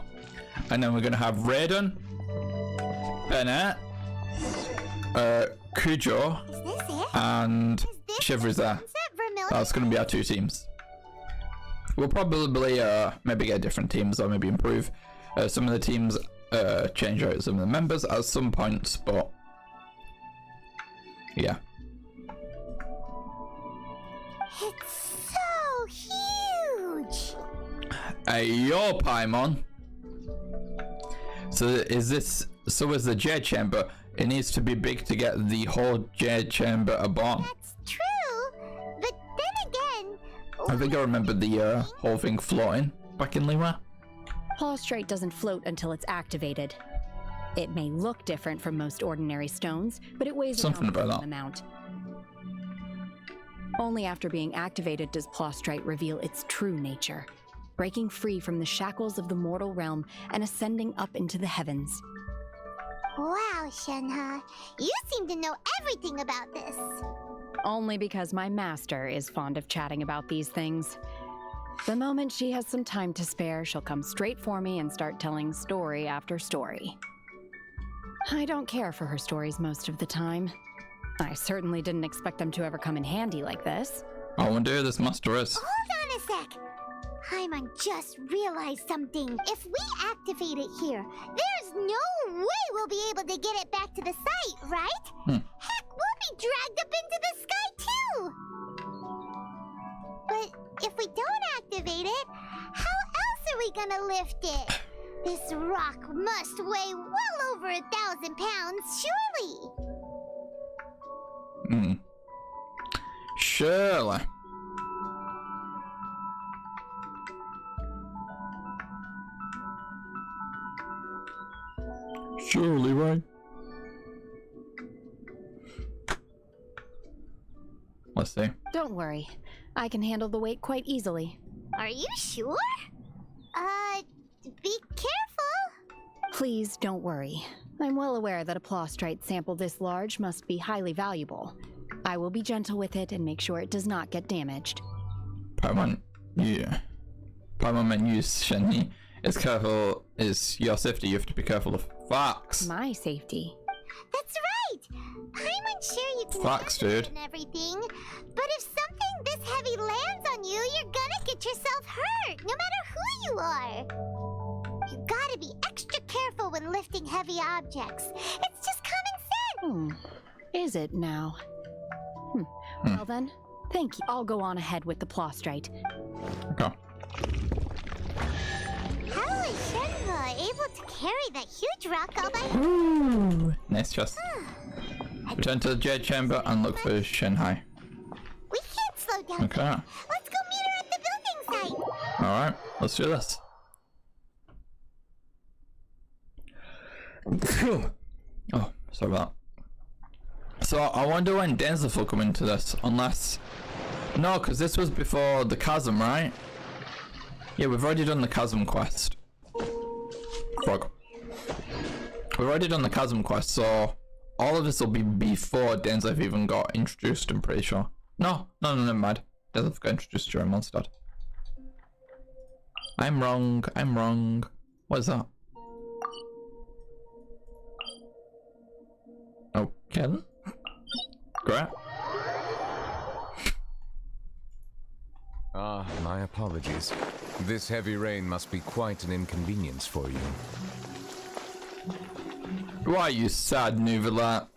and then we're gonna have Raiden, Bennett, Kujo, and Shivery's there. That's gonna be our 2 teams. We'll probably maybe get different teams or maybe improve some of the teams, change out some of the members at some points, but yeah. It's so huge! Hey, yo, Paimon. So is the Jade Chamber? It needs to be big to get the whole Jade Chamber aborn. That's true, but then again... I think I remember the whole thing floating back in Liyue. Prostrate doesn't float until it's activated. It may look different from most ordinary stones, but it weighs Something around the about same that. amount. Only after being activated does Prostrate reveal its true nature, breaking free from the shackles of the mortal realm and ascending up into the heavens. Wow, Shenhe, you seem to know everything about this. Only because my master is fond of chatting about these things. The moment she has some time to spare, she'll come straight for me and start telling story after story. I don't care for her stories most of the time. I certainly didn't expect them to ever come in handy like this. I wonder who this master is. Hold on a sec. Paimon just realized something. If we activate it here, there's no way we'll be able to get it back to the site, right? Heck, we'll be dragged up into the sky too! But if we don't activate it, how else are we gonna lift it? This rock must weigh well over 1,000 pounds, surely! Surely. Surely, right? Let's see. Don't worry. I can handle the weight quite easily. Are you sure? Be careful! Please don't worry. I'm well aware that a Prostrate sample this large must be highly valuable. I will be gentle with it and make sure it does not get damaged. Paimon, yeah. Paimon and you, Shenhe. It's careful, is your safety. You have to be careful of Fox. My safety. That's right! Paimon's sure you can Fox, handle it dude. and everything, but if something this heavy lands on you, you're gonna get yourself hurt, no matter who you are. You gotta be extra careful when lifting heavy objects. It's just common sense. Is it now? Well then, thank you. I'll go on ahead with the Prostrate. Okay. How is Shenhe able to carry that huge rock all by Ooh, nice chest. Return to the Jade Chamber and look for Shenhe. We can't slow down. Okay. Let's go meet her at the building site. Alright, let's do this. Oh, Sorry about that. So I wonder when Denzel will come into this, unless... No, because this was before the chasm, right? Yeah, we've already done the chasm quest. Frog. We've already done the chasm quest, so all of this will be before Denzel even got introduced, I'm pretty sure. No, never mind. Denzel got introduced during Mondstadt. I'm wrong. What is that? Okay then. Great. Ah, my apologies. This heavy rain must be quite an inconvenience for you. Why you sad, Nouvelle?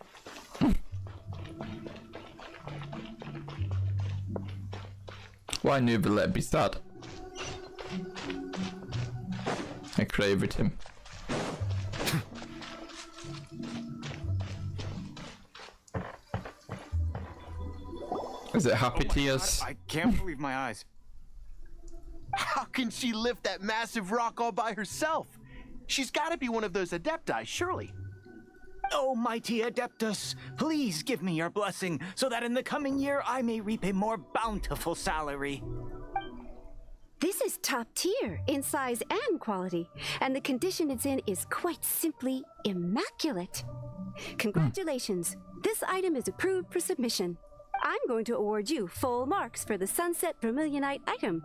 Why Nouvelle be sad? I craved him. Is it happy tears? I can't believe my eyes. How can she lift that massive rock all by herself? She's got to be one of those Adepti, surely. Oh, mighty Adeptus, please give me your blessing so that in the coming year I may reap a more bountiful salary. This is top tier in size and quality, and the condition it's in is quite simply immaculate. Congratulations, this item is approved for submission. I'm going to award you full marks for the Sunset Vermilionite item.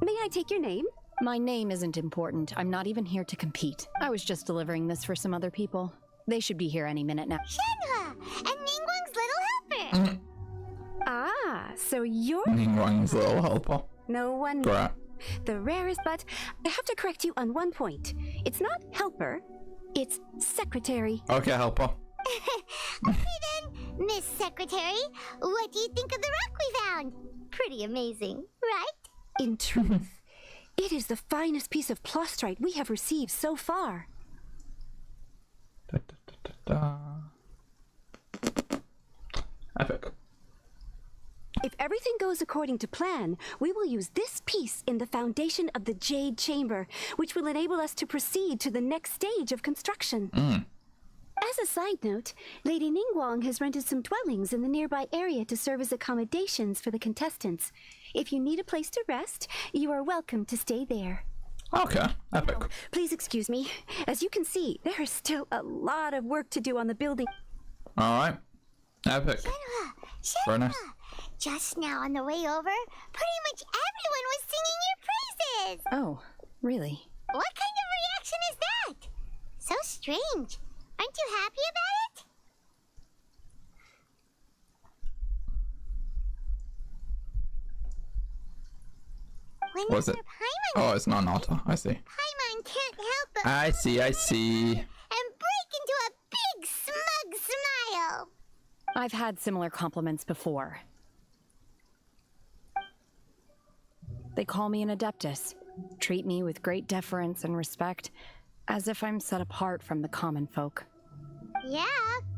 May I take your name? My name isn't important. I'm not even here to compete. I was just delivering this for some other people. They should be here any minute now. Shenhua, and Ningguang's little helper. Ah, so you're... Ningguang's little helper. No one... Great. The rarest, but I have to correct you on one point. It's not helper, it's secretary. Okay, helper. Okay then, Miss Secretary, what do you think of the rock we found? Pretty amazing, right? In truth, it is the finest piece of plustrite we have received so far. Epic. If everything goes according to plan, we will use this piece in the foundation of the Jade Chamber, which will enable us to proceed to the next stage of construction. As a side note, Lady Ningguang has rented some dwellings in the nearby area to serve as accommodations for the contestants. If you need a place to rest, you are welcome to stay there. Okay, epic. Now, please excuse me. As you can see, there is still a lot of work to do on the building. Alright. Epic. Very nice. Just now on the way over, pretty much everyone was singing your praises. Oh, really? What kind of reaction is that? So strange. Aren't you happy about it? What is it? Oh, it's not an otter. I see. Paimon can't help but I see. and break into a big smug smile. I've had similar compliments before. They call me an Adeptus, treat me with great deference and respect, as if I'm set apart from the common folk. Yeah,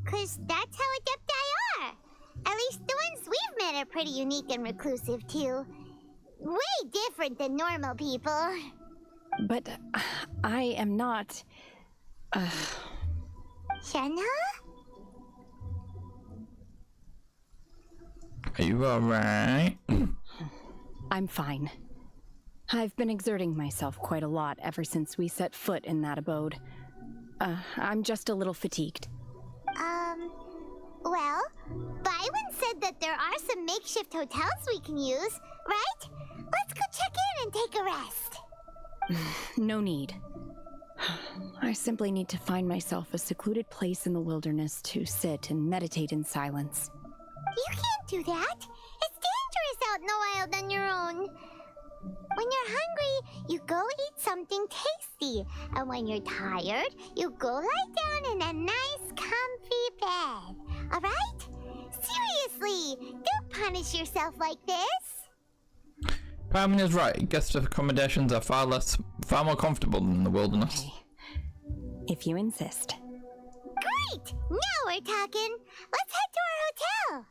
'cause that's how Adepti are. At least the ones we've met are pretty unique and reclusive, too. Way different than normal people. But I am not... Shenhua? Are you alright? I'm fine. I've been exerting myself quite a lot ever since we set foot in that abode. I'm just a little fatigued. Well, Byron said that there are some makeshift hotels we can use, right? Let's go check in and take a rest. No need. I simply need to find myself a secluded place in the wilderness to sit and meditate in silence. You can't do that. It's dangerous out in the wild on your own. When you're hungry, you go eat something tasty. And when you're tired, you go lie down in a nice, comfy bed. Alright? Seriously, don't punish yourself like this. Paimon is right. Guest accommodations are far more comfortable than the wilderness. Okay. If you insist. Great! Now we're talking. Let's head to our hotel.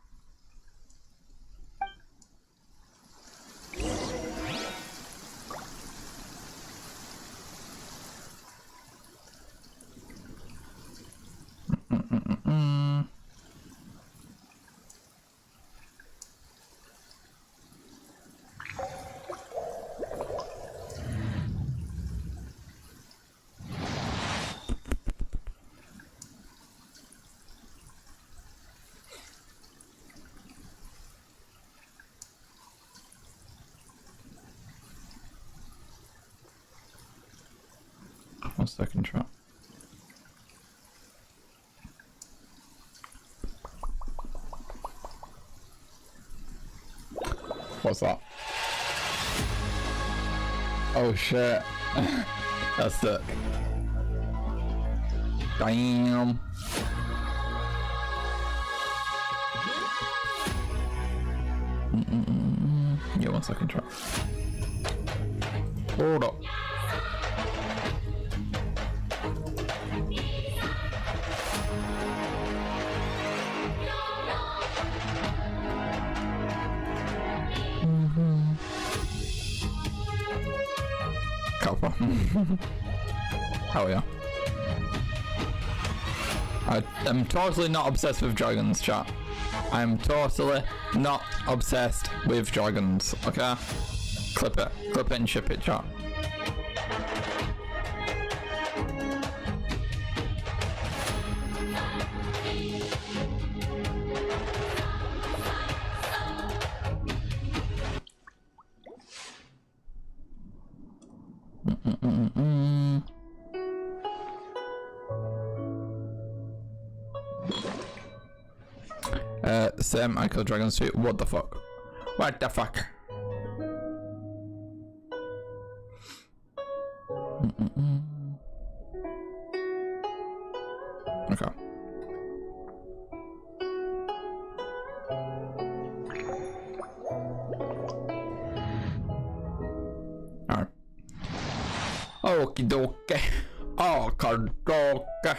second, chat. What's that? Oh shit. That's sick. Damn. Yeah, 1 second, try. Hold up. Kappa. Oh yeah. I'm totally not obsessed with dragons, chat. I'm totally not obsessed with dragons, okay? Clip it and ship it, chat. Sam, I kill dragons too. What the fuck? What the fuck? Okay. Alright. Okie dokie. Okie dokie.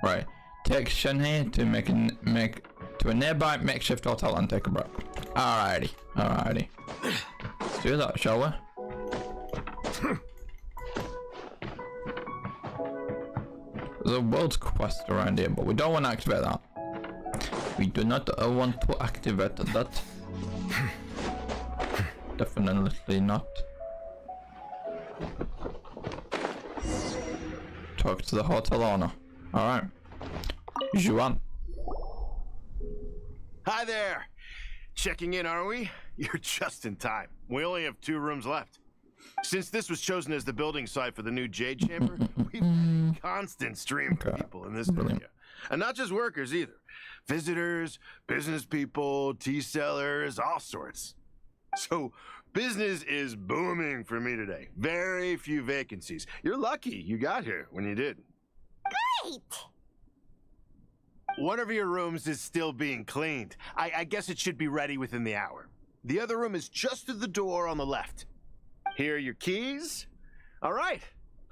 Right. Take Shenhe to make to a nearby makeshift hotel and take a break. Alrighty. Alrighty. Let's do that, shall we? There's a world's quest around here, but we don't want to activate that. We do not want to activate that. Definitely not. Talk to the hotel owner. Alright. Juan. Hi there. Checking in, are we? You're just in time. We only have 2 rooms left. Since this was chosen as the building site for the new Jade Chamber, we've had a constant stream of people in this area. And not just workers either. Visitors, business people, tea sellers, all sorts. So business is booming for me today. Very few vacancies. You're lucky you got here when you did. Great! One of your rooms is still being cleaned. I guess it should be ready within the hour. The other room is just through the door on the left. Here are your keys. All right.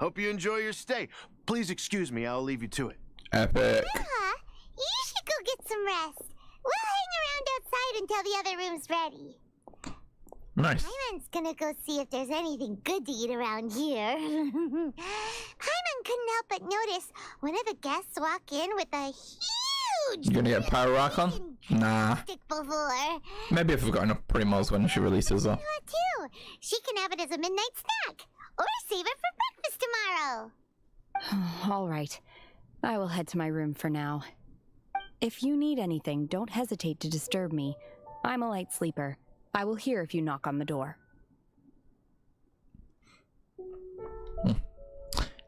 Hope you enjoy your stay. Please excuse me. I'll leave you to it. Epic. You should go get some rest. We'll hang around outside until the other room's ready. Nice. Paimon's gonna go see if there's anything good to eat around here. Paimon couldn't help but notice one of the guests walk in with a huge... You gonna get a Pyro Rock on? Nah. Before. Maybe if we've got enough primos when she releases her. Too. She can have it as a midnight snack. Or save it for breakfast tomorrow. All right. I will head to my room for now. If you need anything, don't hesitate to disturb me. I'm a light sleeper. I will hear if you knock on the door.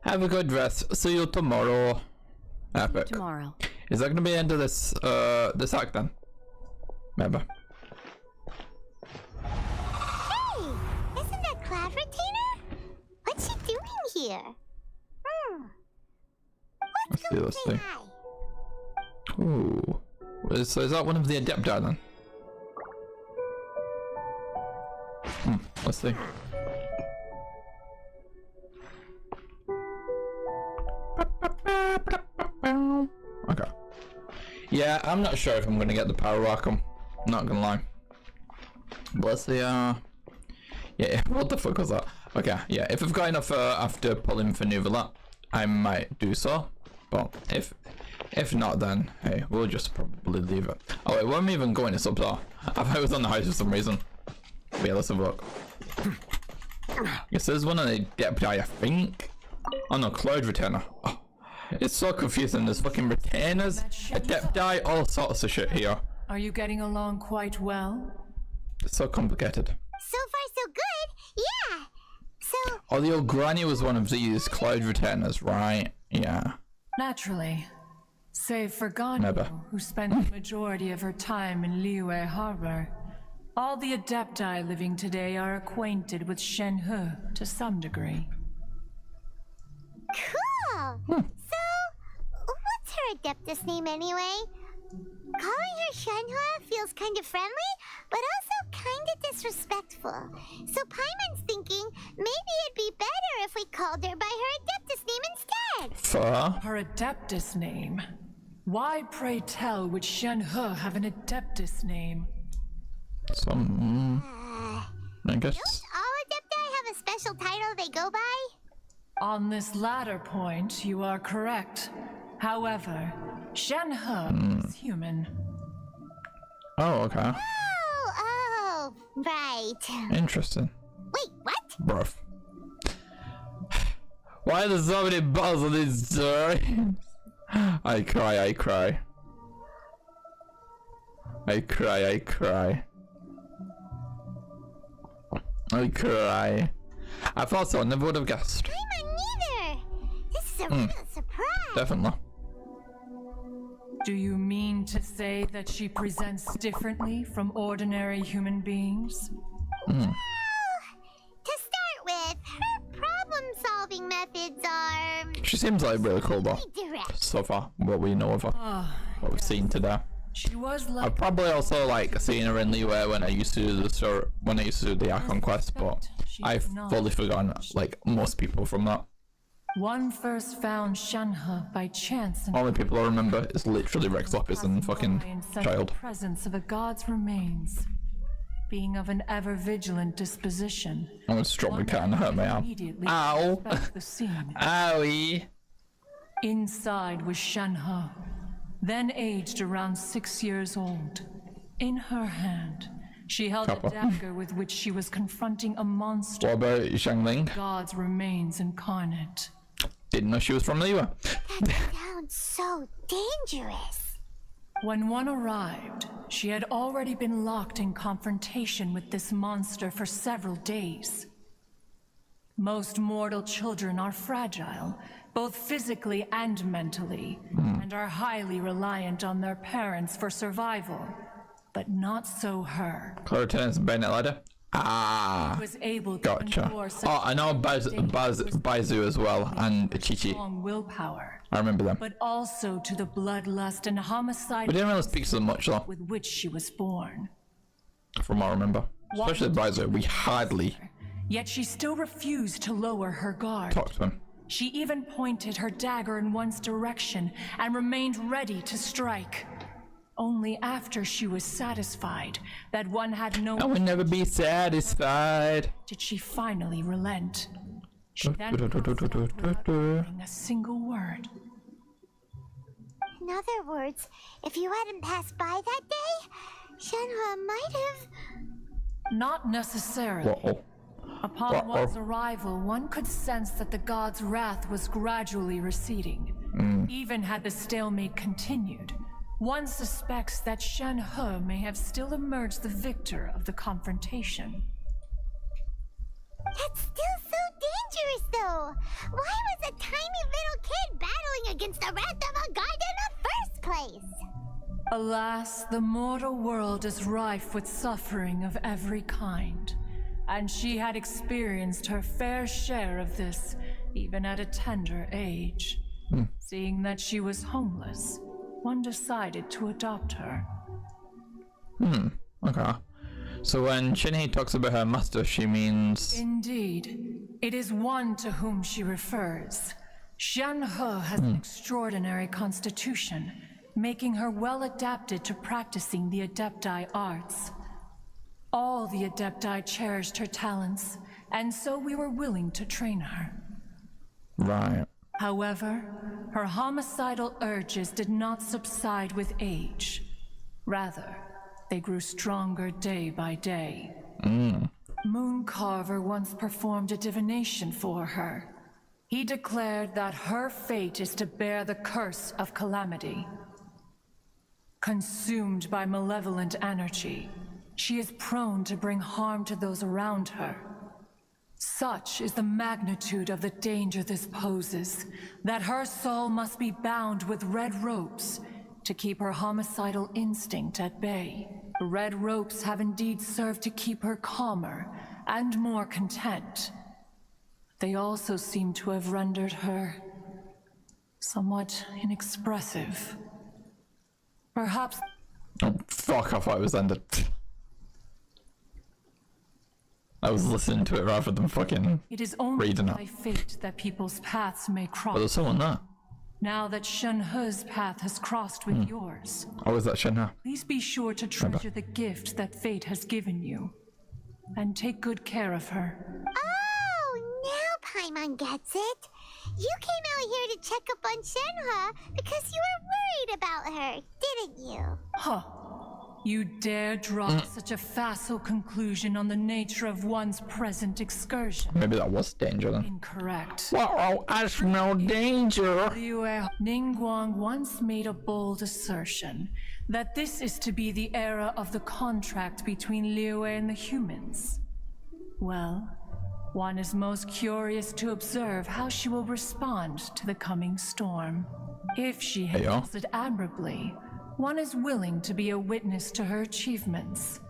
Have a good rest. See you tomorrow. Epic. Tomorrow. Is that gonna be the end of this this act then? Maybe. Hey! Isn't that Cloud Retainer? What's she doing here? Let's see. Ooh. So is that one of the Adepti then? Let's see. Okay. Yeah, I'm not sure if I'm gonna get the Power Rockham. Not gonna lie. But let's see. Yeah. What the fuck was that? Okay. Yeah. If I've got enough after pulling for Nuvola, I might do so. But if not, then hey, we'll just probably leave it. Oh wait, where am I even going? It's up there. I thought it was on the house for some reason. But yeah, let's have a look. Yes, there's one of the Adepti, I think. Oh no, Cloud Retainer. Oh, it's so confusing. There's fucking retainers, Adepti, all sorts of shit here. Are you getting along quite well? It's so complicated. So far, so good. Yeah. Oh, the old granny was one of these cloud retainers, right? Yeah. Naturally. Save for Ganyu, who spent the majority of her time in Liyue Harbor. All the Adepti living today are acquainted with Shenhe to some degree. Cool! So, what's her Adeptus name anyway? Calling her Shenhe feels kind of friendly, but also kind of disrespectful. So Paimon's thinking maybe it'd be better if we called her by her Adeptus name instead. Her Adeptus name? Why, pray tell, would Shenhe have an Adeptus name? I guess. Don't all Adepti have a special title they go by? On this latter point, you are correct. However, Shenhe is human. Oh, okay. Oh, right. Interesting. Wait, what? Bruv. Why are there so many balls on these stories? I cry. I cry. I thought so, I never would have guessed. I'm neither. This is a real surprise. Definitely. Do you mean to say that she presents differently from ordinary human beings? Well, to start with, her problem-solving methods are... She seems like really cool though. direct. So far, what we know of her. What we've seen today. She was like... I've probably also like seen her in Liyue when I used to do the story, when I used to do the Archon quest, but I've fully forgotten like most people from that. One first found Shenhe by chance. Only people I remember is literally Rex Lopez and fucking child. The presence of a god's remains. Being of an ever vigilant disposition. I'm gonna drop my cat and hurt my arm. Ow! The scene. Owie! Inside was Shenhe, then aged around 6 years old. In her hand, she held a dagger with which she was confronting a monster. What about Xiangling? God's remains incarnate. Didn't know she was from Liyue. That sounds so dangerous. When one arrived, she had already been locked in confrontation with this monster for several days. Most mortal children are fragile, both physically and mentally, and are highly reliant on their parents for survival. But not so her. Lieutenant's bayonet ladder. Ah, Was able to gotcha. endure such Oh, I know Baizu as well, and Chichi. strong willpower, I remember them. but also to the bloodlust and homicide We didn't really speak so much though, with which she was born. from what I remember. Especially Baizu, we hardly Yet she still refused to lower her guard. talked to him. She even pointed her dagger in one's direction and remained ready to strike. Only after she was satisfied that one had no... I will never be satisfied. Did she finally relent. She then without uttering a single word. In other words, if you hadn't passed by that day, Shenhe might have... Not necessarily. Whoa. Upon one's arrival, one could sense that the god's wrath was gradually receding. Even had the stalemate continued, one suspects that Shenhe may have still emerged the victor of the confrontation. That's still so dangerous, though. Why was a tiny little kid battling against the wrath of a god in the first place? Alas, the mortal world is rife with suffering of every kind, and she had experienced her fair share of this, even at a tender age. Seeing that she was homeless, one decided to adopt her. Okay. So when Shinhei talks about her master, she means... Indeed. It is one to whom she refers. Shenhe has an extraordinary constitution, making her well adapted to practicing the Adepti arts. All the Adepti cherished her talents, and so we were willing to train her. Right. However, her homicidal urges did not subside with age. Rather, they grew stronger day by day. Mooncarver once performed a divination for her. He declared that her fate is to bear the curse of calamity. Consumed by malevolent energy, she is prone to bring harm to those around her. Such is the magnitude of the danger this poses, that her soul must be bound with red ropes to keep her homicidal instinct at bay. Red ropes have indeed served to keep her calmer and more content. They also seem to have rendered her somewhat inexpressive. Perhaps... Oh, fuck, I thought it was ended. I was listening to it rather than fucking it is only reading by it. fate that people's paths may cross. But there's someone there. Now that Shenhe's path has crossed with yours, Oh, is that Shenhe? please be sure to treasure the gift that fate has given you, and take good care of her. Oh, now Paimon gets it. You came out here to check up on Shenhe because you were worried about her, didn't you? Huh. You dare draw such a facile conclusion on the nature of one's present excursion? Maybe that was danger then. Incorrect. Wow, I smell danger. Liu Ningguang once made a bold assertion that this is to be the era of the contract between Liu and the humans. Well, one is most curious to observe how she will respond to the coming storm. If she handles it admirably, one is willing to be a witness to her achievements.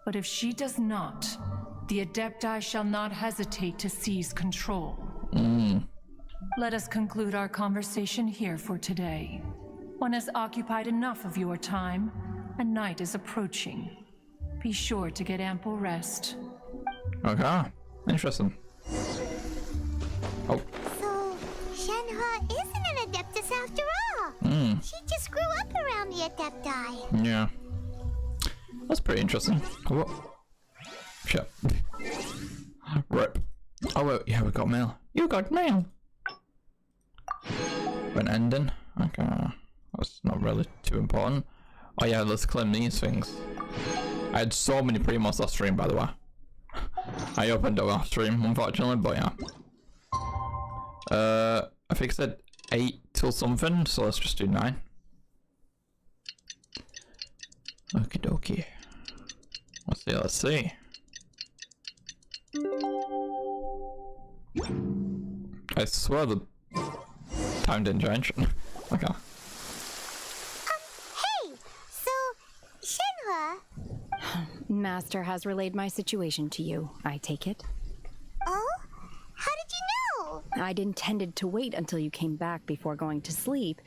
But if she does not, the Adepti shall not hesitate to seize control. Let us conclude our conversation here for today. One has occupied enough of your time, and night is approaching. Be sure to get ample rest. Okay, interesting. Oh. So, Shenhe isn't an Adeptus after all. She just grew up around the Adepti. Yeah. That's pretty interesting. What? Shit. Rip. Oh, wait, yeah, we got mail. You got mail! An ending? Okay. That's not really too important. Oh yeah, let's claim these things. I had so many Primos last stream, by the way. I opened it last stream, unfortunately, but yeah. I think it said 8 till something, so let's just do 9. Okie dokie. Let's see. I swear the time didn't change. Okay. Hey, so, Shenhe... Master has relayed my situation to you, I take it. Oh? How did you know? I'd intended to wait until you came back before going to sleep,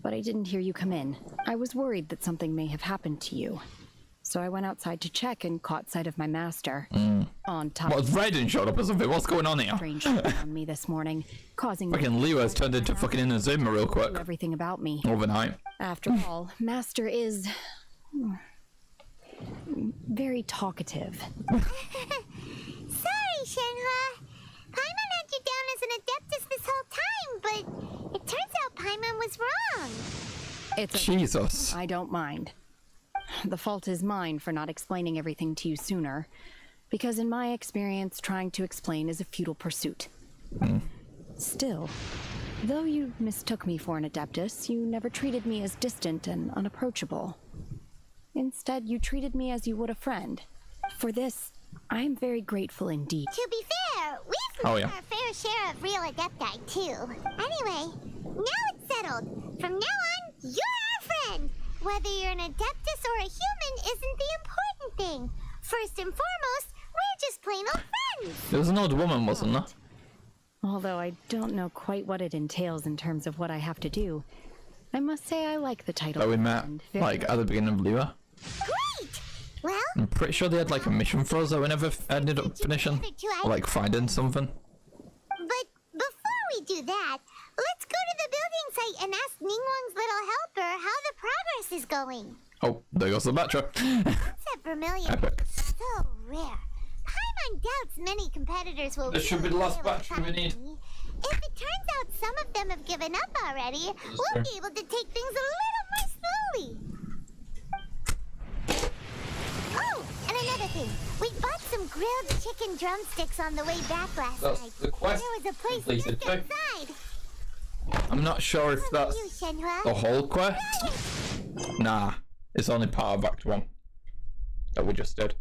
but I didn't hear you come in. I was worried that something may have happened to you. So I went outside to check and caught sight of my master. On top What, Raiden showed up or something? What's going on here? Strange on me this morning, causing fucking Leo has turned into fucking Inazuma real quick. everything about me. Overnight. After all, Master is very talkative. Sorry, Shenhe. Paimon had you down as an Adeptus this whole time, but it turns out Paimon was wrong. It's Jesus. I don't mind. The fault is mine for not explaining everything to you sooner, because in my experience, trying to explain is a futile pursuit. Still, though you mistook me for an Adeptus, you never treated me as distant and unapproachable. Instead, you treated me as you would a friend. For this, I am very grateful indeed. To be fair, we've met our fair share of real Adepti, too. Anyway, now it's settled. From now on, you're our friend. Whether you're an Adeptus or a human isn't the important thing. First and foremost, we're just plain old friends. There was an old woman, wasn't there? Although I don't know quite what it entails in terms of what I have to do, I must say I like the title. That we met, like, at the beginning of Lua. Great! Well, I'm pretty sure they had, like, a mission for us that we never ended up finishing. Or, like, finding something. But before we do that, let's go to the building site and ask Ningguang's little helper how the progress is going. Oh, there goes the battery. That vermilion Epic. is so rare. Paimon doubts many competitors will This should be the last battery we need. If it turns out some of them have given up already, we'll be able to take things a little more slowly. Oh, and another thing. We bought some grilled chicken drumsticks on the way back last That's night. the quest There was a place completed, just outside. I'm not sure if that's You, Shenhe. the whole quest. Nah, it's only part of Act 1 that we just did.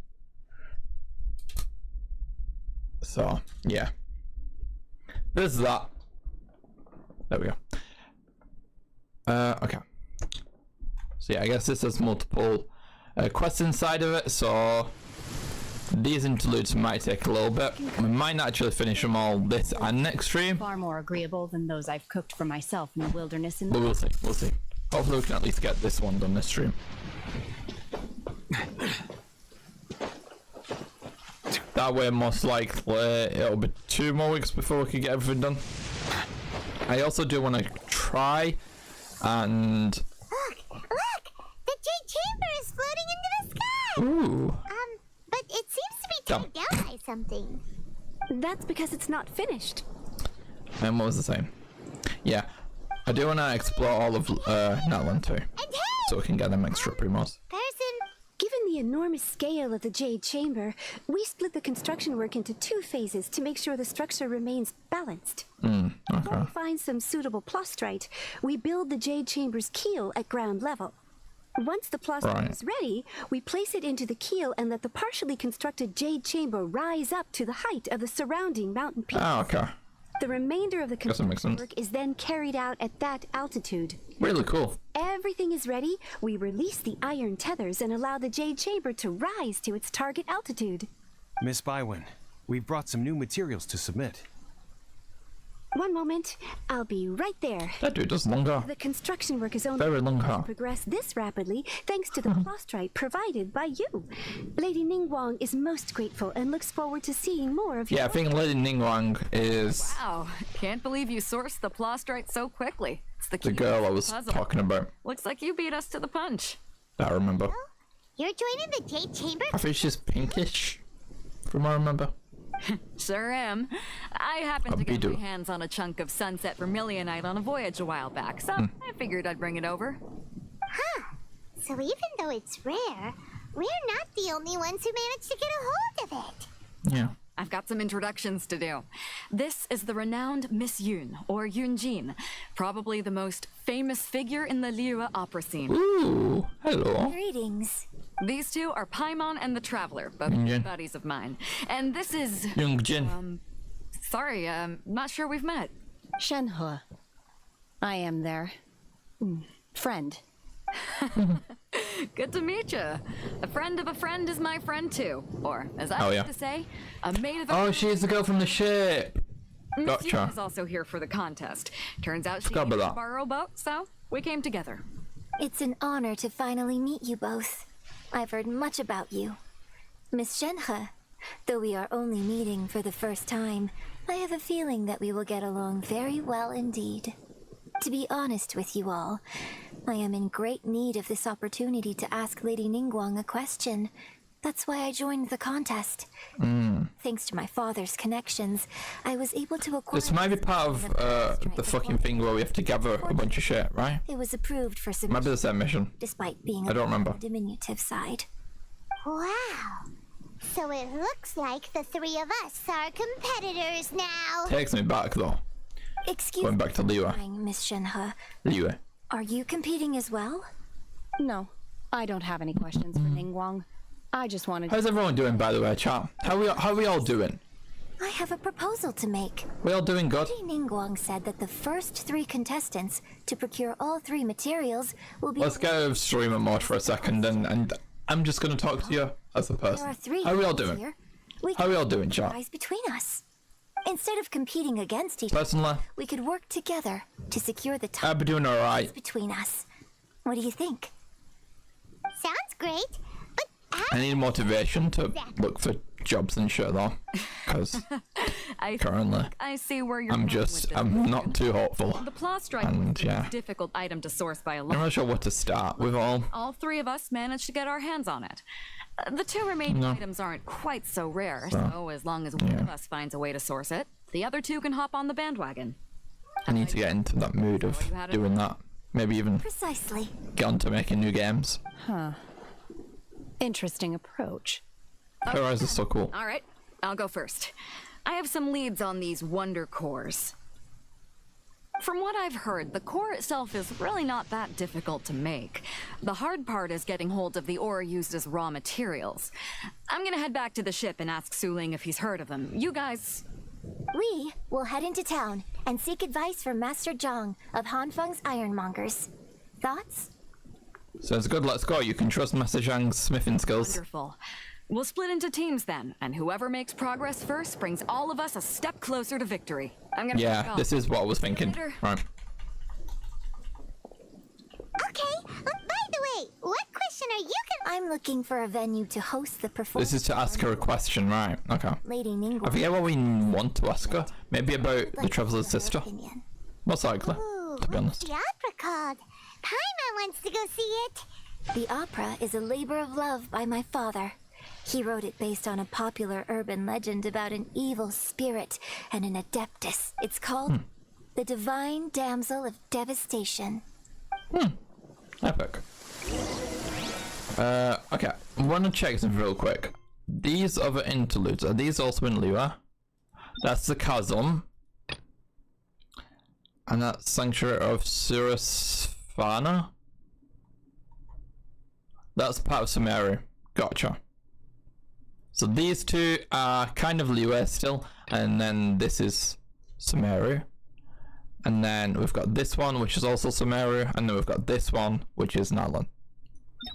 So, yeah. There's that. There we go. Okay. So yeah, I guess this has multiple quests inside of it, so these interludes might take a little bit. We might not actually finish them all this and next stream. Far more agreeable than those I've cooked for myself in the wilderness. But we'll see, we'll see. Hopefully we can at least get this one done this stream. That way, most likely, it'll be 2 more weeks before we can get everything done. I also do want to try and... Look! The Jade Chamber is floating into the sky! Ooh. But it seems to be tied down by something. That's because it's not finished. And what was the same? Yeah. I do want to explore all of Natlan too. So we can get them extra primos. Given the enormous scale of the Jade Chamber, we split the construction work into 2 phases to make sure the structure remains balanced. Before we find some suitable plastrite, we build the Jade Chamber's keel at ground level. Once the plastrite is ready, we place it into the keel and let the partially constructed Jade Chamber rise up to the height of the surrounding mountain peaks. Oh, okay. The remainder of the construction work is then carried out at that altitude. Really cool. Everything is ready. We release the iron tethers and allow the Jade Chamber to rise to its target altitude. Miss Bywin, we've brought some new materials to submit. One moment. I'll be right there. That dude does long hair. The construction work is only Very long able hair. to progress this rapidly thanks to the plastrite provided by you. Lady Ningguang is most grateful and looks forward to seeing more of you. Yeah, I think Lady Ningguang is Wow, can't believe you sourced the plastrite so quickly. It's the the girl I was puzzle. talking about. Looks like you beat us to the punch. I remember. You're joining the Jade Chamber? I think she's pinkish, from what I remember. Sure am. I happened to get my hands on a chunk of sunset vermilionite on a voyage a while back, so I figured I'd bring it over. Huh. So even though it's rare, we're not the only ones who managed to get a hold of it. Yeah. I've got some introductions to do. This is the renowned Miss Yun, or Yunjin, probably the most famous figure in the Liyue opera scene. Ooh, hello. Greetings. These two are Paimon and the Traveler, both Yunjin. buddies of mine. And this is... Yungjin. Sorry, not sure we've met. Shenhe. I am their friend. Good to meet you. A friend of a friend is my friend too. Or, as I like to say, a maid of a... Oh, she's the girl from the ship. Miss Gotcha. Yun is also here for the contest. Turns out she Forgot needed about to that. borrow a boat, so we came together. It's an honor to finally meet you both. I've heard much about you. Miss Shenhe, though we are only meeting for the first time, I have a feeling that we will get along very well indeed. To be honest with you all, I am in great need of this opportunity to ask Lady Ningguang a question. That's why I joined the contest. Thanks to my father's connections, I was able to acquire... This might be part of the fucking thing where we have to gather a bunch of shit, right? It was approved for submission. Might be the same mission. Despite being I don't remember. on the diminutive side. Wow. So it looks like the 3 of us are competitors now. Takes me back though. Excuse Going back to Liyue. me, Miss Shenhe. Liyue. Are you competing as well? No, I don't have any questions for Ningguang. I just wanted How's everyone doing, by the way, chat? How are we all doing? I have a proposal to make. We all doing good? Lady Ningguang said that the first 3 contestants to procure all 3 materials will be... Let's go streamer mode for a second, and I'm just gonna talk to you as a person. There are 3 How are we all here. doing? How are we all doing, chat? Prize between us. Instead of competing against each Personally, other, we could work together to secure the top I've been doing alright. prize between us. What do you think? Sounds great. I need motivation to look for jobs and shit though, because currently I see where you're I'm going with this. I'm not too hopeful, The plastrite and was yeah, a difficult item to source by a I'm lot. not sure what to start with all. All 3 of us managed to get our hands on it. The 2 remaining No. items aren't quite so rare, So, so as long as one of us finds a way to source it, the other 2 can hop on the bandwagon. I need to get into that mood of doing that. Maybe even Precisely. get on to making new games. Huh. Interesting approach. Horizon is so cool. All right, I'll go first. I have some leads on these wonder cores. From what I've heard, the core itself is really not that difficult to make. The hard part is getting hold of the ore used as raw materials. I'm gonna head back to the ship and ask Su Ling if he's heard of them. You guys... We will head into town and seek advice from Master Zhang of Hanfeng's Ironmongers. Thoughts? Sounds good, let's go. You can trust Master Zhang's smithing skills. Wonderful. We'll split into teams then, and whoever makes progress first brings all of us a step closer to victory. I'm gonna Yeah, this is what I was thinking. Right. Okay, by the way, what question are you I'm looking for a venue to host the performance. This is to ask her a question, right? Okay. Lady Ningguang. I forget what we want to ask her. Maybe about the Traveler's sister. Most likely, to be honest. the opera called? Paimon wants to go see it. The opera is a labor of love by my father. He wrote it based on a popular urban legend about an evil spirit and an adeptus. It's called The Divine Damsel of Devastation. Epic. Okay. I want to check something real quick. These other interludes, are these also in Liyue? That's the Chasm. And that's Sanctuary of Furina. That's part of Sumeru. Gotcha. So these two are kind of Liyue still, and then this is Sumeru. And then we've got this one, which is also Sumeru, and then we've got this one, which is Nalan.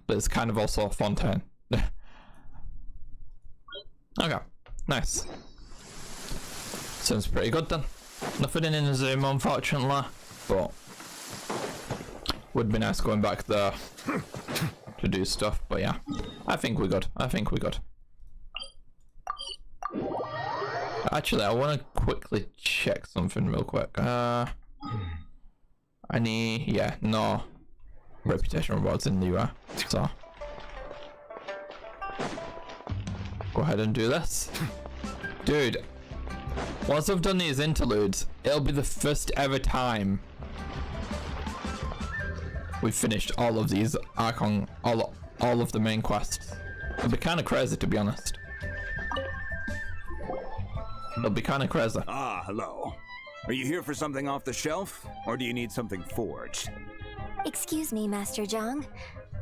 But it's kind of also Fontaine. Okay, nice. Sounds pretty good then. Nothing in the Zoom, unfortunately, but would be nice going back there to do stuff. But yeah, I think we're good. I think we're good. Actually, I want to quickly check something real quick. No reputation rewards in Liyue, so go ahead and do this. Dude, once I've done these interludes, it'll be the first ever time we've finished all of these Archon, all of the main quests. It'll be kind of crazy, to be honest. It'll be kind of crazy. Ah, hello. Are you here for something off the shelf, or do you need something forged? Excuse me, Master Zhang.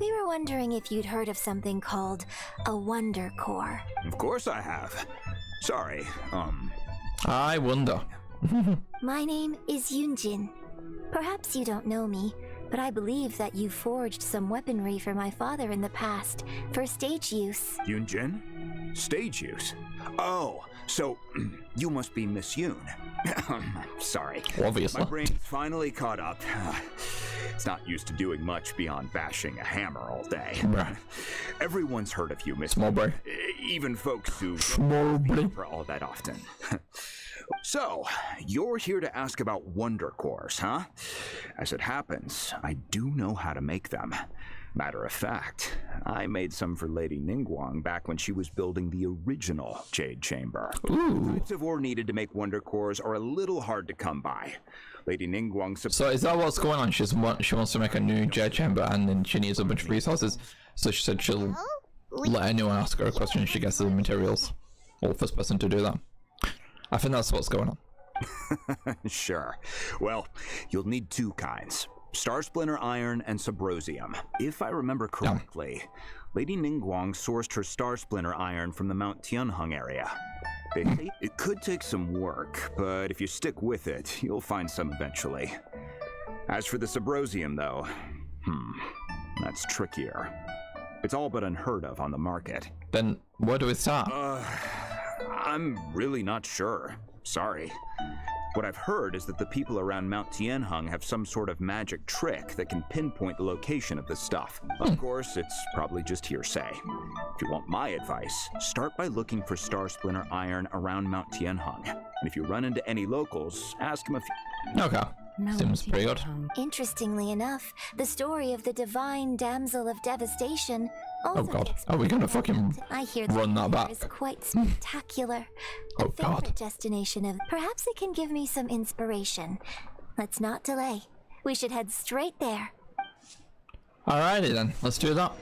We were wondering if you'd heard of something called a Wonder Core. Of course I have. Sorry, I wonder. My name is Yunjin. Perhaps you don't know me, but I believe that you forged some weaponry for my father in the past, for stage use. Yunjin? Stage use? Oh, so you must be Miss Yoon. Sorry. Obviously. My brain's finally caught up. It's not used to doing much beyond bashing a hammer all day. Bruh. Everyone's heard of you, Miss Small brain. Even folks who Small brain. for all that often. So, you're here to ask about Wonder Cores, huh? As it happens, I do know how to make them. Matter of fact, I made some for Lady Ningguang back when she was building the original Jade Chamber. Ooh. The types of ore needed to make Wonder Cores are a little hard to come by. Lady Ningguang... So is that what's going on? She wants to make a new Jade Chamber, and then she needs a bunch of resources. So she said she'll let anyone ask her a question and she gets the materials. Well, first person to do that. I think that's what's going on. Sure. Well, you'll need two kinds. Star Splinter Iron and Subrosium. If I remember correctly, Lady Ningguang sourced her Star Splinter Iron from the Mount Tianheng area. It could take some work, but if you stick with it, you'll find some eventually. As for the Subrosium, though, that's trickier. It's all but unheard of on the market. Then where do we start? I'm really not sure. Sorry. What I've heard is that the people around Mount Tianheng have some sort of magic trick that can pinpoint the location of the stuff. Of course, it's probably just hearsay. If you want my advice, start by looking for Star Splinter Iron around Mount Tianheng. And if you run into any locals, ask them if you... Okay. Seems pretty good. Interestingly enough, the story of the Divine Damsel of Devastation also Oh god, are we gonna fucking I hear run that back? is quite spectacular. Oh A favorite god. destination of perhaps it can give me some inspiration. Let's not delay. We should head straight there. Alrighty then, let's do that.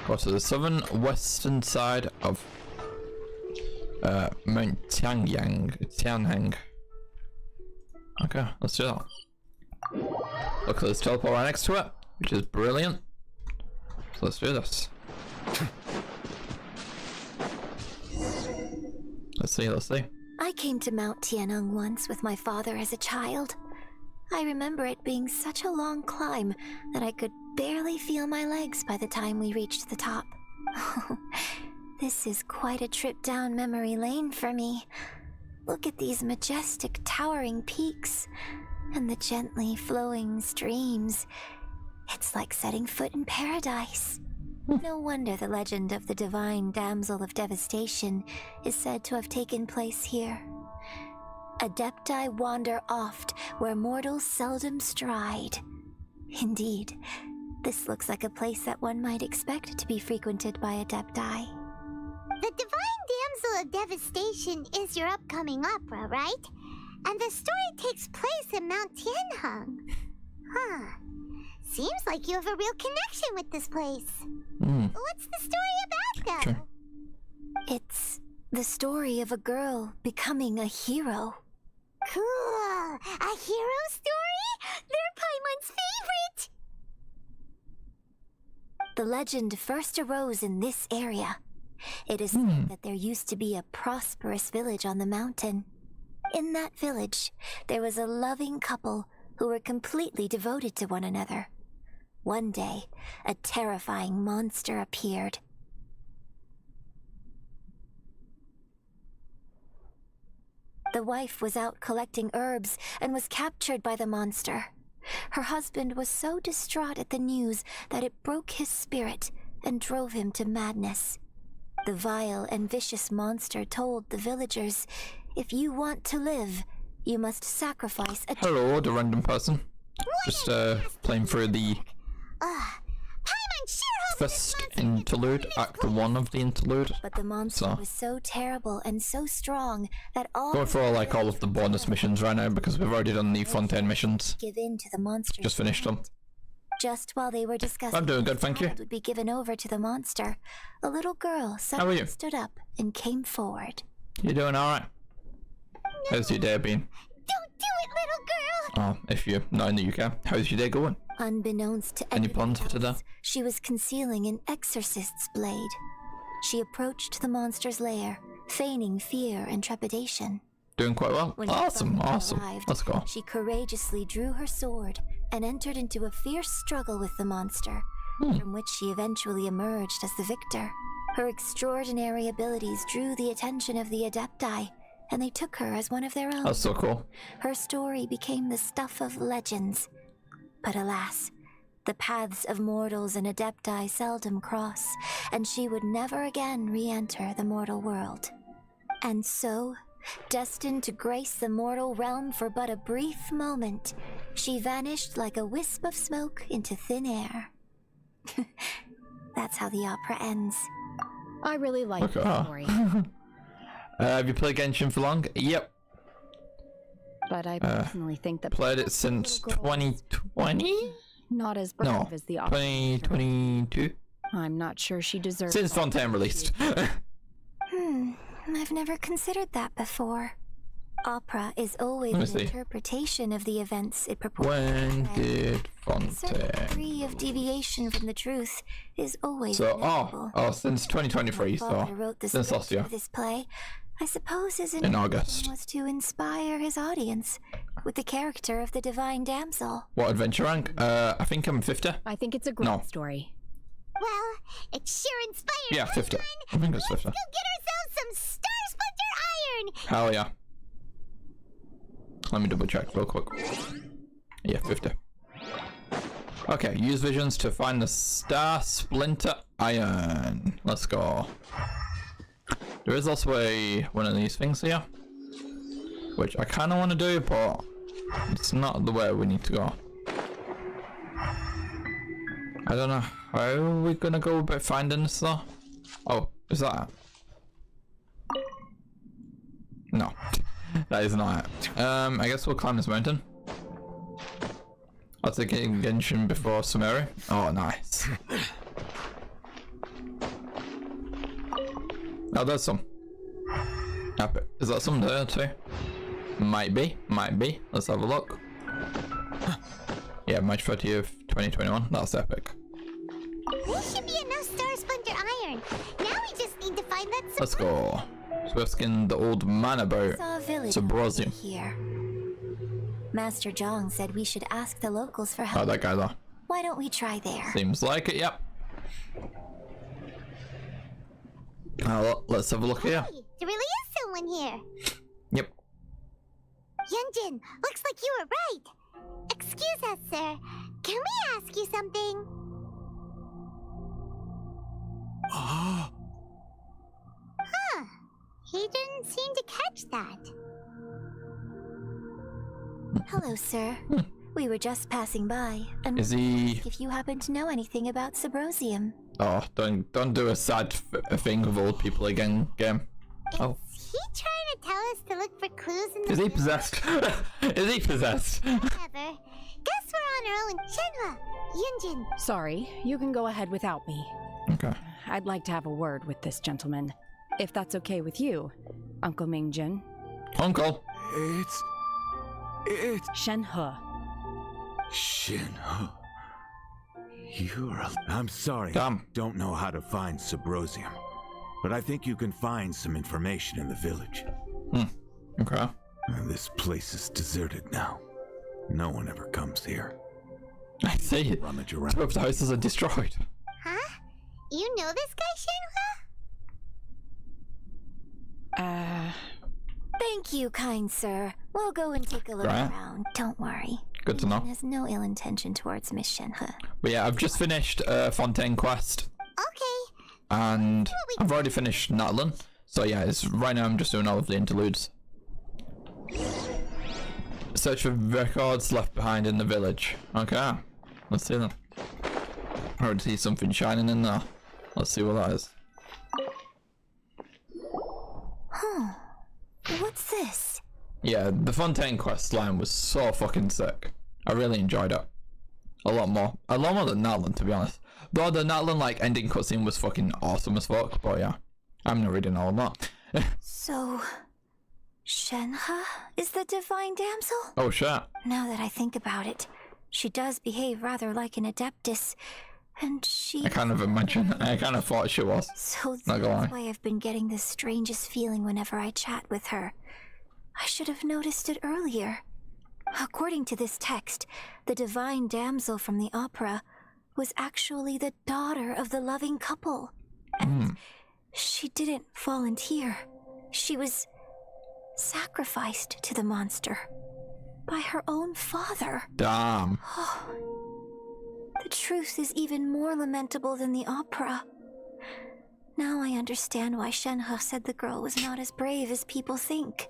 Go to the southern western side of Mount Tianheng. Okay, let's do that. Look, there's teleport right next to it, which is brilliant. So let's do this. Let's see. I came to Mount Tianeng once with my father as a child. I remember it being such a long climb that I could barely feel my legs by the time we reached the top. This is quite a trip down memory lane for me. Look at these majestic towering peaks and the gently flowing streams. It's like setting foot in paradise. No wonder the legend of the divine damsel of devastation is said to have taken place here. Adepti wander oft where mortals seldom stride. Indeed, this looks like a place that one might expect to be frequented by Adepti. The Divine Damsel of Devastation is your upcoming opera, right? And the story takes place in Mount Tianheng. Huh. Seems like you have a real connection with this place. What's the story about, though? It's the story of a girl becoming a hero. Cool. A hero story? They're Paimon's favorite! The legend first arose in this area. It is said that there used to be a prosperous village on the mountain. In that village, there was a loving couple who were completely devoted to one another. One day, a terrifying monster appeared. The wife was out collecting herbs and was captured by the monster. Her husband was so distraught at the news that it broke his spirit and drove him to madness. The vile and vicious monster told the villagers, if you want to live, you must sacrifice a Hello, the random person. Just playing through the first interlude, Act 1 of the interlude. But the monster was so terrible and so strong that all going for like all of the bonus missions right now because we've already done the Fontaine missions. give in to the monster. Just finished them. Just while they were discussing, I'm doing good, thank you. would be given over to the monster. A little girl suddenly stood up and came forward. You doing alright? How's your day been? Don't do it, little girl! Oh, if you're not in the UK, how's your day going? Unbeknownst to Any plans for today? she was concealing an exorcist's blade. She approached the monster's lair, feigning fear and trepidation. Doing quite well. When Awesome. arrived, Let's go. She courageously drew her sword and entered into a fierce struggle with the monster, from which she eventually emerged as the victor. Her extraordinary abilities drew the attention of the Adepti, and they took her as one of their own. That's so cool. Her story became the stuff of legends. But alas, the paths of mortals and Adepti seldom cross, and she would never again re-enter the mortal world. And so, destined to grace the mortal realm for but a brief moment, she vanished like a wisp of smoke into thin air. That's how the opera ends. I really like the story. Have you played Genshin for long? Yep. But I personally think that Played it since 2020? not as brave No, as the opera. 2022? I'm not sure she deserves. Since Fontaine released. I've never considered that before. Opera is always Let me an see. interpretation of the events it purports. When to portray. did A certain Fontaine? degree of deviation from the truth is always So, inevitable. since 2023, My so father wrote the since script last year. for this play. I suppose his In intention August. was to inspire his audience with the character of the divine damsel. What adventure rank? I think I'm 50. I think it's a great No. story. Well, it sure inspired Yeah, 50. I think it's 50. Go get ourselves some Star Splinter Iron! Hell yeah. Let me double check real quick. Yeah, 50. Okay, use visions to find the Star Splinter Iron. Let's go. There is also one of these things here, which I kind of want to do, but it's not the way we need to go. I don't know how we're gonna go about finding this though. Oh, is that it? No, that is not it. I guess we'll climb this mountain. I'll take Genshin before Sumeri. Oh, nice. Oh, there's some. Epic. Is that some there too? Might be. Let's have a look. Yeah, March 30th, 2021. That's epic. There should be enough Star Splinter iron. Now we just need to find that. Let's go. So we're asking the old man about Saw a village Subrosium. here. Master Zhang said we should ask the locals for help. Oh, that guy there. Why don't we try there? Seems like it, yep. Let's have a look here. Hey, there really is someone here. Yep. Yunjin, looks like you were right. Excuse us, sir. Can we ask you something? Huh. He didn't seem to catch that. Hello, sir. We were just passing by, and Is he? if you happen to know anything about Subrosium. Oh, don't do a sad thing with old people again, game. Oh. Is he trying to tell us to look for clues in the Is he possessed? Is he possessed? Whatever. Guess we're on our own. Shenhua, Yunjin. Sorry, you can go ahead without me. Okay. I'd like to have a word with this gentleman. If that's okay with you, Uncle Mingjin. Uncle. It's Shenhe. Shenhe. I'm sorry. Don't know how to find Subrosium, but I think you can find some information in the village. Okay. This place is deserted now. No one ever comes here. I see. Rummage around. Two of the houses are destroyed. Huh? You know this guy, Shenhua? Thank you, kind sir. We'll go and take a look Right. around. Don't worry. Good to know. Has no ill intention towards Miss Shenhe. But yeah, I've just finished Fontaine quest. Okay. And I've already finished Natlan. So yeah, right now I'm just doing all of the interludes. Search for records left behind in the village. Okay. Let's see them. I already see something shining in there. Let's see what that is. Huh. What's this? Yeah, the Fontaine quest line was so fucking sick. I really enjoyed it. A lot more than Natlan, to be honest. Though the Natlan like ending cutscene was fucking awesome as fuck, but yeah, I'm not reading all of that. So, Shenhe is the divine damsel? Oh shit. Now that I think about it, she does behave rather like an adeptus, and she... I kind of thought she was. So Not gonna lie. that's why I've been getting the strangest feeling whenever I chat with her. I should have noticed it earlier. According to this text, the divine damsel from the opera was actually the daughter of the loving couple. And she didn't volunteer. She was sacrificed to the monster by her own father. Damn. The truth is even more lamentable than the opera. Now I understand why Shenhe said the girl was not as brave as people think.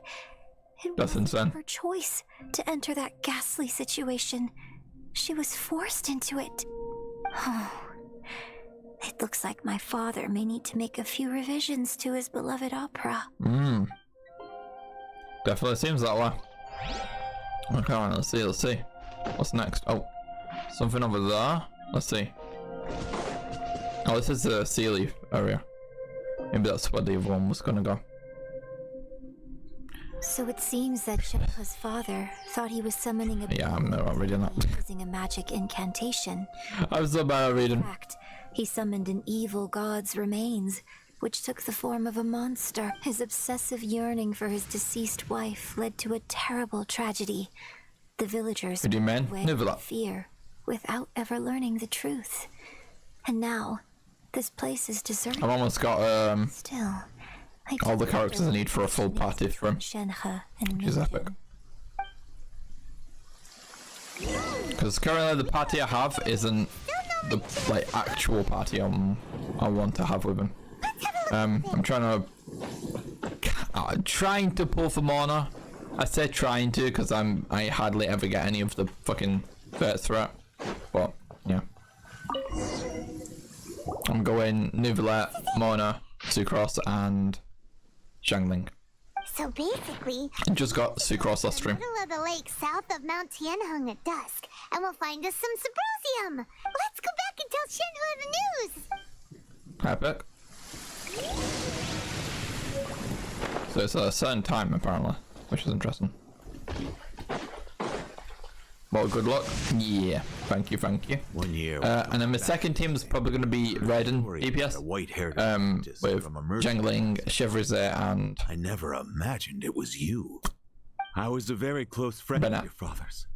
That's insane. Her choice to enter that ghastly situation. She was forced into it. It looks like my father may need to make a few revisions to his beloved opera. Definitely seems that way. Okay, let's see. What's next? Oh, something over there. Let's see. Oh, this is the sea leaf area. Maybe that's where the other one was gonna go. So it seems that Shenhe's father thought he was summoning a Yeah, I'm not reading that. using a magic incantation. I'm so bad at reading. In fact, he summoned an evil god's remains, which took the form of a monster. His obsessive yearning for his deceased wife led to a terrible tragedy. The villagers What do you mean? fled Never in that. fear without ever learning the truth. And now, this place is deserted. I've almost got Still, all the characters I need for a full party from. Shenhe and Which is epic. Because currently the party I have isn't the like actual party I want to have with him. I'm trying to pull for Mona. I say trying to because I hardly ever get any of the fucking first threat. But yeah, I'm going Neuvillette, Mona, Sucrose, and Xiangling. So basically, I just got Sucrose last stream. middle of the lake south of Mount Tianheng at dusk, and we'll find us some Subrosium. Let's go back and tell Shenhua the news. Epic. So it's at a certain time apparently, which is interesting. Well, good luck. Yeah, thank you, thank you. 1 year. And then my second team is probably going to be Raiden, DPS. With Jangling, Chevrolet, and... I never imagined it was you. I was a very close friend of your father's.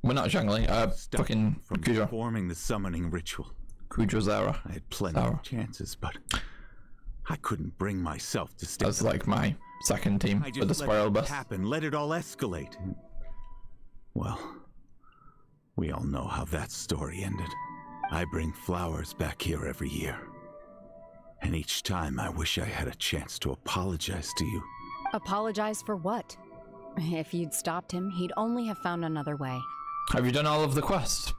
We're not Jangling, fucking from Kudra. performing the summoning ritual. Kudra Zara. I had plenty of chances, but I couldn't bring myself to stay. That's like my second team I for the just Spiral let it Bus. happen, let it all escalate. Well, we all know how that story ended. I bring flowers back here every year. And each time I wish I had a chance to apologize to you. Apologize for what? If you'd stopped him, he'd only have found another way. Have you done all of the quests?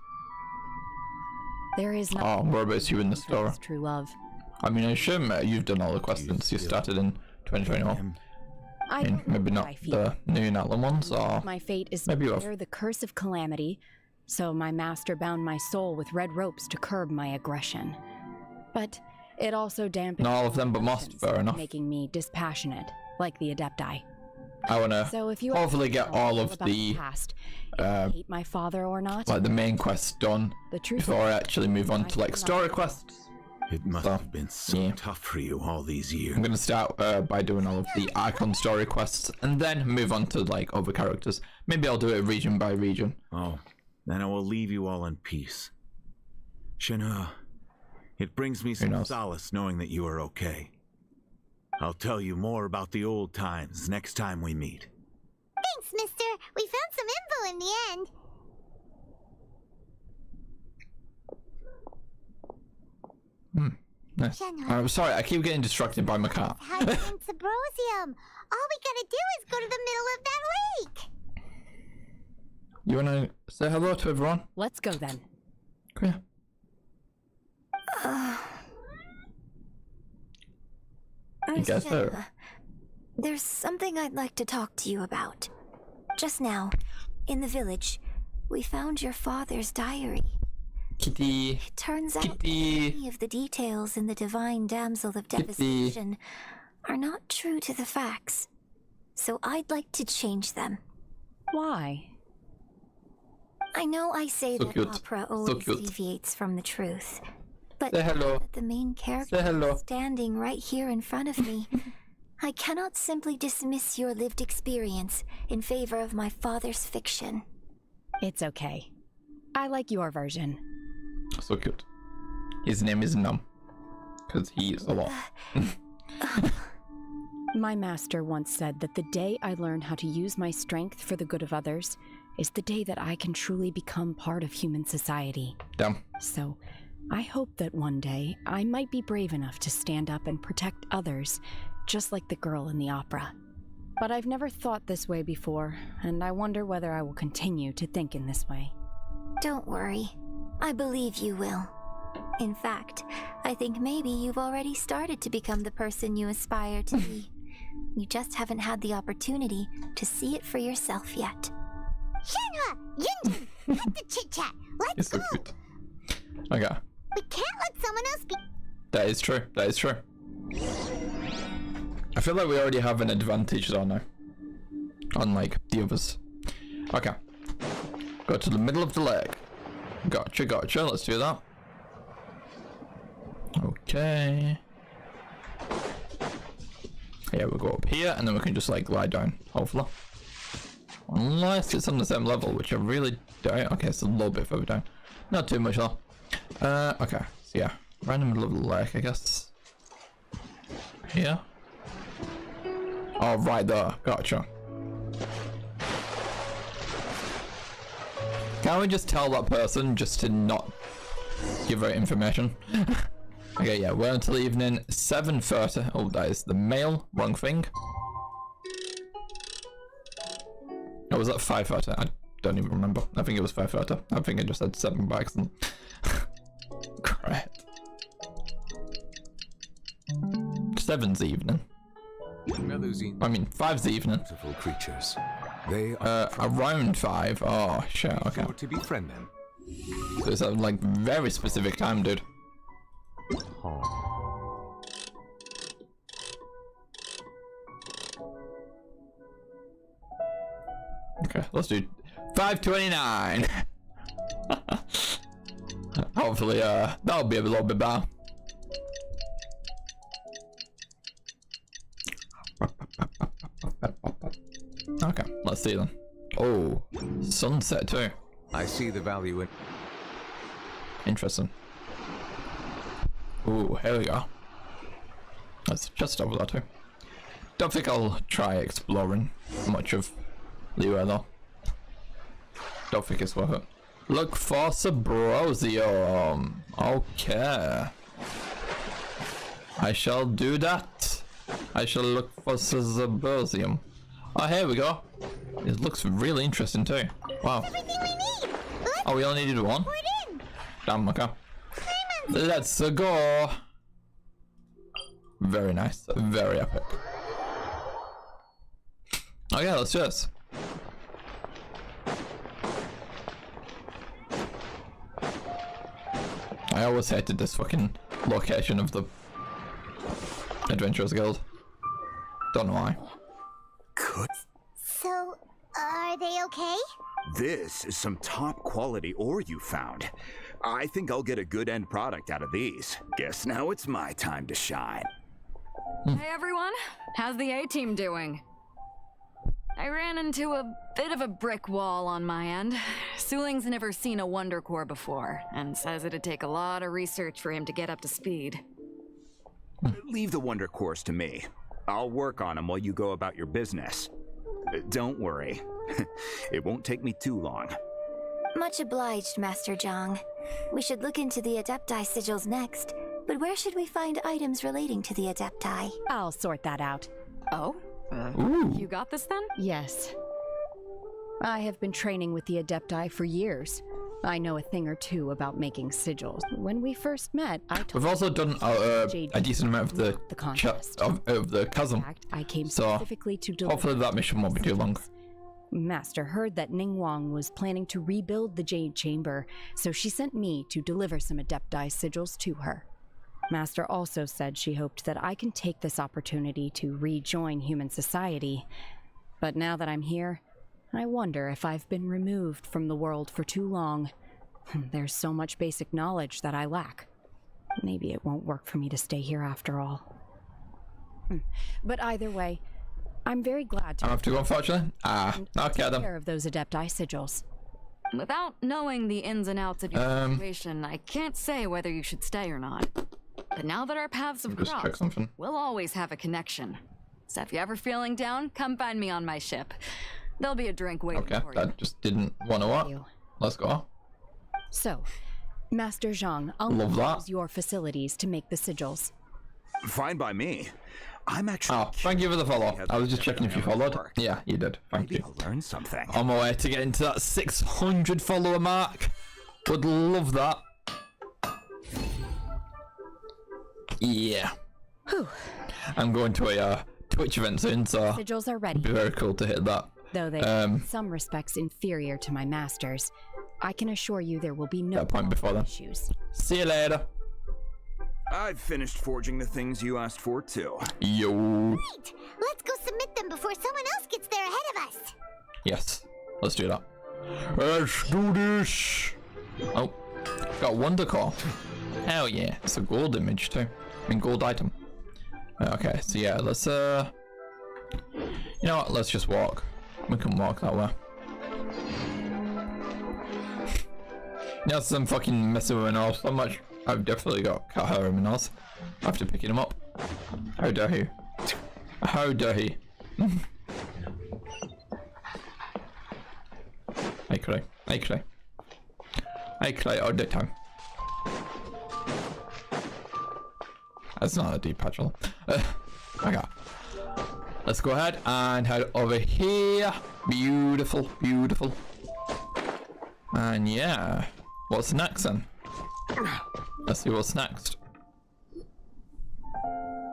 There is no. Oh, what about you in the store? True love. I mean, I assume you've done all the quests since you started in 2021. I mean, maybe not the new Natlan ones, or my fate is maybe to bear the curse of calamity, so my master bound my soul with red ropes to curb my aggression. But it also dampened not all of them, but most, fair enough. Making me dispassionate, like the Adepti. I wanna So if you hopefully get all of the past, if you hate my father or not, like the main quests done before I actually move on to like story quests. It must have been so tough for you all these years. I'm gonna start by doing all of the Icon story quests and then move on to like other characters. Maybe I'll do it region by region. Oh, then I will leave you all in peace. Shenhe, it brings me some solace knowing that you are okay. I'll tell you more about the old times next time we meet. Thanks, mister. We found some info in the end. Nice. I'm sorry, I keep getting distracted by my car. Hiding in Subrosium. All we gotta do is go to the middle of that lake. You wanna say hello to everyone? Let's go then. Okay. You guys there? There's something I'd like to talk to you about. Just now, in the village, we found your father's diary. Kitty. It turns out many of the details in the Divine Damsel of Devastation are not true to the facts. So I'd like to change them. Why? I know I say that cute. opera always deviates from the truth. But Say hello. now that the main character is standing right here in front of me, I cannot simply dismiss your lived experience in favor of my father's fiction. It's okay. I like your version. So cute. His name is Num. Because he is a lot. My master once said that the day I learn how to use my strength for the good of others is the day that I can truly become part of human society. Damn. So, I hope that one day I might be brave enough to stand up and protect others, just like the girl in the opera. But I've never thought this way before, and I wonder whether I will continue to think in this way. Don't worry. I believe you will. In fact, I think maybe you've already started to become the person you aspire to be. You just haven't had the opportunity to see it for yourself yet. Shenhe! Yunjin! Cut the chit-chat! Let's go! Cute. Okay. We can't let someone else be... That is true. That is true. I feel like we already have an advantage though now. Unlike the others. Okay. Go to the middle of the lake. Gotcha, gotcha. Let's do that. Okay. Yeah, we'll go up here and then we can just like lie down, hopefully. Unless it's on the same level, which I really doubt. Okay, it's a little bit further down. Not too much though. Okay, so yeah. Right in the middle of the lake, I guess. Here. Oh, right there. Gotcha. Can't we just tell that person just to not give her information? Okay, yeah, we're until evening 7:30. Oh, that is the mail. Wrong thing. Oh, was that 5:30? I don't even remember. I think it was 5:30. I think I just had 7 by accident. Crap. 7's evening. I mean, 5's evening. Beautiful creatures. They are around 5. Oh, shit. Okay. to befriend them. So it's a like very specific time, dude. Okay, let's do 529. Hopefully, that'll be a little bit better. Okay, let's see then. Oh, sunset too. I see the value in. Interesting. Ooh, here we go. That's just over there too. Don't think I'll try exploring much of Liyue though. Don't think it's worth it. Look for Sabrosium. Okay. I shall do that. I shall look for Sabrosium. Oh, here we go. It looks really interesting too. Wow. Oh, we only needed one? Damn, okay. Let's go. Very nice. Very epic. Okay, let's do this. I always hated this fucking location of the Adventurers Guild. Don't know why. Good. So, are they okay? This is some top quality ore you found. I think I'll get a good end product out of these. Guess now it's my time to shine. Hey everyone, how's the A-team doing? I ran into a bit of a brick wall on my end. Suling's never seen a Wonder Core before, and says it'd take a lot of research for him to get up to speed. Leave the Wonder Cores to me. I'll work on them while you go about your business. Don't worry. It won't take me too long. Much obliged, Master Zhang. We should look into the Adepti sigils next, but where should we find items relating to the Adepti? I'll sort that out. Oh? You got this then? Yes. I have been training with the Adepti for years. I know a thing or two about making sigils. When we first met, I told We've also done a decent amount of the chasm. I came so specifically to deliver. Hopefully that mission won't be too long. Master heard that Ningguang was planning to rebuild the Jade Chamber, so she sent me to deliver some Adepti sigils to her. Master also said she hoped that I can take this opportunity to rejoin human society. But now that I'm here, I wonder if I've been removed from the world for too long. There's so much basic knowledge that I lack. Maybe it won't work for me to stay here after all. But either way, I'm very glad to I have to go, unfortunately. Okay then. care of those Adepti sigils. Without knowing the ins and outs of your situation, I can't say whether you should stay or not. But now that our paths have Just check crossed, something. we'll always have a connection. So if you're ever feeling down, come find me on my ship. There'll be a drink waiting for you. That just didn't want to what? Let's go. So, Master Zhang, I'll use your facilities to make the sigils. Fine by me. I'm actually. Oh, thank you for the follow. I was just checking if you followed. Yeah, you did. Thank you. I'll learn something. On my way to get into that 600 follower mark. Would love that. Yeah. Whew. I'm going to a Twitch event soon, so Sigils are ready. it'd be very cool to hit that. Though they are in some respects inferior to my masters, I can assure you there will be no point before then. issues. See you later. I've finished forging the things you asked for too. Yo. Great! Let's go submit them before someone else gets there ahead of us. Yes. Let's do that. Let's do this. Oh, got Wonder Core. Hell yeah. It's a gold image too. I mean, gold item. Okay, so yeah, let's you know what, let's just walk. We can walk that way. Now since I'm fucking messing with my nose so much, I've definitely got cat hair in my nose. After picking him up. How dare he? How dare he? I cry. I cry. I cry all the time. That's not a deep patch. Okay. Let's go ahead and head over here. Beautiful, beautiful. And yeah, what's next then? Let's see what's next.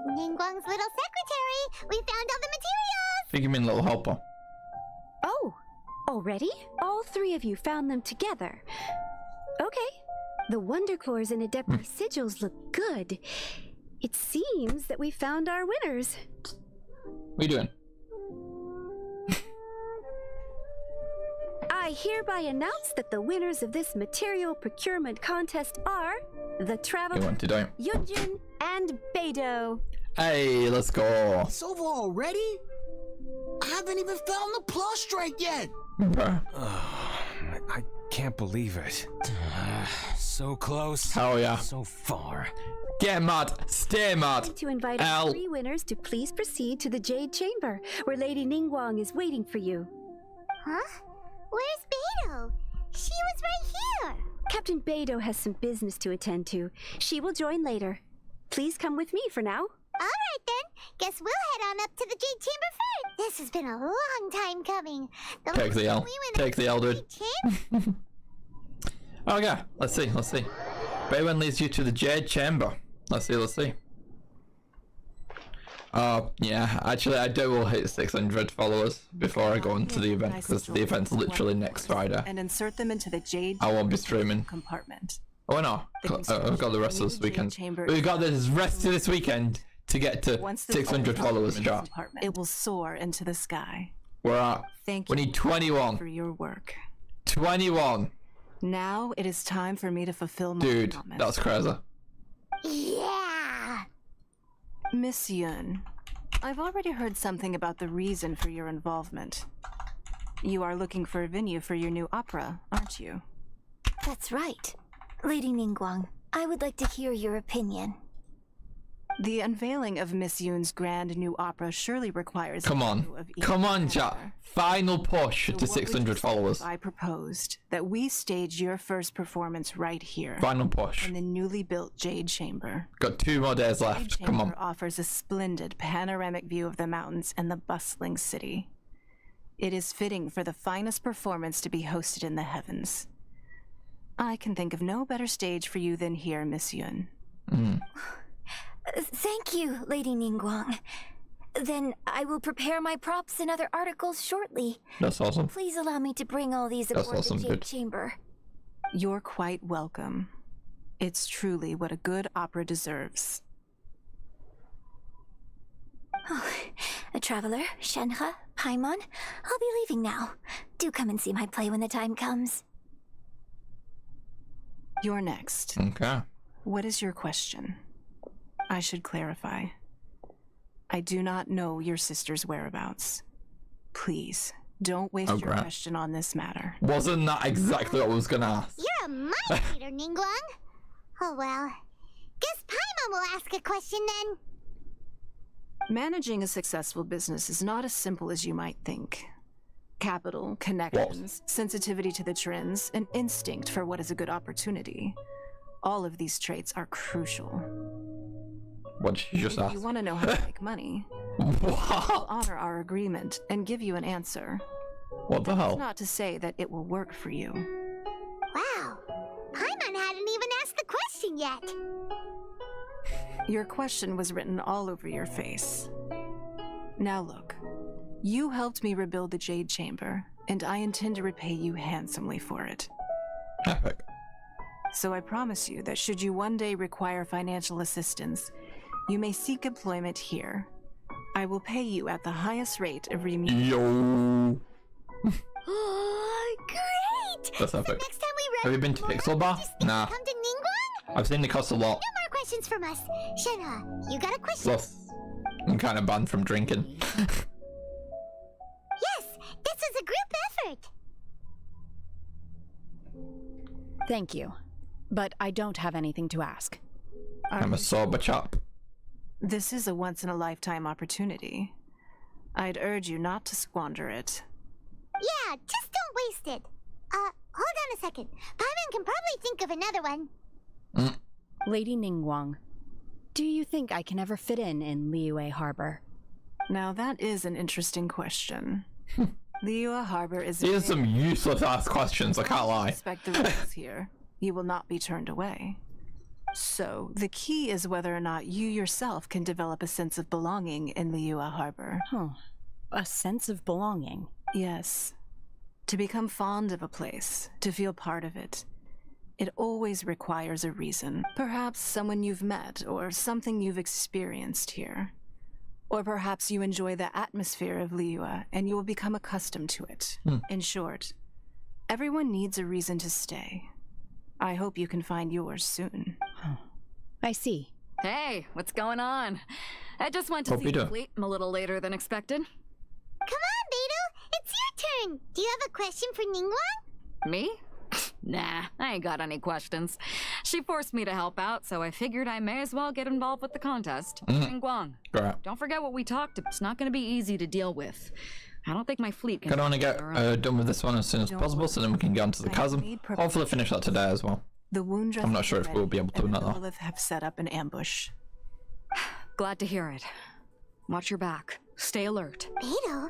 Ningguang's little secretary! We found all the materials! I think you mean little helper. Oh, already? All three of you found them together. Okay. The Wonder Cores and Adepti sigils look good. It seems that we found our winners. What are you doing? I I hereby announce that the winners of this material procurement contest are the Traveler, Yunjin, and Beidou. Hey, let's go. It's over already? I haven't even found the plus strike yet. I can't believe it. So close. Hell yeah. So far. Get mad. Stay mad. To invite our 3 winners to please proceed to the Jade Chamber, where Lady Ningguang is waiting for you. Huh? Where's Beidou? She was right here. Captain Beidou has some business to attend to. She will join later. Please come with me for now. All right then. Guess we'll head on up to the Jade Chamber first. This has been a long time coming. Take the L. Take the L, dude. Okay, let's see. Baywin leads you to the Jade Chamber. Let's see. Yeah, actually I will hit 600 followers before I go into the event, because the event's literally next Friday. And insert them into the Jade I won't be streaming. compartment. Oh no, I've got the rest of this weekend. We've got the rest of this weekend to get to 600 followers, chat. It will soar into the sky. We're at, we need 21. For your work. 21. Now it is time for me to fulfill my promise. That's crazy. Yeah. Miss Yun, I've already heard something about the reason for your involvement. You are looking for a venue for your new opera, aren't you? That's right. Lady Ningguang, I would like to hear your opinion. The unveiling of Miss Yun's grand new opera surely requires Come on, chat. Final push to 600 followers. I proposed that we stage your first performance right here. Final push. In the newly built Jade Chamber. Got 2 more days left. Jade Come on. Chamber offers a splendid panoramic view of the mountains and the bustling city. It is fitting for the finest performance to be hosted in the heavens. I can think of no better stage for you than here, Miss Yun. Thank you, Lady Ningguang. Then I will prepare my props and other articles shortly. That's awesome. Please allow me to bring all these aboard the Jade Chamber. You're quite welcome. It's truly what a good opera deserves. Oh, a traveler, Shenhe, Paimon, I'll be leaving now. Do come and see my play when the time comes. You're next. Okay. What is your question? I should clarify. I do not know your sister's whereabouts. Please, don't waste your question on this matter. Wasn't that exactly what I was gonna ask? You're a mind reader, Ningguang. Oh well. Guess Paimon will ask a question then. Managing a successful business is not as simple as you might think. Capital, connections, sensitivity to the trends, and instinct for what is a good opportunity. All of these traits are crucial. What did you just ask? If you want to know how to make money, I'll honor our agreement and give you an answer. What the hell? That's not to say that it will work for you. Wow. Paimon hadn't even asked the question yet. Your question was written all over your face. Now look, you helped me rebuild the Jade Chamber, and I intend to repay you handsomely for it. Epic. So I promise you that should you one day require financial assistance, you may seek employment here. I will pay you at the highest rate of remuneration. Yo. Oh, great! That's epic. Next time we Have you been to Pixel Bar? Nah. come to Ningguang? I've seen it cost a lot. No more questions from us. Shenhe, you got a question? Plus, I'm kind of banned from drinking. Yes, this is a group effort. Thank you. But I don't have anything to ask. I'm a sober chap. This is a once-in-a-lifetime opportunity. I'd urge you not to squander it. Yeah, just don't waste it. Hold on a second. Paimon can probably think of another one. Lady Ningguang, do you think I can ever fit in Liyue Harbor? Now that is an interesting question. Liyue Harbor is... These are some useless ass questions, I can't lie. Respect the rules here. You will not be turned away. So, the key is whether or not you yourself can develop a sense of belonging in Liyue Harbor. Huh. A sense of belonging? Yes. To become fond of a place, to feel part of it, it always requires a reason. Perhaps someone you've met, or something you've experienced here. Or perhaps you enjoy the atmosphere of Liyue, and you will become accustomed to it. In short, Everyone needs a reason to stay. I hope you can find yours soon. I see. Hey, what's going on? I just went to see the fleet a little later than expected. Come on, Beidou! It's your turn! Do you have a question for Ningguang? Me? Nah, I ain't got any questions. She forced me to help out, so I figured I may as well get involved with the contest. Ningguang, don't forget what we talked about. It's not going to be easy to deal with. I don't think my fleet can... I want to get done with this one as soon as possible, so then we can get onto the chasm. Hopefully finish that today as well. I'm not sure if we'll be able to do that though. Have set up an ambush. Glad to hear it. Watch your back. Stay alert. Beidou,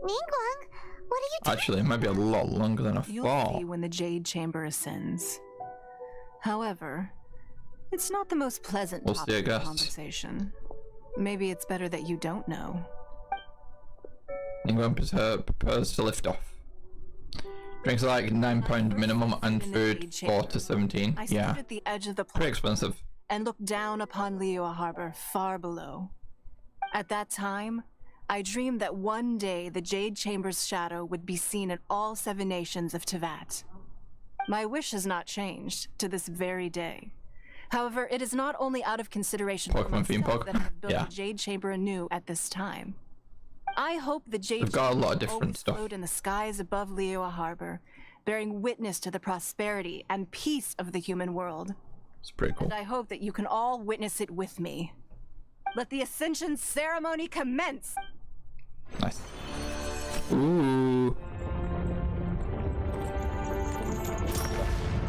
Ningguang, what are you doing? Actually, it might be a lot longer than I You'll thought. see when the Jade Chamber ascends. However, it's not the most pleasant topic of conversation. Maybe it's better that you don't know. England prepares to lift off. Drinks like £9 minimum and food 4 to 17. I stood at the edge of the pretty expensive. And looked down upon Liyue Harbor far below. At that time, I dreamed that one day the Jade Chamber's shadow would be seen in all 7 nations of Teyvat. My wish has not changed to this very day. However, it is not only out of consideration for myself that I have built the Jade Chamber anew at this time. I hope the Jade Chamber will always float in the skies above Liyue Harbor, bearing witness to the prosperity and peace of the human world. It's pretty cool. And I hope that you can all witness it with me. Let the Ascension ceremony commence! Nice. Ooh.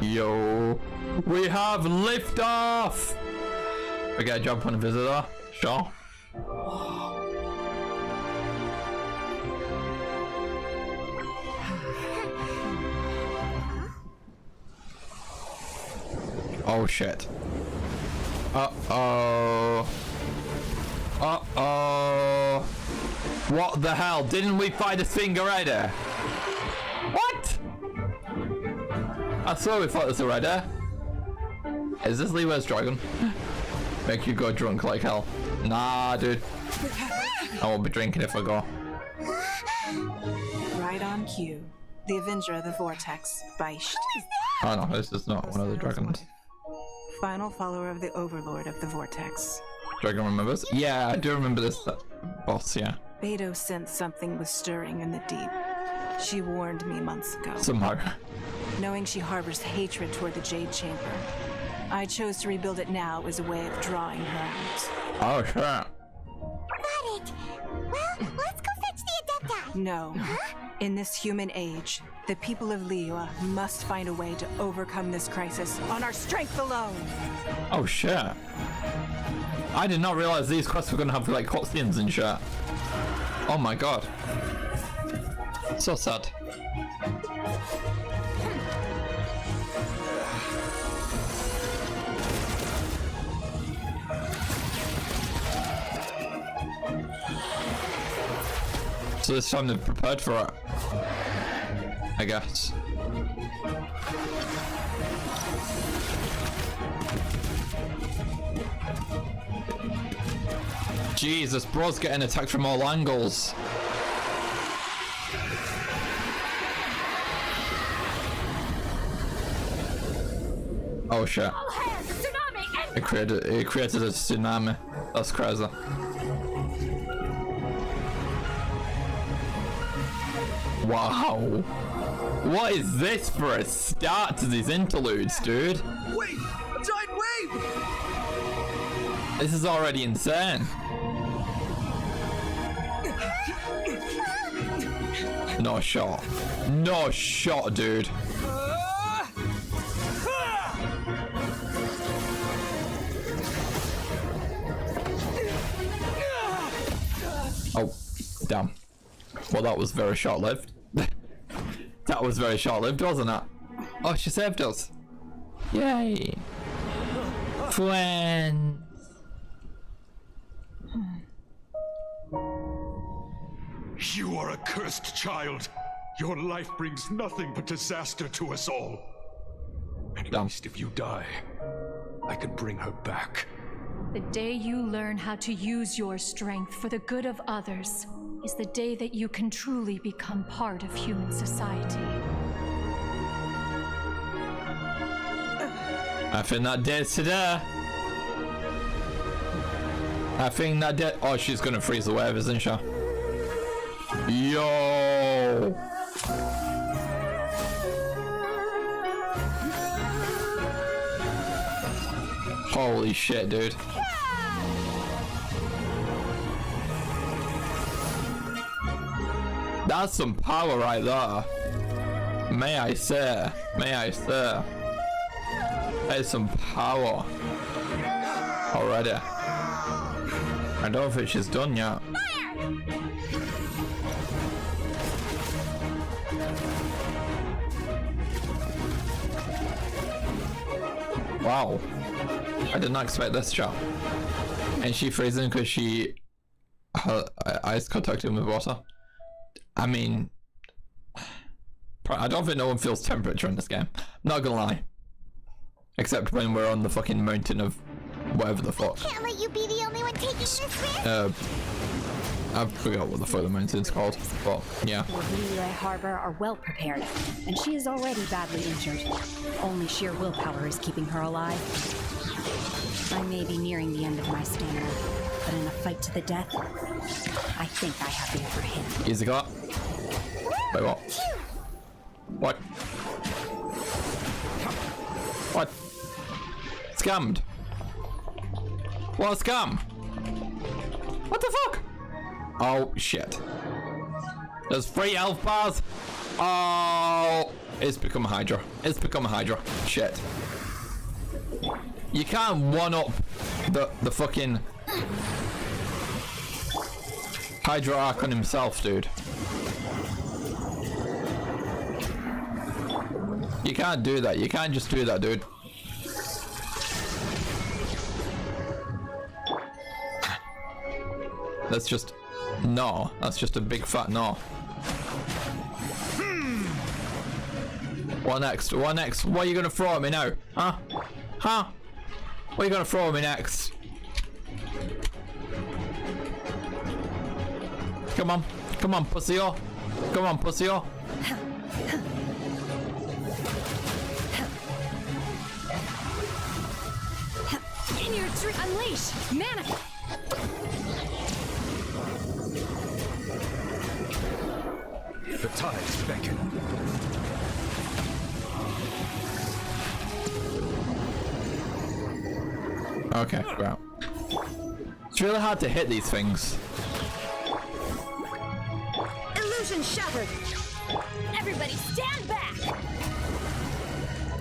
Yo. We have liftoff! We gotta jump on a visitor. Sure. Oh shit. Uh-oh. Uh-oh. What the hell? Didn't we find a thing already? What? I swear we fought this already. Is this Liyue's dragon? Make you go drunk like hell. Nah, dude. I won't be drinking if I go. Right on cue. The Avenger of the Vortex, Beisht. Oh no, this is not one of the dragons. Final follower of the Overlord of the Vortex. Dragon remembers? Yeah, I do remember this boss, yeah. Beidou sensed something was stirring in the deep. She warned me months ago. Somehow. Knowing she harbors hatred toward the Jade Chamber, I chose to rebuild it now as a way of drawing her out. Oh, sure. Got it! Well, let's go fetch the Adepti! No. Huh? In this human age, the people of Liyue must find a way to overcome this crisis on our strength alone! Oh, shit. I did not realize these quests were gonna have, like, cutscenes and shit. Oh my god. So sad. So this time they've prepared for it, I guess. Jesus, bro's getting attacked from all angles. Oh shit. It created a tsunami. That's crazy. Wow. What is this for a start to these interludes, dude? Wait! A giant wave! This is already insane. No shot. No shot, dude. Oh, damn. Well, that was very short-lived. That was very short-lived, wasn't it? Oh, she saved us. Yay. Friends. You are a cursed child. Your life brings nothing but disaster to us all. At least if you die, I can bring her back. The day you learn how to use your strength for the good of others is the day that you can truly become part of human society. I think that dates today. I think that did. Oh, she's gonna freeze the wave, isn't she? Yo. Holy shit, dude. That's some power right there. May I say. May I say. That is some power. Already. I don't think she's done yet. Wow. I did not expect this shot. And she freezing because her eyes contacting with water. I mean, I don't think no one feels temperature in this game. Not gonna lie. Except when we're on the fucking mountain of whatever the fuck. Can't let you be the only one taking this risk. I forgot what the fuck the mountain's called, but yeah. Liyue Harbor are well prepared, and she is already badly injured. Only sheer willpower is keeping her alive. I may be nearing the end of my stamina, but in a fight to the death, I think I have the upper hand. Easy got. Wait, what? What? What? Scammed. What a scam? What the fuck? Oh shit. There's 3 health bars. Oh, it's become a Hydra. It's become a Hydra. Shit. You can't one-up the fucking Hydra Archon himself, dude. You can't do that. You can't just do that, dude. That's just... no. That's just a big fat no. What next? What next? What are you gonna throw at me now? Huh? Huh? What are you gonna throw at me next? Come on. Come on, pussy-o. Come on, pussy-o. In your tree, unleash, manifest. The tides beckon. Okay, wow. It's really hard to hit these things. Illusion shattered. Everybody stand back.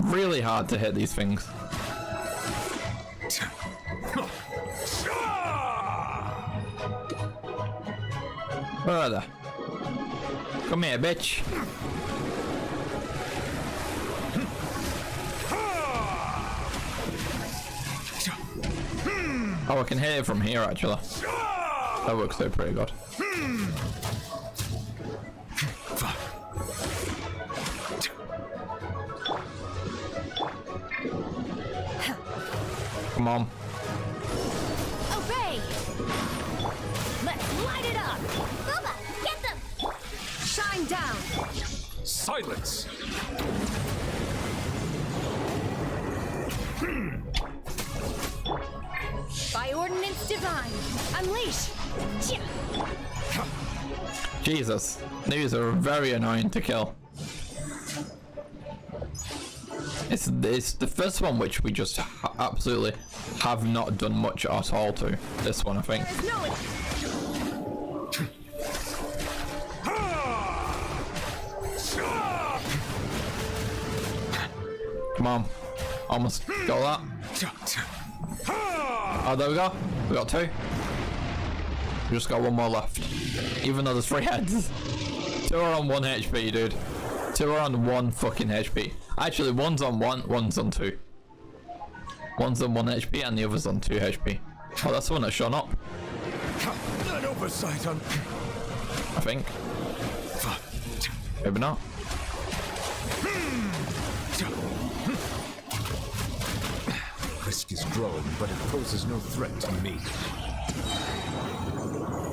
Really hard to hit these things. Where are they? Come here, bitch. Oh, I can hit it from here, actually. That works out pretty good. Come on. Obey. Let's light it up. Booba, get them. Shine down. Silence. By ordinance divine, unleash. Jesus, these are very annoying to kill. It's the first one which we just absolutely have not done much at all to. This one, I think. Come on, almost got that. Oh, there we go. We got 2. We just got 1 more left. Even though there's 3 heads. 2 are on 1 HP, dude. 2 are on 1 fucking HP. Actually, one's on 1, one's on 2. One's on 1 HP and the other's on 2 HP. Oh, that's the one that's shown up. An oversight on... I think. Maybe not. Risk is growing, but it poses no threat to me.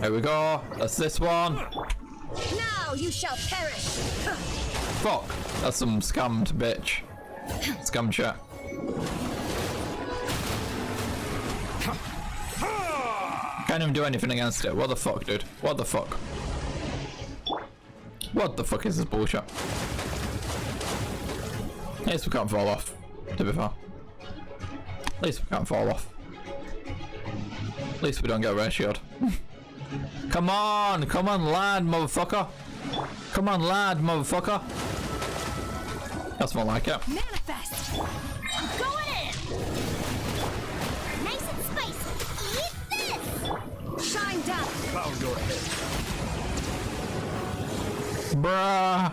There we go. That's this one. Now you shall perish. Fuck. That's some scammed bitch. Scam chat. Can't even do anything against it. What the fuck, dude? What the fuck? What the fuck is this bullshit? At least we can't fall off, to be fair. At least we can't fall off. At least we don't get ratioed. Come on, land, motherfucker. Come on, land, motherfucker. That's more like it. Manifest! Going in! Nice and spicy. Eat this! Shined up! Power, go ahead. Bruh.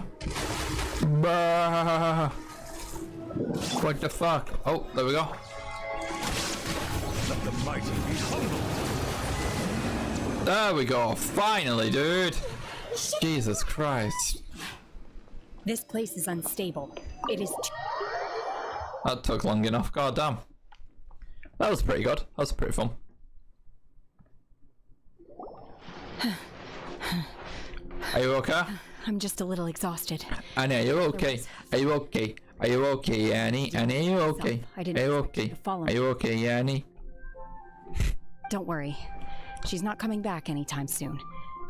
What the fuck? Oh, there we go. Let the mighty be humbled. There we go. Finally, dude. Jesus Christ. This place is unstable. It is. That took long enough. God damn. That was pretty good. That was pretty fun. Are you okay? I'm just a little exhausted. Annie, are you okay? Are you okay? Are you okay, Annie? Annie, are you okay? I didn't Are you expect you okay? to follow Are me. you okay, Annie? Don't worry. She's not coming back anytime soon.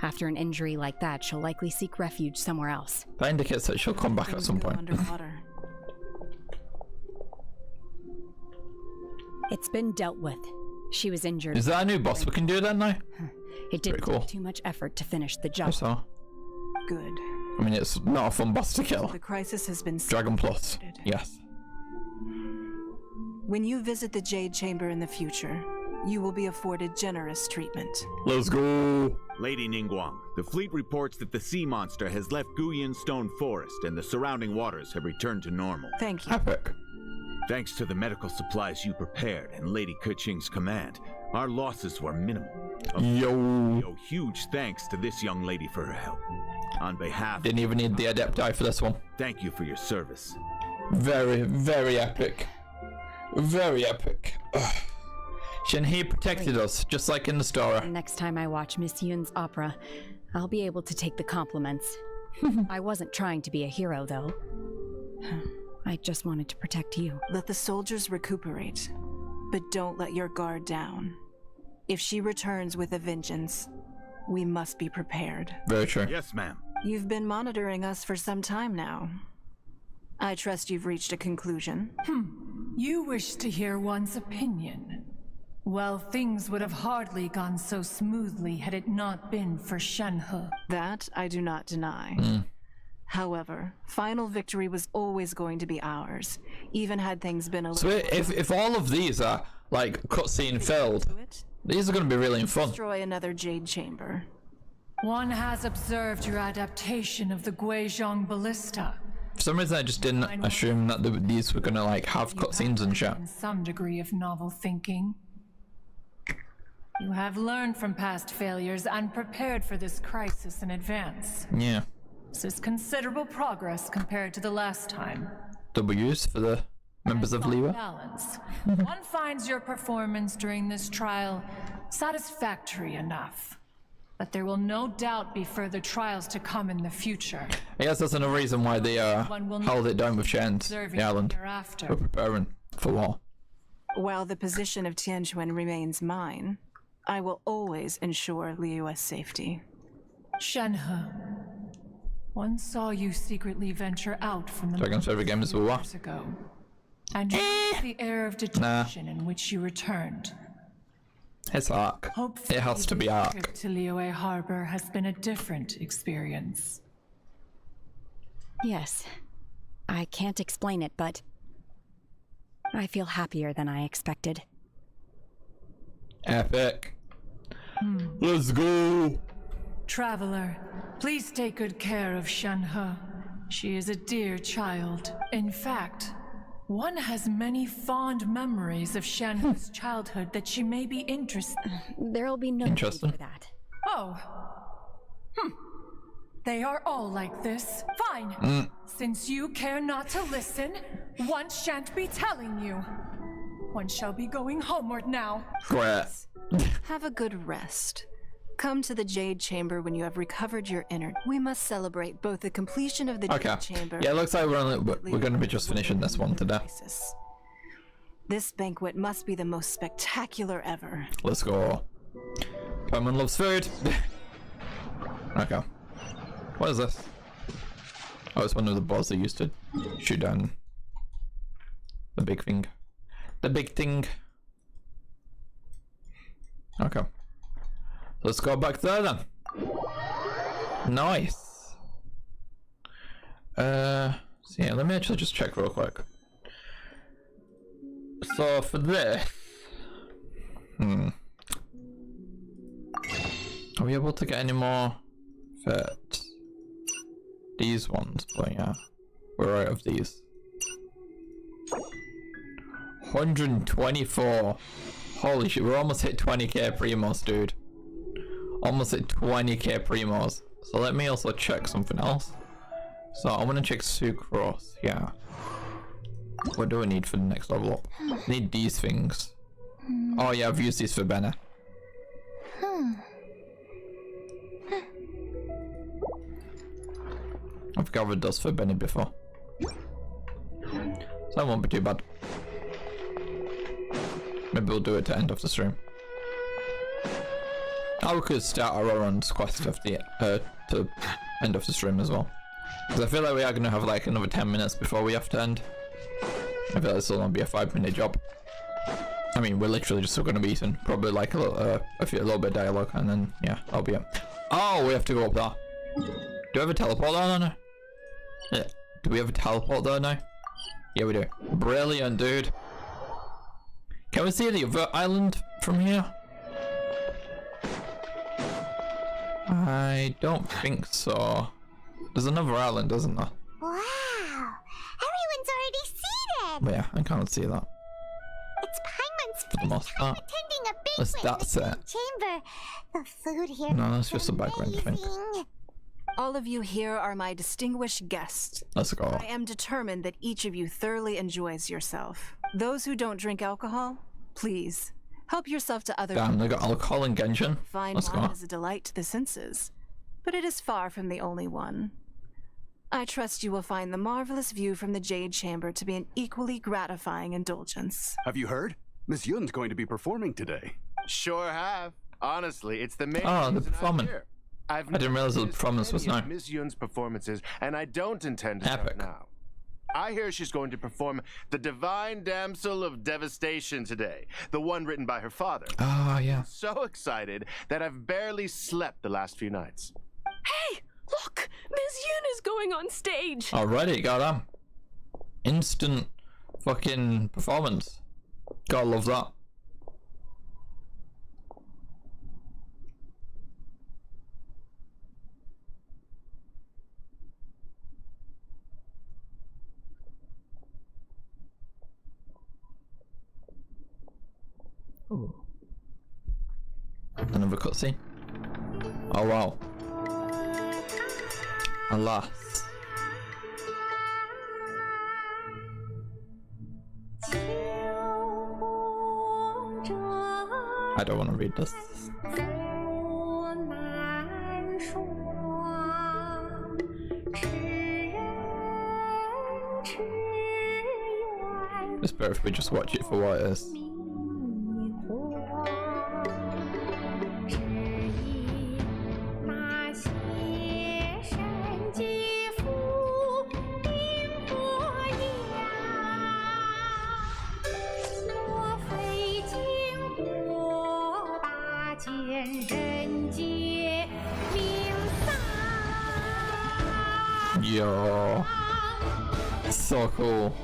After an injury like that, she'll likely seek refuge somewhere else. That indicates that she'll come back at some point. It's been dealt with. She was injured. Is that a new boss we can do then now? It didn't Pretty cool. take too much effort to finish the job. I saw. Good. I mean, it's not a fun boss to kill. The crisis has been Dragon Plus. Yes. When you visit the Jade Chamber in the future, you will be afforded generous treatment. Let's go. Lady Ningguang, the fleet reports that the sea monster has left Guyan Stone Forest and the surrounding waters have returned to normal. Thank you. Epic. Thanks to the medical supplies you prepared and Lady Keqing's command, our losses were minimal. Yo. Huge thanks to this young lady for her help. On behalf Didn't even need the Adepti for this one. Thank you for your service. Very, very epic. Very epic. Ugh. Shenhe protected us, just like in the story. Next time I watch Miss Yun's opera, I'll be able to take the compliments. I wasn't trying to be a hero, though. I just wanted to protect you. Let the soldiers recuperate, but don't let your guard down. If she returns with a vengeance, we must be prepared. Very true. Yes, ma'am. You've been monitoring us for some time now. I trust you've reached a conclusion. You wish to hear one's opinion. Well, things would have hardly gone so smoothly had it not been for Shenhe. That I do not deny. However, final victory was always going to be ours, even had things been a So little... if all of these are like cutscene filled, these are going to be really fun. Destroy another Jade Chamber. One has observed your adaptation of the Guizhong Ballista. For some reason, I just didn't assume that these were going to like have cutscenes and shit. In some degree of novel thinking. You have learned from past failures and prepared for this crisis in advance. Yeah. This is considerable progress compared to the last time. W's for the members of Liwa. Balance. One finds your performance during this trial satisfactory enough. But there will no doubt be further trials to come in the future. I guess that's another reason why they held it down with Shen's, the island. We're preparing for war. While the position of Tianquan remains mine, I will always ensure Liyue's safety. Shenhe, one saw you secretly venture out from the Dragon Server game is war. years ago, and you the air of detention in which you returned. It's Ark. It has to be The Ark. trip to Liyue Harbor has been a different experience. Yes. I can't explain it, but I feel happier than I expected. Epic. Let's go. Traveler, please take good care of Shenhe. She is a dear child. In fact, one has many fond memories of Shenhe's childhood that she may be interested. There'll be no need for that. Oh. They are all like this. Fine. Since you care not to listen, one shan't be telling you. One shall be going homeward now. Great. Have a good rest. Come to the Jade Chamber when you have recovered your inner. We must celebrate both the completion of the Okay. Jade Chamber. Yeah, it looks like we're going to be just finishing this one today. This banquet must be the most spectacular ever. Let's go. Paimon loves food. Okay. What is this? Oh, it's one of the balls they used to shoot down the big thing. The big thing. Okay. Let's go back there then. Nice. So yeah, let me actually just check real quick. So for this, are we able to get any more fit? These ones, but yeah, we're out of these. 124. Holy shit, we're almost hit 20k primos, dude. Almost hit 20k primos. So let me also check something else. So I'm gonna check sucrose, yeah. What do I need for the next level up? I need these things. Oh yeah, I've used these for Benna. I've covered those for Benny before. So that won't be too bad. Maybe we'll do it to end of the stream. Or we could start our own quest of the to end of the stream as well. Because I feel like we are gonna have like another 10 minutes before we have to end. I feel like this will only be a 5-minute job. I mean, we're literally just gonna be eating. Probably like a little bit of dialogue, and then yeah, that'll be it. Oh, we have to go up there. Do we have a teleport there now? Yeah. Do we have a teleport there now? Yeah, we do. Brilliant, dude. Can we see the other island from here? I don't think so. There's another island, isn't there? Wow! Everyone's already seated! But yeah, I can't see that. It's Paimon's For the most part. attending a Unless banquet that's in the it. chamber. The food here No, that's just a background thing. All of you here are my distinguished guests. Let's go. I am determined that each of you thoroughly enjoys yourself. Those who don't drink alcohol, please, help yourself to other Damn, they got alcohol in Genshin. Fine Let's wine go. is a delight to the senses, but it is far from the only one. I trust you will find the marvelous view from the Jade Chamber to be an equally gratifying indulgence. Have you heard? Miss Yun's going to be performing today. Sure have. Honestly, it's the main Oh, the reason I'm performance. here. I didn't realize the performance was now. now. Miss Yun's performances, and I don't intend to stop now. I hear she's going to perform The Divine Damsel of Devastation today, the one written by her father. Ah, yeah. I'm so excited that I've barely slept the last few nights. Hey, look! Miss Yun is going on stage! Alrighty, goddamn. Instant fucking performance. Gotta love that. Ooh. Another cutscene. Oh wow. Alas. I don't want to read this. It's better if we just watch it for what it is. Yo, so cool.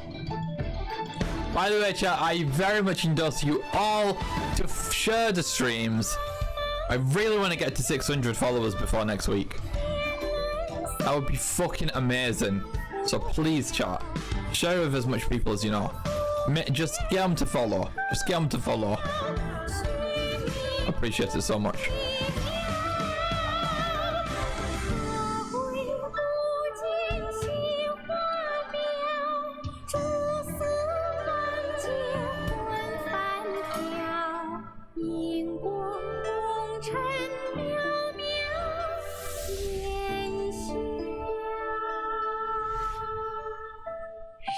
By the way, chat, I very much endorse you all to share the streams. I really want to get to 600 followers before next week. That would be fucking amazing. So please, chat, share with as much people as you know. Just get them to follow. Just get them to follow. I appreciate it so much.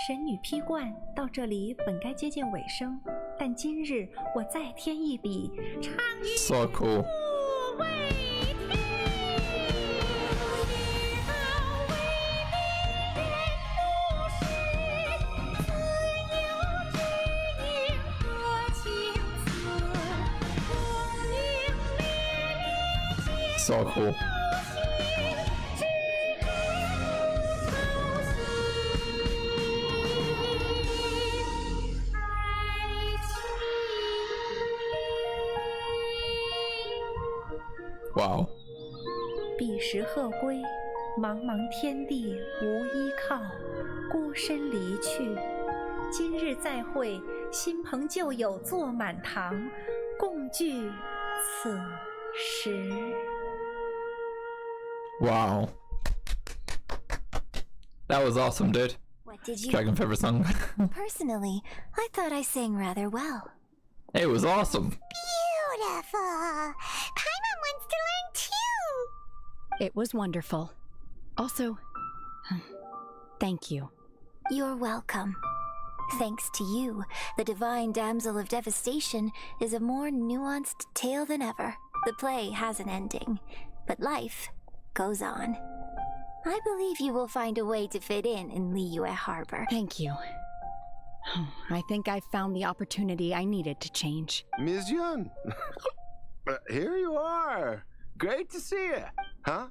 神女劈冠到这里本该接近尾声，但今日我再添一笔，唱一 So cool. So cool. Wow. 彼时鹤归，茫茫天地无依靠，孤身离去。今日再会，新朋旧友坐满堂，共聚此时。 Wow. That was awesome, dude. What did you... Dragon favorite song. Personally, I thought I sang rather well. It was awesome. Beautiful. Paimon wants to learn too. It was wonderful. Also, thank you. You're welcome. Thanks to you, the Divine Damsel of Devastation is a more nuanced tale than ever. The play has an ending, but life goes on. I believe you will find a way to fit in Liyue Harbor. Thank you. I think I've found the opportunity I needed to change. Ms. Yun, here you are. Great to see you. Huh?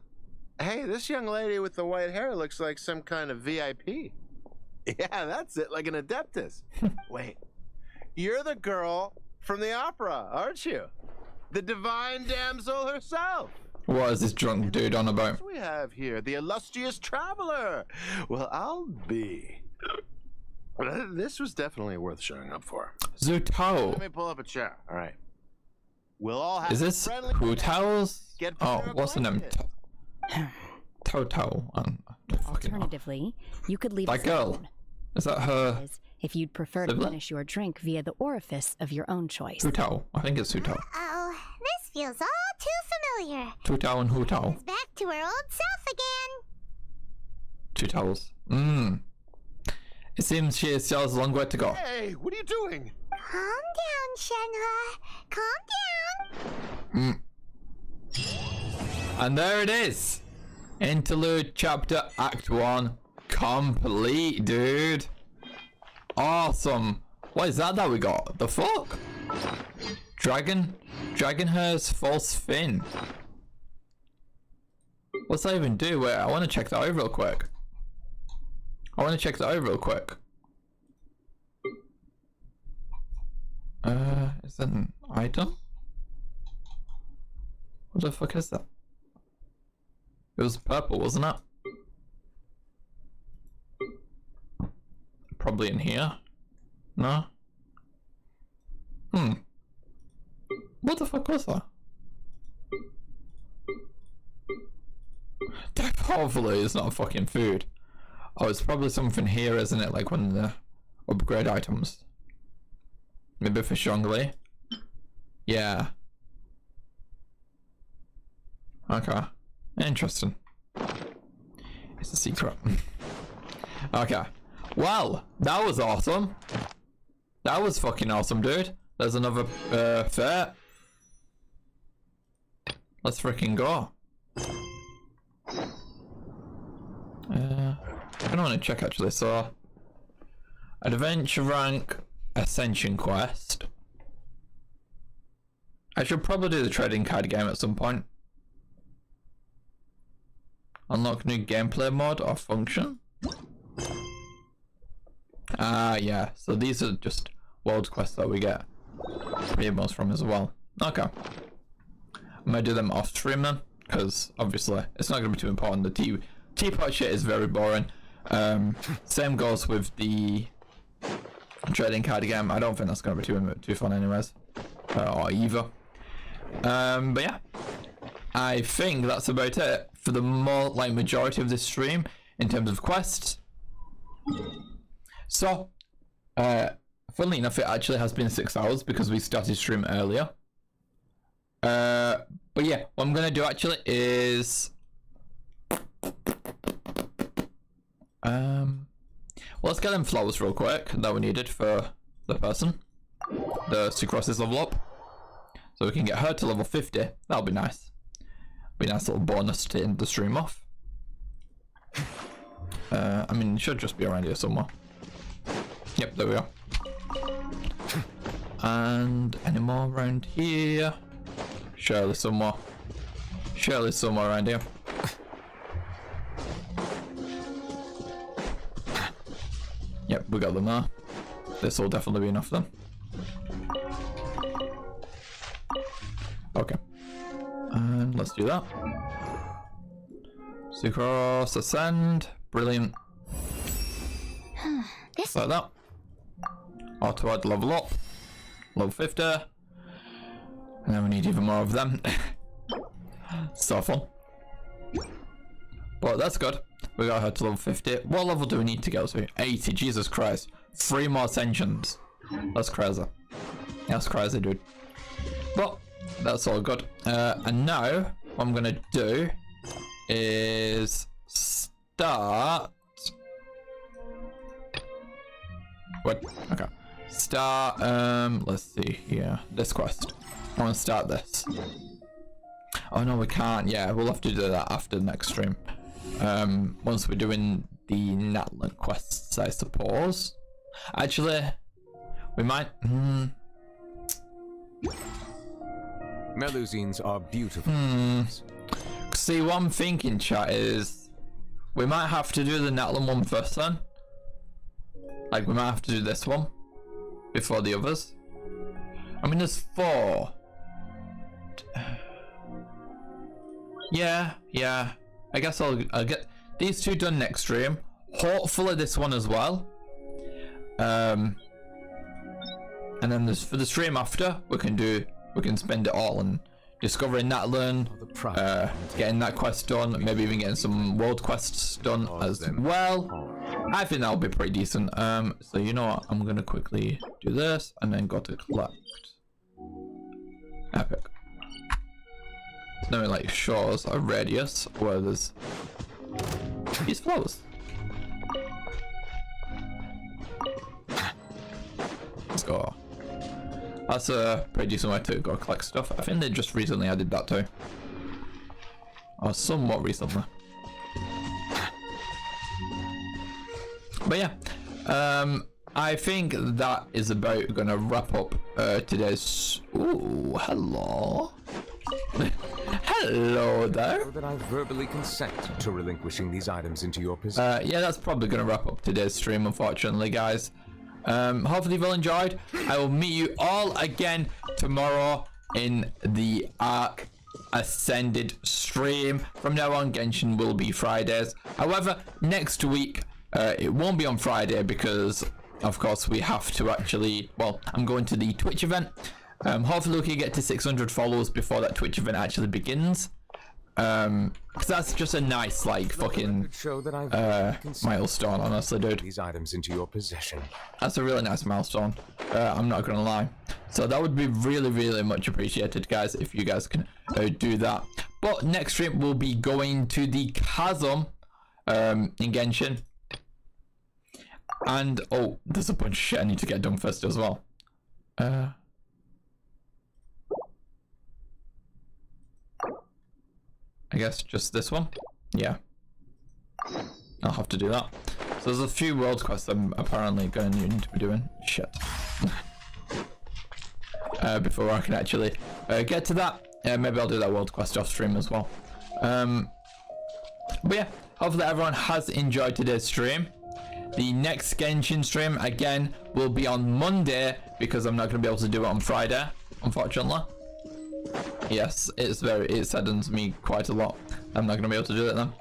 Hey, this young lady with the white hair looks like some kind of VIP. Yeah, that's it, like an Adeptus. Wait, you're the girl from the opera, aren't you? The Divine Damsel herself. What is this drunk dude on about? We have here the illustrious traveler. Well, I'll be. This was definitely worth showing up for. Zutao. Let me pull up a chair. All right. We'll all have. Is this hotels? Oh, what's the name? Toto. Alternatively, you could leave. That girl. Is that her? If you'd prefer to finish your drink via the orifice of your own choice. Hutao. I think it's Hutao. Oh, this feels all too familiar. Hutao and Hutao. It's back to our old self again. Two towels. It seems she still has a long way to go. Hey, what are you doing? Calm down, Shenhe. Calm down. And there it is. Interlude chapter act 1 complete, dude. Awesome. What is that we got? The fuck? Dragon hair's false fin. What's that even do? Wait, I want to check that over real quick. Is that an item? What the fuck is that? It was purple, wasn't it? Probably in here. No? What the fuck was that? Hopefully it's not fucking food. Oh, it's probably something here, isn't it? Like one of the upgrade items. Maybe for Zhongli. Yeah. Okay. Interesting. It's a secret. Okay. Well, that was awesome. That was fucking awesome, dude. There's another fair. Let's freaking go. I don't want to check actually. So, adventure rank ascension quest. I should probably do the trading card game at some point. Unlock new gameplay mode or function. Yeah. So these are just world quests that we get rewards from as well. Okay. I'm gonna do them off stream then, because obviously it's not gonna be too important. The teapot shit is very boring. Same goes with the trading card game. I don't think that's gonna be too fun anyways, or either. But yeah, I think that's about it for the majority of this stream in terms of quests. So, funnily enough, it actually has been 6 hours because we started stream earlier. But yeah, what I'm gonna do actually is let's get them flowers real quick that we needed for the person. The Sucrosis level up. So we can get her to level 50. That'll be nice. Be a nice little bonus to end the stream off. I mean, it should just be around here somewhere. Yep, there we are. And any more around here? Surely somewhere. Surely somewhere around here. Yep, we got them there. This will definitely be enough then. Okay. And let's do that. Sucrose, ascend. Brilliant. Just like that. Auto add level up. Level 50. And then we need even more of them. So fun. But that's good. We got her to level 50. What level do we need to go to? 80. Jesus Christ. 3 more ascensions. That's crazy. That's crazy, dude. But that's all good. And now what I'm gonna do is start. What? Okay. Start. Let's see here. This quest. I want to start this. Oh no, we can't. Yeah, we'll have to do that after the next stream. Once we're doing the Natlan quests, I suppose. Actually, we might. Melusines are beautiful. See, what I'm thinking, chat, is we might have to do the Natlan one first then. Like, we might have to do this one before the others. I mean, there's 4. Yeah. I guess I'll get these 2 done next stream. Hopefully this one as well. And then there's for the stream after, we can spend it all on discovering Natlan, getting that quest done, maybe even getting some world quests done as well. I think that'll be pretty decent. So you know what? I'm gonna quickly do this and then go to collect. Epic. Now it like shows a radius where there's these flowers. Let's go. That's a pretty decent way to go collect stuff. I think they just recently added that too. Or somewhat recently. But yeah, I think that is about gonna wrap up today's. Ooh, hello. Hello there. That I verbally consent to relinquishing these items into your possession. Yeah, that's probably gonna wrap up today's stream, unfortunately, guys. Hopefully you've all enjoyed. I will meet you all again tomorrow in the Ark Ascended stream. From now on, Genshin will be Fridays. However, next week it won't be on Friday because, of course, we have to actually. Well, I'm going to the Twitch event. Hopefully we can get to 600 followers before that Twitch event actually begins. Because that's just a nice, like, fucking milestone, honestly, dude. These items into your possession. That's a really nice milestone. I'm not gonna lie. So that would be really, really much appreciated, guys, if you guys can do that. But next stream we'll be going to the Chasm in Genshin. And oh, there's a bunch of shit I need to get done first as well. I guess just this one. Yeah, I'll have to do that. So there's a few world quests I'm apparently going to need to be doing. Shit. Before I can actually get to that. Maybe I'll do that world quest off stream as well. But yeah, hopefully everyone has enjoyed today's stream. The next Genshin stream again will be on Monday because I'm not going to be able to do it on Friday, unfortunately. Yes, it saddens me quite a lot. I'm not going to be able to do it then.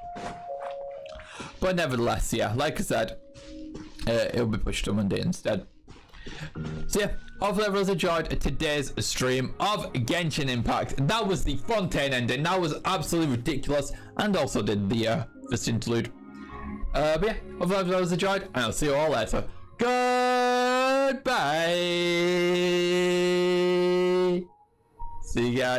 But nevertheless, yeah, like I said, it'll be pushed to Monday instead. So yeah, hopefully everyone's enjoyed today's stream of Genshin Impact. That was the Fontaine ending. That was absolutely ridiculous, and also did the first interlude. But yeah, hopefully everyone's enjoyed, and I'll see you all later. Goodbye. See you guys.